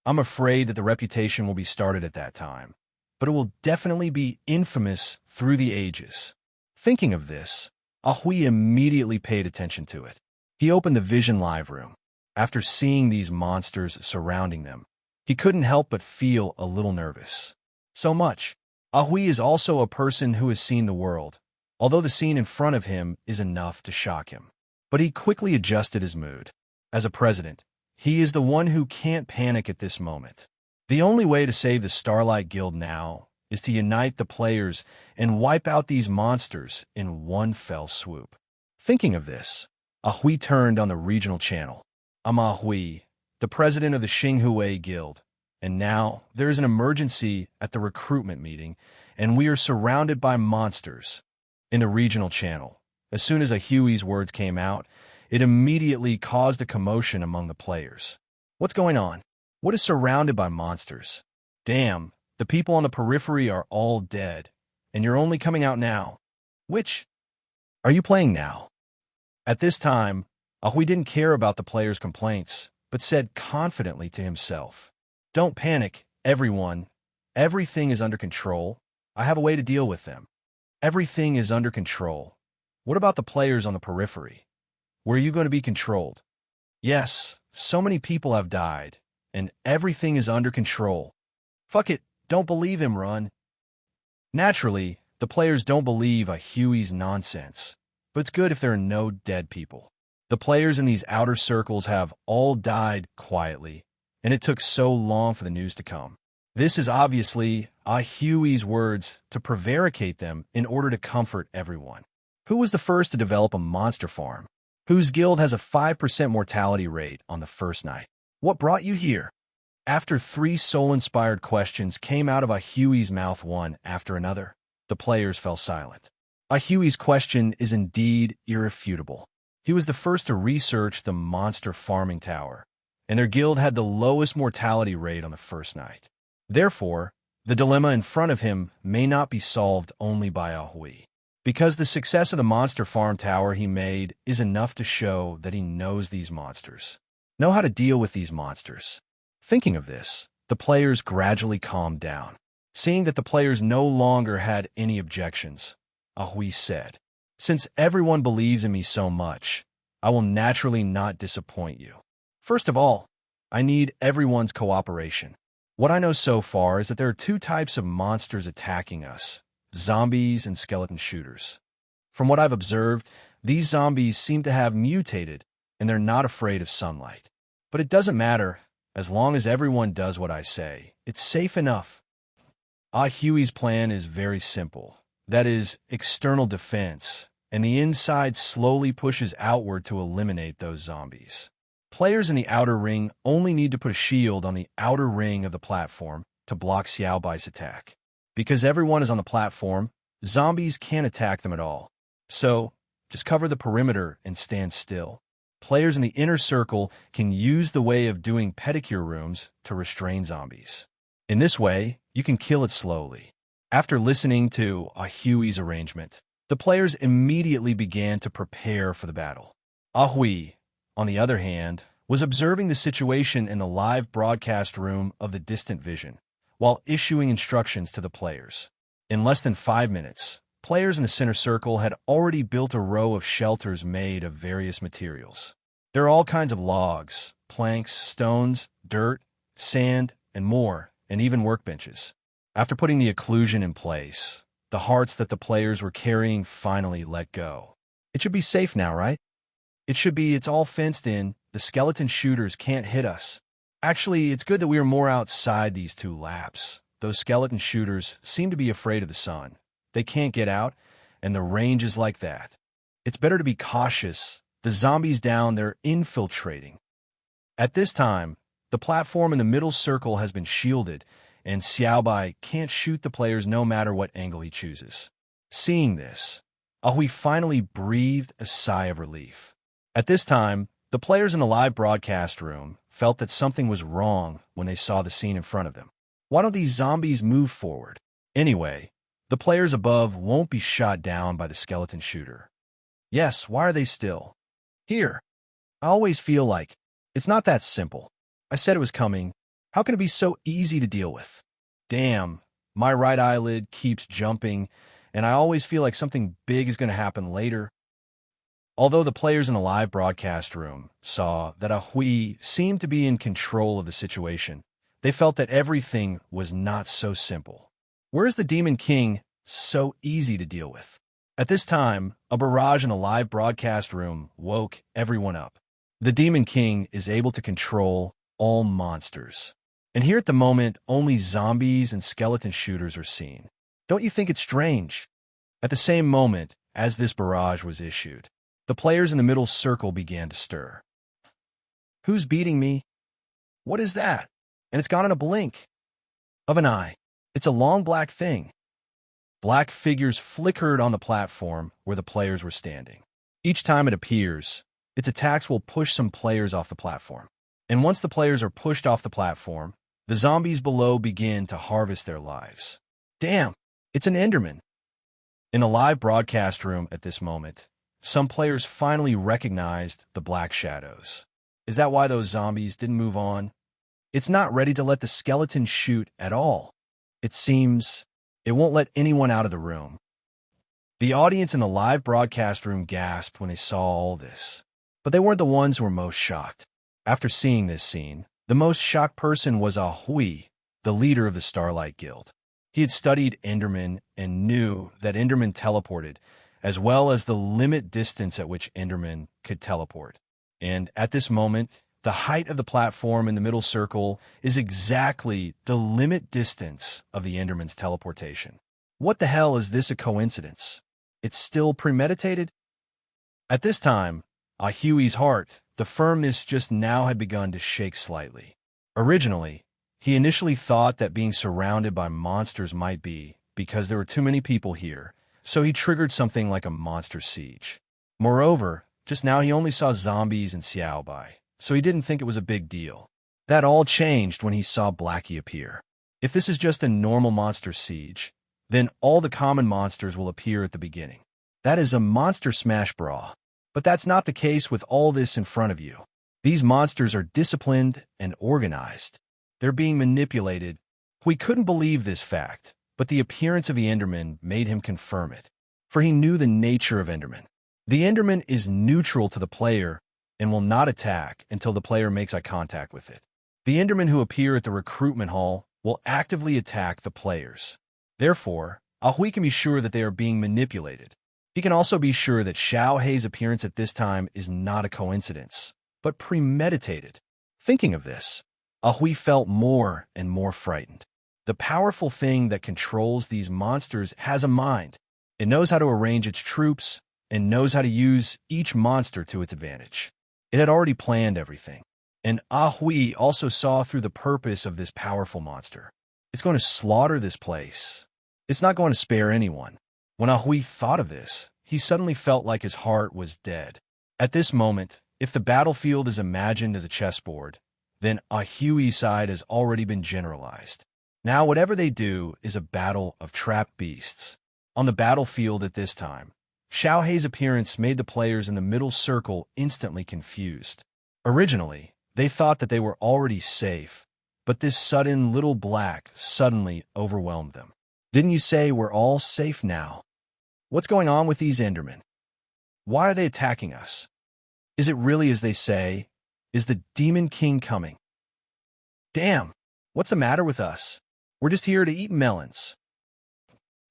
I'm afraid that the reputation will be started at that time, but it will definitely be infamous through the ages. Thinking of this, Hui immediately paid attention to it. He opened the Vision live room. After seeing these monsters surrounding them, he couldn't help but feel a little nervous. So much. Hui is also a person who has seen the world, although the scene in front of him is enough to shock him. But he quickly adjusted his mood. As a president, he is the one who can't panic at this moment. The only way to save the Starlight Guild now is to unite the players and wipe out these monsters in one fell swoop. Thinking of this, Hui turned on the regional channel. I'm Hui, the president of the Xinghue Guild, and now there is an emergency at the recruitment meeting, and we are surrounded by monsters. In the regional channel, as soon as Hui's words came out, it immediately caused a commotion among the players. What's going on? What is surrounded by monsters? Damn, the people on the periphery are all dead, and you're only coming out now. Which are you playing now? At this time, Hui didn't care about the players' complaints, but said confidently to himself, "Don't panic, everyone. Everything is under control. I have a way to deal with them. Everything is under control. What about the players on the periphery? Were you going to be controlled? Yes, so many people have died, and everything is under control. Fuck it, don't believe him, run." Naturally, the players don't believe Hui's nonsense, but it's good if there are no dead people. The players in these outer circles have all died quietly, and it took so long for the news to come. This is obviously Hui's words to prevaricate them in order to comfort everyone. Who was the first to develop a monster farm? Whose guild has a 5% mortality rate on the first night? What brought you here? After 3 soul-inspired questions came out of Hui's mouth one after another, the players fell silent. Hui's question is indeed irrefutable. He was the first to research the monster farming tower, and their guild had the lowest mortality rate on the first night. Therefore, the dilemma in front of him may not be solved only by Hui, because the success of the monster farm tower he made is enough to show that he knows these monsters, know how to deal with these monsters. Thinking of this, the players gradually calmed down. Seeing that the players no longer had any objections, Hui said, "Since everyone believes in me so much, I will naturally not disappoint you. First of all, I need everyone's cooperation. What I know so far is that there are 2 types of monsters attacking us, zombies and skeleton shooters. From what I've observed, these zombies seem to have mutated, and they're not afraid of sunlight. But it doesn't matter, as long as everyone does what I say. It's safe enough." Hui's plan is very simple. That is, external defense, and the inside slowly pushes outward to eliminate those zombies. Players in the outer ring only need to put a shield on the outer ring of the platform to block Xiaobai's attack. Because everyone is on the platform, zombies can't attack them at all. So, just cover the perimeter and stand still. Players in the inner circle can use the way of doing pedicure rooms to restrain zombies. In this way, you can kill it slowly. After listening to Hui's arrangement, the players immediately began to prepare for the battle. Hui, on the other hand, was observing the situation in the live broadcast room of the distant vision, while issuing instructions to the players. In less than 5 minutes, players in the center circle had already built a row of shelters made of various materials. There are all kinds of logs, planks, stones, dirt, sand, and more, and even workbenches. After putting the occlusion in place, the hearts that the players were carrying finally let go. It should be safe now, right? It's all fenced in. The skeleton shooters can't hit us. Actually, it's good that we are more outside these 2 laps. Those skeleton shooters seem to be afraid of the sun. They can't get out, and the range is like that. It's better to be cautious. The zombies down, they're infiltrating. At this time, the platform in the middle circle has been shielded, and Xiaobai can't shoot the players no matter what angle he chooses. Seeing this, Ahui finally breathed a sigh of relief. At this time, the players in the live broadcast room felt that something was wrong when they saw the scene in front of them. Why don't these zombies move forward? Anyway, the players above won't be shot down by the skeleton shooter. Yes, why are they still here? I always feel like it's not that simple. I said it was coming. How can it be so easy to deal with? Damn, my right eyelid keeps jumping, and I always feel like something big is going to happen later. Although the players in the live broadcast room saw that Ahui seemed to be in control of the situation, they felt that everything was not so simple. Where is the Demon King so easy to deal with? At this time, a barrage in the live broadcast room woke everyone up. The Demon King is able to control all monsters. And here at the moment, only zombies and skeleton shooters are seen. Don't you think it's strange? At the same moment as this barrage was issued, the players in the middle circle began to stir. Who's beating me? What is that? And it's gone in a blink of an eye. It's a long black thing. Black figures flickered on the platform where the players were standing. Each time it appears, its attacks will push some players off the platform. And once the players are pushed off the platform, the zombies below begin to harvest their lives. Damn, it's an Enderman. In a live broadcast room at this moment, some players finally recognized the black shadows. Is that why those zombies didn't move on? It's not ready to let the skeleton shoot at all. It seems it won't let anyone out of the room. The audience in the live broadcast room gasped when they saw all this. But they weren't the ones who were most shocked. After seeing this scene, the most shocked person was Ahui, the leader of the Starlight Guild. He had studied Enderman and knew that Enderman teleported, as well as the limit distance at which Enderman could teleport. And at this moment, the height of the platform in the middle circle is exactly the limit distance of the Enderman's teleportation. What the hell is this a coincidence? It's still premeditated? At this time, Ahui's heart, the firmness just now had begun to shake slightly. Originally, he initially thought that being surrounded by monsters might be because there were too many people here, so he triggered something like a monster siege. Moreover, just now he only saw zombies and Xiaobai, so he didn't think it was a big deal. That all changed when he saw Blackie appear. If this is just a normal monster siege, then all the common monsters will appear at the beginning. That is a monster smash brawl. But that's not the case with all this in front of you. These monsters are disciplined and organized. They're being manipulated. We couldn't believe this fact, but the appearance of the Enderman made him confirm it, for he knew the nature of Enderman. The Enderman is neutral to the player and will not attack until the player makes eye contact with it. The Endermen who appear at the recruitment hall will actively attack the players. Therefore, Ahui can be sure that they are being manipulated. He can also be sure that Xiao Hei's appearance at this time is not a coincidence, but premeditated. Thinking of this, Ahui felt more and more frightened. The powerful thing that controls these monsters has a mind. It knows how to arrange its troops and knows how to use each monster to its advantage. It had already planned everything. And Ahui also saw through the purpose of this powerful monster. It's going to slaughter this place. It's not going to spare anyone. When Ahui thought of this, he suddenly felt like his heart was dead. At this moment, if the battlefield is imagined as a chessboard, then Ahui's side has already been generalized. Now whatever they do is a battle of trapped beasts. On the battlefield at this time, Xiao Hei's appearance made the players in the middle circle instantly confused. Originally, They thought that they were already safe, but this sudden little black suddenly overwhelmed them. Didn't you say we're all safe now? What's going on with these Endermen? Why are they attacking us? Is it really as they say? Is the Demon King coming? Damn, what's the matter with us? We're just here to eat melons.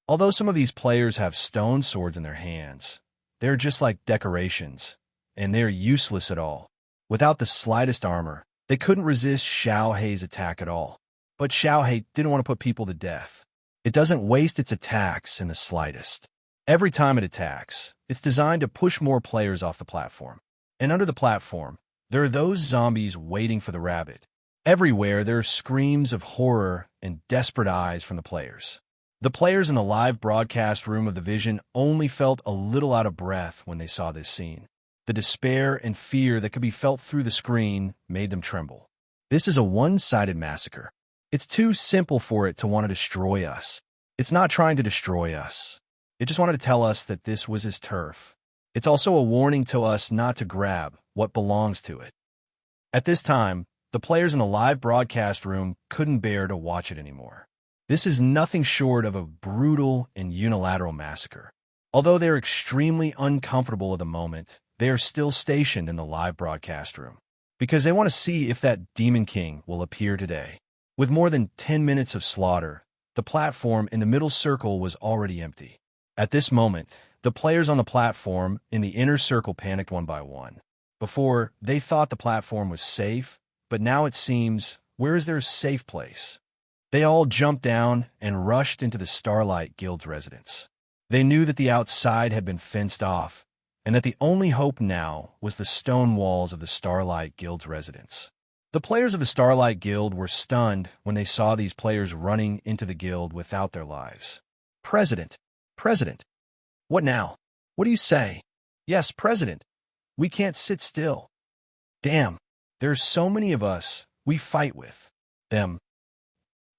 Although some of these players have stone swords in their hands, they're just like decorations, and they're useless at all. Without the slightest armor, they couldn't resist Xiao Hei's attack at all. But Xiao Hei didn't want to put people to death. It doesn't waste its attacks in the slightest. Every time it attacks, it's designed to push more players off the platform. And under the platform, there are those zombies waiting for the rabbit. Everywhere there are screams of horror and desperate eyes from the players. The players in the live broadcast room of the Vision only felt a little out of breath when they saw this scene. The despair and fear that could be felt through the screen made them tremble. This is a one-sided massacre. It's too simple for it to want to destroy us. It's not trying to destroy us. It just wanted to tell us that this was his turf. It's also a warning to us not to grab what belongs to it. At this time, the players in the live broadcast room couldn't bear to watch it anymore. This is nothing short of a brutal and unilateral massacre. Although they're extremely uncomfortable at the moment, they are still stationed in the live broadcast room because they want to see if that Demon King will appear today. With more than 10 minutes of slaughter, the platform in the middle circle was already empty. At this moment, the players on the platform in the inner circle panicked one by one. Before, they thought the platform was safe, but now it seems, where is their safe place? They all jumped down and rushed into the Starlight Guild's residence. They knew that the outside had been fenced off, and that the only hope now was the stone walls of the Starlight Guild's residence. The players of the Starlight Guild were stunned when they saw these players running into the guild without their lives. President, what now? What do you say? Yes, President. We can't sit still. Damn, there are so many of us we fight with. Them.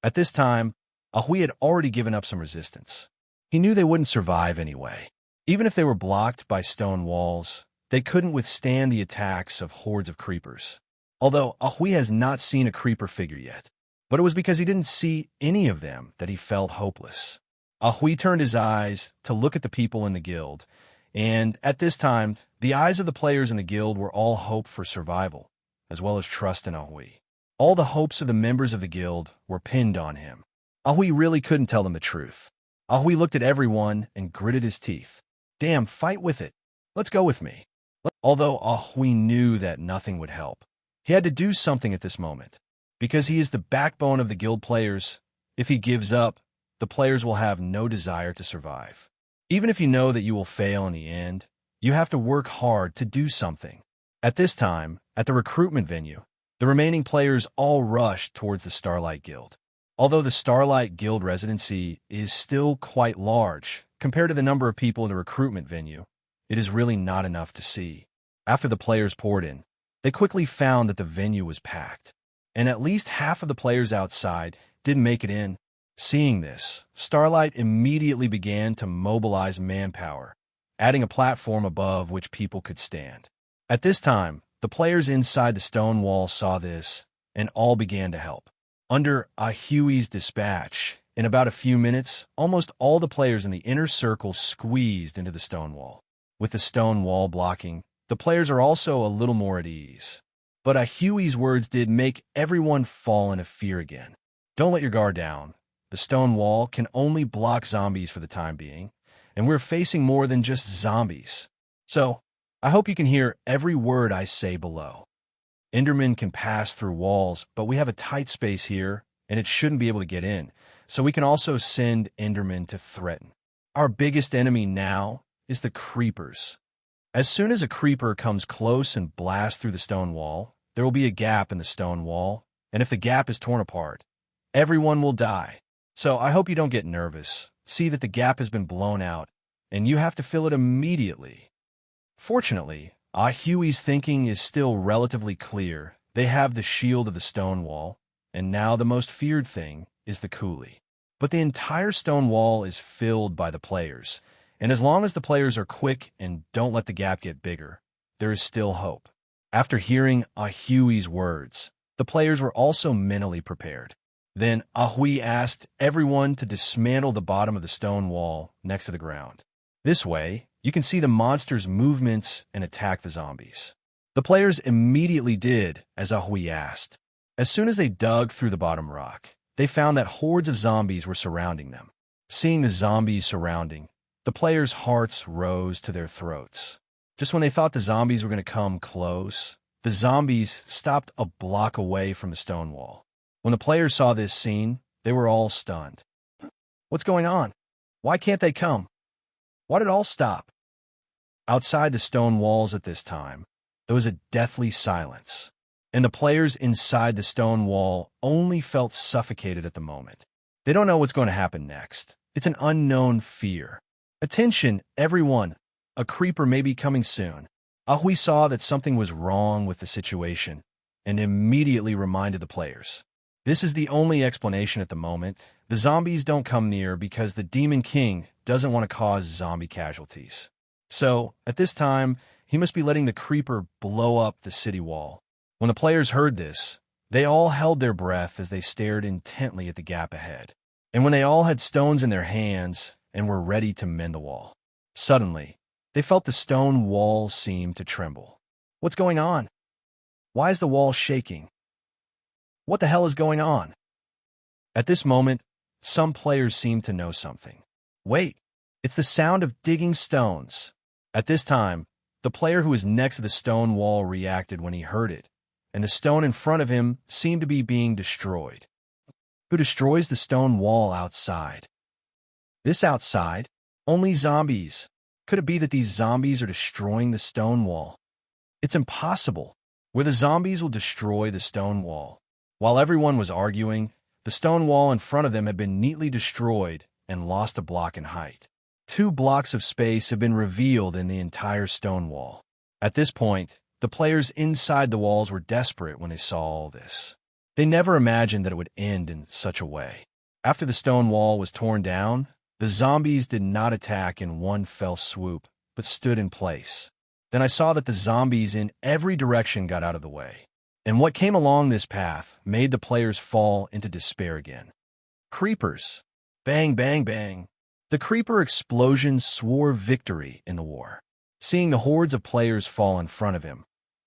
At this time, Ahui had already given up some resistance. He knew they wouldn't survive anyway. Even if they were blocked by stone walls, they couldn't withstand the attacks of hordes of creepers. Although Ahui has not seen a creeper figure yet, but it was because he didn't see any of them that he felt hopeless. Ahui turned his eyes to look at the people in the guild, and at this time, the eyes of the players in the guild were all hope for survival, as well as trust in Ahui. All the hopes of the members of the guild were pinned on him. Ahui really couldn't tell them the truth. Ahui looked at everyone and gritted his teeth. Damn, fight with it. Let's go with me. Although Ahui knew that nothing would help, he had to do something at this moment. Because he is the backbone of the guild players, if he gives up, the players will have no desire to survive. Even if you know that you will fail in the end, you have to work hard to do something. At this time, at the recruitment venue, the remaining players all rushed towards the Starlight Guild. Although the Starlight Guild residency is still quite large compared to the number of people in the recruitment venue, it is really not enough to see. After the players poured in, they quickly found that the venue was packed, and at least half of the players outside didn't make it in. Seeing this, Starlight immediately began to mobilize manpower, adding a platform above which people could stand. At this time, the players inside the stone wall saw this, and all began to help. Under Ahui's dispatch, in about a few minutes, almost all the players in the inner circle squeezed into the stone wall. With the stone wall blocking, the players are also a little more at ease. But Ahui's words did make everyone fall into fear again. Don't let your guard down. The stone wall can only block zombies for the time being, and we're facing more than just zombies. So, I hope you can hear every word I say below. Endermen can pass through walls, but we have a tight space here, and it shouldn't be able to get in, so we can also send Endermen to threaten. Our biggest enemy now is the creepers. As soon as a creeper comes close and blasts through the stone wall, there will be a gap in the stone wall, and if the gap is torn apart, everyone will die. So I hope you don't get nervous. See that the gap has been blown out, and you have to fill it immediately. Fortunately, Ahui's thinking is still relatively clear. They have the shield of the stone wall, and now the most feared thing is the coolie. But the entire stone wall is filled by the players, and as long as the players are quick and don't let the gap get bigger, there is still hope. After hearing Ahui's words, the players were also mentally prepared. Then Ahui asked everyone to dismantle the bottom of the stone wall next to the ground. This way, you can see the monster's movements and attack the zombies. The players immediately did as Ahui asked. As soon as they dug through the bottom rock, they found that hordes of zombies were surrounding them. Seeing the zombies surrounding, the players' hearts rose to their throats. Just when they thought the zombies were going to come close, the zombies stopped a block away from the stone wall. When the players saw this scene, they were all stunned. What's going on? Why can't they come? Why did it all stop? Outside the stone walls at this time, there was a deathly silence, and the players inside the stone wall only felt suffocated at the moment. They don't know what's going to happen next. It's an unknown fear. Attention, everyone! A creeper may be coming soon. Ahui saw that something was wrong with the situation and immediately reminded the players. This is the only explanation at the moment. The zombies don't come near because the Demon King doesn't want to cause zombie casualties. So, at this time, he must be letting the creeper blow up the city wall. When the players heard this, they all held their breath as they stared intently at the gap ahead. And when they all had stones in their hands and were ready to mend the wall, suddenly, they felt the stone wall seem to tremble. What's going on? Why is the wall shaking? What the hell is going on? At this moment, some players seemed to know something. Wait, it's the sound of digging stones. At this time, the player who was next to the stone wall reacted when he heard it, and the stone in front of him seemed to be being destroyed. Who destroys the stone wall outside? This outside? Only zombies. Could it be that these zombies are destroying the stone wall? It's impossible. Where the zombies will destroy the stone wall. While everyone was arguing, the stone wall in front of them had been neatly destroyed and lost a block in height. 2 blocks of space had been revealed in the entire stone wall. At this point, the players inside the walls were desperate when they saw all this. They never imagined that it would end in such a way. After the stone wall was torn down, the zombies did not attack in one fell swoop, but stood in place. Then I saw that the zombies in every direction got out of the way. And what came along this path made the players fall into despair again. Creepers. Bang, bang, bang. The creeper explosion swore victory in the war. Seeing the hordes of players fall in front of him,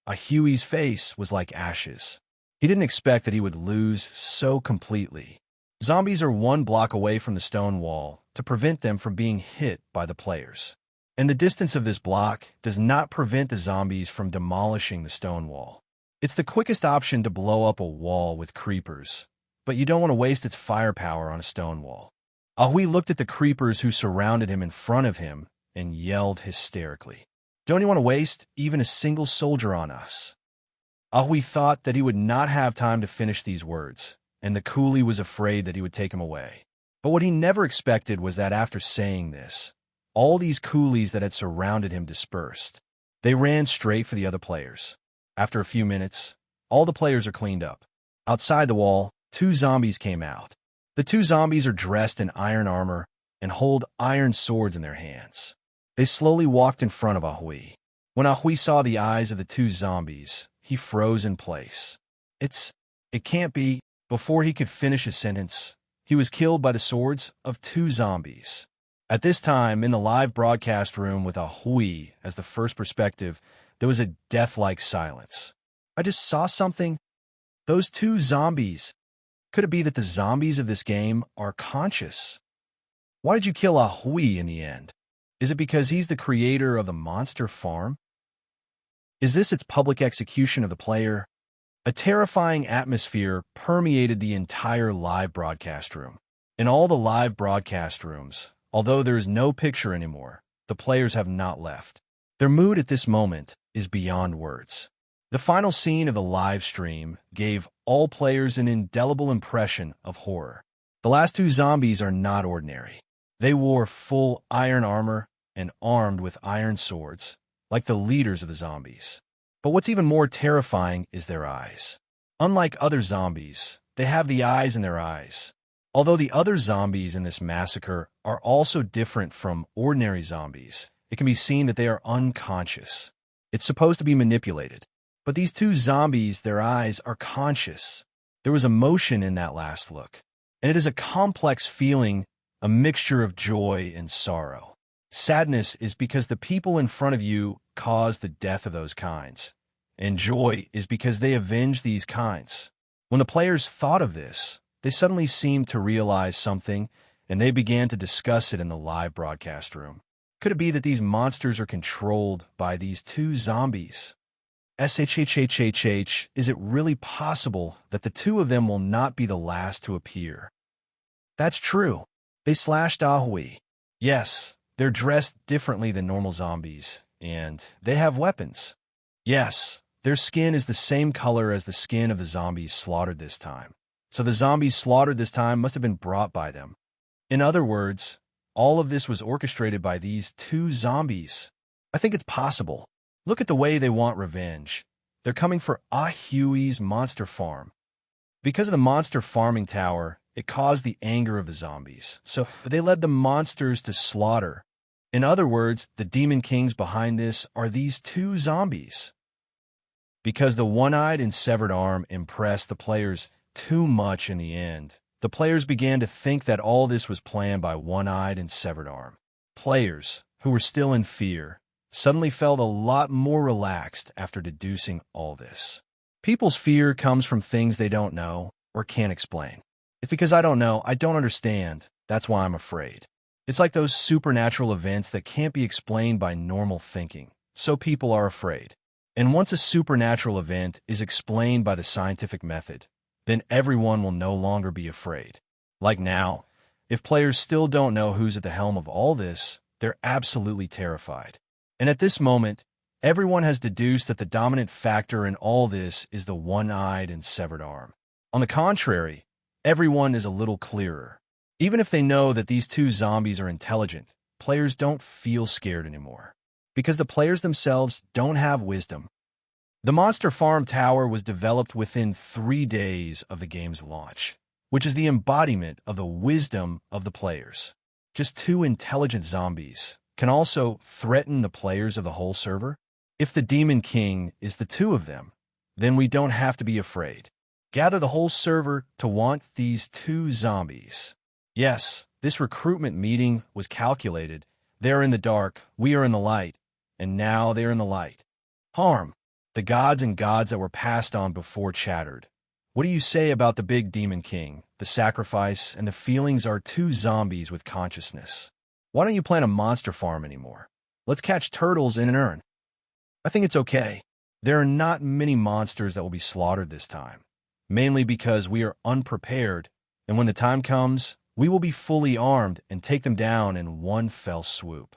Ahui's face was like ashes. He didn't expect that he would lose so completely. Zombies are 1 block away from the stone wall to prevent them from being hit by the players. And the distance of this block does not prevent the zombies from demolishing the stone wall. It's the quickest option to blow up a wall with creepers, but you don't want to waste its firepower on a stone wall. Ahui looked at the creepers who surrounded him in front of him and yelled hysterically, "Don't you want to waste even a single soldier on us?" Ahui thought that he would not have time to finish these words, and the coolie was afraid that he would take him away. But what he never expected was that after saying this, all these coolies that had surrounded him dispersed. They ran straight for the other players. After a few minutes, all the players are cleaned up. Outside the wall, 2 zombies came out. The 2 zombies are dressed in iron armor and hold iron swords in their hands. They slowly walked in front of Ahui. When Ahui saw the eyes of the 2 zombies, he froze in place. It can't be. Before he could finish his sentence, he was killed by the swords of 2 zombies. At this time, in the live broadcast room with Ahui as the first perspective, there was a death-like silence. I just saw something. Those 2 zombies. Could it be that the zombies of this game are conscious? Why did you kill Ahui in the end? Is it because he's the creator of the monster farm? Is this its public execution of the player? A terrifying atmosphere permeated the entire live broadcast room. In all the live broadcast rooms, although there is no picture anymore, the players have not left. Their mood at this moment is beyond words. The final scene of the live stream gave all players an indelible impression of horror. The last 2 zombies are not ordinary. They wore full iron armor and armed with iron swords, like the leaders of the zombies. But what's even more terrifying is their eyes. Unlike other zombies, they have the eyes in their eyes. Although the other zombies in this massacre are also different from ordinary zombies, it can be seen that they are unconscious. It's supposed to be manipulated. But these two zombies, their eyes are conscious. There was emotion in that last look. And it is a complex feeling, a mixture of joy and sorrow. Sadness is because the people in front of you caused the death of those kinds. And joy is because they avenged these kinds. When the players thought of this, they suddenly seemed to realize something, and they began to discuss it in the live broadcast room. Could it be that these monsters are controlled by these two zombies? SHHHHH, is it really possible that the two of them will not be the last to appear? That's true. They slashed Ahui. Yes, they're dressed differently than normal zombies, and they have weapons. Yes, their skin is the same color as the skin of the zombies slaughtered this time. So the zombies slaughtered this time must have been brought by them. In other words, all of this was orchestrated by these two zombies. I think it's possible. Look at the way they want revenge. They're coming for Ahui's monster farm. Because of the monster farming tower, it caused the anger of the zombies. So they led the monsters to slaughter. In other words, the demon kings behind this are these two zombies. Because the one-eyed and severed arm impressed the players too much in the end, the players began to think that all this was planned by one-eyed and severed arm. Players, who were still in fear, suddenly felt a lot more relaxed after deducing all this. People's fear comes from things they don't know or can't explain. It's because I don't know, I don't understand, that's why I'm afraid. It's like those supernatural events that can't be explained by normal thinking, so people are afraid. And once a supernatural event is explained by the scientific method, then everyone will no longer be afraid. Like now, if players still don't know who's at the helm of all this, they're absolutely terrified. And at this moment, everyone has deduced that the dominant factor in all this is the one-eyed and severed arm. On the contrary, everyone is a little clearer. Even if they know that these two zombies are intelligent, players don't feel scared anymore. Because the players themselves don't have wisdom. The Monster Farm Tower was developed within 3 days of the game's launch, which is the embodiment of the wisdom of the players. Just two intelligent zombies can also threaten the players of the whole server. If the Demon King is the two of them, then we don't have to be afraid. Gather the whole server to want these two zombies. Yes, this recruitment meeting was calculated. They're in the dark, we are in the light, and now they're in the light. Harm. The gods and gods that were passed on before chattered. What do you say about the big Demon King, the sacrifice, and the feelings are two zombies with consciousness? Why don't you plant a monster farm anymore? Let's catch turtles in an urn. I think it's okay. There are not many monsters that will be slaughtered this time, mainly because we are unprepared, and when the time comes, we will be fully armed and take them down in one fell swoop.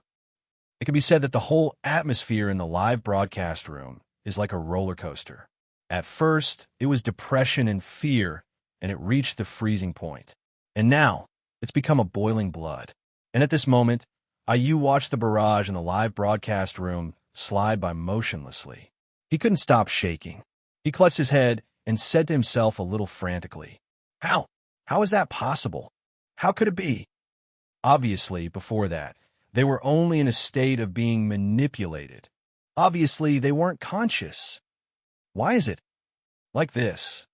It can be said that the whole atmosphere in the live broadcast room is like a roller coaster. At first, it was depression and fear, and it reached the freezing point. And now, it's become a boiling blood. And at this moment, IU watched the barrage in the live broadcast room slide by motionlessly. He couldn't stop shaking. He clutched his head and said to himself a little frantically, How? How is that possible? How could it be? Obviously, before that, they were only in a state of being manipulated. Obviously, they weren't conscious. Why is it like this?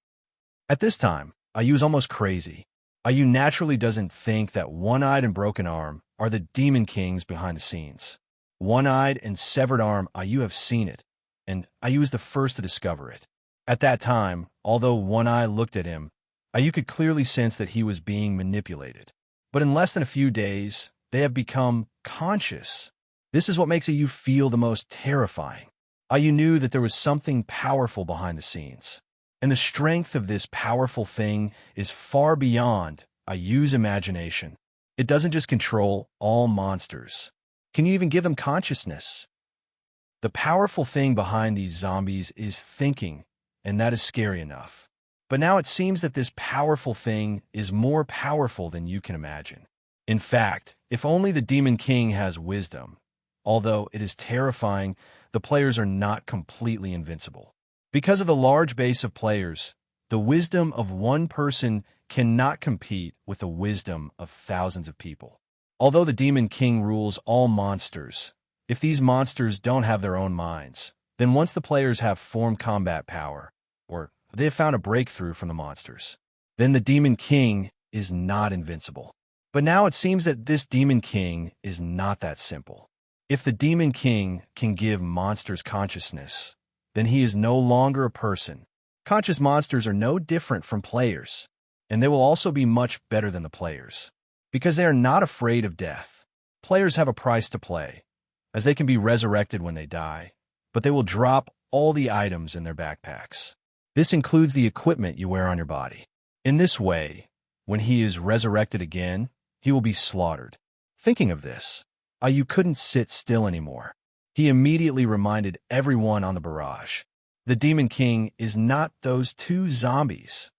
At this time, IU is almost crazy. IU naturally doesn't think that one-eyed and broken arm are the demon kings behind the scenes. One-eyed and severed arm, IU have seen it, and IU is the first to discover it. At that time, although One Eye looked at him, IU could clearly sense that he was being manipulated. But in less than a few days, they have become conscious. This is what makes IU feel the most terrifying. IU knew that there was something powerful behind the scenes. And the strength of this powerful thing is far beyond IU's imagination. It doesn't just control all monsters. Can you even give them consciousness? The powerful thing behind these zombies is thinking, and that is scary enough. But now it seems that this powerful thing is more powerful than you can imagine. In fact, if only the Demon King has wisdom, although it is terrifying, the players are not completely invincible. Because of the large base of players, the wisdom of one person cannot compete with the wisdom of thousands of people. Although the Demon King rules all monsters, if these monsters don't have their own minds, Then once the players have formed combat power, or they have found a breakthrough from the monsters, then the Demon King is not invincible. But now it seems that this Demon King is not that simple. If the Demon King can give monsters consciousness, then he is no longer a person. Conscious monsters are no different from players, and they will also be much better than the players, because they are not afraid of death. Players have a price to pay, as they can be resurrected when they die, but they will drop all the items in their backpacks. This includes the equipment you wear on your body. In this way, when he is resurrected again, he will be slaughtered. Thinking of this, Ayu couldn't sit still anymore. He immediately reminded everyone on the barrage. The Demon King is not those two zombies.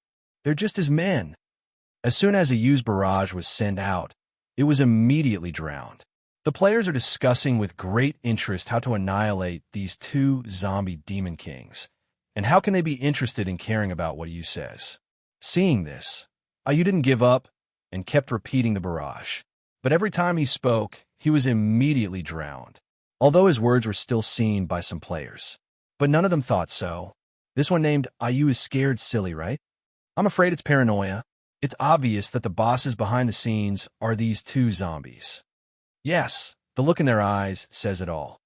They're just his men. As soon as Ayu's barrage was sent out, it was immediately drowned. The players are discussing with great interest how to annihilate these two zombie Demon Kings, and how can they be interested in caring about what Ayu says. Seeing this, Ayu didn't give up and kept repeating the barrage. But every time he spoke, he was immediately drowned, although his words were still seen by some players. But none of them thought so. This one named Ayu is scared silly, right? I'm afraid it's paranoia. It's obvious that the bosses behind the scenes are these two zombies. Yes, the look in their eyes says it all.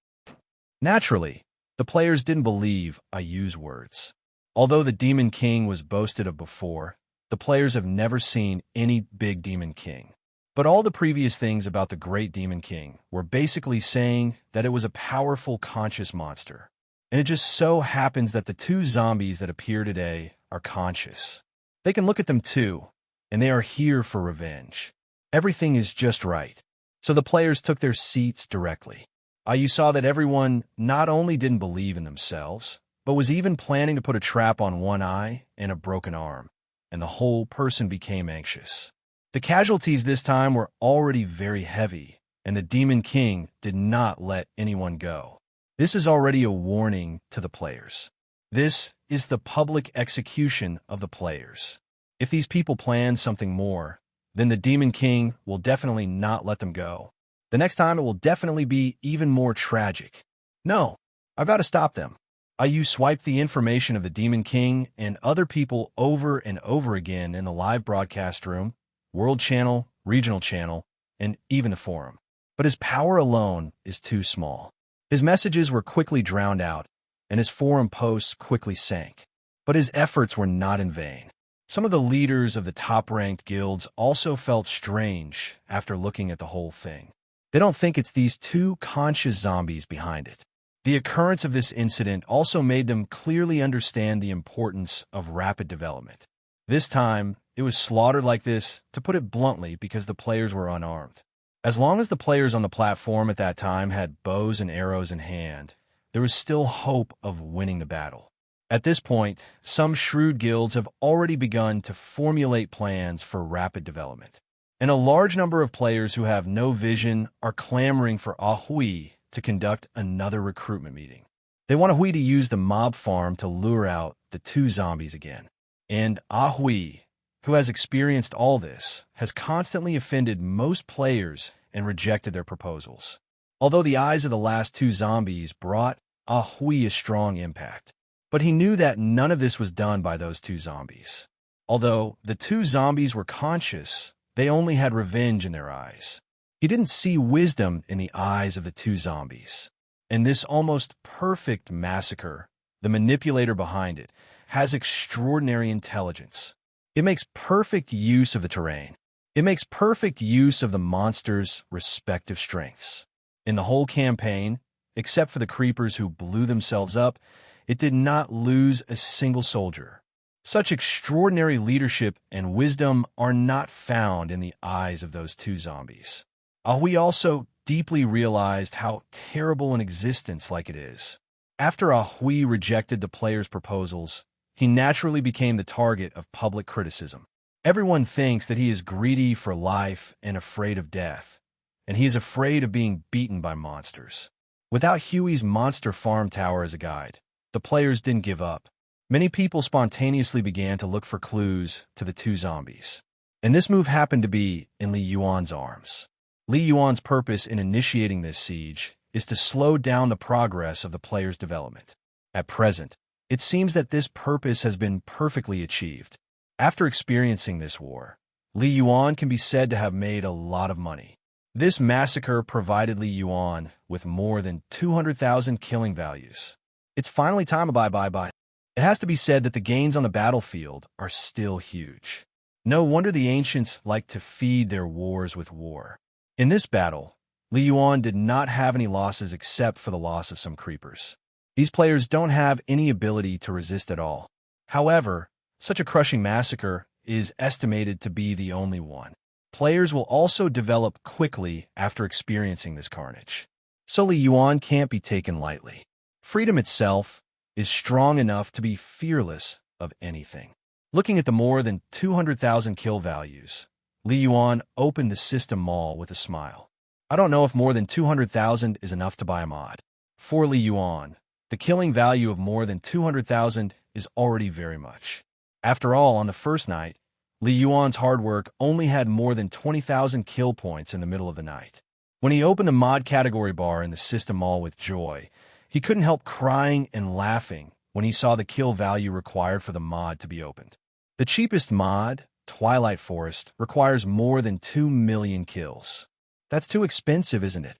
Naturally, the players didn't believe Ayu's words. Although the Demon King was boasted of before, the players have never seen any big Demon King. But all the previous things about the Great Demon King were basically saying that it was a powerful conscious monster. And it just so happens that the two zombies that appear today are conscious. They can look at them too, and they are here for revenge. Everything is just right. So the players took their seats directly. Ayu saw that everyone not only didn't believe in themselves, but was even planning to put a trap on one eye and a broken arm, and the whole person became anxious. The casualties this time were already very heavy, and the Demon King did not let anyone go. This is already a warning to the players. This is the public execution of the players. If these people plan something more, then the Demon King will definitely not let them go. The next time it will definitely be even more tragic. No, I've got to stop them. Ayu swiped the information of the Demon King and other people over and over again in the live broadcast room, world channel, regional channel, and even the forum. But his power alone is too small. His messages were quickly drowned out, and his forum posts quickly sank. But his efforts were not in vain. Some of the leaders of the top-ranked guilds also felt strange after looking at the whole thing. They don't think it's these two conscious zombies behind it. The occurrence of this incident also made them clearly understand the importance of rapid development. This time, it was slaughtered like this, to put it bluntly, because the players were unarmed. As long as the players on the platform at that time had bows and arrows in hand, there was still hope of winning the battle. At this point, some shrewd guilds have already begun to formulate plans for rapid development. And a large number of players who have no vision are clamoring for Ahui to conduct another recruitment meeting. They want Ahui to use the mob farm to lure out the two zombies again. And Ahui, who has experienced all this, has constantly offended most players and rejected their proposals. Although the eyes of the last two zombies brought Ahui a strong impact. But he knew that none of this was done by those two zombies. Although the two zombies were conscious, they only had revenge in their eyes. He didn't see wisdom in the eyes of the two zombies. And this almost perfect massacre, the manipulator behind it, has extraordinary intelligence. It makes perfect use of the terrain. It makes perfect use of the monsters' respective strengths. In the whole campaign, except for the creepers who blew themselves up, it did not lose a single soldier. Such extraordinary leadership and wisdom are not found in the eyes of those two zombies. Ahui also deeply realized how terrible an existence like it is. After Ahui rejected the players' proposals, he naturally became the target of public criticism. Everyone thinks that he is greedy for life and afraid of death, and he is afraid of being beaten by monsters. Without Huey's monster farm tower as a guide, the players didn't give up. Many people spontaneously began to look for clues to the two zombies. And this move happened to be in Li Yuan's arms. Li Yuan's purpose in initiating this siege is to slow down the progress of the players' development. At present, it seems that this purpose has been perfectly achieved. After experiencing this war, Li Yuan can be said to have made a lot of money. This massacre provided Li Yuan with more than 200,000 killing values. It's finally time to bye. It has to be said that the gains on the battlefield are still huge. No wonder the ancients liked to feed their wars with war. In this battle, Li Yuan did not have any losses except for the loss of some creepers. These players don't have any ability to resist at all. However, such a crushing massacre is estimated to be the only one. Players will also develop quickly after experiencing this carnage. So Li Yuan can't be taken lightly. Freedom itself is strong enough to be fearless of anything. Looking at the more than 200,000 kill values, Li Yuan opened the system mall with a smile. I don't know if more than 200,000 is enough to buy a mod. For Li Yuan, the killing value of more than 200,000 is already very much. After all, on the first night, Li Yuan's hard work only had more than 20,000 kill points in the middle of the night. When he opened the mod category bar in the system mall with joy, he couldn't help crying and laughing when he saw the kill value required for the mod to be opened. The cheapest mod, Twilight Forest, requires more than 2 million kills. That's too expensive, isn't it?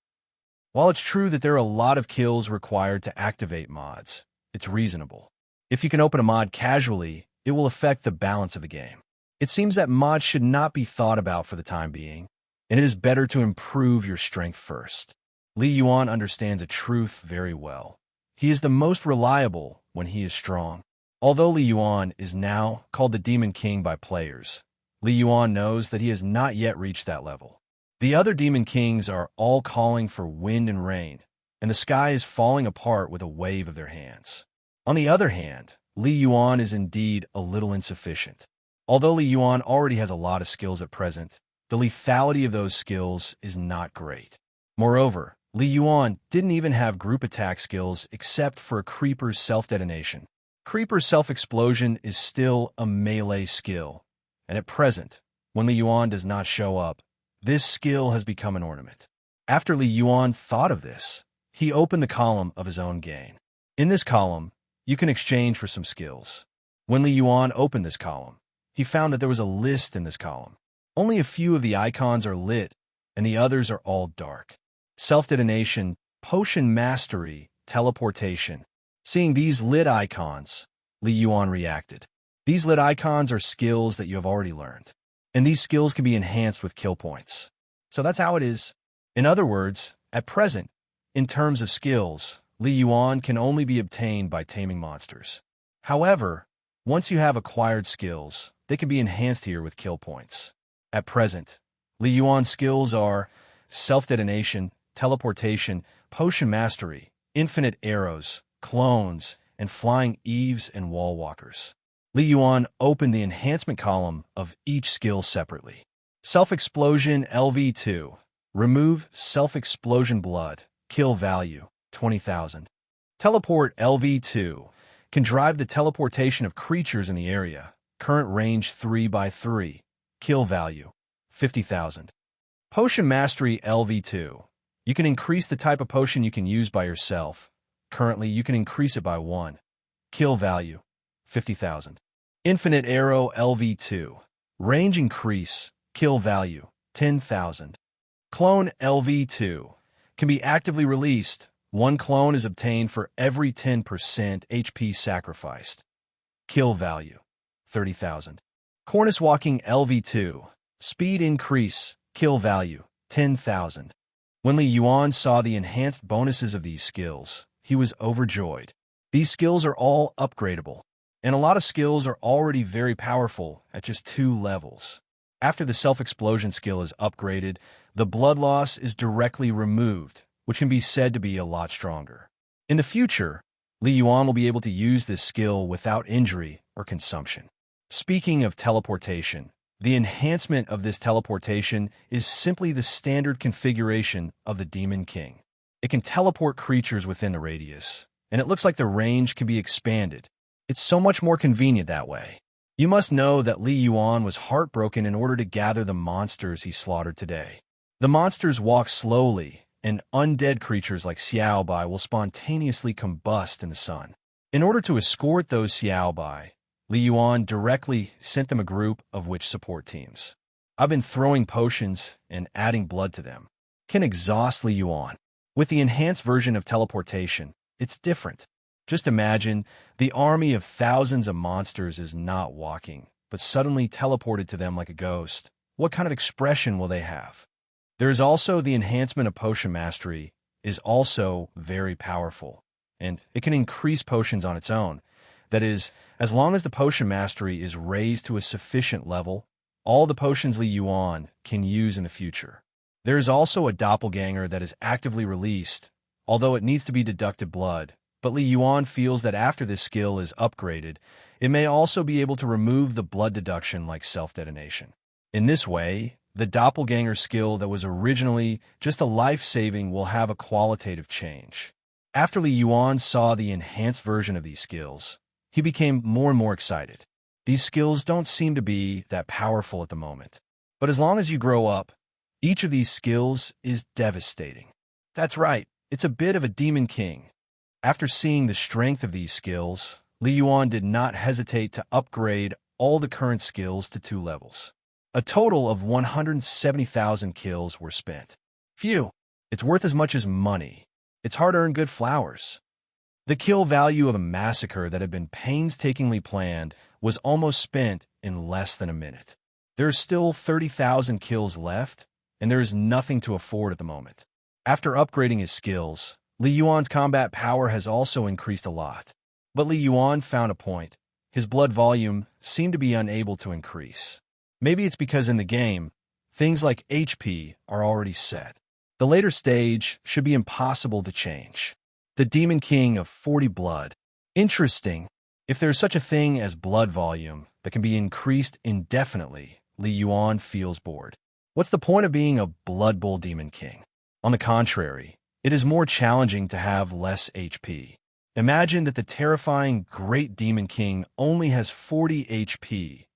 While it's true that there are a lot of kills required to activate mods, it's reasonable. If you can open a mod casually, it will affect the balance of the game. It seems that mods should not be thought about for the time being, and it is better to improve your strength first. Li Yuan understands a truth very well. He is the most reliable when he is strong. Although Li Yuan is now called the Demon King by players, Li Yuan knows that he has not yet reached that level. The other Demon Kings are all calling for wind and rain, and the sky is falling apart with a wave of their hands. On the other hand, Li Yuan is indeed a little insufficient. Although Li Yuan already has a lot of skills at present, the lethality of those skills is not great. Moreover, Li Yuan didn't even have group attack skills except for Creeper's self-detonation. Creeper's self-explosion is still a melee skill, and at present, when Li Yuan does not show up, this skill has become an ornament. After Li Yuan thought of this, he opened the column of his own gain. In this column, you can exchange for some skills. When Li Yuan opened this column, he found that there was a list in this column. Only a few of the icons are lit, and the others are all dark. Self-detonation, potion mastery, teleportation. Seeing these lit icons, Li Yuan reacted. These lit icons are skills that you have already learned, and these skills can be enhanced with kill points. So that's how it is. In other words, at present, in terms of skills, Li Yuan can only be obtained by taming monsters. However, once you have acquired skills, they can be enhanced here with kill points. At present, Li Yuan's skills are self-detonation, teleportation, potion mastery, infinite arrows, clones, and flying eaves and wall walkers. Li Yuan opened the enhancement column of each skill separately. Self-explosion LV2. Remove self-explosion blood. Kill value, 20,000. Teleport LV2. Can drive the teleportation of creatures in the area. Current range 3x3. Kill value, 50,000. Potion Mastery LV2. You can increase the type of potion you can use by yourself. Currently, you can increase it by 1. Kill value, 50,000. Infinite Arrow LV2. Range increase. Kill value, 10,000. Clone LV2. Can be actively released. 1 clone is obtained for every 10% HP sacrificed. Kill value, 30,000. Cornice Walking LV2. Speed increase. Kill value, 10,000. When Li Yuan saw the enhanced bonuses of these skills, he was overjoyed. These skills are all upgradable, and a lot of skills are already very powerful at just 2 levels. After the self-explosion skill is upgraded, the blood loss is directly removed, which can be said to be a lot stronger. In the future, Li Yuan will be able to use this skill without injury or consumption. Speaking of teleportation, the enhancement of this teleportation is simply the standard configuration of the Demon King. It can teleport creatures within the radius, and it looks like the range can be expanded. It's so much more convenient that way. You must know that Li Yuan was heartbroken in order to gather the monsters he slaughtered today. The monsters walk slowly, and undead creatures like Xiaobai will spontaneously combust in the sun. In order to escort those Xiao by, Li Yuan directly sent them a group of witch support teams. I've been throwing potions and adding blood to them. Can exhaust Li Yuan. With the enhanced version of teleportation, it's different. Just imagine the army of thousands of monsters is not walking, but suddenly teleported to them like a ghost. What kind of expression will they have? There is also the enhancement of potion mastery is also very powerful, and it can increase potions on its own. That is, as long as the potion mastery is raised to a sufficient level, all the potions Li Yuan can use in the future. There is also a doppelganger that is actively released, although it needs to be deducted blood, but Li Yuan feels that after this skill is upgraded, it may also be able to remove the blood deduction like self-detonation. In this way, the doppelganger skill that was originally just a life-saving will have a qualitative change. After Li Yuan saw the enhanced version of these skills, he became more and more excited. These skills don't seem to be that powerful at the moment, but as long as you grow up, each of these skills is devastating. That's right, it's a bit of a demon king. After seeing the strength of these skills, Li Yuan did not hesitate to upgrade all the current skills to 2 levels. A total of 170,000 kills were spent. Phew, it's worth as much as money. It's hard-earned good flowers. The kill value of a massacre that had been painstakingly planned was almost spent in less than a minute. There are still 30,000 kills left, and there is nothing to afford at the moment. After upgrading his skills, Li Yuan's combat power has also increased a lot. But Li Yuan found a point. His blood volume seemed to be unable to increase. Maybe it's because in the game, things like HP are already set. The later stage should be impossible to change. The Demon King of 40 blood. Interesting. If there's such a thing as blood volume that can be increased indefinitely, Li Yuan feels bored. What's the point of being a Blood Bowl Demon King? On the contrary, it is more challenging to have less HP. Imagine that the terrifying Great Demon King only has 40 HP.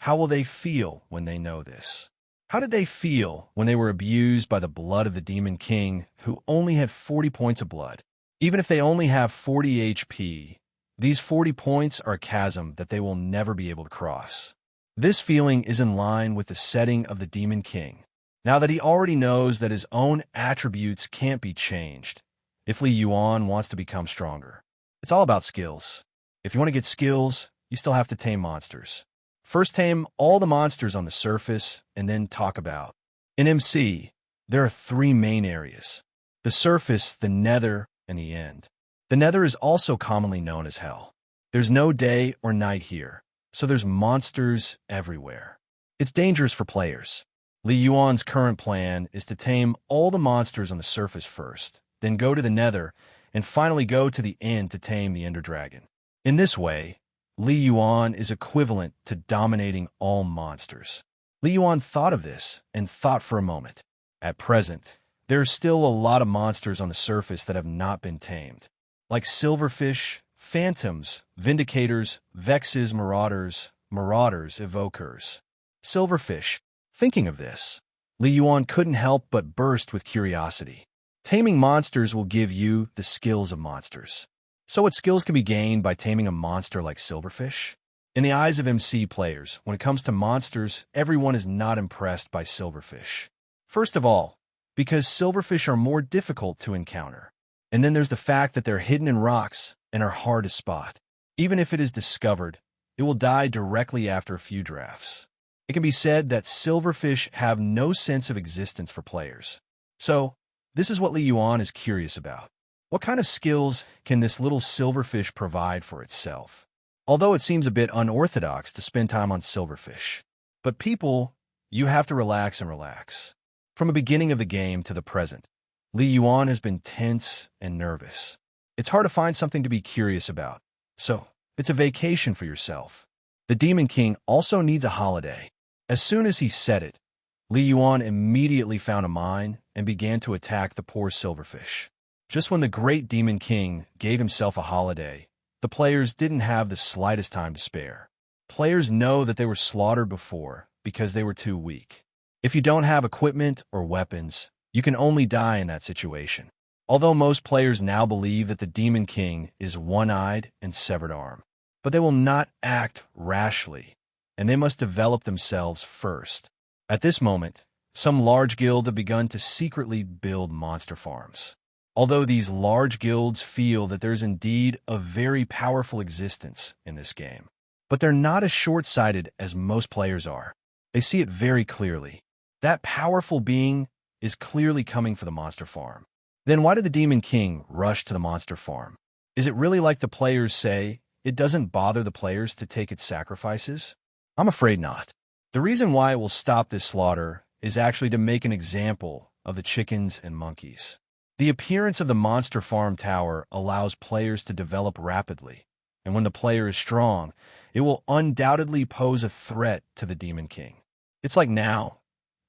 How will they feel when they know this? How did they feel when they were abused by the blood of the Demon King who only had 40 points of blood? Even if they only have 40 HP, these 40 points are a chasm that they will never be able to cross. This feeling is in line with the setting of the Demon King. Now that he already knows that his own attributes can't be changed, if Li Yuan wants to become stronger. It's all about skills. If you want to get skills, you still have to tame monsters. First tame all the monsters on the surface, and then talk about. In MC, there are 3 main areas: the surface, the nether, and the end. The nether is also commonly known as hell. There's no day or night here, so there's monsters everywhere. It's dangerous for players. Li Yuan's current plan is to tame all the monsters on the surface first, then go to the nether, and finally go to the end to tame the Ender Dragon. In this way, Li Yuan is equivalent to dominating all monsters. Li Yuan thought of this and thought for a moment. At present, there are still a lot of monsters on the surface that have not been tamed, like silverfish, phantoms, vindicators, vexes, marauders, evokers. Silverfish. Thinking of this, Li Yuan couldn't help but burst with curiosity. Taming monsters will give you the skills of monsters. So what skills can be gained by taming a monster like silverfish? In the eyes of MC players, when it comes to monsters, everyone is not impressed by silverfish. First of all, because silverfish are more difficult to encounter. And then there's the fact that they're hidden in rocks and are hard to spot. Even if it is discovered, it will die directly after a few drafts. It can be said that silverfish have no sense of existence for players. So, this is what Li Yuan is curious about. What kind of skills can this little silverfish provide for itself? Although it seems a bit unorthodox to spend time on silverfish. But people, you have to relax and relax. From the beginning of the game to the present, Li Yuan has been tense and nervous. It's hard to find something to be curious about. So, it's a vacation for yourself. The Demon King also needs a holiday. As soon as he said it, Li Yuan immediately found a mine and began to attack the poor silverfish. Just when the Great Demon King gave himself a holiday, the players didn't have the slightest time to spare. Players know that they were slaughtered before because they were too weak. If you don't have equipment or weapons, you can only die in that situation. Although most players now believe that the Demon King is one-eyed and severed arm, but they will not act rashly, and they must develop themselves first. At this moment, some large guilds have begun to secretly build monster farms. Although these large guilds feel that there's indeed a very powerful existence in this game, but they're not as short-sighted as most players are. They see it very clearly. That powerful being is clearly coming for the monster farm. Then why did the Demon King rush to the monster farm? Is it really like the players say, it doesn't bother the players to take its sacrifices? I'm afraid not. The reason why it will stop this slaughter is actually to make an example of the chickens and monkeys. The appearance of the monster farm tower allows players to develop rapidly, and when the player is strong, it will undoubtedly pose a threat to the Demon King. It's like now,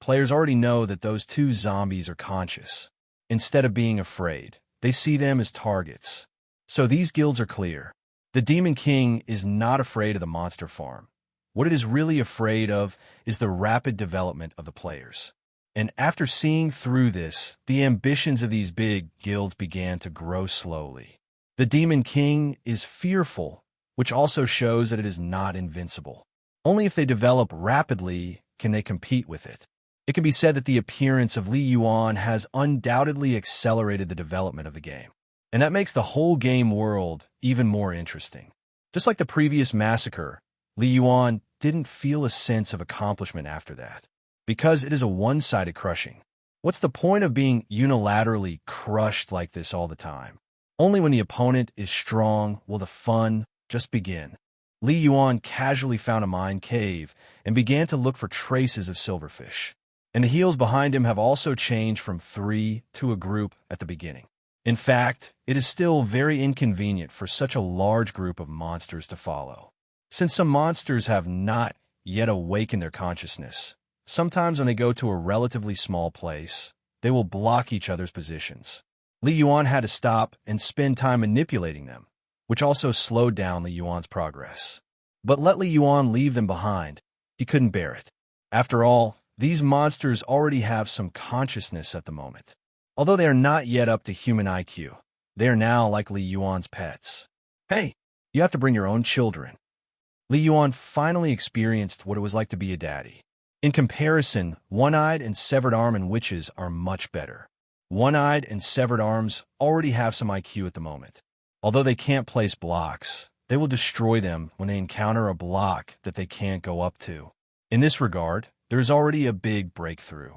players already know that those two zombies are conscious. Instead of being afraid, they see them as targets. So these guilds are clear. The Demon King is not afraid of the monster farm. What it is really afraid of is the rapid development of the players. And after seeing through this, the ambitions of these big guilds began to grow slowly. The Demon King is fearful, which also shows that it is not invincible. Only if they develop rapidly can they compete with it. It can be said that the appearance of Li Yuan has undoubtedly accelerated the development of the game. And that makes the whole game world even more interesting. Just like the previous massacre, Li Yuan didn't feel a sense of accomplishment after that, because it is a one-sided crushing. What's the point of being unilaterally crushed like this all the time? Only when the opponent is strong will the fun just begin. Li Yuan casually found a mine cave and began to look for traces of silverfish. And the heels behind him have also changed from 3 to a group at the beginning. In fact, it is still very inconvenient for such a large group of monsters to follow. Since some monsters have not yet awakened their consciousness, sometimes when they go to a relatively small place, they will block each other's positions. Li Yuan had to stop and spend time manipulating them, which also slowed down Li Yuan's progress. But let Li Yuan leave them behind. He couldn't bear it. After all, these monsters already have some consciousness at the moment. Although they are not yet up to human IQ, they are now like Li Yuan's pets. Hey, you have to bring your own children. Li Yuan finally experienced what it was like to be a daddy. In comparison, one-eyed and severed arm and witches are much better. One-eyed and severed arms already have some IQ at the moment. Although they can't place blocks, they will destroy them when they encounter a block that they can't go up to. In this regard, there is already a big breakthrough.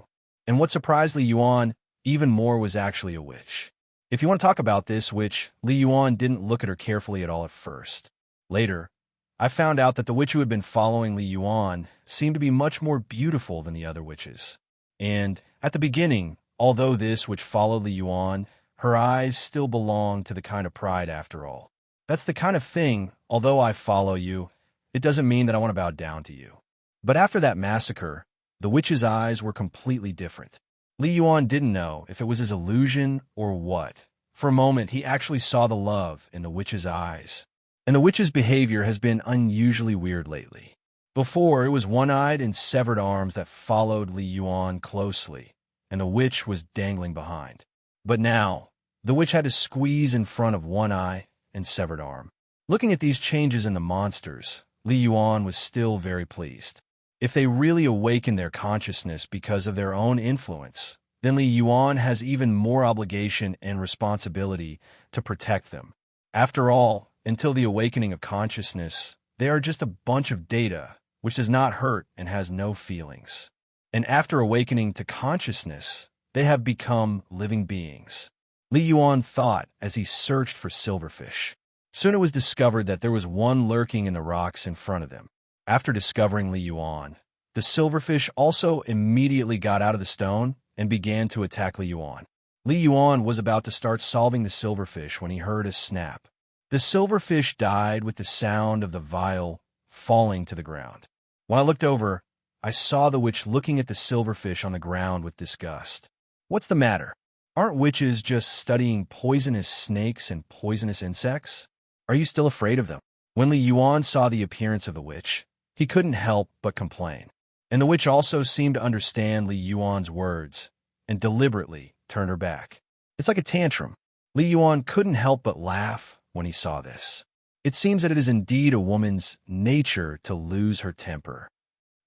And what surprised Li Yuan even more was actually a witch. If you want to talk about this witch, Li Yuan didn't look at her carefully at all at first. Later, I found out that the witch who had been following Li Yuan seemed to be much more beautiful than the other witches. And at the beginning, although this which followed Li Yuan, her eyes still belonged to the kind of pride after all. That's the kind of thing, although I follow you, it doesn't mean that I want to bow down to you. But after that massacre, the witch's eyes were completely different. Li Yuan didn't know if it was his illusion or what. For a moment, he actually saw the love in the witch's eyes. And the witch's behavior has been unusually weird lately. Before, it was one-eyed and severed arms that followed Li Yuan closely, and the witch was dangling behind. But now, the witch had to squeeze in front of one eye and severed arm. Looking at these changes in the monsters, Li Yuan was still very pleased. If they really awaken their consciousness because of their own influence, then Li Yuan has even more obligation and responsibility to protect them. After all, until the awakening of consciousness, they are just a bunch of data, which does not hurt and has no feelings. And after awakening to consciousness, they have become living beings. Li Yuan thought as he searched for silverfish. Soon it was discovered that there was one lurking in the rocks in front of them. After discovering Li Yuan, the silverfish also immediately got out of the stone and began to attack Li Yuan. Li Yuan was about to start solving the silverfish when he heard a snap. The silverfish died with the sound of the vial falling to the ground. When I looked over, I saw the witch looking at the silverfish on the ground with disgust. What's the matter? Aren't witches just studying poisonous snakes and poisonous insects? Are you still afraid of them? When Li Yuan saw the appearance of the witch, he couldn't help but complain. And the witch also seemed to understand Li Yuan's words and deliberately turned her back. It's like a tantrum. Li Yuan couldn't help but laugh when he saw this. It seems that it is indeed a woman's nature to lose her temper.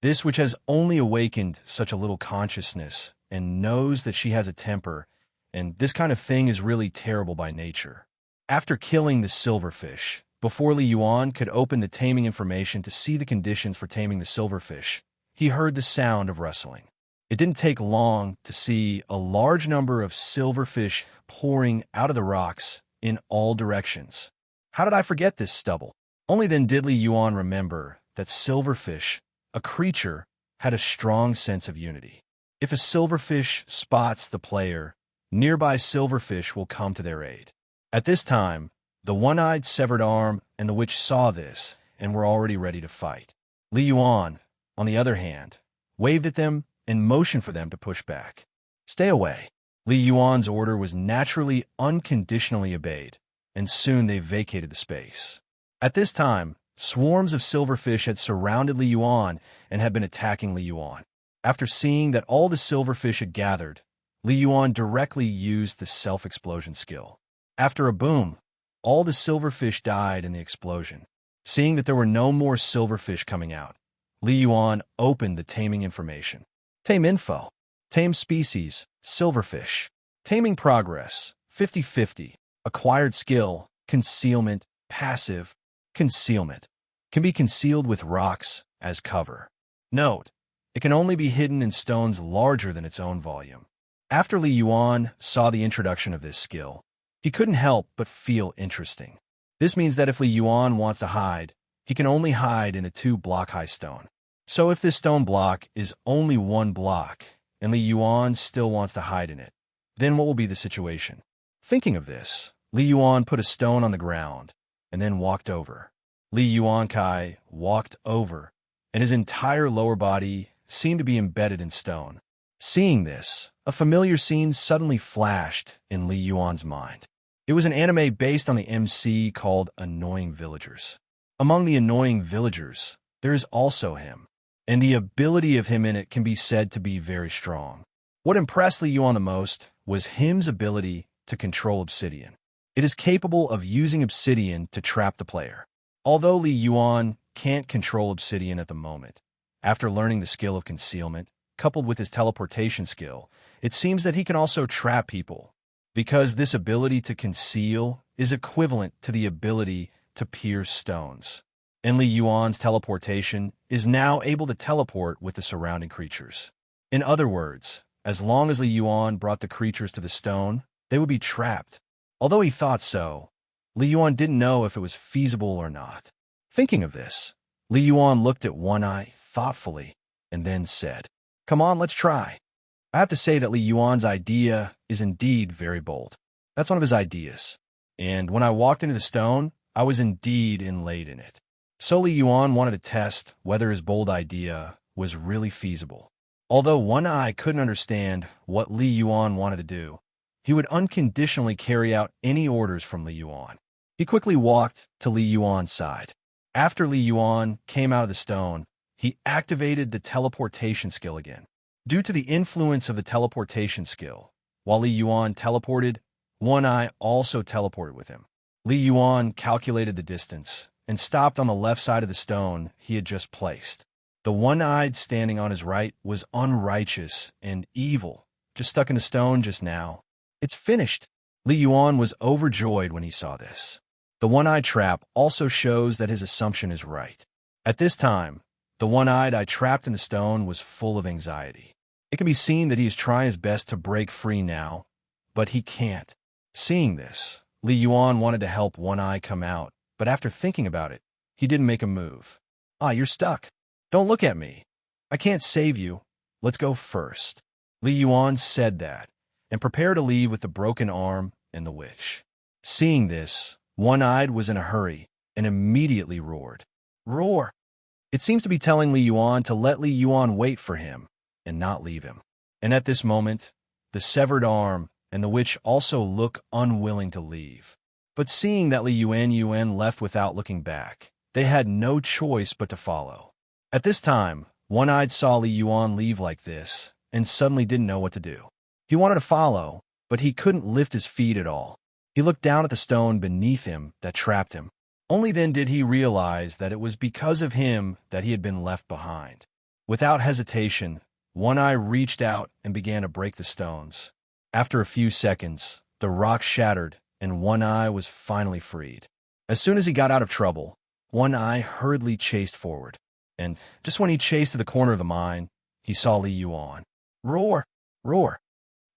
This which has only awakened such a little consciousness and knows that she has a temper, and this kind of thing is really terrible by nature. After killing the silverfish, before Li Yuan could open the taming information to see the conditions for taming the silverfish, he heard the sound of rustling. It didn't take long to see a large number of silverfish pouring out of the rocks in all directions. How did I forget this stubble? Only then did Li Yuan remember that silverfish, a creature, had a strong sense of unity. If a silverfish spots the player, nearby silverfish will come to their aid. At this time, the one-eyed severed arm and the witch saw this and were already ready to fight. Li Yuan, on the other hand, waved at them and motioned for them to push back. Stay away. Li Yuan's order was naturally unconditionally obeyed, and soon they vacated the space. At this time, swarms of silverfish had surrounded Li Yuan and had been attacking Li Yuan. After seeing that all the silverfish had gathered, Li Yuan directly used the self-explosion skill. After a boom, all the silverfish died in the explosion. Seeing that there were no more silverfish coming out, Li Yuan opened the taming information. Tame info. Tame species, silverfish. Taming progress, 50-50. Acquired skill, concealment, passive, concealment. Can be concealed with rocks as cover. Note, it can only be hidden in stones larger than its own volume. After Li Yuan saw the introduction of this skill, he couldn't help but feel interesting. This means that if Li Yuan wants to hide, he can only hide in a 2-block-high stone. So if this stone block is only 1 block, and Li Yuan still wants to hide in it, then what will be the situation? Thinking of this, Li Yuan put a stone on the ground, and then walked over. Li Yuan Kai walked over, and his entire lower body seemed to be embedded in stone. Seeing this, a familiar scene suddenly flashed in Li Yuan's mind. It was an anime based on the MC called Annoying Villagers. Among the annoying villagers, there is also him, and the ability of him in it can be said to be very strong. What impressed Li Yuan the most was him's ability to control obsidian. It is capable of using obsidian to trap the player. Although Li Yuan can't control obsidian at the moment, after learning the skill of concealment, coupled with his teleportation skill, it seems that he can also trap people, because this ability to conceal is equivalent to the ability to pierce stones. And Li Yuan's teleportation is now able to teleport with the surrounding creatures. In other words, as long as Li Yuan brought the creatures to the stone, they would be trapped. Although he thought so, Li Yuan didn't know if it was feasible or not. Thinking of this, Li Yuan looked at One Eye thoughtfully and then said, "Come on, let's try." I have to say that Li Yuan's idea is indeed very bold. That's one of his ideas. And when I walked into the stone, I was indeed inlaid in it. So Li Yuan wanted to test whether his bold idea was really feasible. Although One Eye couldn't understand what Li Yuan wanted to do, he would unconditionally carry out any orders from Li Yuan. He quickly walked to Li Yuan's side. After Li Yuan came out of the stone, he activated the teleportation skill again. Due to the influence of the teleportation skill, while Li Yuan teleported, One Eye also teleported with him. Li Yuan calculated the distance and stopped on the left side of the stone he had just placed. The one-eyed standing on his right was unrighteous and evil, just stuck in the stone just now. It's finished. Li Yuan was overjoyed when he saw this. The one-eyed trap also shows that his assumption is right. At this time, the one-eyed eye trapped in the stone was full of anxiety. It can be seen that he is trying his best to break free now, but he can't. Seeing this, Li Yuan wanted to help One Eye come out, but after thinking about it, he didn't make a move. "Ah, you're stuck. Don't look at me. I can't save you. Let's go first." Li Yuan said that, and prepared to leave with the broken arm and the witch. Seeing this, One-Eyed was in a hurry and immediately roared. Roar! It seems to be telling Li Yuan to let Li Yuan wait for him and not leave him. And at this moment, the severed arm and the witch also look unwilling to leave. But seeing that Li Yuan left without looking back, they had no choice but to follow. At this time, One-Eyed saw Li Yuan leave like this and suddenly didn't know what to do. He wanted to follow, but he couldn't lift his feet at all. He looked down at the stone beneath him that trapped him. Only then did he realize that it was because of him that he had been left behind. Without hesitation, One Eye reached out and began to break the stones. After a few seconds, the rock shattered and One Eye was finally freed. As soon as he got out of trouble, One Eye hurriedly chased forward. And just when he chased to the corner of the mine, he saw Li Yuan. Roar! Roar!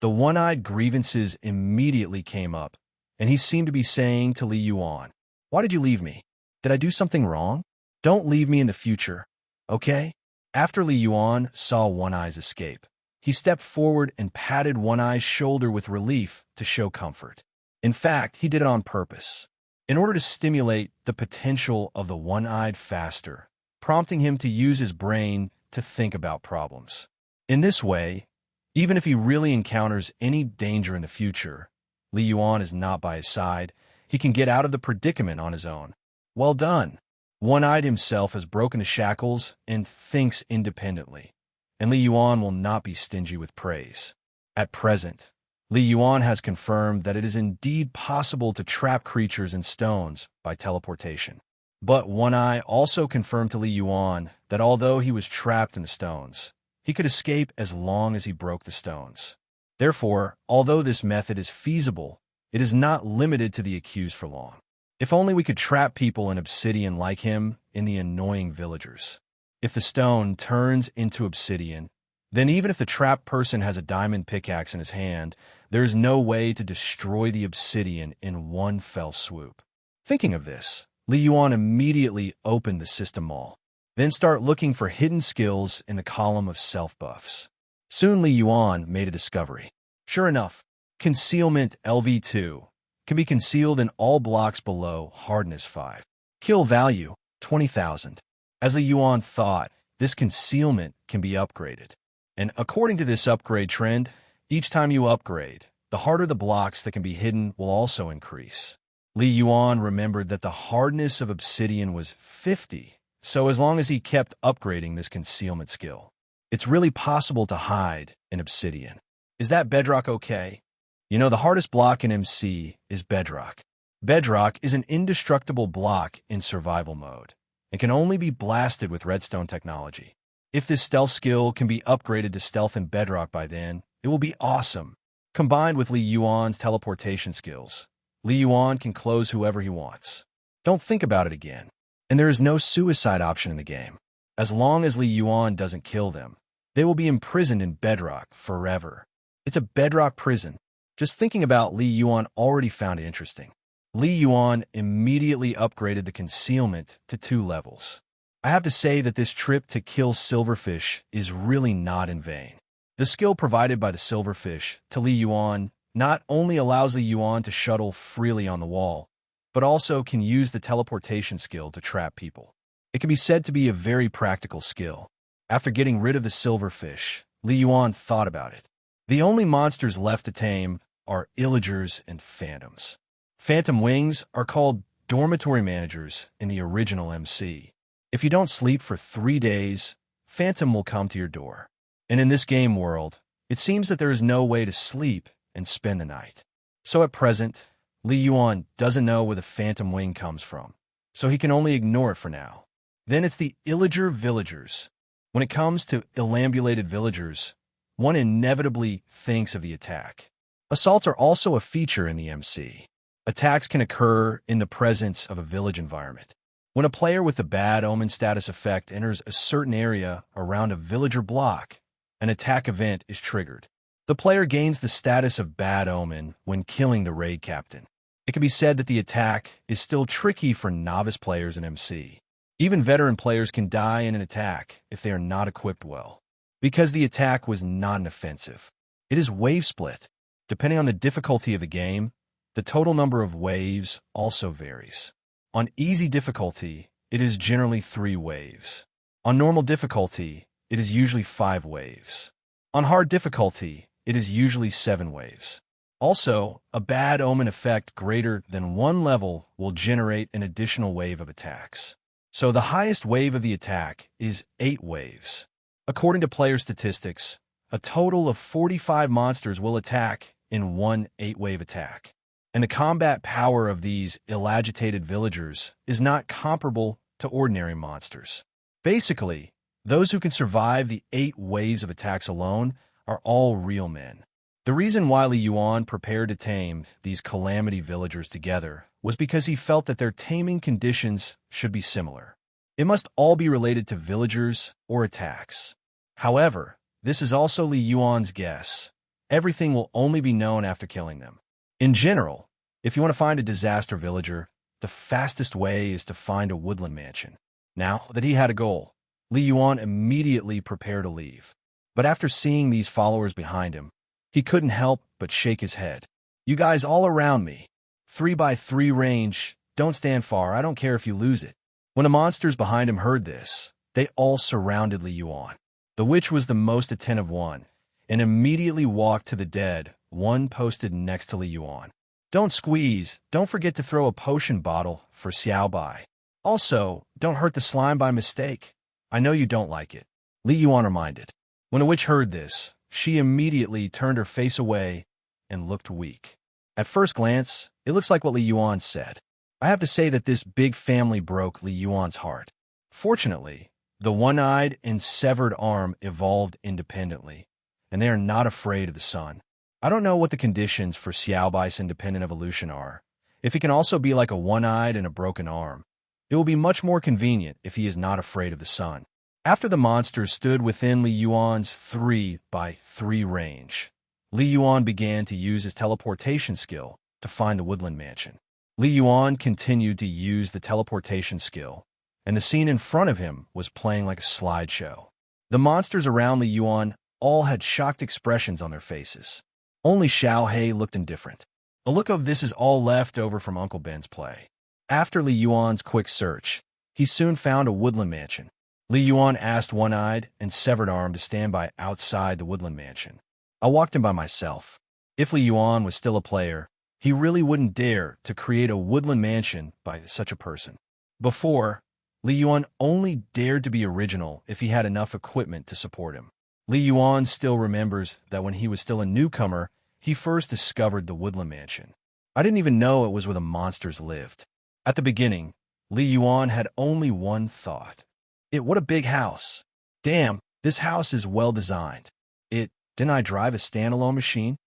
The one-eyed grievances immediately came up, and he seemed to be saying to Li Yuan, "Why did you leave me? Did I do something wrong? Don't leave me in the future, okay?" After Li Yuan saw One Eye's escape, he stepped forward and patted One Eye's shoulder with relief to show comfort. In fact, he did it on purpose, in order to stimulate the potential of the one-eyed faster, prompting him to use his brain to think about problems. In this way, even if he really encounters any danger in the future, Li Yuan is not by his side. He can get out of the predicament on his own. Well done. One-eyed himself has broken the shackles and thinks independently, and Li Yuan will not be stingy with praise. At present, Li Yuan has confirmed that it is indeed possible to trap creatures in stones by teleportation. But One Eye also confirmed to Li Yuan that although he was trapped in the stones, he could escape as long as he broke the stones. Therefore, although this method is feasible, it is not limited to the accused for long. If only we could trap people in obsidian like him in the annoying villagers. If the stone turns into obsidian, then even if the trapped person has a diamond pickaxe in his hand, there is no way to destroy the obsidian in one fell swoop. Thinking of this, Li Yuan immediately opened the system mall, then start looking for hidden skills in the column of self-buffs. Soon Li Yuan made a discovery. Sure enough, Concealment LV2 can be concealed in all blocks below hardness 5. Kill value, 20,000. As Li Yuan thought, this concealment can be upgraded. And according to this upgrade trend, each time you upgrade, the harder the blocks that can be hidden will also increase. Li Yuan remembered that the hardness of obsidian was 50, so as long as he kept upgrading this concealment skill, it's really possible to hide in obsidian. Is that bedrock okay? You know, the hardest block in MC is bedrock. Bedrock is an indestructible block in survival mode and can only be blasted with redstone technology. If this stealth skill can be upgraded to stealth in bedrock by then, it will be awesome. Combined with Li Yuan's teleportation skills, Li Yuan can close whoever he wants. Don't think about it again. And there is no suicide option in the game. As long as Li Yuan doesn't kill them, they will be imprisoned in bedrock forever. It's a bedrock prison. Just thinking about Li Yuan already found it interesting. Li Yuan immediately upgraded the concealment to 2 levels. I have to say that this trip to kill silverfish is really not in vain. The skill provided by the silverfish to Li Yuan not only allows Li Yuan to shuttle freely on the wall, but also can use the teleportation skill to trap people. It can be said to be a very practical skill. After getting rid of the silverfish, Li Yuan thought about it. The only monsters left to tame are illagers and phantoms. Phantom wings are called dormitory managers in the original MC. If you don't sleep for 3 days, phantom will come to your door. And in this game world, it seems that there is no way to sleep and spend the night. So at present, Li Yuan doesn't know where the phantom wing comes from, so he can only ignore it for now. Then it's the illager villagers. When it comes to illambulated villagers, one inevitably thinks of the attack. Assaults are also a feature in the MC. Attacks can occur in the presence of a village environment. When a player with the bad omen status effect enters a certain area around a villager block, an attack event is triggered. The player gains the status of bad omen when killing the raid captain. It can be said that the attack is still tricky for novice players in MC. Even veteran players can die in an attack if they are not equipped well, because the attack was not an offensive. It is wave split. Depending on the difficulty of the game, the total number of waves also varies. On easy difficulty, it is generally 3 waves. On normal difficulty, it is usually 5 waves. On hard difficulty, it is usually 7 waves. Also, a bad omen effect greater than 1 level will generate an additional wave of attacks. So the highest wave of the attack is 8 waves. According to player statistics, a total of 45 monsters will attack in one 8-wave attack. And the combat power of these ill-agitated villagers is not comparable to ordinary monsters. Basically, those who can survive the 8 waves of attacks alone are all real men. The reason why Li Yuan prepared to tame these calamity villagers together was because he felt that their taming conditions should be similar. It must all be related to villagers or attacks. However, this is also Li Yuan's guess. Everything will only be known after killing them. In general, if you want to find a disaster villager, the fastest way is to find a woodland mansion. Now that he had a goal, Li Yuan immediately prepared to leave. But after seeing these followers behind him, he couldn't help but shake his head. You guys all around me. 3x3 range, don't stand far, I don't care if you lose it. When the monsters behind him heard this, they all surrounded Li Yuan. The witch was the most attentive one, and immediately walked to the dead, one posted next to Li Yuan. Don't squeeze, don't forget to throw a potion bottle for Xiao Bai. Also, don't hurt the slime by mistake. I know you don't like it. Li Yuan reminded. When the witch heard this, she immediately turned her face away and looked weak. At first glance, it looks like what Li Yuan said. I have to say that this big family broke Li Yuan's heart. Fortunately, the one-eyed and severed arm evolved independently, and they are not afraid of the sun. I don't know what the conditions for Xiao Bai's independent evolution are. If he can also be like a one-eyed and a broken arm, it will be much more convenient if he is not afraid of the sun. After the monsters stood within Li Yuan's 3x3 range, Li Yuan began to use his teleportation skill to find the woodland mansion. Li Yuan continued to use the teleportation skill, and the scene in front of him was playing like a slideshow. The monsters around Li Yuan all had shocked expressions on their faces. Only Xiao He looked indifferent. A look of this is all left over from Uncle Ben's play. After Li Yuan's quick search, he soon found a woodland mansion. Li Yuan asked One-Eyed and Severed Arm to stand by outside the woodland mansion. I walked in by myself. If Li Yuan was still a player, he really wouldn't dare to create a woodland mansion by such a person. Before, Li Yuan only dared to be original if he had enough equipment to support him. Li Yuan still remembers that when he was still a newcomer, he first discovered the woodland mansion. I didn't even know it was where the monsters lived. At the beginning, Li Yuan had only one thought. What a big house. Damn, this house is well designed. Didn't I drive a standalone machine?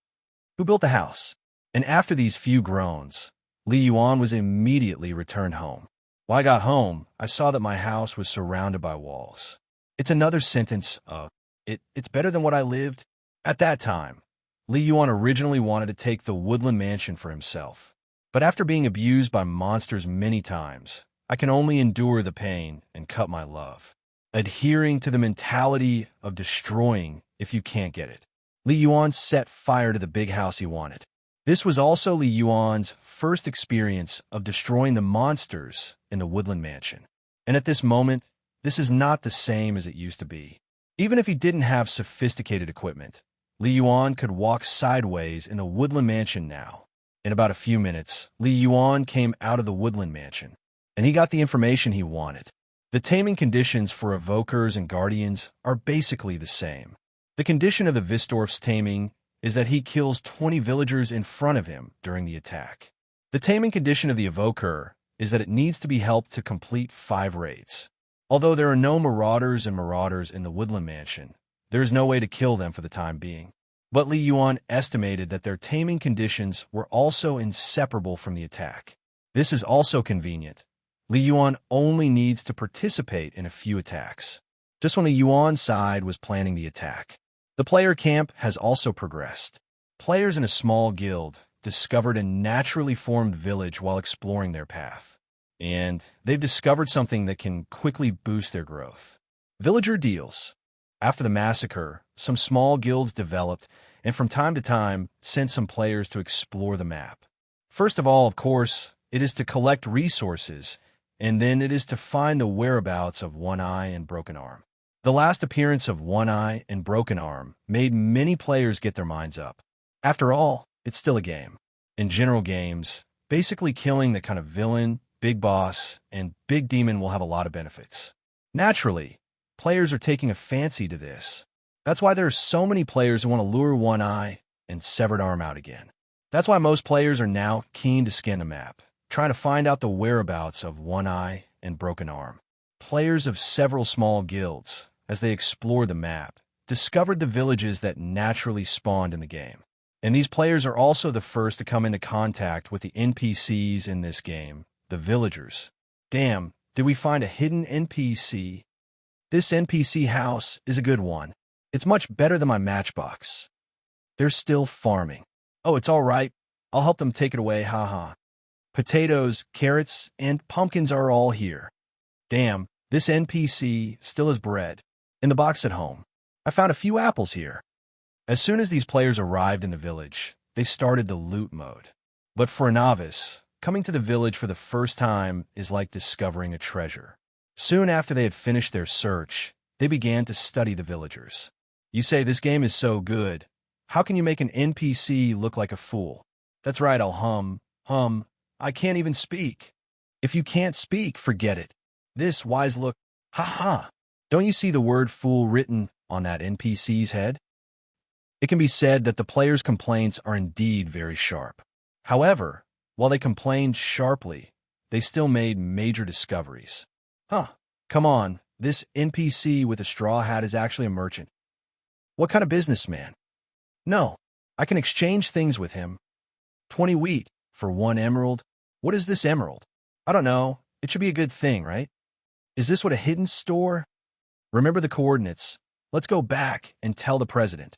Who built the house? And after these few groans, Li Yuan was immediately returned home. When I got home, I saw that my house was surrounded by walls. It's another sentence of, it's better than what I lived. At that time, Li Yuan originally wanted to take the woodland mansion for himself. But after being abused by monsters many times, I can only endure the pain and cut my love, adhering to the mentality of destroying if you can't get it. Li Yuan set fire to the big house he wanted. This was also Li Yuan's first experience of destroying the monsters in the woodland mansion. And at this moment, this is not the same as it used to be. Even if he didn't have sophisticated equipment, Li Yuan could walk sideways in the woodland mansion now. In about a few minutes, Li Yuan came out of the woodland mansion, and he got the information he wanted. The taming conditions for evokers and guardians are basically the same. The condition of the Vistorf's taming is that he kills 20 villagers in front of him during the attack. The taming condition of the evoker is that it needs to be helped to complete 5 raids. Although there are no marauders in the woodland mansion, there is no way to kill them for the time being. But Li Yuan estimated that their taming conditions were also inseparable from the attack. This is also convenient. Li Yuan only needs to participate in a few attacks. Just when Li Yuan's side was planning the attack. The player camp has also progressed. Players in a small guild discovered a naturally formed village while exploring their path. And they've discovered something that can quickly boost their growth. Villager deals. After the massacre, some small guilds developed and from time to time sent some players to explore the map. First of all, of course, it is to collect resources, and then it is to find the whereabouts of One Eye and Broken Arm. The last appearance of One Eye and Broken Arm made many players get their minds up. After all, it's still a game. In general games, basically killing the kind of villain, big boss, and big demon will have a lot of benefits. Naturally, players are taking a fancy to this. That's why there are so many players who want to lure One Eye and severed arm out again. That's why most players are now keen to scan the map, trying to find out the whereabouts of one eye and broken arm. Players of several small guilds, as they explored the map, discovered the villages that naturally spawned in the game. And these players are also the first to come into contact with the NPCs in this game, the villagers. Damn, did we find a hidden NPC? This NPC house is a good one. It's much better than my matchbox. They're still farming. Oh, it's all right. I'll help them take it away, haha. Potatoes, carrots, and pumpkins are all here. Damn, this NPC still has bread. In the box at home. I found a few apples here. As soon as these players arrived in the village, they started the loot mode. But for a novice, coming to the village for the first time is like discovering a treasure. Soon after they had finished their search, they began to study the villagers. You say this game is so good. How can you make an NPC look like a fool? That's right, I'll hum. I can't even speak. If you can't speak, forget it. This wise look, ha. Don't you see the word fool written on that NPC's head? It can be said that the players' complaints are indeed very sharp. However, while they complained sharply, they still made major discoveries. Come on, this NPC with a straw hat is actually a merchant. What kind of businessman? No, I can exchange things with him. 20 wheat for 1 emerald. What is this emerald? I don't know. It should be a good thing, right? Is this what a hidden store? Remember the coordinates. Let's go back and tell the president.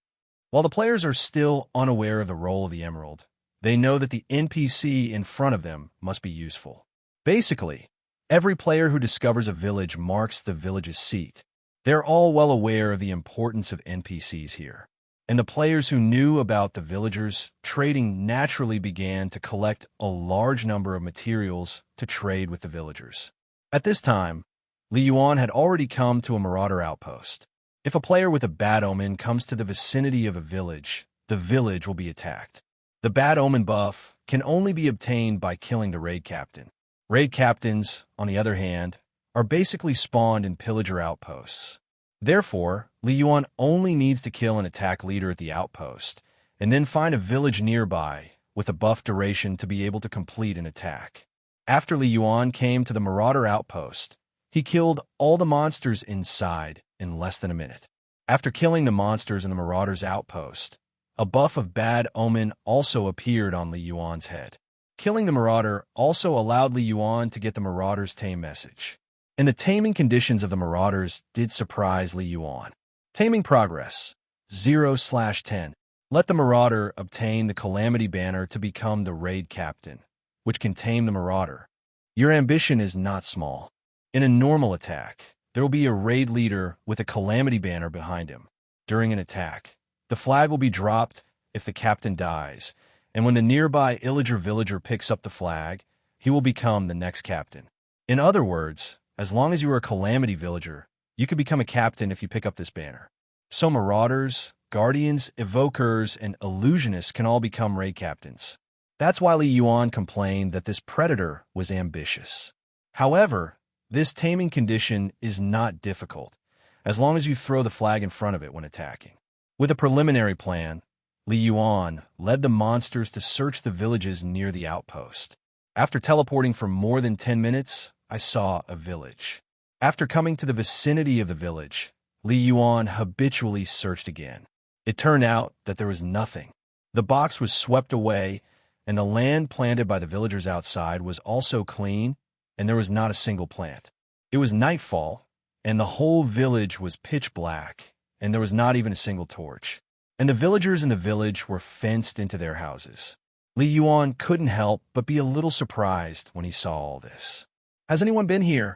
While the players are still unaware of the role of the emerald, they know that the NPC in front of them must be useful. Basically, every player who discovers a village marks the village's seat. They're all well aware of the importance of NPCs here. And the players who knew about the villagers trading naturally began to collect a large number of materials to trade with the villagers. At this time, Li Yuan had already come to a marauder outpost. If a player with a bad omen comes to the vicinity of a village, the village will be attacked. The bad omen buff can only be obtained by killing the raid captain. Raid captains, on the other hand, are basically spawned in pillager outposts. Therefore, Li Yuan only needs to kill an attack leader at the outpost, and then find a village nearby with a buff duration to be able to complete an attack. After Li Yuan came to the marauder outpost, he killed all the monsters inside in less than a minute. After killing the monsters in the marauder's outpost, a buff of bad omen also appeared on Li Yuan's head. Killing the marauder also allowed Li Yuan to get the marauder's tame message. And the taming conditions of the marauders did surprise Li Yuan. Taming progress, 0/10. Let the marauder obtain the calamity banner to become the raid captain, which can tame the marauder. Your ambition is not small. In a normal attack, there will be a raid leader with a calamity banner behind him. During an attack, the flag will be dropped if the captain dies, and when the nearby illager villager picks up the flag, he will become the next captain. In other words, as long as you are a calamity villager, you could become a captain if you pick up this banner. So marauders, guardians, evokers, and illusionists can all become raid captains. That's why Li Yuan complained that this predator was ambitious. However, this taming condition is not difficult, as long as you throw the flag in front of it when attacking. With a preliminary plan, Li Yuan led the monsters to search the villages near the outpost. After teleporting for more than 10 minutes, I saw a village. After coming to the vicinity of the village, Li Yuan habitually searched again. It turned out that there was nothing. The box was swept away, and the land planted by the villagers outside was also clean, and there was not a single plant. It was nightfall, and the whole village was pitch black, and there was not even a single torch. And the villagers in the village were fenced into their houses. Li Yuan couldn't help but be a little surprised when he saw all this. Has anyone been here?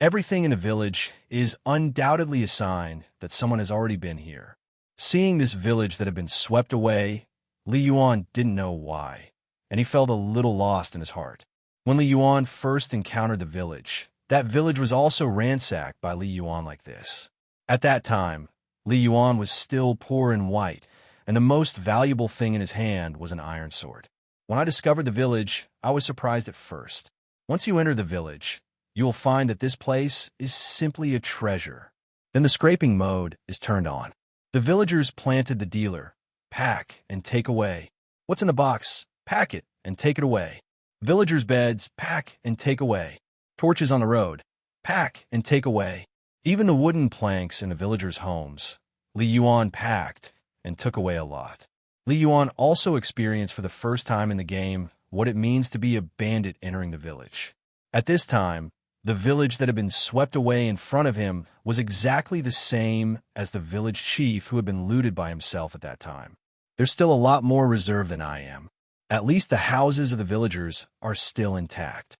Everything in the village is undoubtedly a sign that someone has already been here. Seeing this village that had been swept away, Li Yuan didn't know why, and he felt a little lost in his heart. When Li Yuan first encountered the village, that village was also ransacked by Li Yuan like this. At that time, Li Yuan was still poor and white, and the most valuable thing in his hand was an iron sword. When I discovered the village, I was surprised at first. Once you enter the village, you will find that this place is simply a treasure. Then the scraping mode is turned on. The villagers planted the dealer, pack and take away. What's in the box? Pack it and take it away. Villagers' beds, pack and take away. Torches on the road, pack and take away. Even the wooden planks in the villagers' homes, Li Yuan packed and took away a lot. Li Yuan also experienced for the first time in the game what it means to be a bandit entering the village. At this time, the village that had been swept away in front of him was exactly the same as the village chief who had been looted by himself at that time. There's still a lot more reserved than I am. At least the houses of the villagers are still intact.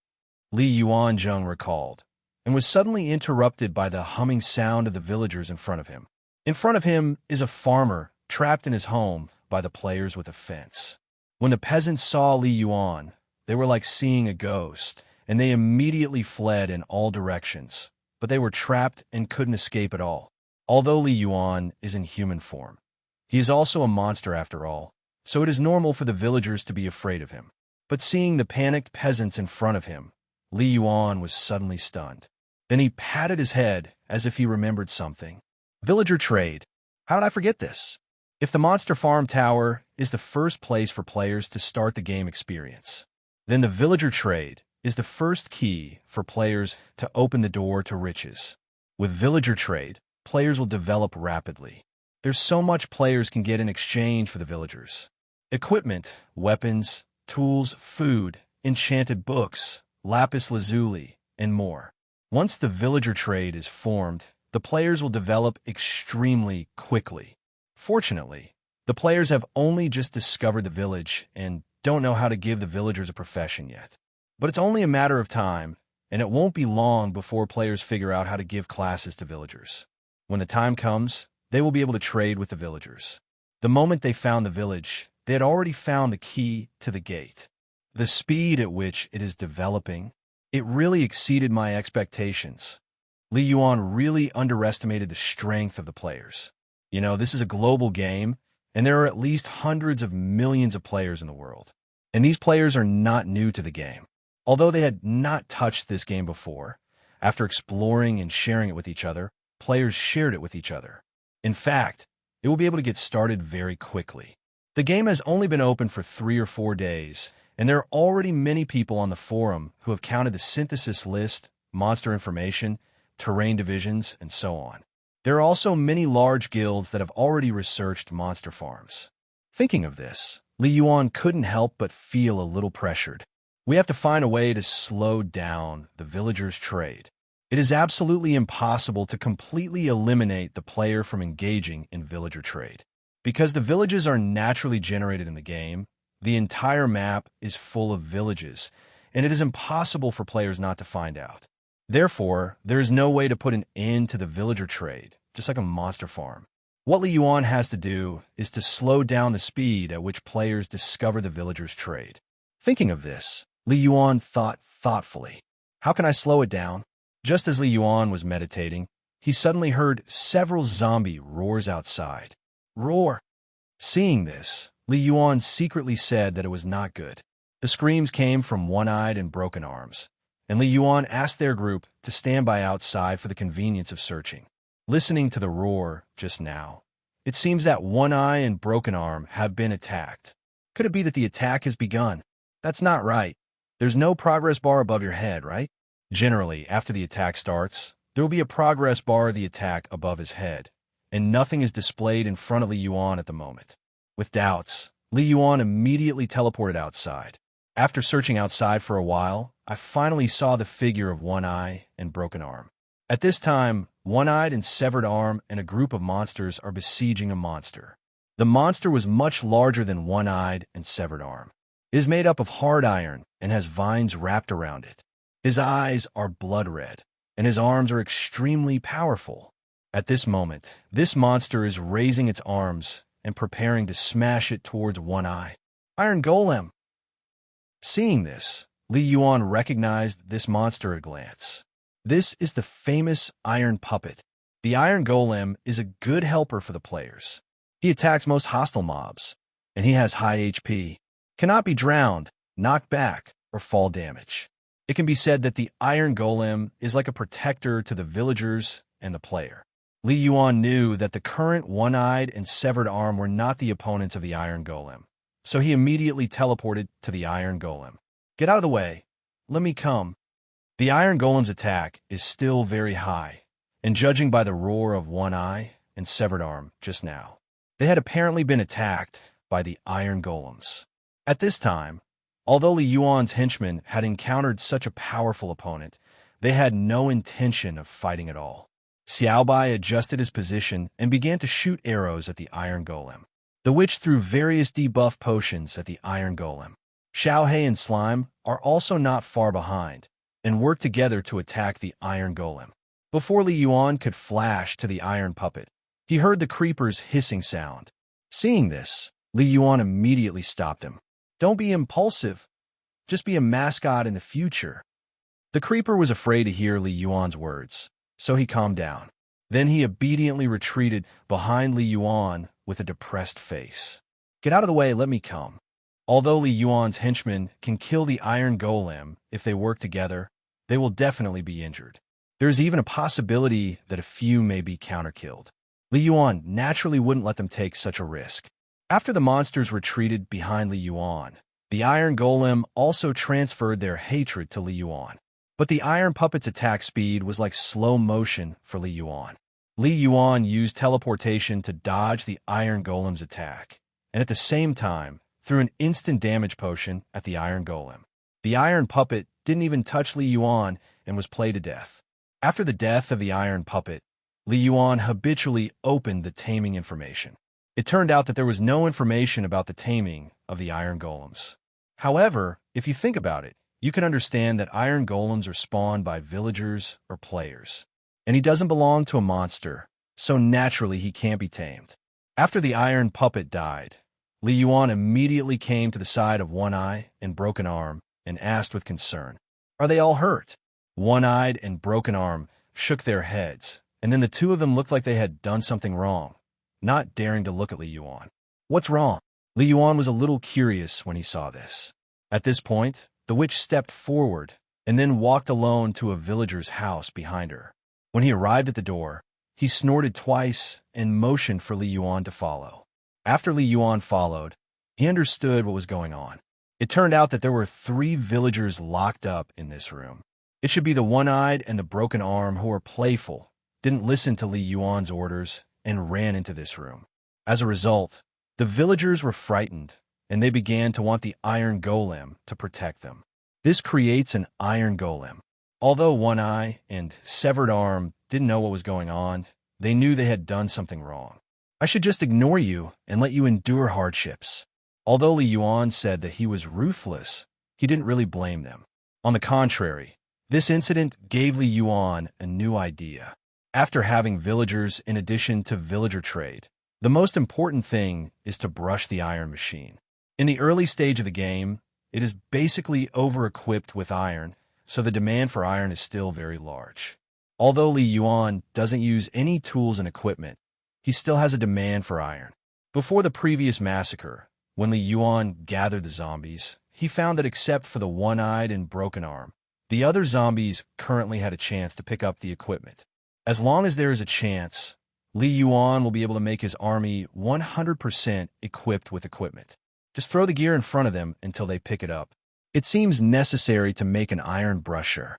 Li Yuan recalled, and was suddenly interrupted by the humming sound of the villagers in front of him. In front of him is a farmer trapped in his home by the players with a fence. When the peasants saw Li Yuan, they were like seeing a ghost, and they immediately fled in all directions, but they were trapped and couldn't escape at all. Although Li Yuan is in human form, he is also a monster after all, so it is normal for the villagers to be afraid of him. But seeing the panicked peasants in front of him, Li Yuan was suddenly stunned. Then he patted his head as if he remembered something. Villager trade. How did I forget this? If the Monster Farm Tower is the first place for players to start the game experience, then the villager trade is the first key for players to open the door to riches. With villager trade, players will develop rapidly. There's so much players can get in exchange for the villagers. Equipment, weapons, tools, food, enchanted books, lapis lazuli, and more. Once the villager trade is formed, the players will develop extremely quickly. Fortunately, the players have only just discovered the village and don't know how to give the villagers a profession yet. But it's only a matter of time, and it won't be long before players figure out how to give classes to villagers. When the time comes, they will be able to trade with the villagers. The moment they found the village, they had already found the key to the gate. The speed at which it is developing, it really exceeded my expectations. Li Yuan really underestimated the strength of the players. You know, this is a global game, and there are at least hundreds of millions of players in the world. And these players are not new to the game. Although they had not touched this game before, after exploring and sharing it with each other, players shared it with each other. In fact, it will be able to get started very quickly. The game has only been open for 3 or 4 days, and there are already many people on the forum who have counted the synthesis list, monster information, terrain divisions, and so on. There are also many large guilds that have already researched monster farms. Thinking of this, Li Yuan couldn't help but feel a little pressured. We have to find a way to slow down the villagers' trade. It is absolutely impossible to completely eliminate the player from engaging in villager trade. Because the villages are naturally generated in the game, the entire map is full of villages, and it is impossible for players not to find out. Therefore, there is no way to put an end to the villager trade, just like a monster farm. What Li Yuan has to do is to slow down the speed at which players discover the villagers' trade. Thinking of this, Li Yuan thought thoughtfully, how can I slow it down? Just as Li Yuan was meditating, he suddenly heard several zombie roars outside. Roar! Seeing this, Li Yuan secretly said that it was not good. The screams came from One-Eyed and Broken Arms, and Li Yuan asked their group to stand by outside for the convenience of searching. Listening to the roar just now, it seems that One-Eye and Broken Arm have been attacked. Could it be that the attack has begun? That's not right. There's no progress bar above your head, right? Generally, after the attack starts, there will be a progress bar of the attack above his head, and nothing is displayed in front of Li Yuan at the moment. With doubts, Li Yuan immediately teleported outside. After searching outside for a while, I finally saw the figure of One-Eye and Broken Arm. At this time, One-Eyed and Severed Arm and a group of monsters are besieging a monster. The monster was much larger than One-Eyed and Severed Arm. It is made up of hard iron and has vines wrapped around it. His eyes are blood red, and his arms are extremely powerful. At this moment, this monster is raising its arms and preparing to smash it towards One-Eye. Iron Golem! Seeing this, Li Yuan recognized this monster at a glance. This is the famous Iron Puppet. The Iron Golem is a good helper for the players. He attacks most hostile mobs, and he has high HP. Cannot be drowned, knocked back, or fall damage. It can be said that the Iron Golem is like a protector to the villagers and the player. Li Yuan knew that the current one-eyed and severed arm were not the opponents of the Iron Golem, so he immediately teleported to the Iron Golem. "Get out of the way. Let me come." The Iron Golem's attack is still very high, and judging by the roar of one eye and severed arm just now, they had apparently been attacked by the Iron Golems. At this time, although Li Yuan's henchmen had encountered such a powerful opponent, they had no intention of fighting at all. Xiaobai adjusted his position and began to shoot arrows at the Iron Golem. The witch threw various debuff potions at the Iron Golem. Xiaohei and Slime are also not far behind, and worked together to attack the Iron Golem. Before Li Yuan could flash to the Iron Puppet, he heard the creeper's hissing sound. Seeing this, Li Yuan immediately stopped him. "Don't be impulsive. Just be a mascot in the future." The creeper was afraid to hear Li Yuan's words, so he calmed down. Then he obediently retreated behind Li Yuan with a depressed face. "Get out of the way, let me come." Although Li Yuan's henchmen can kill the Iron Golem if they work together, they will definitely be injured. There is even a possibility that a few may be counter-killed. Li Yuan naturally wouldn't let them take such a risk. After the monsters retreated behind Li Yuan, the Iron Golem also transferred their hatred to Li Yuan. But the Iron Puppet's attack speed was like slow motion for Li Yuan. Li Yuan used teleportation to dodge the Iron Golem's attack, and at the same time, threw an instant damage potion at the Iron Golem. The Iron Puppet didn't even touch Li Yuan and was played to death. After the death of the Iron Puppet, Li Yuan habitually opened the taming information. It turned out that there was no information about the taming of the Iron Golems. However, if you think about it, you can understand that Iron Golems are spawned by villagers or players, and he doesn't belong to a monster, so naturally he can't be tamed. After the Iron Puppet died, Li Yuan immediately came to the side of One Eye and Broken Arm and asked with concern, "Are they all hurt?" One-Eyed and Broken Arm shook their heads, and then the two of them looked like they had done something wrong, not daring to look at Li Yuan. "What's wrong?" Li Yuan was a little curious when he saw this. At this point, the witch stepped forward and then walked alone to a villager's house behind her. When he arrived at the door, he snorted twice and motioned for Li Yuan to follow. After Li Yuan followed, he understood what was going on. It turned out that there were 3 villagers locked up in this room. It should be the One-Eyed and the Broken Arm who were playful, didn't listen to Li Yuan's orders, and ran into this room. As a result, the villagers were frightened, and they began to want the Iron Golem to protect them. This creates an Iron Golem. Although One Eye and Severed Arm didn't know what was going on, they knew they had done something wrong. "I should just ignore you and let you endure hardships." Although Li Yuan said that he was ruthless, he didn't really blame them. On the contrary, this incident gave Li Yuan a new idea. After having villagers in addition to villager trade, the most important thing is to brush the iron machine. In the early stage of the game, it is basically over-equipped with iron, so the demand for iron is still very large. Although Li Yuan doesn't use any tools and equipment, he still has a demand for iron. Before the previous massacre, when Li Yuan gathered the zombies, he found that except for the One-Eyed and Broken Arm, the other zombies currently had a chance to pick up the equipment. As long as there is a chance, Li Yuan will be able to make his army 100% equipped with equipment. Just throw the gear in front of them until they pick it up. It seems necessary to make an iron brusher.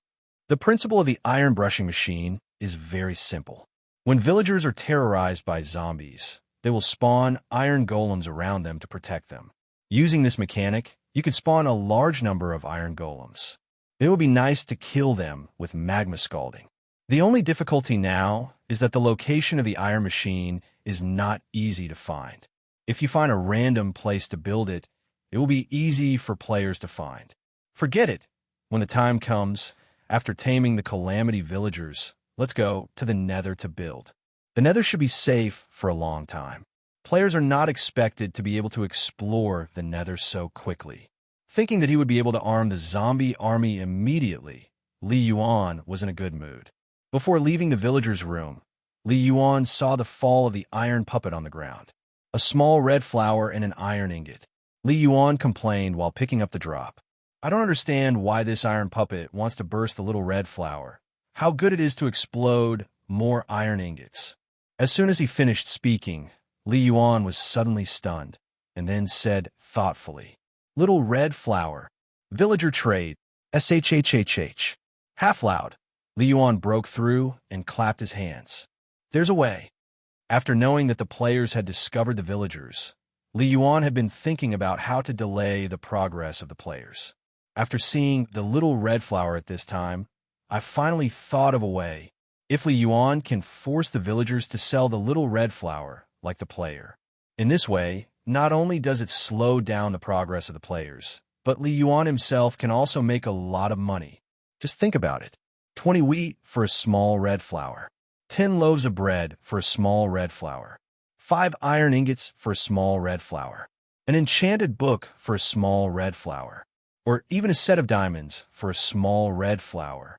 The principle of the iron brushing machine is very simple. When villagers are terrorized by zombies, they will spawn iron golems around them to protect them. Using this mechanic, you can spawn a large number of iron golems. It would be nice to kill them with magma scalding. The only difficulty now is that the location of the iron machine is not easy to find. If you find a random place to build it, it will be easy for players to find. Forget it. When the time comes, after taming the Calamity villagers, let's go to the Nether to build. The Nether should be safe for a long time. Players are not expected to be able to explore the Nether so quickly. Thinking that he would be able to arm the zombie army immediately, Li Yuan was in a good mood. Before leaving the villager's room, Li Yuan saw the fall of the iron puppet on the ground. A small red flower and an iron ingot. Li Yuan complained while picking up the drop. "I don't understand why this iron puppet wants to burst the little red flower. How good it is to explode more iron ingots." As soon as he finished speaking, Li Yuan was suddenly stunned, and then said thoughtfully, "Little red flower. Villager trade. SHHHH." Half loud, Li Yuan broke through and clapped his hands. There's a way. After knowing that the players had discovered the villagers, Li Yuan had been thinking about how to delay the progress of the players. After seeing the little red flower at this time, I finally thought of a way. If Li Yuan can force the villagers to sell the little red flower, like the player. In this way, not only does it slow down the progress of the players, but Li Yuan himself can also make a lot of money. Just think about it. 20 wheat for a small red flower. 10 loaves of bread for a small red flower. 5 iron ingots for a small red flower. An enchanted book for a small red flower. Or even a set of diamonds for a small red flower.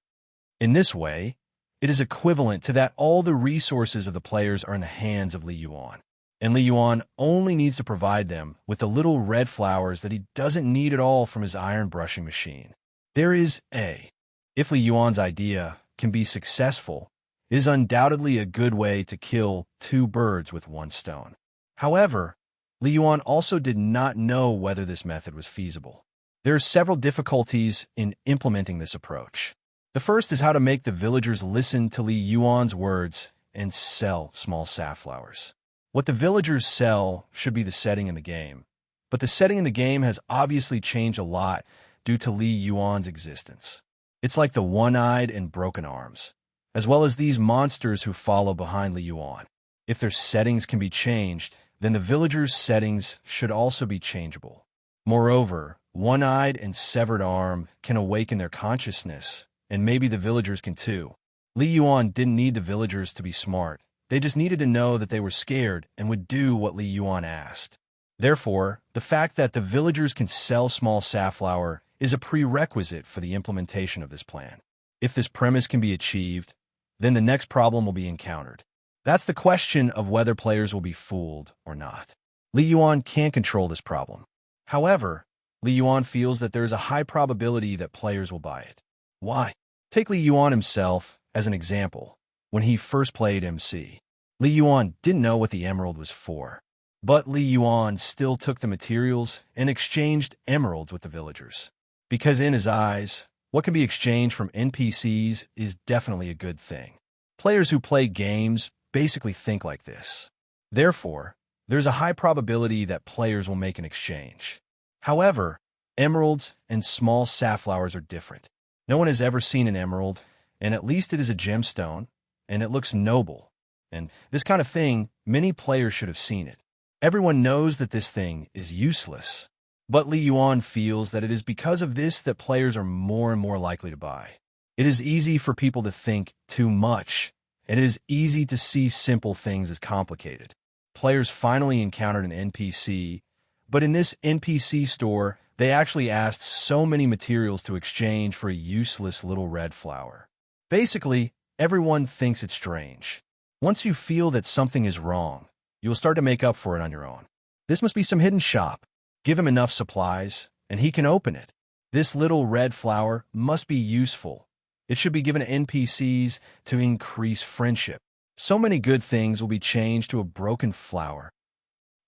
In this way, it is equivalent to that all the resources of the players are in the hands of Li Yuan. And Li Yuan only needs to provide them with the little red flowers that he doesn't need at all from his iron brushing machine. There is a. If Li Yuan's idea can be successful, it is undoubtedly a good way to kill 2 birds with 1 stone. However, Li Yuan also did not know whether this method was feasible. There are several difficulties in implementing this approach. The first is how to make the villagers listen to Li Yuan's words and sell small safflowers. What the villagers sell should be the setting in the game, but the setting in the game has obviously changed a lot due to Li Yuan's existence. It's like the one-eyed and broken arms, as well as these monsters who follow behind Li Yuan. If their settings can be changed, then the villagers' settings should also be changeable. Moreover, one-eyed and severed arm can awaken their consciousness, and maybe the villagers can too. Li Yuan didn't need the villagers to be smart. They just needed to know that they were scared and would do what Li Yuan asked. Therefore, the fact that the villagers can sell small safflower is a prerequisite for the implementation of this plan. If this premise can be achieved, then the next problem will be encountered. That's the question of whether players will be fooled or not. Li Yuan can't control this problem. However, Li Yuan feels that there is a high probability that players will buy it. Why? Take Li Yuan himself as an example. When he first played MC, Li Yuan didn't know what the emerald was for. But Li Yuan still took the materials and exchanged emeralds with the villagers. Because in his eyes, what can be exchanged from NPCs is definitely a good thing. Players who play games basically think like this. Therefore, there's a high probability that players will make an exchange. However, emeralds and small safflowers are different. No one has ever seen an emerald, and at least it is a gemstone, and it looks noble. And this kind of thing, many players should have seen it. Everyone knows that this thing is useless. But Li Yuan feels that it is because of this that players are more and more likely to buy. It is easy for people to think too much, and it is easy to see simple things as complicated. Players finally encountered an NPC, but in this NPC store, they actually asked so many materials to exchange for a useless little red flower. Basically, everyone thinks it's strange. Once you feel that something is wrong, you will start to make up for it on your own. This must be some hidden shop. Give him enough supplies, and he can open it. This little red flower must be useful. It should be given to NPCs to increase friendship. So many good things will be changed to a broken flower.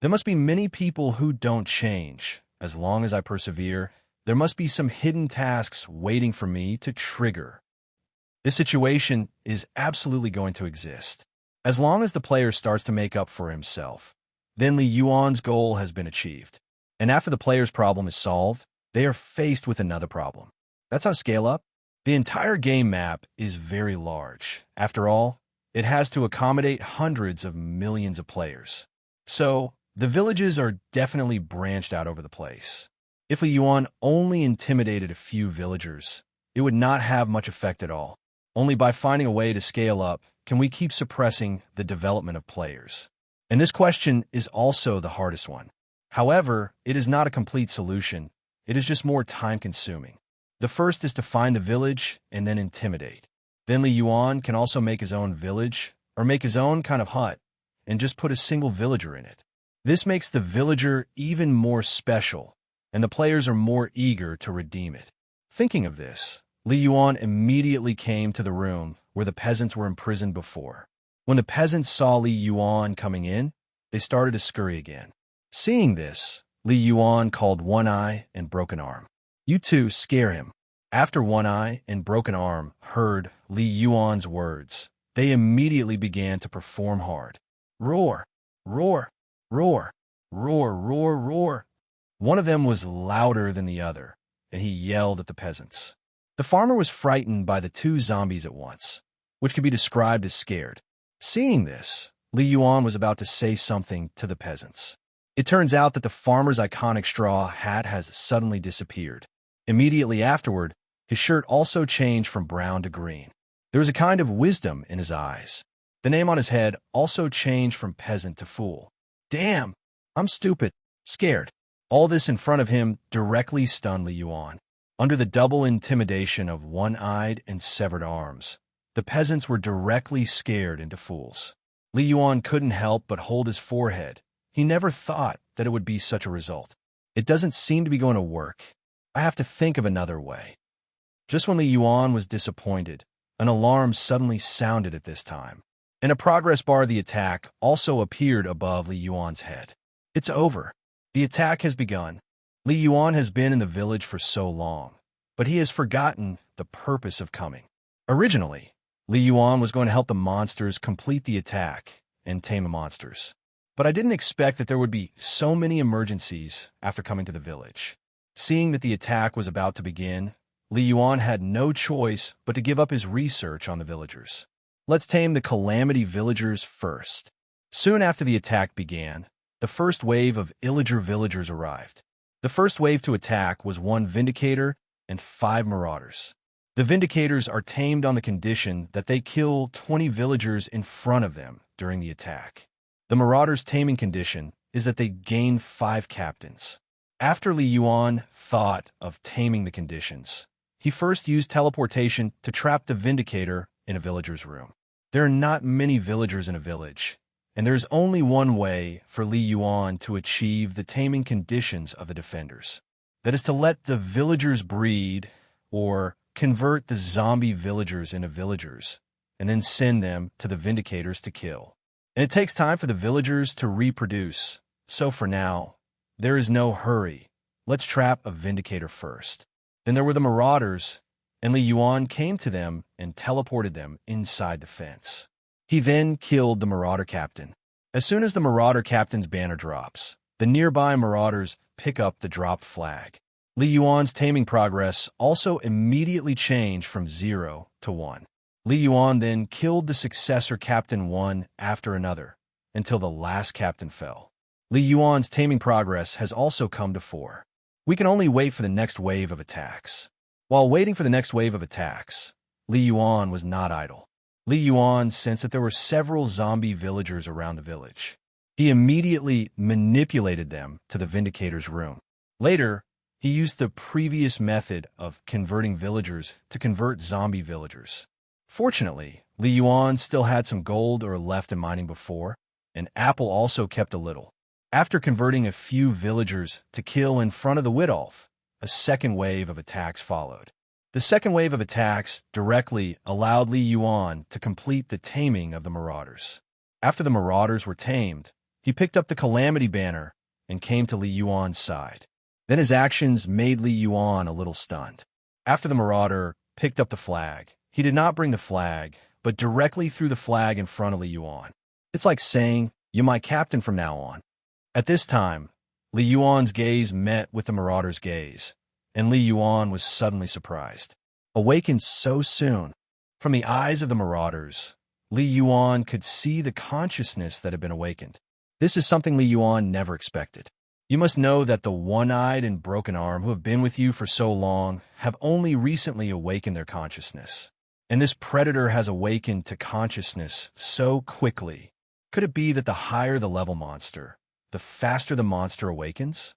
There must be many people who don't change. As long as I persevere, there must be some hidden tasks waiting for me to trigger. This situation is absolutely going to exist. As long as the player starts to make up for himself, then Li Yuan's goal has been achieved. And after the player's problem is solved, they are faced with another problem. That's how scale up. The entire game map is very large. After all, it has to accommodate hundreds of millions of players. So, the villages are definitely branched out over the place. If Li Yuan only intimidated a few villagers, it would not have much effect at all. Only by finding a way to scale up can we keep suppressing the development of players. And this question is also the hardest one. However, it is not a complete solution. It is just more time-consuming. The first is to find the village and then intimidate. Then Li Yuan can also make his own village or make his own kind of hut and just put a single villager in it. This makes the villager even more special, and the players are more eager to redeem it. Thinking of this, Li Yuan immediately came to the room where the peasants were imprisoned before. When the peasants saw Li Yuan coming in, they started to scurry again. Seeing this, Li Yuan called One Eye and Broken Arm. "You two scare him." After One Eye and Broken Arm heard Li Yuan's words, they immediately began to perform hard. Roar, roar, roar, roar, roar, roar. One of them was louder than the other, and he yelled at the peasants. The farmer was frightened by the two zombies at once, which could be described as scared. Seeing this, Li Yuan was about to say something to the peasants. It turns out that the farmer's iconic straw hat has suddenly disappeared. Immediately afterward, his shirt also changed from brown to green. There was a kind of wisdom in his eyes. The name on his head also changed from peasant to fool. Damn, I'm stupid, scared. All this in front of him directly stunned Li Yuan. Under the double intimidation of one-eyed and severed arms, the peasants were directly scared into fools. Li Yuan couldn't help but hold his forehead. He never thought that it would be such a result. It doesn't seem to be going to work. I have to think of another way. Just when Li Yuan was disappointed, an alarm suddenly sounded at this time, and a progress bar of the attack also appeared above Li Yuan's head. It's over. The attack has begun. Li Yuan has been in the village for so long, but he has forgotten the purpose of coming. Originally, Li Yuan was going to help the monsters complete the attack and tame the monsters. But I didn't expect that there would be so many emergencies after coming to the village. Seeing that the attack was about to begin, Li Yuan had no choice but to give up his research on the villagers. Let's tame the calamity villagers first. Soon after the attack began, the first wave of illager villagers arrived. The first wave to attack was 1 Vindicator and 5 Marauders. The Vindicators are tamed on the condition that they kill 20 villagers in front of them during the attack. The Marauders' taming condition is that they gain 5 captains. After Li Yuan thought of taming the conditions, he first used teleportation to trap the Vindicator in a villager's room. There are not many villagers in a village, and there is only one way for Li Yuan to achieve the taming conditions of the defenders. That is to let the villagers breed or convert the zombie villagers into villagers, and then send them to the Vindicators to kill. And it takes time for the villagers to reproduce, so for now, there is no hurry. Let's trap a Vindicator first. Then there were the Marauders, and Li Yuan came to them and teleported them inside the fence. He then killed the Marauder Captain. As soon as the Marauder Captain's banner drops, the nearby Marauders pick up the dropped flag. Li Yuan's taming progress also immediately changed from 0 to 1. Li Yuan then killed the successor captain one after another, until the last captain fell. Li Yuan's taming progress has also come to 4. We can only wait for the next wave of attacks. While waiting for the next wave of attacks, Li Yuan was not idle. Li Yuan sensed that there were several zombie villagers around the village. He immediately manipulated them to the Vindicator's room. Later, he used the previous method of converting villagers to convert zombie villagers. Fortunately, Li Yuan still had some gold ore left in mining before, and Apple also kept a little. After converting a few villagers to kill in front of the Widolf, a second wave of attacks followed. The second wave of attacks directly allowed Li Yuan to complete the taming of the Marauders. After the Marauders were tamed, he picked up the Calamity banner and came to Li Yuan's side. Then his actions made Li Yuan a little stunned. After the Marauder picked up the flag, he did not bring the flag, but directly threw the flag in front of Li Yuan. It's like saying, "You're my captain from now on." At this time, Li Yuan's gaze met with the Marauder's gaze, and Li Yuan was suddenly surprised. Awakened so soon, from the eyes of the Marauders, Li Yuan could see the consciousness that had been awakened. This is something Li Yuan never expected. You must know that the one-eyed and broken arm who have been with you for so long have only recently awakened their consciousness. And this predator has awakened to consciousness so quickly. Could it be that the higher the level monster, the faster the monster awakens?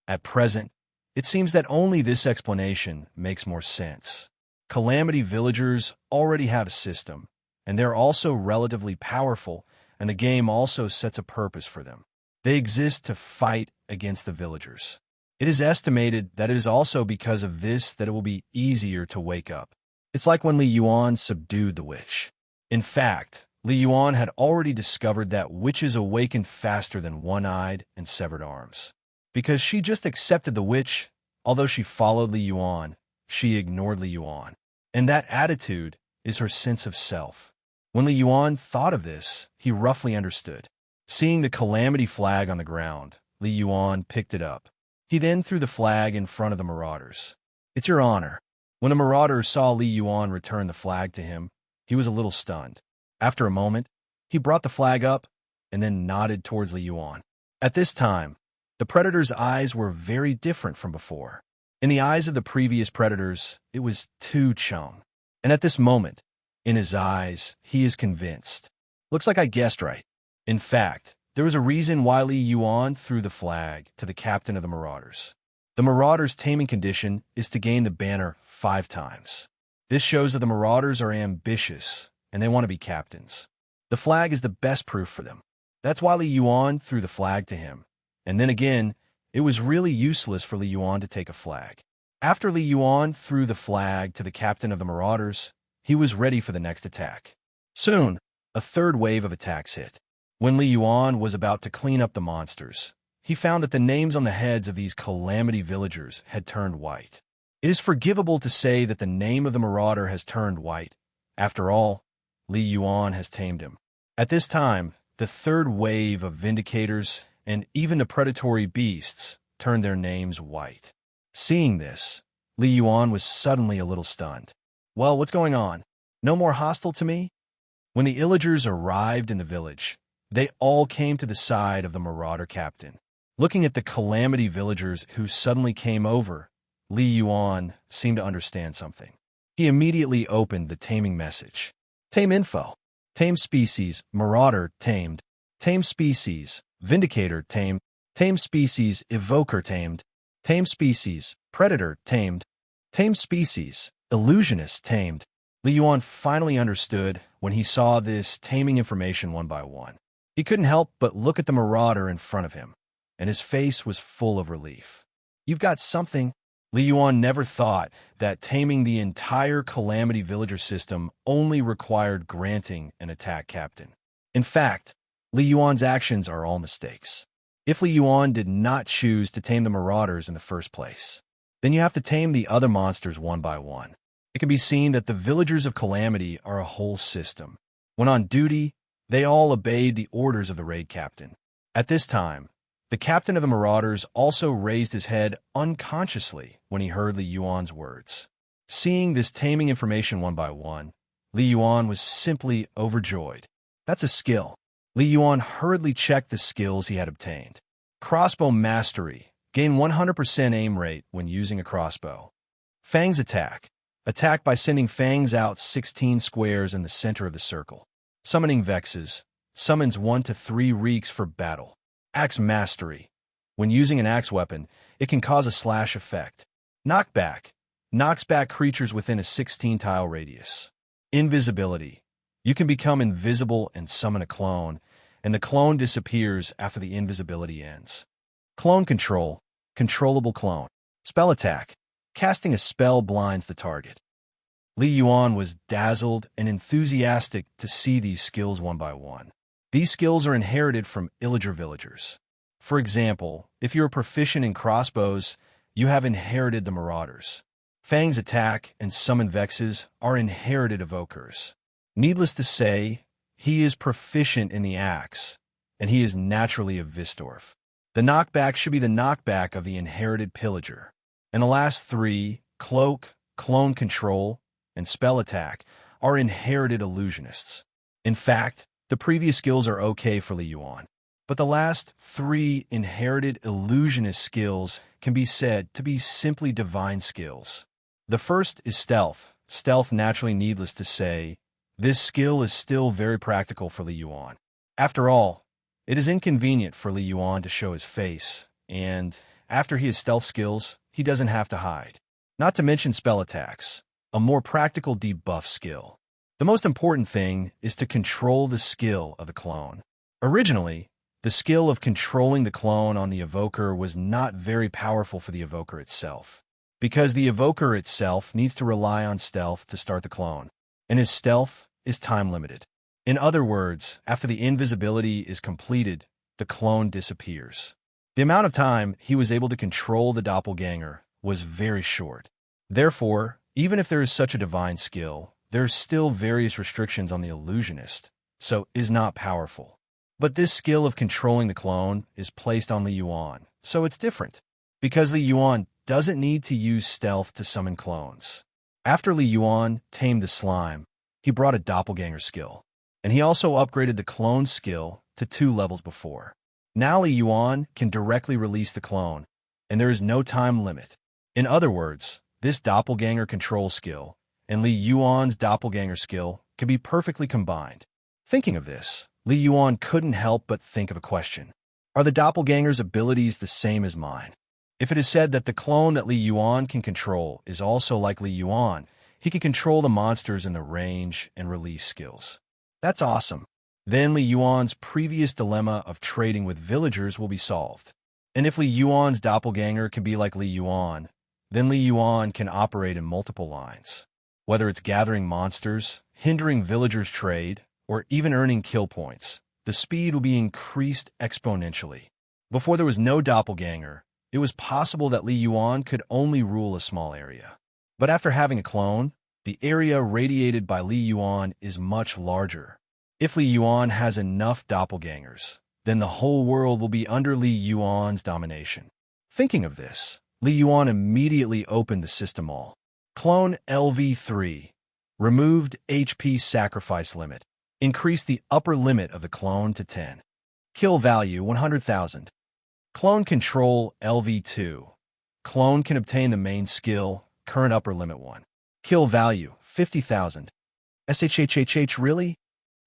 At present, it seems that only this explanation makes more sense. Calamity villagers already have a system, and they're also relatively powerful, and the game also sets a purpose for them. They exist to fight against the villagers. It is estimated that it is also because of this that it will be easier to wake up. It's like when Li Yuan subdued the witch. In fact, Li Yuan had already discovered that witches awakened faster than one-eyed and severed arms. Because she just accepted the witch, although she followed Li Yuan, she ignored Li Yuan. And that attitude is her sense of self. When Li Yuan thought of this, he roughly understood. Seeing the calamity flag on the ground, Li Yuan picked it up. He then threw the flag in front of the marauders. "It's your honor." When the marauder saw Li Yuan return the flag to him, he was a little stunned. After a moment, he brought the flag up and then nodded towards Li Yuan. At this time, the predator's eyes were very different from before. In the eyes of the previous predators, it was too chung. And at this moment, in his eyes, he is convinced. Looks like I guessed right. In fact, there was a reason why Li Yuan threw the flag to the captain of the marauders. The marauders' taming condition is to gain the banner 5 times. This shows that the marauders are ambitious and they want to be captains. The flag is the best proof for them. That's why Li Yuan threw the flag to him. And then again, it was really useless for Li Yuan to take a flag. After Li Yuan threw the flag to the captain of the marauders, he was ready for the next attack. Soon, a third wave of attacks hit. When Li Yuan was about to clean up the monsters, he found that the names on the heads of these calamity villagers had turned white. It is forgivable to say that the name of the marauder has turned white. After all, Li Yuan has tamed him. At this time, the third wave of vindicators and even the predatory beasts turned their names white. Seeing this, Li Yuan was suddenly a little stunned. Well, what's going on? No more hostile to me? When the illagers arrived in the village, they all came to the side of the marauder captain. Looking at the calamity villagers who suddenly came over, Li Yuan seemed to understand something. He immediately opened the taming message. Tame info. Tame species, marauder, tamed. Tame species, vindicator, tamed. Tame species, evoker, tamed. Tame species, predator, tamed. Tame species, illusionist, tamed. Li Yuan finally understood when he saw this taming information one by one. He couldn't help but look at the marauder in front of him, and his face was full of relief. You've got something. Li Yuan never thought that taming the entire calamity villager system only required granting an attack captain. In fact, Li Yuan's actions are all mistakes. If Li Yuan did not choose to tame the marauders in the first place, then you have to tame the other monsters one by one. It can be seen that the villagers of calamity are a whole system. When on duty, they all obeyed the orders of the raid captain. At this time, the captain of the marauders also raised his head unconsciously when he heard Li Yuan's words. Seeing this taming information one by one, Li Yuan was simply overjoyed. That's a skill. Li Yuan hurriedly checked the skills he had obtained. Crossbow Mastery. Gain 100% aim rate when using a crossbow. Fangs Attack. Attack by sending fangs out 16 squares in the center of the circle. Summoning Vexes. Summons 1 to 3 reeks for battle. Axe Mastery. When using an axe weapon, it can cause a slash effect. Knockback. Knocks back creatures within a 16-tile radius. Invisibility. You can become invisible and summon a clone, and the clone disappears after the invisibility ends. Clone Control. Controllable clone. Spell Attack. Casting a spell blinds the target. Li Yuan was dazzled and enthusiastic to see these skills one by one. These skills are inherited from illager villagers. For example, if you are proficient in crossbows, you have inherited the marauders. Fang's Attack and Summon Vexes are inherited evokers. Needless to say, he is proficient in the axe, and he is naturally a Vistorf. The knockback should be the knockback of the inherited pillager. And the last 3, Cloak, Clone Control, and Spell Attack, are inherited illusionists. In fact, the previous skills are okay for Li Yuan, but the last 3 inherited illusionist skills can be said to be simply divine skills. The first is Stealth. Stealth, naturally needless to say, this skill is still very practical for Li Yuan. After all, it is inconvenient for Li Yuan to show his face, and after he has stealth skills, he doesn't have to hide. Not to mention Spell Attacks, a more practical debuff skill. The most important thing is to control the skill of the clone. Originally, the skill of controlling the clone on the evoker was not very powerful for the evoker itself, because the evoker itself needs to rely on stealth to start the clone, and his stealth is time-limited. In other words, after the invisibility is completed, the clone disappears. The amount of time he was able to control the doppelganger was very short. Therefore, even if there is such a divine skill, there are still various restrictions on the illusionist, so is not powerful. But this skill of controlling the clone is placed on Li Yuan, so it's different. Because Li Yuan doesn't need to use stealth to summon clones. After Li Yuan tamed the slime, he brought a doppelganger skill, and he also upgraded the clone skill to 2 levels before. Now Li Yuan can directly release the clone, and there is no time limit. In other words, this doppelganger control skill and Li Yuan's doppelganger skill can be perfectly combined. Thinking of this, Li Yuan couldn't help but think of a question. Are the doppelganger's abilities the same as mine? If it is said that the clone that Li Yuan can control is also like Li Yuan, he can control the monsters in the range and release skills. That's awesome. Then Li Yuan's previous dilemma of trading with villagers will be solved. And if Li Yuan's doppelganger can be like Li Yuan, then Li Yuan can operate in multiple lines. Whether it's gathering monsters, hindering villagers' trade, or even earning kill points, the speed will be increased exponentially. Before there was no doppelganger, it was possible that Li Yuan could only rule a small area. But after having a clone, the area radiated by Li Yuan is much larger. If Li Yuan has enough doppelgangers, then the whole world will be under Li Yuan's domination. Thinking of this, Li Yuan immediately opened the system all. Clone LV3. Removed HP sacrifice limit. Increased the upper limit of the clone to 10. Kill value 100,000. Clone control LV2. Clone can obtain the main skill, current upper limit 1. Kill value 50,000. SHHHH really?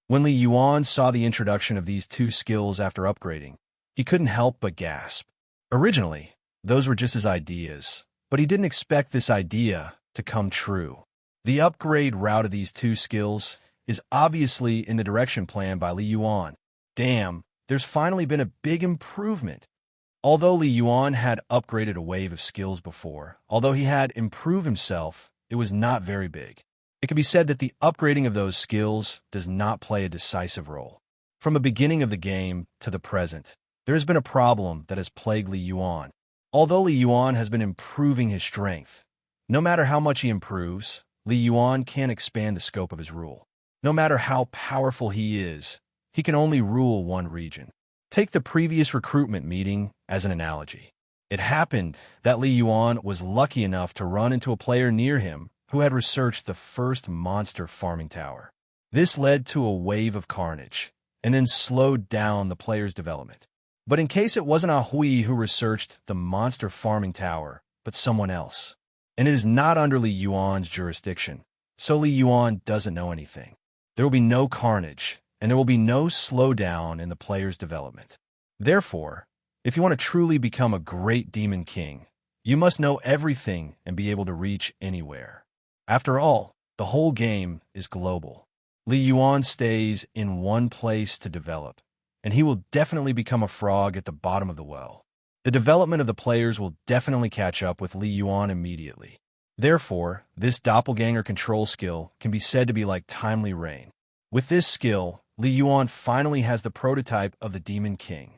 When Li Yuan saw the introduction of these 2 skills after upgrading, he couldn't help but gasp. Originally, those were just his ideas, but he didn't expect this idea to come true. The upgrade route of these 2 skills is obviously in the direction planned by Li Yuan. Damn, there's finally been a big improvement. Although Li Yuan had upgraded a wave of skills before, although he had improved himself, it was not very big. It can be said that the upgrading of those skills does not play a decisive role. From the beginning of the game to the present, there has been a problem that has plagued Li Yuan. Although Li Yuan has been improving his strength, no matter how much he improves, Li Yuan can't expand the scope of his rule. No matter how powerful he is, he can only rule one region. Take the previous recruitment meeting as an analogy. It happened that Li Yuan was lucky enough to run into a player near him who had researched the first monster farming tower. This led to a wave of carnage, and then slowed down the player's development. But in case it wasn't Ahui who researched the monster farming tower, but someone else, and it is not under Li Yuan's jurisdiction, so Li Yuan doesn't know anything. There will be no carnage, and there will be no slowdown in the player's development. Therefore, if you want to truly become a great demon king, you must know everything and be able to reach anywhere. After all, the whole game is global. Li Yuan stays in one place to develop, and he will definitely become a frog at the bottom of the well. The development of the players will definitely catch up with Li Yuan immediately. Therefore, this doppelganger control skill can be said to be like timely rain. With this skill, Li Yuan finally has the prototype of the Demon King.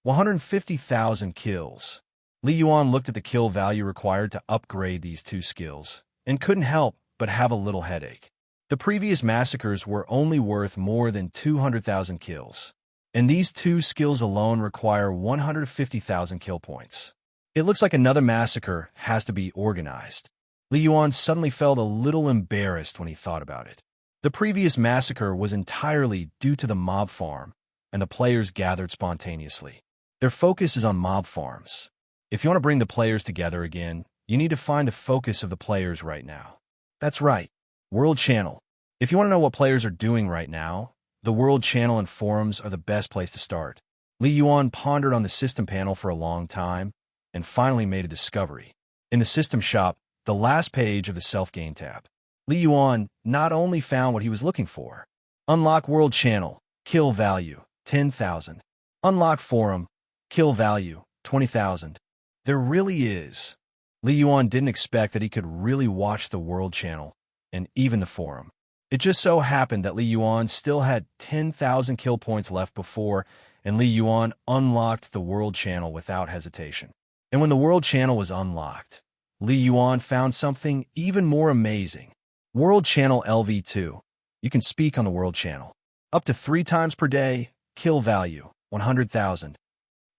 150,000 kills. Li Yuan looked at the kill value required to upgrade these 2 skills, and couldn't help but have a little headache. The previous massacres were only worth more than 200,000 kills, and these 2 skills alone require 150,000 kill points. It looks like another massacre has to be organized. Li Yuan suddenly felt a little embarrassed when he thought about it. The previous massacre was entirely due to the mob farm, and the players gathered spontaneously. Their focus is on mob farms. If you want to bring the players together again, you need to find the focus of the players right now. That's right, World Channel. If you want to know what players are doing right now, the World Channel and forums are the best place to start. Li Yuan pondered on the system panel for a long time, and finally made a discovery. In the system shop, the last page of the self-gain tab, Li Yuan not only found what he was looking for. Unlock World Channel, kill value, 10,000. Unlock Forum, kill value, 20,000. There really is. Li Yuan didn't expect that he could really watch the World Channel, and even the forum. It just so happened that Li Yuan still had 10,000 kill points left before, and Li Yuan unlocked the World Channel without hesitation. And when the World Channel was unlocked, Li Yuan found something even more amazing. World Channel LV2. You can speak on the World Channel. Up to 3 times per day, kill value, 100,000.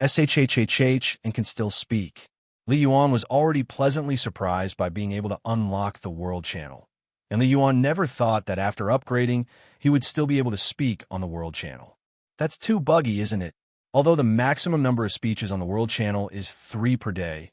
SHHHH and can still speak. Li Yuan was already pleasantly surprised by being able to unlock the World Channel. And Li Yuan never thought that after upgrading, he would still be able to speak on the World Channel. That's too buggy, isn't it? Although the maximum number of speeches on the World Channel is 3 per day,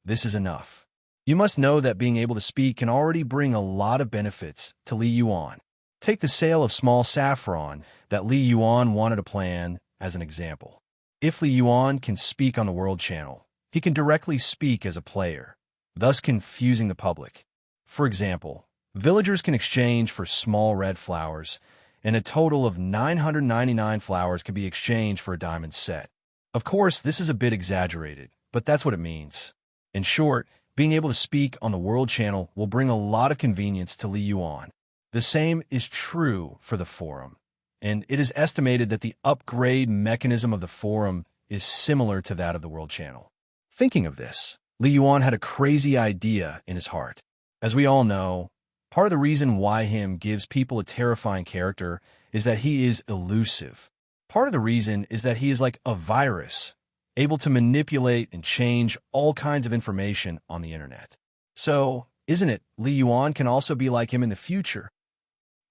this is enough. You must know that being able to speak can already bring a lot of benefits to Li Yuan. Take the sale of small saffron that Li Yuan wanted to plan as an example. If Li Yuan can speak on the World Channel, he can directly speak as a player, thus confusing the public. For example, villagers can exchange for small red flowers, and a total of 999 flowers can be exchanged for a diamond set. Of course, this is a bit exaggerated, but that's what it means. In short, being able to speak on the World Channel will bring a lot of convenience to Li Yuan. The same is true for the forum, and it is estimated that the upgrade mechanism of the forum is similar to that of the World Channel. Thinking of this, Li Yuan had a crazy idea in his heart. As we all know, part of the reason why him gives people a terrifying character is that he is elusive. Part of the reason is that he is like a virus, able to manipulate and change all kinds of information on the internet. So, isn't it, Li Yuan can also be like him in the future?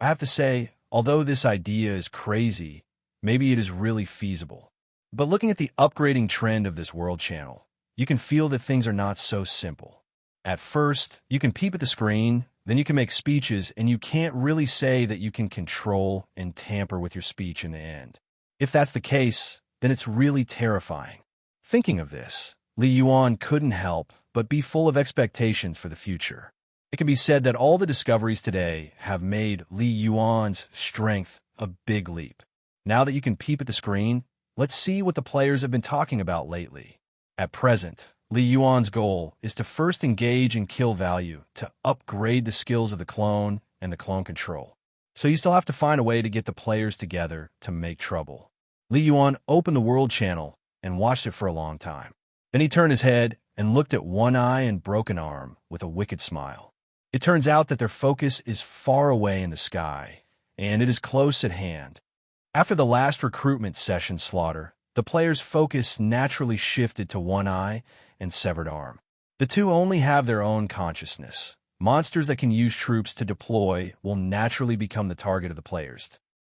I have to say, although this idea is crazy, maybe it is really feasible. But looking at the upgrading trend of this World Channel, you can feel that things are not so simple. At first, you can peep at the screen, then you can make speeches, and you can't really say that you can control and tamper with your speech in the end. If that's the case, then it's really terrifying. Thinking of this, Li Yuan couldn't help but be full of expectations for the future. It can be said that all the discoveries today have made Li Yuan's strength a big leap. Now that you can peep at the screen, let's see what the players have been talking about lately. At present, Li Yuan's goal is to first engage in kill value to upgrade the skills of the clone and the clone control. So you still have to find a way to get the players together to make trouble. Li Yuan opened the World Channel and watched it for a long time. Then he turned his head and looked at One Eye and Broken Arm with a wicked smile. It turns out that their focus is far away in the sky, and it is close at hand. After the last recruitment session slaughter, the players' focus naturally shifted to One Eye and Severed Arm. The two only have their own consciousness. Monsters that can use troops to deploy will naturally become the target of the players.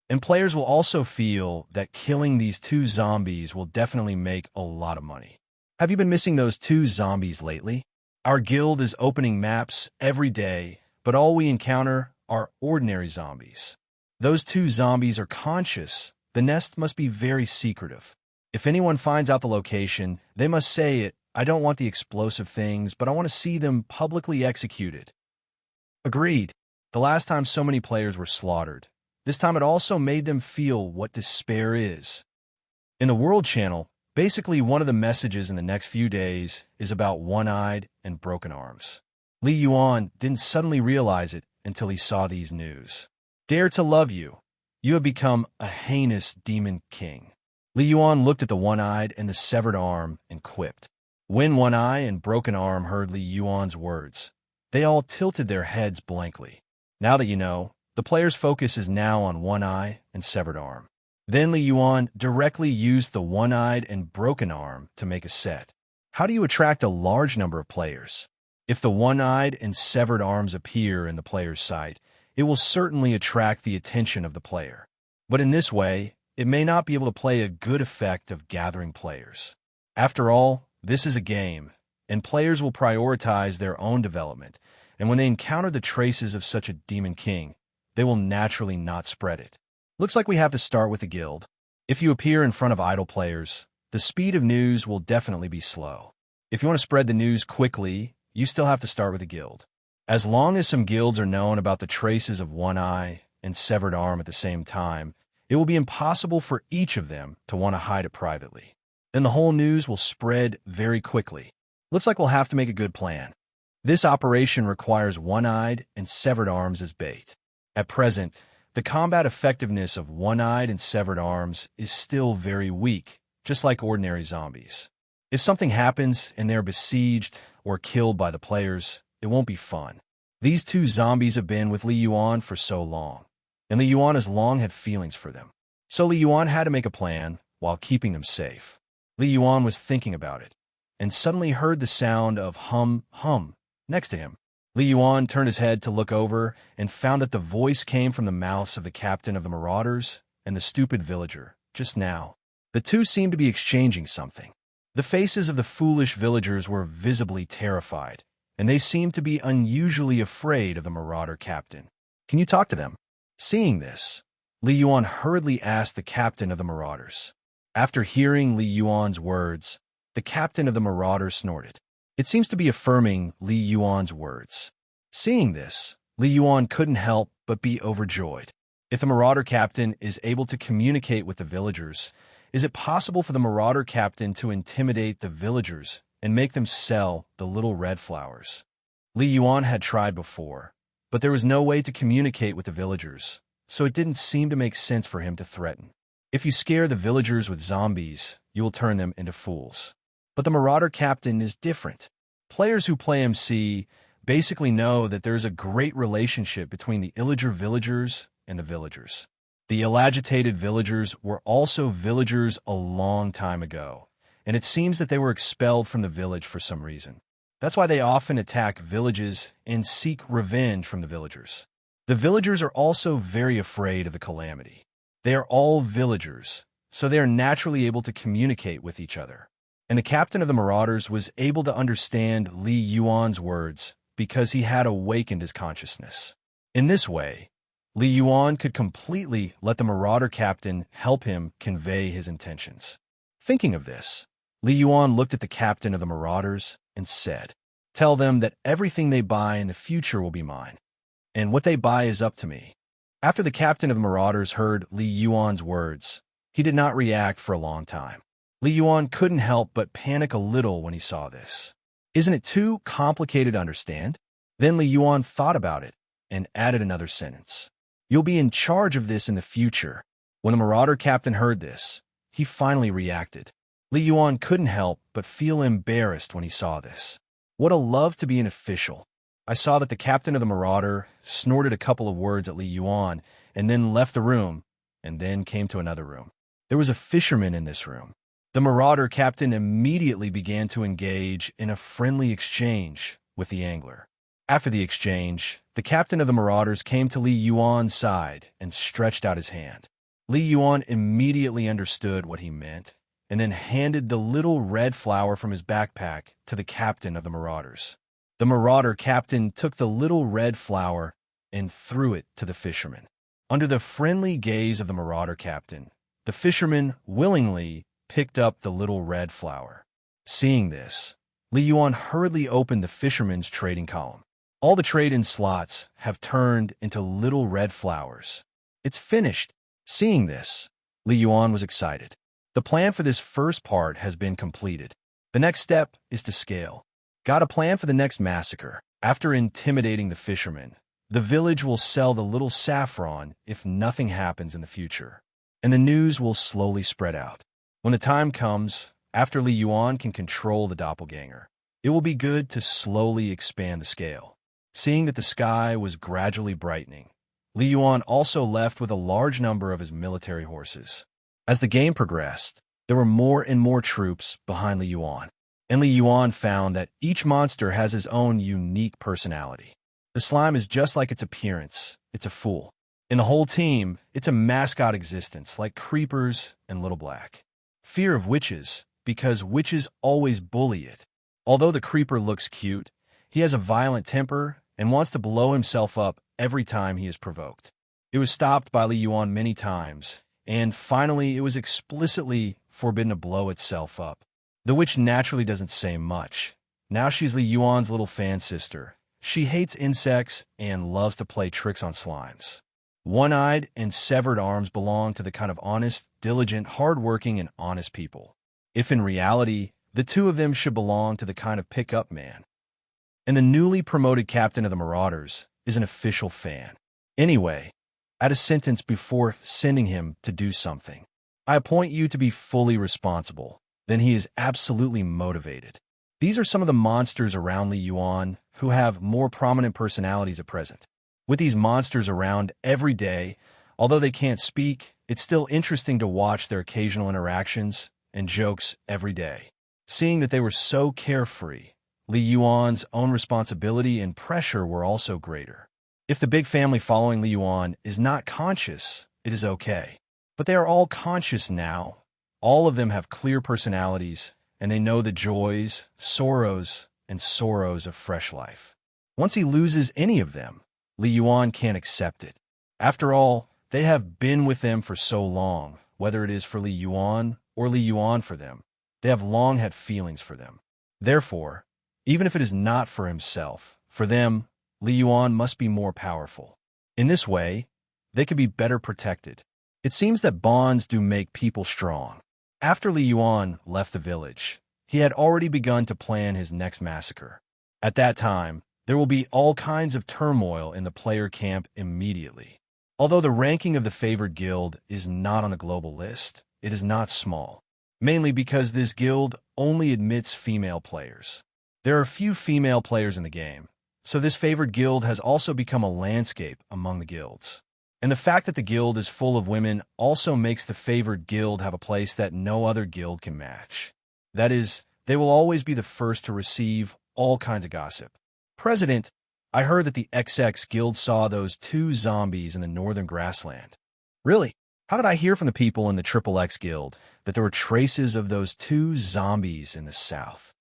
And players will also feel that killing these 2 zombies will definitely make a lot of money. Have you been missing those 2 zombies lately? Our guild is opening maps every day, but all we encounter are ordinary zombies. Those 2 zombies are conscious. The nest must be very secretive. If anyone finds out the location, they must say it. I don't want the explosive things, but I want to see them publicly executed. Agreed. The last time so many players were slaughtered. This time it also made them feel what despair is. In the World Channel, basically one of the messages in the next few days is about One-Eyed and Broken Arms. Li Yuan didn't suddenly realize it until he saw these news. Dare to love you. You have become a heinous demon king. Li Yuan looked at the One-Eyed and the Severed Arm and quipped. When One Eye and Broken Arm heard Li Yuan's words, they all tilted their heads blankly. Now that you know, the player's focus is now on One Eye and Severed Arm. Then Li Yuan directly used the One-Eyed and Broken Arm to make a set. How do you attract a large number of players? If the One-Eyed and Severed Arms appear in the player's sight, it will certainly attract the attention of the player. But in this way, it may not be able to play a good effect of gathering players. After all, this is a game, and players will prioritize their own development, and when they encounter the traces of such a demon king, they will naturally not spread it. Looks like we have to start with the guild. If you appear in front of idle players, the speed of news will definitely be slow. If you want to spread the news quickly, you still have to start with a guild. As long as some guilds are known about the traces of One Eye and Severed Arm at the same time, it will be impossible for each of them to want to hide it privately. Then the whole news will spread very quickly. Looks like we'll have to make a good plan. This operation requires One-Eyed and Severed Arms as bait. At present, the combat effectiveness of one-eyed and severed arms is still very weak, just like ordinary zombies. If something happens and they're besieged or killed by the players, it won't be fun. These two zombies have been with Li Yuan for so long, and Li Yuan has long had feelings for them. So Li Yuan had to make a plan while keeping them safe. Li Yuan was thinking about it, and suddenly heard the sound of hum next to him. Li Yuan turned his head to look over and found that the voice came from the mouths of the captain of the Marauders and the stupid villager, just now. The two seemed to be exchanging something. The faces of the foolish villagers were visibly terrified, and they seemed to be unusually afraid of the Marauder captain. "Can you talk to them?" Seeing this, Li Yuan hurriedly asked the captain of the Marauders. After hearing Li Yuan's words, the captain of the Marauders snorted. It seems to be affirming Li Yuan's words. Seeing this, Li Yuan couldn't help but be overjoyed. If the Marauder captain is able to communicate with the villagers, is it possible for the Marauder captain to intimidate the villagers and make them sell the little red flowers? Li Yuan had tried before, but there was no way to communicate with the villagers, so it didn't seem to make sense for him to threaten. If you scare the villagers with zombies, you will turn them into fools. But the Marauder captain is different. Players who play MC basically know that there's a great relationship between the illager villagers and the villagers. The ill-agitated villagers were also villagers a long time ago, and it seems that they were expelled from the village for some reason. That's why they often attack villages and seek revenge from the villagers. The villagers are also very afraid of the calamity. They are all villagers, so they are naturally able to communicate with each other. And the captain of the Marauders was able to understand Li Yuan's words because he had awakened his consciousness. In this way, Li Yuan could completely let the Marauder captain help him convey his intentions. Thinking of this, Li Yuan looked at the captain of the Marauders and said, "Tell them that everything they buy in the future will be mine, and what they buy is up to me." After the captain of the Marauders heard Li Yuan's words, he did not react for a long time. Li Yuan couldn't help but panic a little when he saw this. Isn't it too complicated to understand? Then Li Yuan thought about it and added another sentence. "You'll be in charge of this in the future." When the Marauder captain heard this, he finally reacted. Li Yuan couldn't help but feel embarrassed when he saw this. Would have loved to be an official. I saw that the captain of the Marauder snorted a couple of words at Li Yuan and then left the room and then came to another room. There was a fisherman in this room. The Marauder captain immediately began to engage in a friendly exchange with the angler. After the exchange, the captain of the Marauders came to Li Yuan's side and stretched out his hand. Li Yuan immediately understood what he meant and then handed the little red flower from his backpack to the captain of the Marauders. The Marauder captain took the little red flower and threw it to the fisherman. Under the friendly gaze of the Marauder captain, the fisherman willingly picked up the little red flower. Seeing this, Li Yuan hurriedly opened the fisherman's trading column. All the trade-in slots have turned into little red flowers. It's finished. Seeing this, Li Yuan was excited. The plan for this first part has been completed. The next step is to scale. Got a plan for the next massacre. After intimidating the fisherman, the village will sell the little saffron if nothing happens in the future, and the news will slowly spread out. When the time comes, after Li Yuan can control the doppelganger, it will be good to slowly expand the scale. Seeing that the sky was gradually brightening, Li Yuan also left with a large number of his military horses. As the game progressed, there were more and more troops behind Li Yuan, and Li Yuan found that each monster has his own unique personality. The slime is just like its appearance, it's a fool. In the whole team, it's a mascot existence like creepers and Little Black. Fear of witches, because witches always bully it. Although the creeper looks cute, he has a violent temper and wants to blow himself up every time he is provoked. It was stopped by Li Yuan many times, and finally it was explicitly forbidden to blow itself up. The witch naturally doesn't say much. Now she's Li Yuan's little fan sister. She hates insects and loves to play tricks on slimes. One-eyed and severed arms belong to the kind of honest, diligent, hard-working, and honest people. If in reality, the two of them should belong to the kind of pick-up man. And the newly promoted captain of the Marauders is an official fan. Anyway, add a sentence before sending him to do something. I appoint you to be fully responsible. Then he is absolutely motivated. These are some of the monsters around Li Yuan who have more prominent personalities at present. With these monsters around every day, although they can't speak, it's still interesting to watch their occasional interactions and jokes every day. Seeing that they were so carefree, Li Yuan's own responsibility and pressure were also greater. If the big family following Li Yuan is not conscious, it is okay. But they are all conscious now. All of them have clear personalities, and they know the joys, sorrows, and sorrows of fresh life. Once he loses any of them, Li Yuan can't accept it. After all, they have been with them for so long, whether it is for Li Yuan or Li Yuan for them. They have long had feelings for them. Therefore, even if it is not for himself, for them, Li Yuan must be more powerful. In this way, they could be better protected. It seems that bonds do make people strong. After Li Yuan left the village, he had already begun to plan his next massacre. At that time, there will be all kinds of turmoil in the player camp immediately. Although the ranking of the favored guild is not on the global list, it is not small, mainly because this guild only admits female players. There are few female players in the game, so this favored guild has also become a landscape among the guilds. And the fact that the guild is full of women also makes the favored guild have a place that no other guild can match. That is, they will always be the first to receive all kinds of gossip. President, I heard that the XX guild saw those 2 zombies in the northern grassland. Really? How did I hear from the people in the XXX guild that there were traces of those 2 zombies in the south?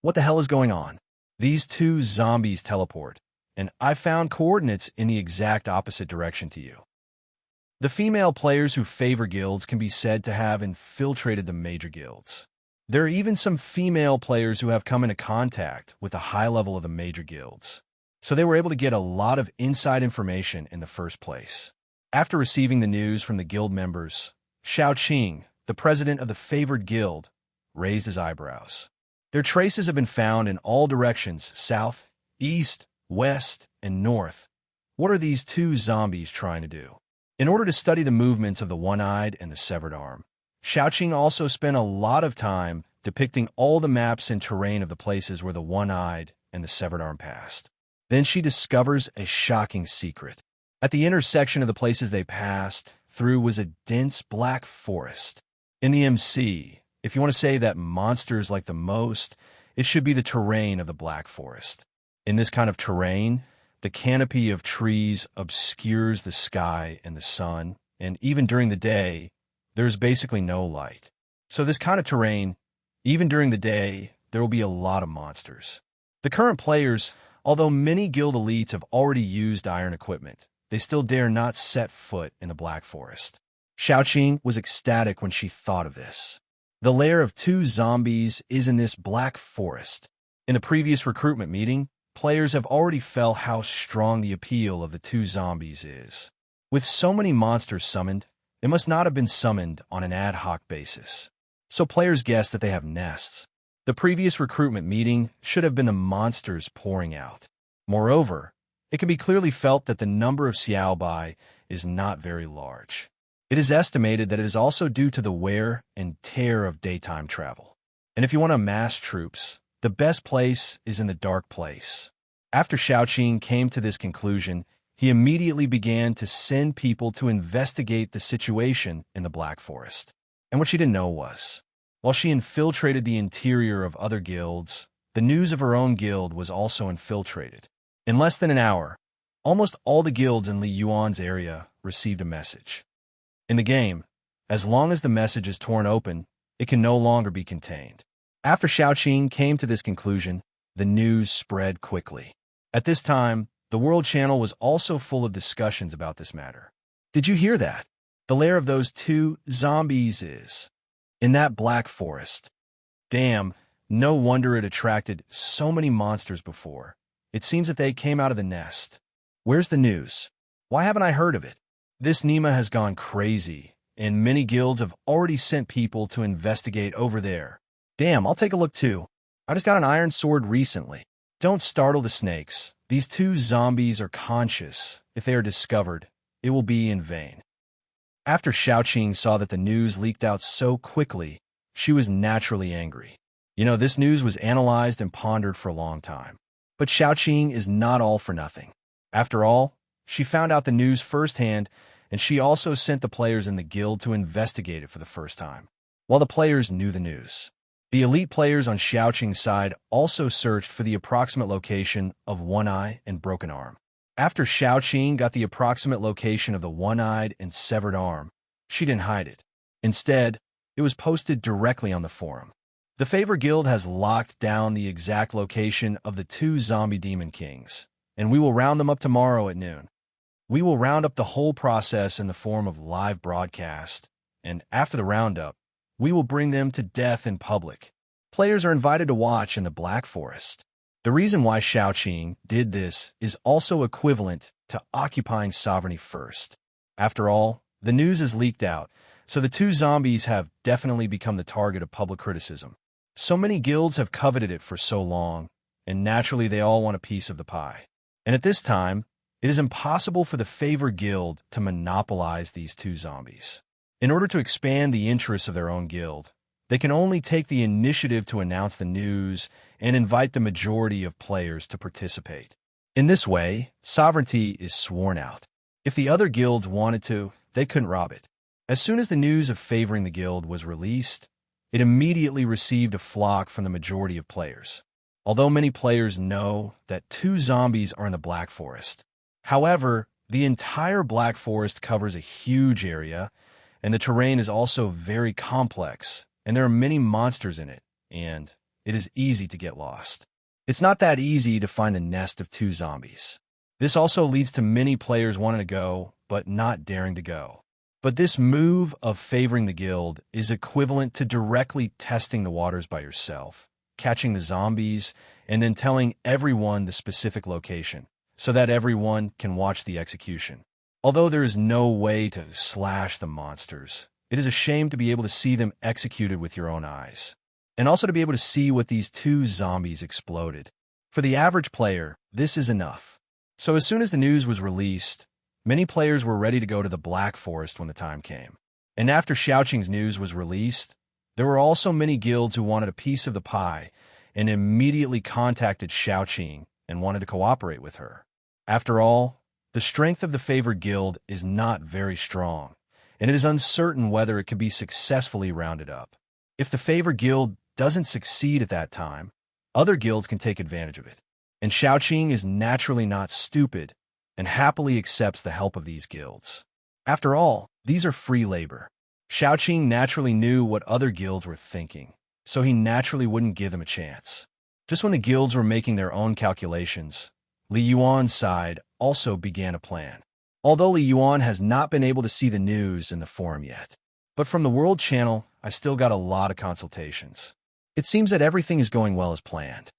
What the hell is going on? These 2 zombies teleport, and I found coordinates in the exact opposite direction to you. The female players who favor guilds can be said to have infiltrated the major guilds. There are even some female players who have come into contact with the high level of the major guilds, so they were able to get a lot of inside information in the first place. After receiving the news from the guild members, Xiao Qing, the president of the favored guild, raised his eyebrows. Their traces have been found in all directions, south, east, west, and north. What are these 2 zombies trying to do? In order to study the movements of the one-eyed and the severed arm, Xiaoqing also spent a lot of time depicting all the maps and terrain of the places where the one-eyed and the severed arm passed. Then she discovers a shocking secret. At the intersection of the places they passed through was a dense black forest. In the MC, if you want to say that monsters like the most, it should be the terrain of the black forest. In this kind of terrain, the canopy of trees obscures the sky and the sun, and even during the day, there is basically no light. So this kind of terrain, even during the day, there will be a lot of monsters. The current players, although many guild elites have already used iron equipment, they still dare not set foot in the Black Forest. Xiaoqing was ecstatic when she thought of this. The lair of 2 zombies is in this Black Forest. In the previous recruitment meeting, players have already felt how strong the appeal of the 2 zombies is. With so many monsters summoned, they must not have been summoned on an ad hoc basis. So players guess that they have nests. The previous recruitment meeting should have been the monsters pouring out. Moreover, it can be clearly felt that the number of Xiaobai is not very large. It is estimated that it is also due to the wear and tear of daytime travel. And if you want to amass troops, the best place is in the dark place. After Xiaoqing came to this conclusion, he immediately began to send people to investigate the situation in the Black Forest. And what she didn't know was, while she infiltrated the interior of other guilds, the news of her own guild was also infiltrated. In less than an hour, almost all the guilds in Li Yuan's area received a message. In the game, as long as the message is torn open, it can no longer be contained. After Xiaoqing came to this conclusion, the news spread quickly. At this time, the World Channel was also full of discussions about this matter. Did you hear that? The lair of those 2 zombies is in that Black Forest. Damn, no wonder it attracted so many monsters before. It seems that they came out of the nest. Where's the news? Why haven't I heard of it? This Nima has gone crazy, and many guilds have already sent people to investigate over there. Damn, I'll take a look too. I just got an iron sword recently. Don't startle the snakes. These two zombies are conscious. If they are discovered, it will be in vain. After Xiaoqing saw that the news leaked out so quickly, she was naturally angry. This news was analyzed and pondered for a long time. But Xiaoqing is not all for nothing. After all, she found out the news firsthand, and she also sent the players in the guild to investigate it for the first time. While the players knew the news, the elite players on Xiaoqing's side also searched for the approximate location of One Eye and Broken Arm. After Xiaoqing got the approximate location of the one-eyed and severed arm, she didn't hide it. Instead, it was posted directly on the forum. The Favor Guild has locked down the exact location of the two zombie demon kings, and we will round them up tomorrow at noon. We will round up the whole process in the form of live broadcast, and after the roundup, we will bring them to death in public. Players are invited to watch in the Black Forest. The reason why Xiaoqing did this is also equivalent to occupying sovereignty first. After all, the news is leaked out, so the two zombies have definitely become the target of public criticism. So many guilds have coveted it for so long, and naturally they all want a piece of the pie. And at this time, it is impossible for the Favor Guild to monopolize these two zombies. In order to expand the interests of their own guild, they can only take the initiative to announce the news and invite the majority of players to participate. In this way, sovereignty is sworn out. If the other guilds wanted to, they couldn't rob it. As soon as the news of favoring the guild was released, it immediately received a flock from the majority of players. Although many players know that two zombies are in the Black Forest. However, the entire Black Forest covers a huge area, and the terrain is also very complex, and there are many monsters in it, and it is easy to get lost. It's not that easy to find the nest of two zombies. This also leads to many players wanting to go, but not daring to go. But this move of favoring the guild is equivalent to directly testing the waters by yourself, catching the zombies, and then telling everyone the specific location, so that everyone can watch the execution. Although there is no way to slash the monsters, it is a shame to be able to see them executed with your own eyes, and also to be able to see what these two zombies exploded. For the average player, this is enough. So as soon as the news was released, many players were ready to go to the Black Forest when the time came. And after Xiaoqing's news was released, there were also many guilds who wanted a piece of the pie and immediately contacted Xiaoqing and wanted to cooperate with her. After all, the strength of the Favored Guild is not very strong, and it is uncertain whether it can be successfully rounded up. If the Favored Guild doesn't succeed at that time, other guilds can take advantage of it. And Xiaoqing is naturally not stupid and happily accepts the help of these guilds. After all, these are free labor. Xiaoqing naturally knew what other guilds were thinking, so he naturally wouldn't give them a chance. Just when the guilds were making their own calculations, Li Yuan's side also began a plan. Although Li Yuan has not been able to see the news in the forum yet, but from the World Channel, I still got a lot of consultations. It seems that everything is going well as planned.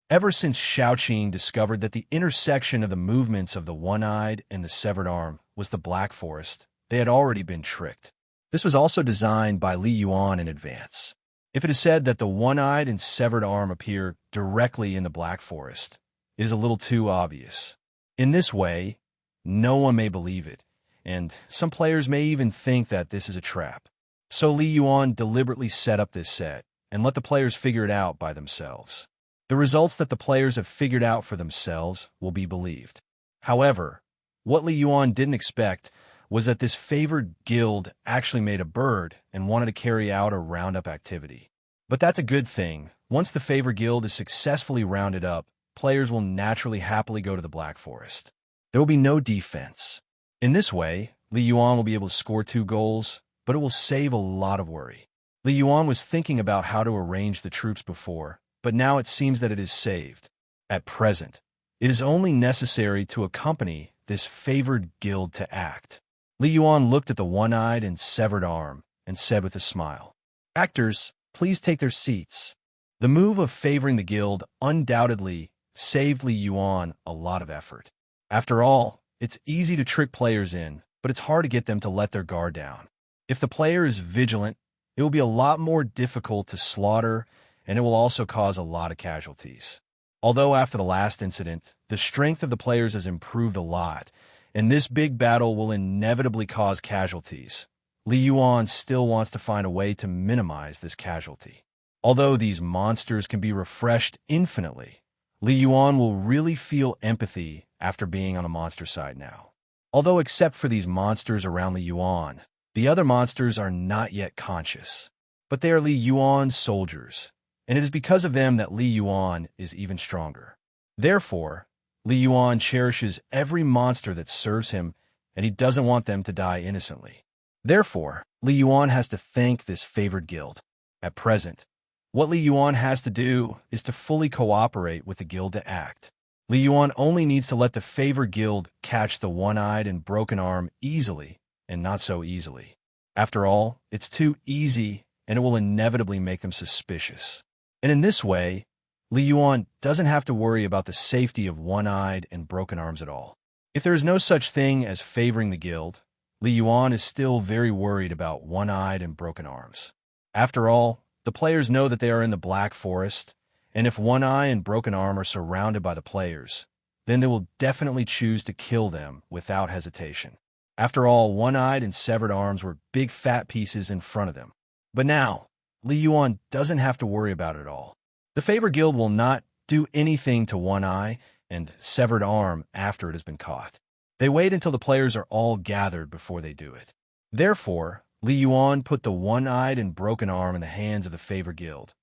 Ever since Xiaoqing discovered that the intersection of the movements of the one-eyed and the severed arm was the Black Forest, they had already been tricked. This was also designed by Li Yuan in advance. If it is said that the one-eyed and severed arm appear directly in the Black Forest, it is a little too obvious. In this way, no one may believe it, and some players may even think that this is a trap. So Li Yuan deliberately set up this set and let the players figure it out by themselves. The results that the players have figured out for themselves will be believed. However, what Li Yuan didn't expect was that this favored guild actually made a bird and wanted to carry out a roundup activity. But that's a good thing. Once the favored guild is successfully rounded up, players will naturally happily go to the Black Forest. There will be no defense. In this way, Li Yuan will be able to score 2 goals, but it will save a lot of worry. Li Yuan was thinking about how to arrange the troops before, but now it seems that it is saved. At present, it is only necessary to accompany this favored guild to act. Li Yuan looked at the one-eyed and severed arm and said with a smile, "Actors, please take their seats." The move of favoring the guild undoubtedly saved Li Yuan a lot of effort. After all, it's easy to trick players in, but it's hard to get them to let their guard down. If the player is vigilant, it will be a lot more difficult to slaughter, and it will also cause a lot of casualties. Although after the last incident, the strength of the players has improved a lot, and this big battle will inevitably cause casualties. Li Yuan still wants to find a way to minimize this casualty. Although these monsters can be refreshed infinitely, Li Yuan will really feel empathy after being on the monster side now. Although except for these monsters around Li Yuan, the other monsters are not yet conscious. But they are Li Yuan's soldiers, and it is because of them that Li Yuan is even stronger. Therefore, Li Yuan cherishes every monster that serves him, and he doesn't want them to die innocently. Therefore, Li Yuan has to thank this favored guild. At present, what Li Yuan has to do is to fully cooperate with the guild to act. Li Yuan only needs to let the favored guild catch the one-eyed and broken arm easily, and not so easily. After all, it's too easy, and it will inevitably make them suspicious. And in this way, Li Yuan doesn't have to worry about the safety of one-eyed and broken arms at all. If there is no such thing as favoring the guild, Li Yuan is still very worried about one-eyed and broken arms. After all, the players know that they are in the Black Forest, and if one eye and broken arm are surrounded by the players, then they will definitely choose to kill them without hesitation. After all, one-eyed and severed arms were big fat pieces in front of them. But now, Li Yuan doesn't have to worry about it all. The Favor Guild will not do anything to one eye and severed arm after it has been caught. They wait until the players are all gathered before they do it. Therefore, Li Yuan put the one-eyed and broken arm in the hands of the Favor Guild,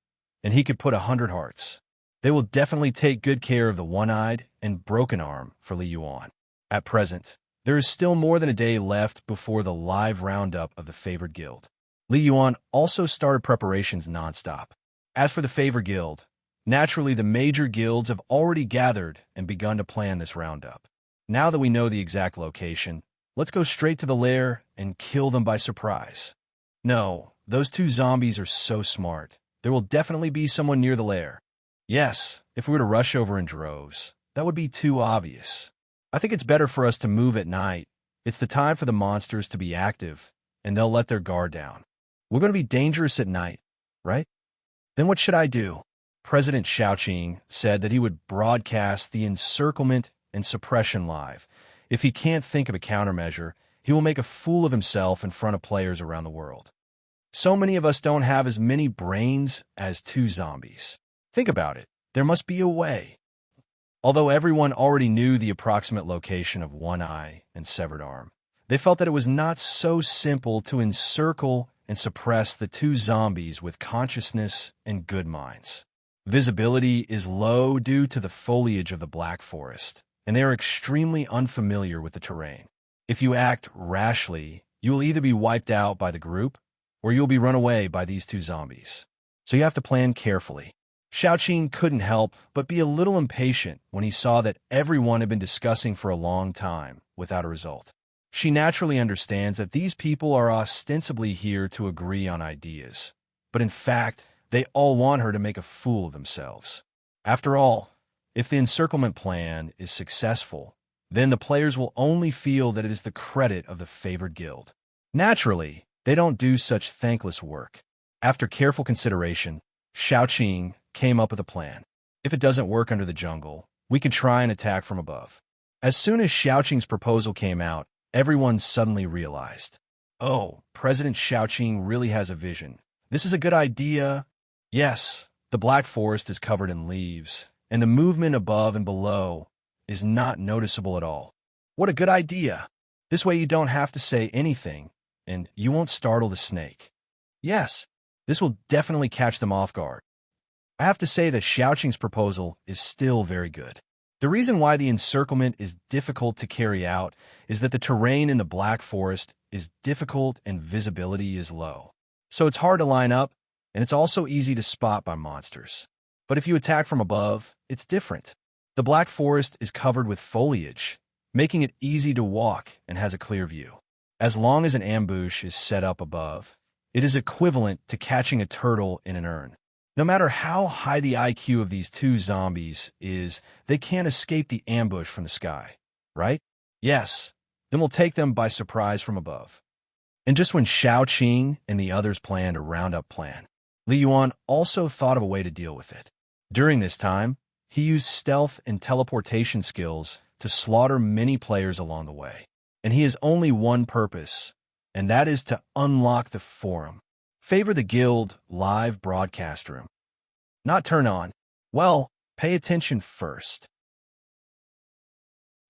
and he could put 100 hearts. They will definitely take good care of the one-eyed and broken arm for Li Yuan. At present, there is still more than a day left before the live roundup of the Favored Guild. Li Yuan also started preparations nonstop. As for the Favor Guild, naturally the major guilds have already gathered and begun to plan this roundup. Now that we know the exact location, let's go straight to the lair and kill them by surprise. No, those two zombies are so smart. There will definitely be someone near the lair. Yes, if we were to rush over in droves, that would be too obvious. I think it's better for us to move at night. It's the time for the monsters to be active, and they'll let their guard down. We're going to be dangerous at night, right? Then what should I do? President Xiaoqing said that he would broadcast the encirclement and suppression live. If he can't think of a countermeasure, he will make a fool of himself in front of players around the world. So many of us don't have as many brains as two zombies. Think about it. There must be a way. Although everyone already knew the approximate location of one eye and severed arm, they felt that it was not so simple to encircle and suppress the two zombies with consciousness and good minds. Visibility is low due to the foliage of the Black Forest, and they are extremely unfamiliar with the terrain. If you act rashly, you will either be wiped out by the group, or you'll be run away by these two zombies. So you have to plan carefully. Xiaoqing couldn't help but be a little impatient when he saw that everyone had been discussing for a long time without a result. She naturally understands that these people are ostensibly here to agree on ideas, but in fact, they all want her to make a fool of themselves. After all, if the encirclement plan is successful, then the players will only feel that it is the credit of the favored guild. Naturally, they don't do such thankless work. After careful consideration, Xiaoqing came up with a plan. If it doesn't work under the jungle, we can try and attack from above. As soon as Xiaoqing's proposal came out, everyone suddenly realized, oh, President Xiaoqing really has a vision. This is a good idea. Yes, the Black Forest is covered in leaves, and the movement above and below is not noticeable at all. What a good idea. This way you don't have to say anything, and you won't startle the snake. Yes, this will definitely catch them off guard. I have to say that Xiaoqing's proposal is still very good. The reason why the encirclement is difficult to carry out is that the terrain in the Black Forest is difficult and visibility is low. So it's hard to line up, and it's also easy to spot by monsters. But if you attack from above, it's different. The Black Forest is covered with foliage, making it easy to walk and has a clear view. As long as an ambush is set up above, it is equivalent to catching a turtle in an urn. No matter how high the IQ of these two zombies is, they can't escape the ambush from the sky, right? Yes, then we'll take them by surprise from above. And just when Xiaoqing and the others planned a roundup plan, Li Yuan also thought of a way to deal with it. During this time, he used stealth and teleportation skills to slaughter many players along the way. And he has only one purpose, and that is to unlock the forum. Favor the guild live broadcast room. Not turn on. Well, pay attention first.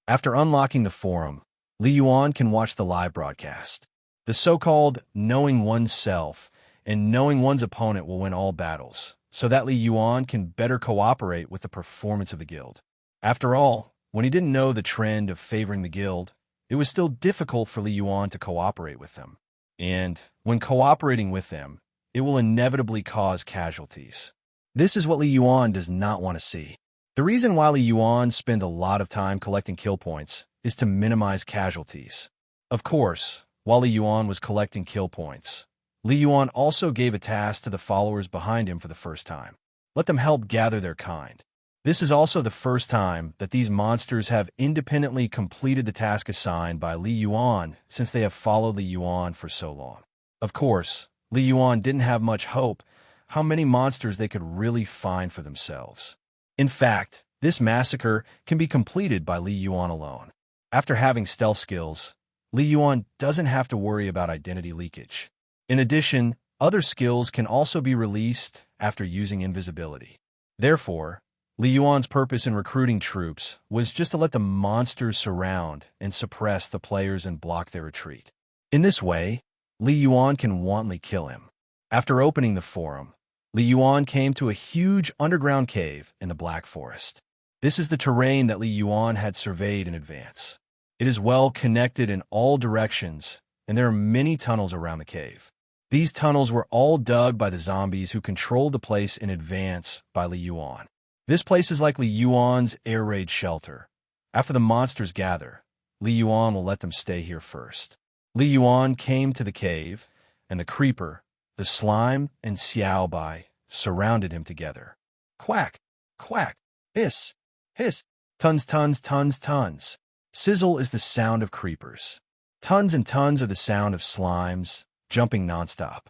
After unlocking the forum, Li Yuan can watch the live broadcast. The so-called knowing oneself and knowing one's opponent will win all battles, so that Li Yuan can better cooperate with the performance of the guild. After all, when he didn't know the trend of favoring the guild, it was still difficult for Li Yuan to cooperate with them. And when cooperating with them, it will inevitably cause casualties. This is what Li Yuan does not want to see. The reason why Li Yuan spends a lot of time collecting kill points is to minimize casualties. Of course, while Li Yuan was collecting kill points, Li Yuan also gave a task to the followers behind him for the first time. Let them help gather their kind. This is also the first time that these monsters have independently completed the task assigned by Li Yuan since they have followed Li Yuan for so long. Of course, Li Yuan didn't have much hope how many monsters they could really find for themselves. In fact, this massacre can be completed by Li Yuan alone. After having stealth skills, Li Yuan doesn't have to worry about identity leakage. In addition, other skills can also be released after using invisibility. Therefore, Li Yuan's purpose in recruiting troops was just to let the monsters surround and suppress the players and block their retreat. In this way, Li Yuan can wantonly kill him. After opening the forum, Li Yuan came to a huge underground cave in the Black Forest. This is the terrain that Li Yuan had surveyed in advance. It is well connected in all directions, and there are many tunnels around the cave. These tunnels were all dug by the zombies who controlled the place in advance by Li Yuan. This place is like Li Yuan's air raid shelter. After the monsters gather, Li Yuan will let them stay here first. Li Yuan came to the cave, and the creeper, the slime, and Xiao Bai surrounded him together. Quack, quack, hiss, hiss, tons, tons, tons, tons. Sizzle is the sound of creepers. Tons and tons are the sound of slimes, jumping nonstop.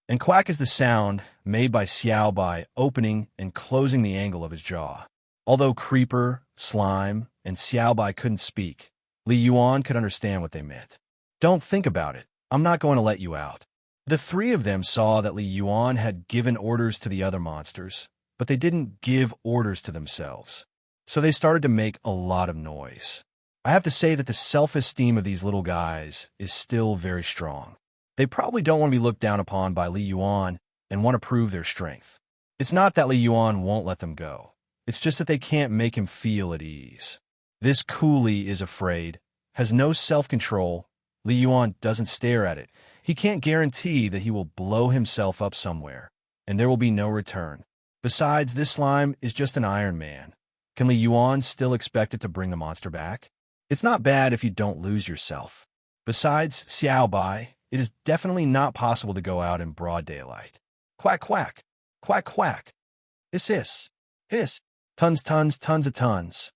And quack is the sound made by Xiao Bai opening and closing the angle of his jaw. Although creeper, slime, and Xiao Bai couldn't speak, Li Yuan could understand what they meant. Don't think about it. I'm not going to let you out. The three of them saw that Li Yuan had given orders to the other monsters, but they didn't give orders to themselves. So they started to make a lot of noise. I have to say that the self-esteem of these little guys is still very strong. They probably don't want to be looked down upon by Li Yuan and want to prove their strength. It's not that Li Yuan won't let them go. It's just that they can't make him feel at ease. This coolie is afraid, has no self-control. Li Yuan doesn't stare at it. He can't guarantee that he will blow himself up somewhere, and there will be no return. Besides, this slime is just an Iron Man. Can Li Yuan still expect it to bring the monster back? It's not bad if you don't lose yourself. Besides Xiao Bai, it is definitely not possible to go out in broad daylight. Quack, quack, quack, quack. Hiss, hiss, hiss, tons, tons, tons of tons.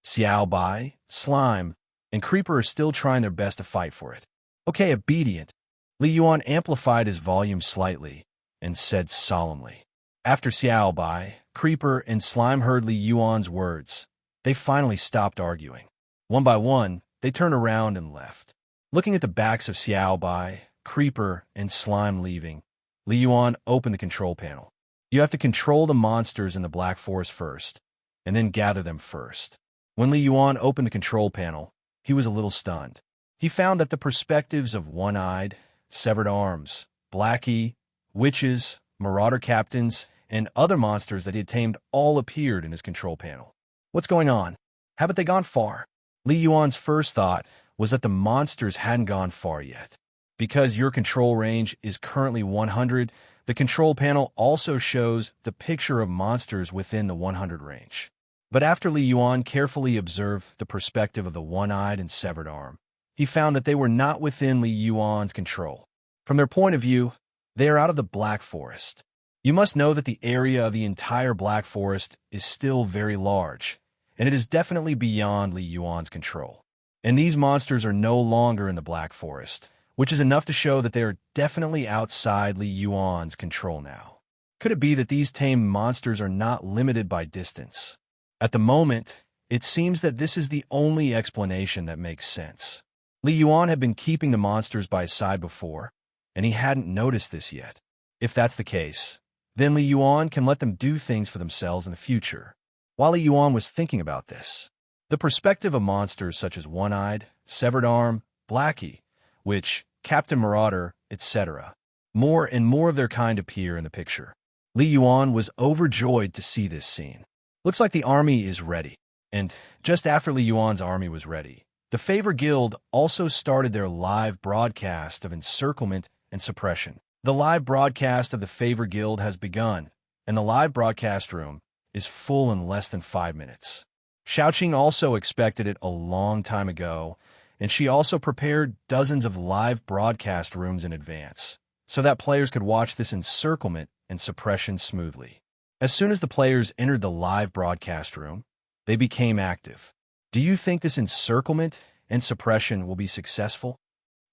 Xiao Bai, slime, and creeper are still trying their best to fight for it. Okay, obedient. Li Yuan amplified his volume slightly and said solemnly. After Xiao Bai, creeper, and slime heard Li Yuan's words, they finally stopped arguing. One by one, they turned around and left. Looking at the backs of Xiao Bai, creeper, and slime leaving, Li Yuan opened the control panel. You have to control the monsters in the Black Forest first, and then gather them first. When Li Yuan opened the control panel, he was a little stunned. He found that the perspectives of one-eyed, severed arms, Blackie, witches, marauder captains, and other monsters that he had tamed all appeared in his control panel. What's going on? Haven't they gone far? Li Yuan's first thought was that the monsters hadn't gone far yet. Because your control range is currently 100, the control panel also shows the picture of monsters within the 100 range. But after Li Yuan carefully observed the perspective of the one-eyed and severed arm, he found that they were not within Li Yuan's control. From their point of view, they are out of the Black Forest. You must know that the area of the entire Black Forest is still very large, and it is definitely beyond Li Yuan's control. And these monsters are no longer in the Black Forest, which is enough to show that they are definitely outside Li Yuan's control now. Could it be that these tamed monsters are not limited by distance? At the moment, it seems that this is the only explanation that makes sense. Li Yuan had been keeping the monsters by his side before, and he hadn't noticed this yet. If that's the case, then Li Yuan can let them do things for themselves in the future. While Li Yuan was thinking about this, the perspective of monsters such as One-Eyed, Severed Arm, Blackie, Witch, Captain Marauder, etc., more and more of their kind appear in the picture. Li Yuan was overjoyed to see this scene. Looks like the army is ready. And just after Li Yuan's army was ready, the Favor Guild also started their live broadcast of encirclement and suppression. The live broadcast of the Favor Guild has begun, and the live broadcast room is full in less than 5 minutes. Xiaoqing also expected it a long time ago, and she also prepared dozens of live broadcast rooms in advance, so that players could watch this encirclement and suppression smoothly. As soon as the players entered the live broadcast room, they became active. Do you think this encirclement and suppression will be successful?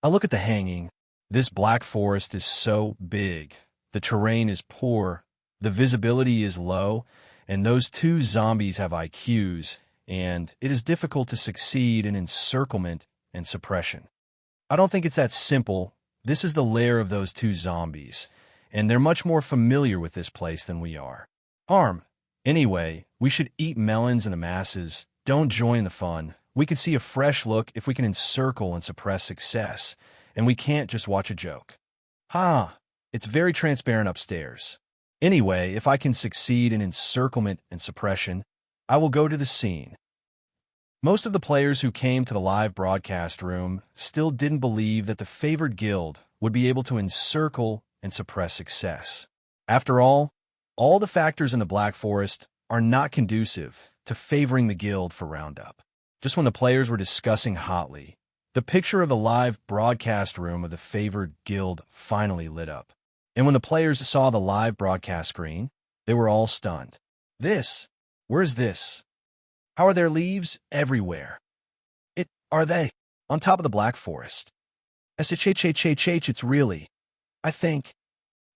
I look at the hanging. This black forest is so big. The terrain is poor. The visibility is low. And those two zombies have IQs. And it is difficult to succeed in encirclement and suppression. I don't think it's that simple. This is the lair of those two zombies. And they're much more familiar with this place than we are. Anyway, we should eat melons in the masses. Don't join the fun. We can see a fresh look if we can encircle and suppress success. And we can't just watch a joke. It's very transparent upstairs. Anyway, if I can succeed in encirclement and suppression, I will go to the scene. Most of the players who came to the live broadcast room still didn't believe that the favored guild would be able to encircle and suppress success. After all the factors in the Black Forest are not conducive to favoring the guild for Roundup. Just when the players were discussing hotly, the picture of the live broadcast room of the favored guild finally lit up. And when the players saw the live broadcast screen, they were all stunned. Where's this? How are there leaves everywhere? Are they on top of the Black Forest? It's really, I think,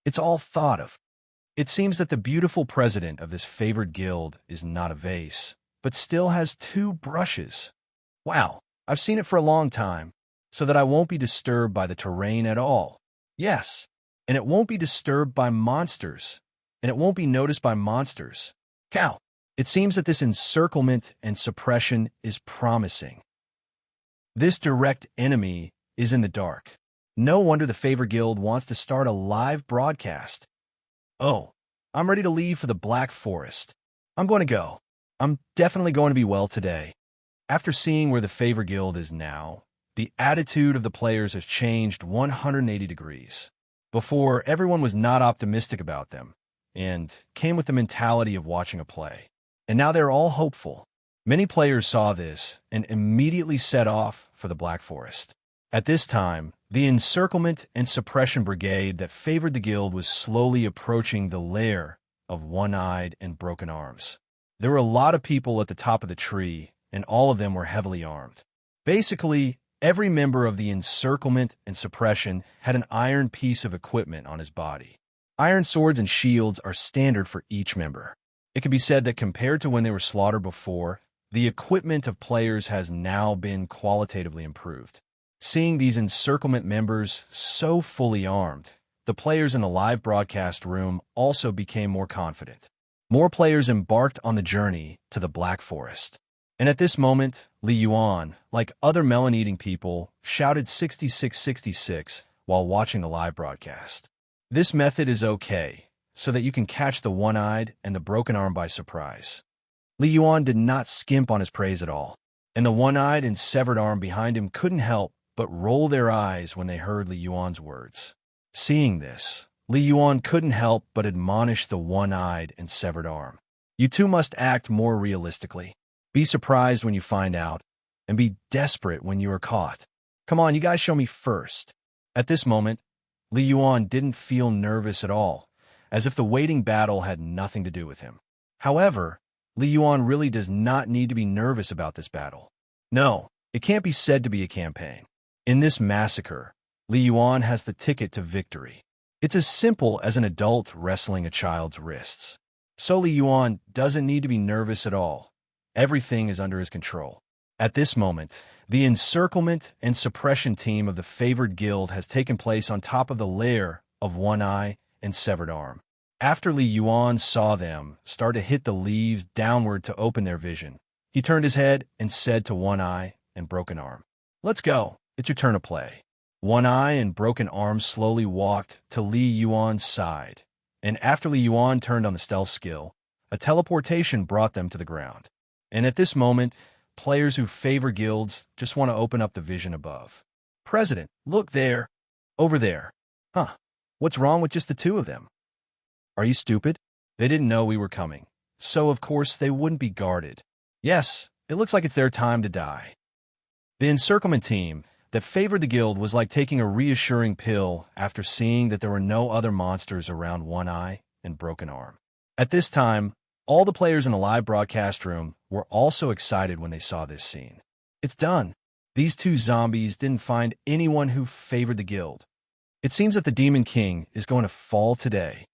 it's all thought of. It seems that the beautiful president of this favored guild is not a vase, but still has 2 brushes. Wow, I've seen it for a long time, so that I won't be disturbed by the terrain at all. Yes, and it won't be disturbed by monsters, and it won't be noticed by monsters. Cow, it seems that this encirclement and suppression is promising. This direct enemy is in the dark. No wonder the Favor Guild wants to start a live broadcast. Oh, I'm ready to leave for the Black Forest. I'm going to go. I'm definitely going to be well today. After seeing where the Favor Guild is now, the attitude of the players has changed 180 degrees. Before, everyone was not optimistic about them, and came with the mentality of watching a play. And now they're all hopeful. Many players saw this and immediately set off for the Black Forest. At this time, the encirclement and suppression brigade that favored the guild was slowly approaching the lair of One-Eyed and Broken Arms. There were a lot of people at the top of the tree, and all of them were heavily armed. Basically, every member of the encirclement and suppression had an iron piece of equipment on his body. Iron swords and shields are standard for each member. It can be said that compared to when they were slaughtered before, the equipment of players has now been qualitatively improved. Seeing these encirclement members so fully armed, the players in the live broadcast room also became more confident. More players embarked on the journey to the Black Forest. And at this moment, Li Yuan, like other melon-eating people, shouted 6666 while watching the live broadcast. This method is okay, so that you can catch the One-Eyed and the Broken Arm by surprise. Li Yuan did not skimp on his praise at all, and the One-Eyed and Severed Arm behind him couldn't help but roll their eyes when they heard Li Yuan's words. Seeing this, Li Yuan couldn't help but admonish the One-Eyed and Severed Arm. You two must act more realistically. Be surprised when you find out, and be desperate when you are caught. Come on, you guys show me first. At this moment, Li Yuan didn't feel nervous at all, as if the waiting battle had nothing to do with him. However, Li Yuan really does not need to be nervous about this battle. No, it can't be said to be a campaign. In this massacre, Li Yuan has the ticket to victory. It's as simple as an adult wrestling a child's wrists. So Li Yuan doesn't need to be nervous at all, Everything is under his control. At this moment, the encirclement and suppression team of the favored guild has taken place on top of the lair of One Eye and Severed Arm. After Li Yuan saw them start to hit the leaves downward to open their vision, he turned his head and said to One Eye and Broken Arm, "Let's go. It's your turn to play." One Eye and Broken Arm slowly walked to Li Yuan's side, and after Li Yuan turned on the stealth skill, a teleportation brought them to the ground. And at this moment, players who favor guilds just want to open up the vision above. "President, look there. Over there." "Huh. What's wrong with just the two of them?" "Are you stupid? They didn't know we were coming, so of course they wouldn't be guarded." "Yes, it looks like it's their time to die." The encirclement team that favored the guild was like taking a reassuring pill after seeing that there were no other monsters around One Eye and Broken Arm. At this time, all the players in the live broadcast room were also excited when they saw this scene. It's done. These two zombies didn't find anyone who favored the guild. It seems that the Demon King is going to fall today.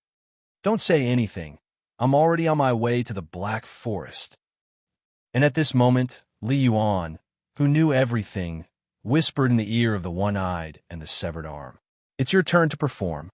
Don't say anything. I'm already on my way to the Black Forest. And at this moment, Li Yuan, who knew everything, whispered in the ear of the One-Eyed and the Severed Arm, "It's your turn to perform."